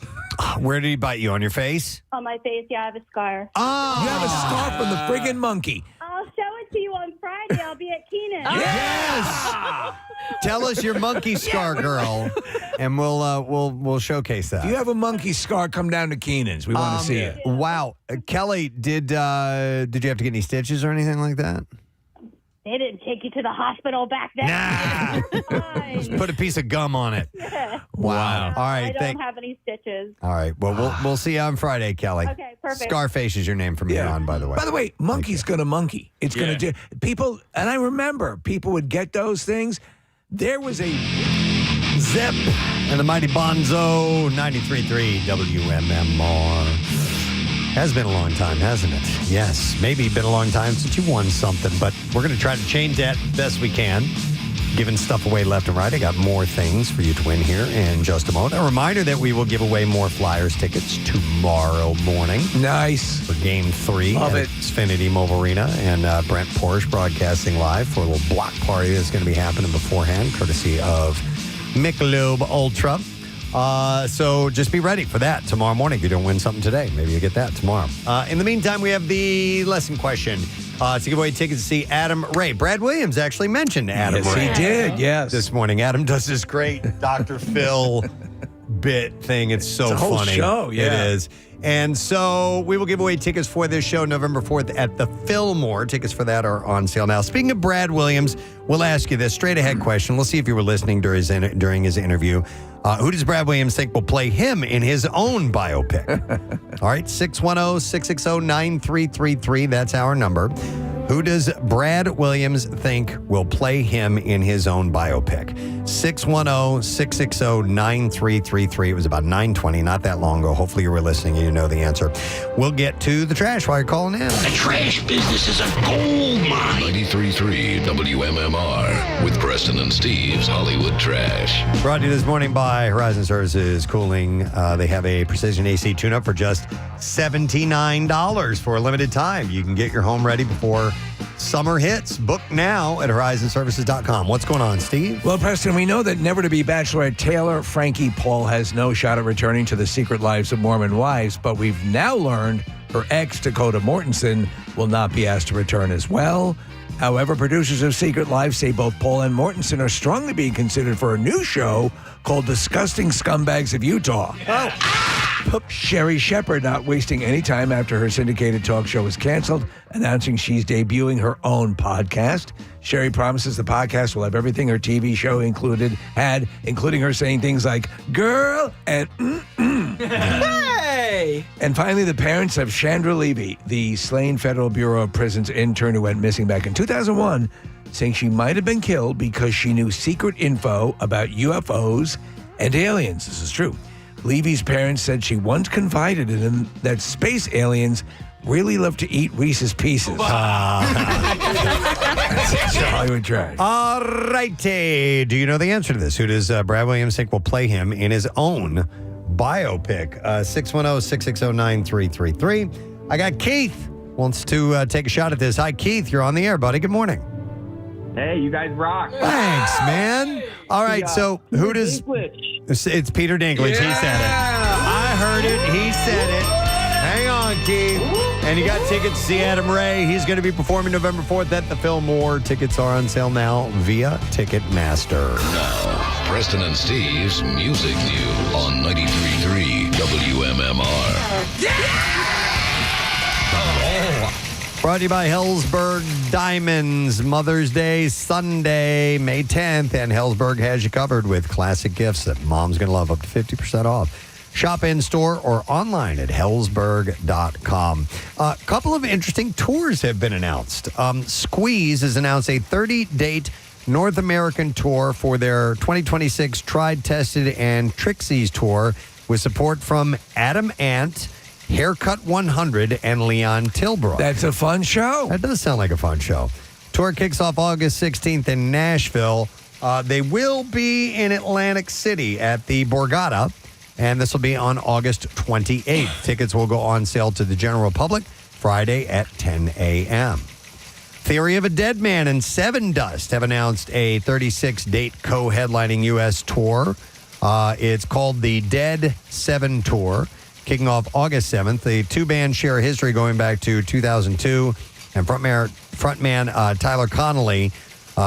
Where did he bite you? On your face? On my face, yeah, I have a scar. Oh! You have a scar from the friggin' monkey. I'll show it to you on Friday. I'll be at Keenan. Yes! Tell us your monkey scar, girl, and we'll showcase that. If you have a monkey scar, come down to Keenan's. We want to see it. Wow. Kelly, did you have to get any stitches or anything like that? They didn't take you to the hospital back then. Nah. Just put a piece of gum on it. Yeah. Wow. All right. I don't have any stitches. All right. Well, we'll see you on Friday, Kelly. Okay, perfect. Scarface is your name from here on, by the way. By the way, monkey's going to monkey. It's going to do. People, and I remember people would get those things. There was a Zip and the Mighty Bonzo 93.3 WMMR. Has been a long time, hasn't it? Yes, maybe been a long time since you won something, but we're going to try to change that best we can. Giving stuff away left and right. I got more things for you to win here in just a moment. A reminder that we will give away more Flyers tickets tomorrow morning. Nice. For Game 3 Love at it. Xfinity Mobile Arena. And Brent Porsche broadcasting live for a little block party that's going to be happening beforehand, courtesy of Michelob Ultra. So just be ready for that tomorrow morning. If you don't win something today, maybe you get that tomorrow. In the meantime, we have the lesson question to give away tickets to see Adam Ray. Brad Williams actually mentioned Adam Yes, Ray. he did, yes. This morning. Adam does this great Dr. Phil bit thing. It's so It's a whole funny. show, yeah. It is. And so we will give away tickets for this show November 4th at the Fillmore. Tickets for that are on sale now. Speaking of Brad Williams, we'll ask you this straight ahead question. We'll see if you were listening during his interview. Who does Brad Williams think will play him in his own biopic? All right, 610-660-9333. That's our number. Who does Brad Williams think will play him in his own biopic? 610-660-9333. It was about 9:20, not that long ago. Hopefully you were listening and you know the answer. We'll get to the trash while you're calling in. The trash business is a gold mine. 93.3 WMMR with Preston and Steve's Hollywood Trash. Brought to you this morning by Horizon Services Cooling. They have a precision AC tune-up for just $79 for a limited time. You can get your home ready before summer hits. Book now at horizonservices.com. What's going on, Steve? Well, Preston, we know that never-to-be Bachelorette Taylor Frankie Paul has no shot at returning to the Secret Lives of Mormon Wives, but we've now learned her ex, Dakota Mortensen, will not be asked to return as well. However, producers of Secret Lives say both Paul and Mortensen are strongly being considered for a new show called Disgusting Scumbags of Utah. Oh. Sherry Shepard not wasting any time after her syndicated talk show was canceled, announcing she's debuting her own podcast. Sherry promises the podcast will have everything her TV show including her saying things like "girl" and Hey! And finally, the parents of Chandra Levy, the slain Federal Bureau of Prisons intern who went missing back in 2001, saying she might have been killed because she knew secret info about UFOs and aliens. This is true. Levy's parents said she once confided in him that space aliens really love to eat Reese's Pieces. It's Hollywood Trash. All righty. Do you know the answer to this? Who does Brad Williams think will play him in his own biopic? 610-660-9333. I got Keith wants to take a shot at this. Hi, Keith. You're on the air, buddy. Good morning. Hey, you guys rock. Thanks, man. All right, so who does... It's Peter Dinklage. Yeah. He said it. I heard it. He said it. Hang on, Keith. And you got tickets to see Adam Ray. He's going to be performing November 4th at the Fillmore. Tickets are on sale now via Ticketmaster. Now, Preston and Steve's Music News on 93.3 WMMR. Brought to you by Hellsberg Diamonds. Mother's Day Sunday, May 10th. And Hellsberg has you covered with classic gifts that mom's going to love, up to 50% off. Shop in store or online at hellsberg.com. A couple of interesting tours have been announced. Squeeze has announced a 30-date North American tour for their 2026 Tried, Tested, and Trixies tour with support from Adam Ant, Haircut 100, and Leon Tilbrook. That's a fun show. That does sound like a fun show. Tour kicks off August 16th in Nashville. They will be in Atlantic City at the Borgata, and this will be on August 28th. Tickets will go on sale to the general public Friday at 10 a.m. Theory of a Dead Man and Seven Dust have announced a 36-date co-headlining U.S. tour. It's called the Dead 7 Tour, kicking off August 7th. The two bands share a history going back to 2002, and frontman Tyler Connolly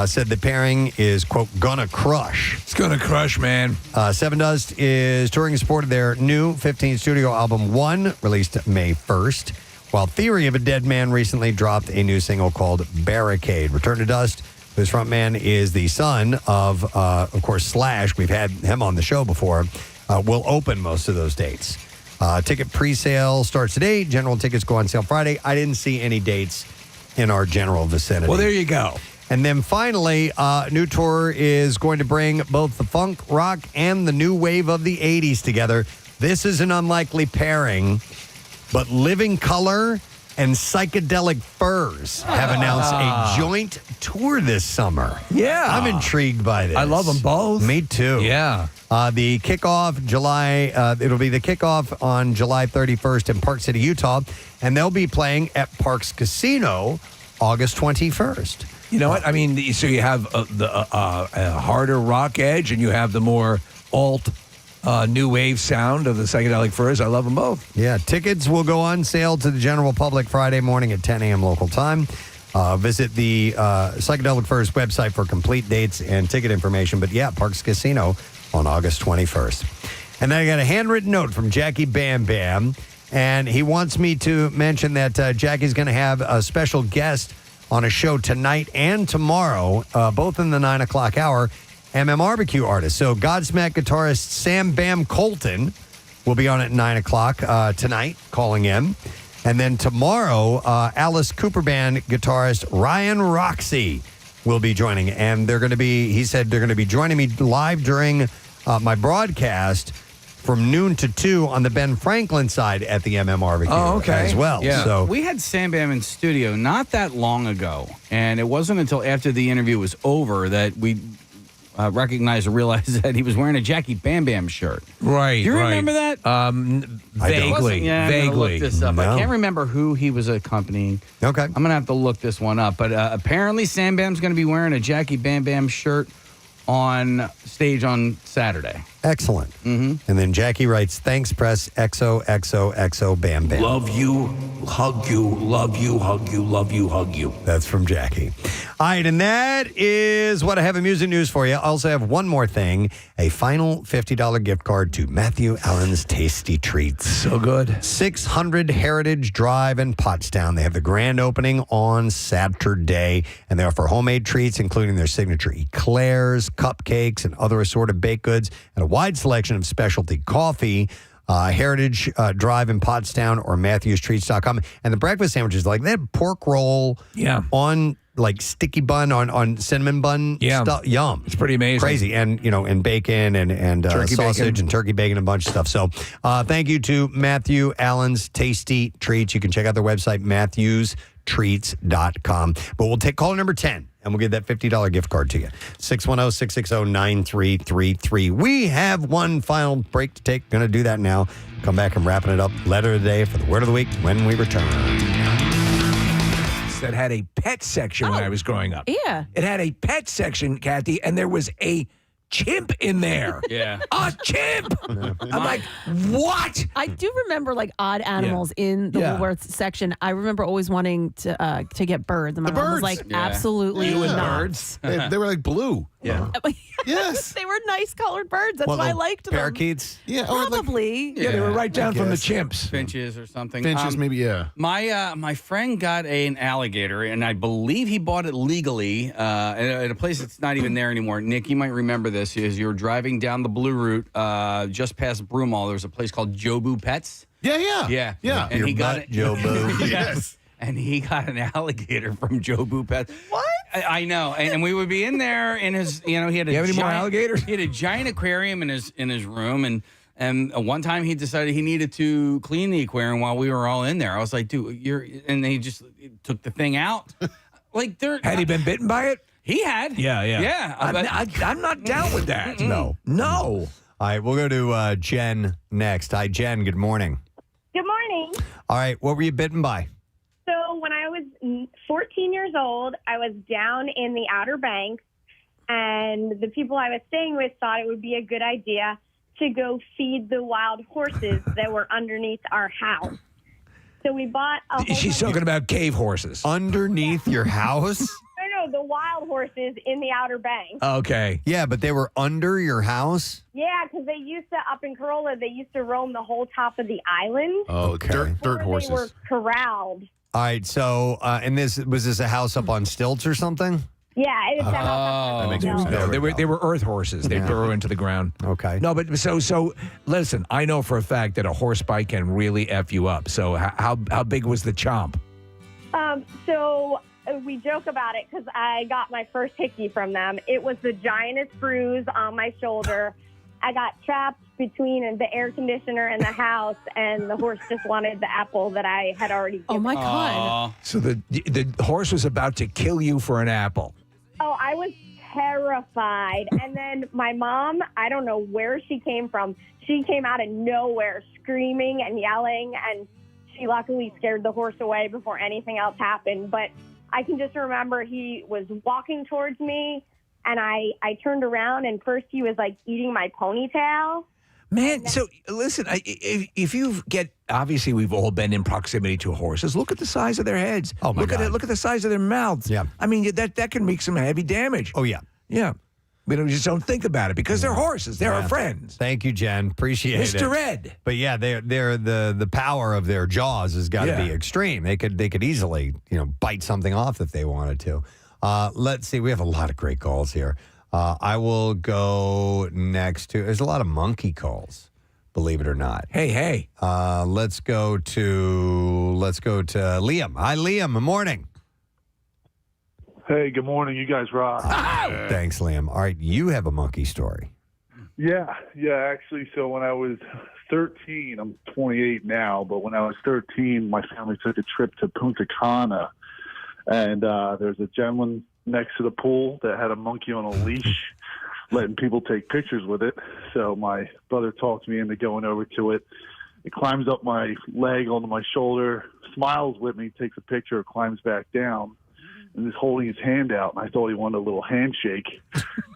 said the pairing is, quote, gonna crush. It's gonna crush, man. Seven Dust is touring in support of their new 15th studio album, One, released May 1st, while Theory of a Dead Man recently dropped a new single called Barricade. Return to Dust, whose frontman is the son of course, Slash. We've had him on the show before. Will open most of those dates. Ticket pre-sale starts today. General tickets go on sale Friday. I didn't see any dates in our general vicinity. Well, there you go. And then finally, new tour is going to bring both the funk, rock, and the new wave of the 80s together. This is an unlikely pairing, but Living Color and Psychedelic Furs have announced a joint tour this summer. Yeah. I'm intrigued by this. I love them both. Me too. Yeah. The kickoff, it'll be the kickoff on July 31st in Park City, Utah, and they'll be playing at Parks Casino August 21st. You know what? I mean, so you have the harder rock edge, and you have the more alt new wave sound of the Psychedelic Furs. I love them both. Yeah, tickets will go on sale to the general public Friday morning at 10 a.m. local time. Visit the Psychedelic Furs website for complete dates and ticket information. But yeah, Parks Casino on August 21st. And then I got a handwritten note from Jackie Bam Bam, and he wants me to mention that Jackie's going to have a special guest on a show tonight and tomorrow, both in the 9 o'clock hour, MMRBQ artist. So Godsmack guitarist Sam Bam Colton will be on at 9 o'clock tonight, calling in. And then tomorrow, Alice Cooper Band guitarist Ryan Roxy will be joining. And he said they're going to be joining me live during my broadcast from noon to 2 on the Ben Franklin side at the MMRBQ as well. Yeah. So we had Sam Bam in studio not that long ago, and it wasn't until after the interview was over that we recognized or realized that he was wearing a Jackie Bam Bam shirt. Right. Do you remember that? Vaguely. Yeah, I'm gonna look this up. No. I can't remember who he was accompanying. Okay. I'm going to have to look this one up. But apparently Sam Bam's going to be wearing a Jackie Bam Bam shirt on stage on Saturday. Excellent. Mm-hmm. And then Jackie writes, thanks, press, XOXOXO Bam Bam. Love you, hug you, love you, hug you, love you, hug you. That's from Jackie. All right, and that is what I have in music news for you. I also have one more thing, a final $50 gift card to Matthew Allen's Tasty Treats. So good. 600 Heritage Drive in Pottstown. They have the grand opening on Saturday, and they offer homemade treats, including their signature eclairs, cupcakes, and other assorted baked goods, and a wide selection of specialty coffee. Heritage Drive in Pottstown or MatthewsTreats.com. And the breakfast sandwiches, like that pork roll on like sticky bun on cinnamon bun stuff. Yum. It's pretty amazing. Crazy. And, and bacon and Turkey sausage bacon. and turkey bacon and a bunch of stuff. So thank you to Matthew Allen's Tasty Treats. You can check out their website, matthewstreats.com. But we'll take caller number 10. And we'll give that $50 gift card to you. 610-660-9333. We have one final break to take. Going to do that now. Come back and wrapping it up. Letter of the day for the word of the week when we return. That had a pet section when I was growing up. Yeah. It had a pet section, Kathy, and there was a chimp in there. Yeah. A chimp. I'm like, what? I do remember like odd animals in the Woolworths section. I remember always wanting to get birds, and my mom was like, absolutely not. Birds. They were like blue. Yeah. Yes. They were nice colored birds. That's why I liked them. Parakeets? Yeah. Probably. Yeah, they were right down from the chimps. Finches or something. Finches, maybe, yeah. My friend got an alligator, and I believe he bought it legally at a place that's not even there anymore. Nick, you might remember this. Is you're driving down the Blue Route just past Broomall. There's a place called Jobu Pets. Yeah. And he got it. Jobu. Yes. And he got an alligator from Jobu Pets. What? I know, and we would be in there in his. He had a. You have any more giant- alligators? He had a giant aquarium in his room, and one time he decided he needed to clean the aquarium while we were all in there. I was like, dude, and they just took the thing out. Like, had he been bitten by it? He had. Yeah. I'm not down with that. No. All right, we'll go to Jen next. Hi, Jen. Good morning. Good morning. All right, what were you bitten by? So when I was 14 years old, I was down in the Outer Banks, and the people I was staying with thought it would be a good idea to go feed the wild horses that were underneath our house. So we bought a whole She's talking about cave horses. Underneath your house? No, the wild horses in the Outer Banks. Okay. Yeah, but they were under your house? Yeah, because they used to, up in Corolla, they used to roam the whole top of the island. Oh, dirt Or horses. They were corralled. All right, so, and was this a house up on stilts or something? Yeah, it's a house. That makes more sense. No, they were earth horses. They burrow into the ground. Okay. No, but so listen, I know for a fact that a horse bite can really F you up. So how big was the chomp? So we joke about it because I got my first hickey from them. It was the giantest bruise on my shoulder. I got trapped between the air conditioner and the house, and the horse just wanted the apple that I had already given. Oh, my God. So the horse was about to kill you for an apple. Oh, I was terrified. And then my mom, I don't know where she came from. She came out of nowhere screaming and yelling, and she luckily scared the horse away before anything else happened. But I can just remember he was walking towards me, and I turned around, and first he was like eating my ponytail. Man, so listen, if you get, obviously we've all been in proximity to horses. Look at the size of their heads. Oh, my God. Look at the size of their mouths. Yeah. I mean, that can make some heavy damage. Oh, yeah. Yeah. We just don't think about it because they're horses. They're our friends. Thank you, Jen. Appreciate it. Mr. Ed. But yeah, they're the power of their jaws has got to be extreme. They could easily, bite something off if they wanted to. Let's see. We have a lot of great calls here. I will go next to. There's a lot of monkey calls, believe it or not. Hey. Let's go to Liam. Hi, Liam. Good morning. Hey, good morning. You guys rock. Thanks, Liam. All right, you have a monkey story. Yeah. Actually, so when I was 13, I'm 28 now, but when I was 13, my family took a trip to Punta Cana, and there's a gentleman next to the pool that had a monkey on a leash, letting people take pictures with it. So my brother talked me into going over to it. It climbs up my leg onto my shoulder, smiles with me, takes a picture, climbs back down, and is holding his hand out. And I thought he wanted a little handshake.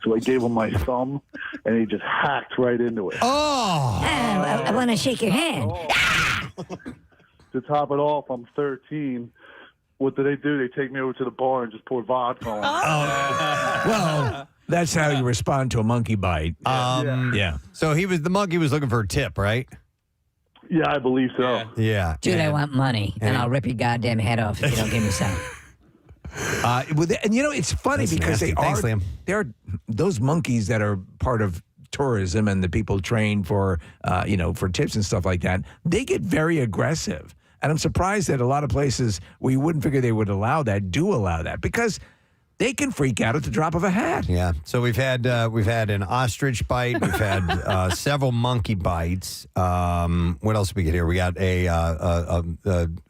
So I gave him my thumb, and he just hacked right into it. Oh! I want to shake your hand. To top it off, I'm 13. What do? They take me over to the bar and just pour vodka on. Well, that's how you respond to a monkey bite. Yeah. So the monkey was looking for a tip, right? Yeah, I believe so. Yeah. Dude, I want money, and I'll rip your goddamn head off if you don't give me some. And it's funny That's because nasty. Thanks, Liam. they are those monkeys that are part of tourism and the people trained for for tips and stuff like that. They get very aggressive. And I'm surprised that a lot of places where you wouldn't figure they would allow that do allow that because they can freak out at the drop of a hat. Yeah. So we've had an ostrich bite. We've had several monkey bites. What else did we get here? We got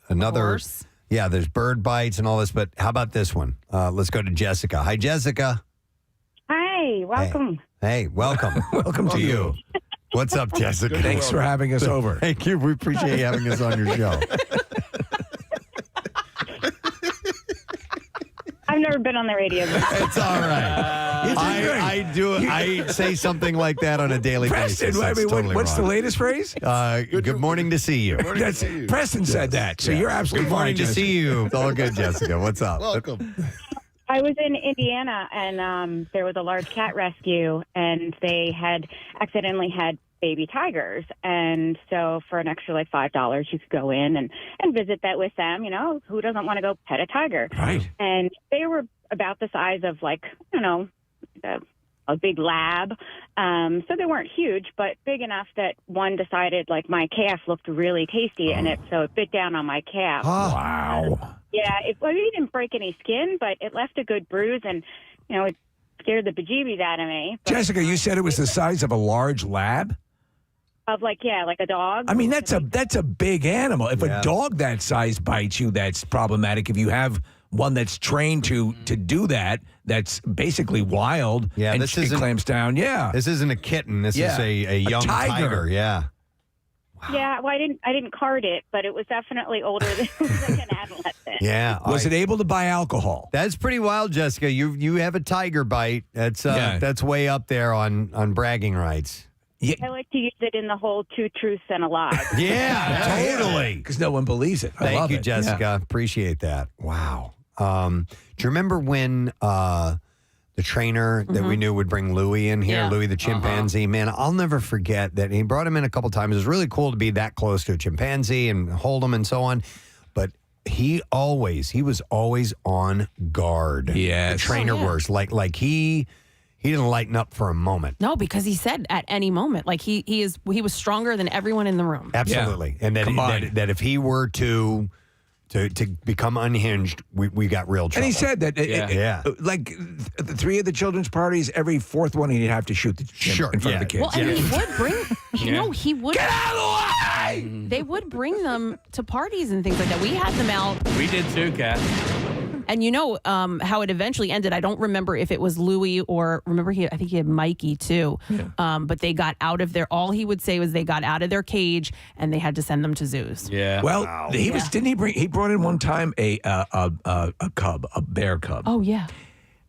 another Horse. Yeah, there's bird bites and all this. But how about this one? Let's go to Jessica. Hi, Jessica. Hi, welcome. Hey, welcome. Welcome to you. What's up, Jessica? Thanks for having us over. Thank you. We appreciate you having us on your show. I've never been on the radio before. It's all right. I say something like that on a daily Preston, basis. That's totally what's the wrong. latest phrase? Good morning to see you. Preston said that, so you're absolutely Good morning fine, to see you. It's all good, Jessica. What's up? Welcome. I was in Indiana, and there was a large cat rescue, and they had accidentally had baby tigers. And so for an extra like $5, you could go in and visit that with them. You know, who doesn't want to go pet a tiger? Right. And they were about the size of like, you know, a big lab. So they weren't huge, but big enough that one decided like my calf looked really tasty, and it bit down on my calf. Oh, wow. Yeah, it didn't break any skin, but it left a good bruise, and you know, it scared the bejeebies out of me. But, Jessica, you said it was the size of a large lab? of like a dog. I mean, that's a big animal. If a dog that size bites you, that's problematic. If you have one that's trained to do that, that's basically wild. Yeah, and this it isn't clamps down. Yeah, this isn't a kitten. This is a young tiger. Yeah. Yeah, well, I didn't card it, but it was definitely older than like an adolescent. Yeah. Was it able to buy alcohol? That's pretty wild, Jessica. You have a tiger bite. That's way up there on bragging rights. Yeah. I like to use it in the whole 2 truths and a lie. Yeah, totally. Because no one believes it. I Thank love you, it. Jessica. Yeah. Appreciate that. Wow. Do you remember when the trainer that we knew would bring Louie in here, Louie the chimpanzee? Man, I'll never forget that. He brought him in a couple times. It was really cool to be that close to a chimpanzee and hold him and so on. But he was always on guard. Yes. The trainer was like he didn't lighten up for a moment. No, because he said at any moment, like he was stronger than everyone in the room. Absolutely. And that if he were to become unhinged, we got real trouble. And he said that, like the 3 of the children's parties, every 4th one he'd have to shoot the in front of the kids. Well, and he would bring, he would. Get out of the way! They would bring them to parties and things like that. We had them out. We did too, Kat. And you know how it eventually ended. I don't remember if it was Louie or I think he had Mikey too. Yeah. But they got out of their. All he would say was they got out of their cage and they had to send them to zoos. Yeah. Well, he brought in one time a cub, a bear cub. Oh yeah.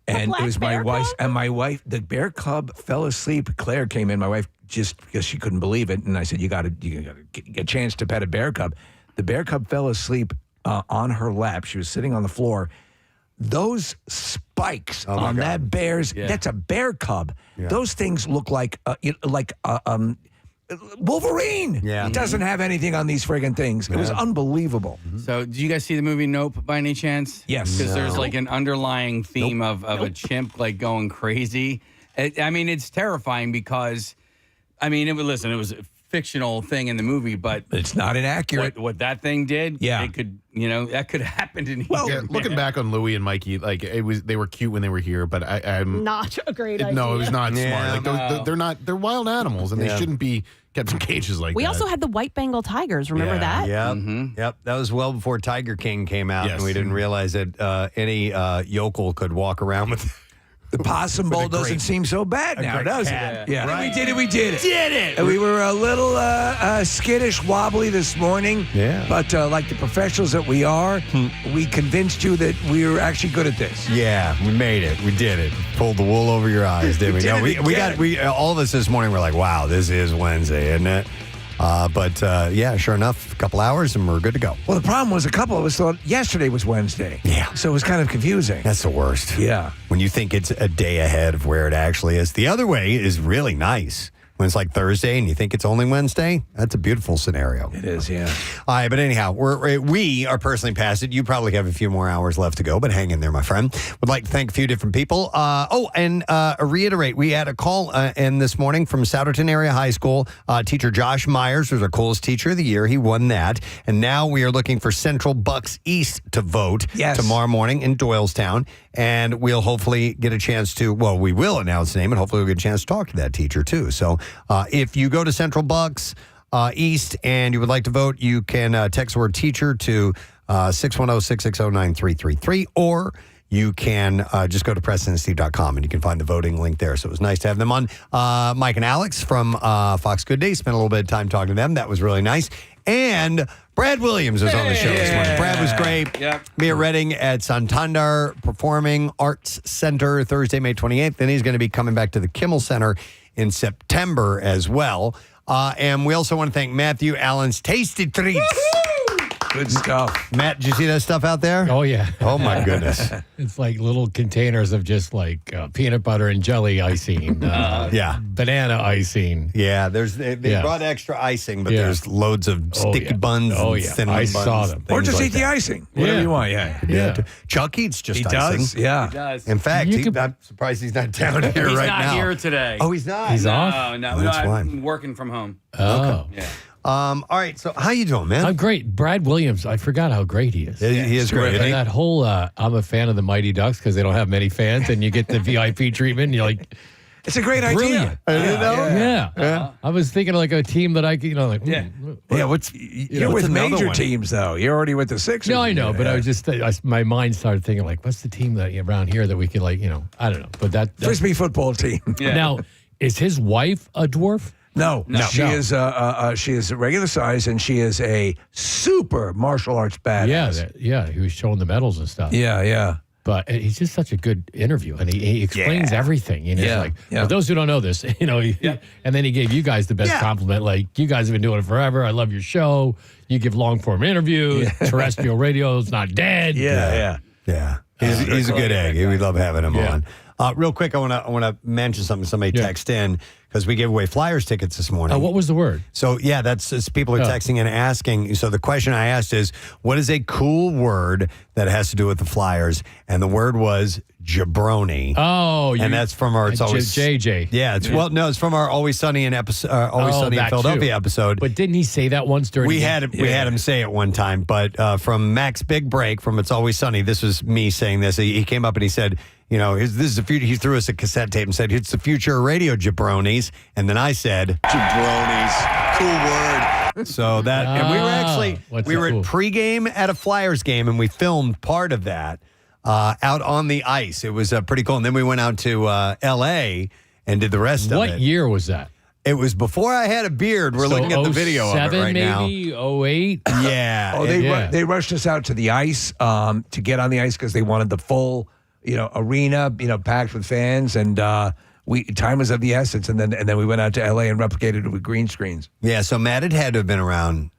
And it was my wife, the bear cub fell asleep. Claire came in, my wife, just because she couldn't believe it. And I said, you got to get a chance to pet a bear cub. The bear cub fell asleep on her lap. She was sitting on the floor. Those spikes on that that's a bear cub. Yeah. Those things look like Wolverine. Yeah. It doesn't have anything on these friggin' things. It was unbelievable. Mm-hmm. So, did you guys see the movie Nope by any chance? Yes. Because there's like an underlying theme of a chimp like going crazy. I mean, it's terrifying because, it was a fictional thing in the movie, but it's not inaccurate. What that thing did, it could, that could have happened in here. Looking back on Louie and Mikey, like they were cute when they were here, but I'm not a great idea. No, it was not smart. Like they're wild animals, and they shouldn't be kept in cages like that. We also had the white Bengal tigers. Remember that? Yep. Mm-hmm. Yep. That was well before Tiger King came out, and we didn't realize that any yokel could walk around with. The possum bowl doesn't seem so bad now, does it? Yeah. Right. We did it. And we were a little skittish, wobbly this morning. Yeah. But like the professionals that we are, we convinced you that we were actually good at this. Yeah, we made it. We did it. Pulled the wool over your eyes, didn't we? We all of us this morning were like, wow, this is Wednesday, isn't it? But sure enough, a couple hours and we're good to go. Well, the problem was a couple of us thought yesterday was Wednesday. Yeah. So it was kind of confusing. That's the worst. Yeah. When you think it's a day ahead of where it actually is. The other way is really nice. when it's like Thursday and you think it's only Wednesday. That's a beautiful scenario. It is, yeah. All right, but anyhow, we are personally past it. You probably have a few more hours left to go, but hang in there, my friend. Would like to thank a few different people. Reiterate, we had a call in this morning from Souderton Area High School. Teacher Josh Myers was our coolest teacher of the year. He won that. And now we are looking for Central Bucks East to vote tomorrow morning in Doylestown. And we'll hopefully get a chance to, we will announce the name, and hopefully we'll get a chance to talk to that teacher, too. So if you go to Central Bucks East and you would like to vote, you can text the word teacher to 610-660-9333, or you can just go to PrestonandSteve.com and you can find the voting link there. So it was nice to have them on. Mike and Alex from Fox Good Day spent a little bit of time talking to them. That was really nice. And Brad Williams was on the show this morning. Brad was great. Yep. Be at Reading at Santander Performing Arts Center Thursday, May 28th. Then he's going to be coming back to the Kimmel Center in September as well. And we also want to thank Matthew Allen's Tasty Treats. Good stuff. Matt, did you see that stuff out there? Oh, yeah. Oh, my goodness. It's like little containers of just like peanut butter and jelly icing. Banana icing. Yeah, they brought extra icing, but there's loads of sticky buns and cinnamon buns. Saw them. Or just like eat the icing. Whatever you want, yeah. Chuck eats just He icing. does, yeah. He does. In fact, I'm surprised he's not down here He's right not now. here today. Oh, he's not? He's off? No, That's why. I'm working from home. Oh. Yeah. All right, so how you doing, man? I'm great. Brad Williams, I forgot how great he is. He is great. And that whole, I'm a fan of the Mighty Ducks because they don't have many fans, and you get the VIP treatment, and you're like, it's a great brilliant. idea. Yeah. I was thinking like a team that I could, You're with major teams, though. You're already with the Sixers. No, I know, but I was just, my mind started thinking like, what's the team that around here that we could like, I don't know. But that Frisbee football team. Yeah. Now, is his wife a dwarf? No. She is regular size, and she is a super martial arts badass. He was showing the medals and stuff. Yeah. But he's just such a good interview, and he explains everything. For those who don't know this, and then he gave you guys the best compliment. Like, you guys have been doing it forever. I love your show. You give long form interviews. Terrestrial radio is not dead. Yeah. He's a good egg. We love having him on. Real quick, I want to mention something. Somebody texted in because we gave away Flyers tickets this morning. What was the word? So it's people are texting and asking. So the question I asked is, what is a cool word that has to do with the Flyers? And the word was jabroni. Oh, and that's from our JJ. Yeah, it's from our Always Sunny in Philadelphia episode. But didn't he say that once during? We had him say it one time, but from Mac's Big Break from It's Always Sunny, this was me saying this. He came up and he said, this is the future. He threw us a cassette tape and said, "It's the future of radio, jabronis." And then I said, "Jabronis, cool word." So that, and we were at pregame at a Flyers game, and we filmed part of that out on the ice. It was pretty cool. And then we went out to L.A. and did the rest of it. What year was that? It was before I had a beard. We're looking at the video of it right now. Maybe 08? Yeah. They rushed us out to the ice to get on the ice because they wanted the full arena, packed with fans, and time was of the essence. And then we went out to LA and replicated it with green screens. Yeah, so Matt, it had to have been around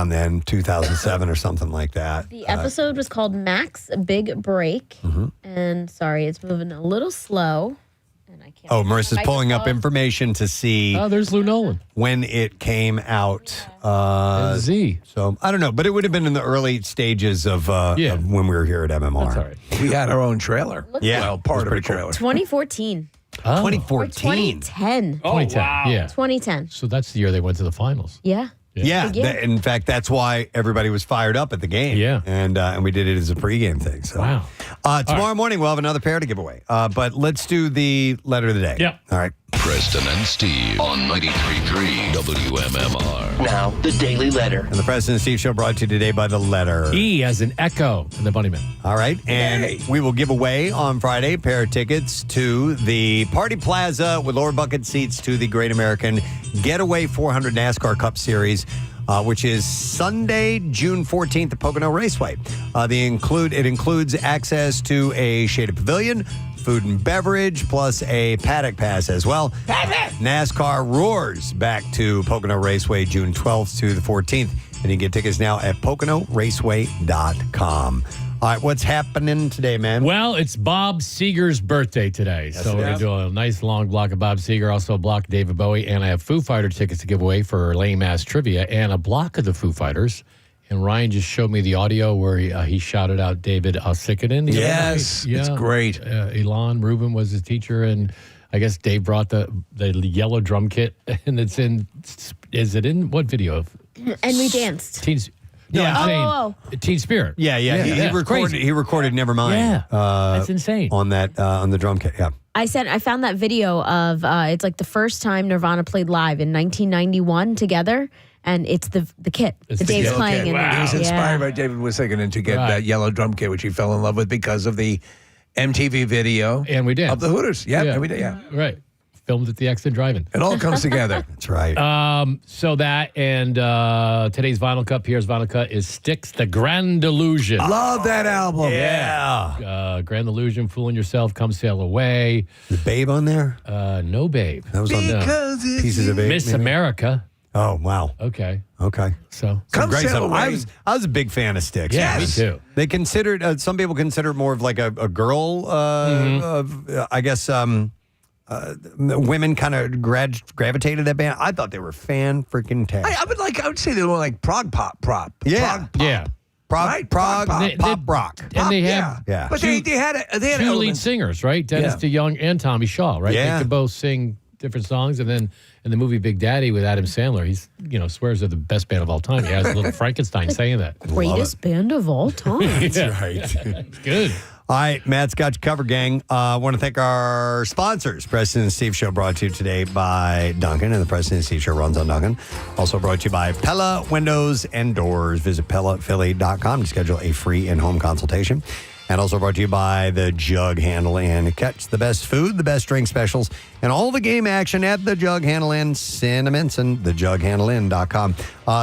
then, 2007 or something like that. The episode was called Mac's Big Break, and sorry, it's moving a little slow. And I can't. Oh, Marissa's pulling up information to see. Oh, there's Lou Nolan. When it came out. Z. So I don't know, but it would have been in the early stages of when we were here at MMR. That's all right. We had our own trailer. Part of a trailer. 2014. 2014. 2010. Oh, 2010. Wow. Yeah. 2010. So that's the year they went to the finals. Yeah. In fact, that's why everybody was fired up at the game. Yeah. And we did it as a pregame thing. So. Wow. Tomorrow morning, we'll have another pair to give away. But let's do the letter of the day. Yep. All right. Preston and Steve on 93.3 WMMR. Now, the Daily Letter. And the Preston and Steve Show brought to you today by the letter E as in Echo in the Bunnyman. All right. And we will give away on Friday a pair of tickets to the Party Plaza with lower bucket seats to the Great American Getaway 400 NASCAR Cup Series, which is Sunday, June 14th at Pocono Raceway. It includes access to a shaded pavilion, food and beverage, plus a paddock pass as well. NASCAR roars back to Pocono Raceway June 12th to the 14th. And you can get tickets now at PoconoRaceway.com. All right, what's happening today, man? Well, it's Bob Seger's birthday today. Yes, so it we're going is. to do a nice long block of Bob Seger, also a block of David Bowie, and I have Foo Fighter tickets to give away for Lame Ass Trivia and a block of the Foo Fighters. And Ryan just showed me the audio where he shouted out David Alsikinen. Yes, it's great. Elon Rubin was his teacher, and I guess Dave brought the yellow drum kit, and is it in what video? And we danced. Teen Spirit. Yeah. He recorded Nevermind. Yeah, that's insane. On the drum kit. Yeah. I found that video of it's like the first time Nirvana played live in 1991 together, and it's the kit. It's Dave's yellow playing kit. in He it. was inspired Yeah. by David Wissagen to get that yellow drum kit, which he fell in love with because of the MTV video and we danced of the Hooters. Yeah, and we did. Yeah, right. Filmed at the Exit Drive-In. It all comes together. That's right. So that and today's Vinyl Cut, Pierre's Vinyl Cut is Styx, The Grand Illusion. Love that album. Yeah. Grand Illusion, Fooling Yourself, Come Sail Away. Is Babe on there? No Babe. That was on Pieces of Babe. Miss maybe? America. Oh, wow. Okay. Some So great Sail stuff. Away. I was a big fan of Styx. Yeah, me too. They considered, some people consider it more of like a girl, I guess, women kind of gravitated to that band. I thought they were fan-freaking-tastic. I would say they were like prog pop. Yeah. Yeah. Prog pop. pop rock. And they have Yeah. But they had two lead elements. singers, right? Dennis DeYoung and Tommy Shaw, right? Yeah. They could both sing different songs. And then in the movie Big Daddy with Adam Sandler, he's swears they're the best band of all time. He has a little Frankenstein saying that. Greatest band of all time. That's right. It's good. All right, Matt's got you covered, gang. I want to thank our sponsors. Preston and Steve Show brought to you today by Duncan, and the Preston and Steve Show runs on Duncan. Also brought to you by Pella Windows and Doors. Visit PellaPhilly.com to schedule a free in-home consultation. And also brought to you by the Jug Handle Inn. Catch the best food, the best drink specials, and all the game action at the Jug Handle Inn, Cinnaminson, thejughandleinn.com.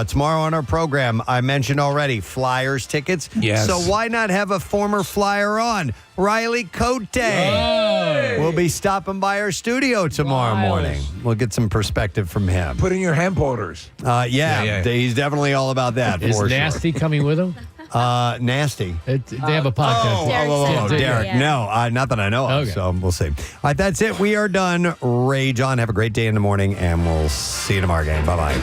Tomorrow on our program, I mentioned already, Flyers tickets. Yes. So why not have a former Flyer on? Riley Cote. We'll be stopping by our studio tomorrow morning. We'll get some perspective from him. Put in your hemp orders. Yeah, he's definitely all about that. Is for Nasty coming with him? Nasty. They have a podcast. Derek. Yeah. No, not that I know of. Okay. So we'll see. All right, that's it. We are done. Rage on. Have a great day in the morning, and we'll see you tomorrow, gang. Bye-bye.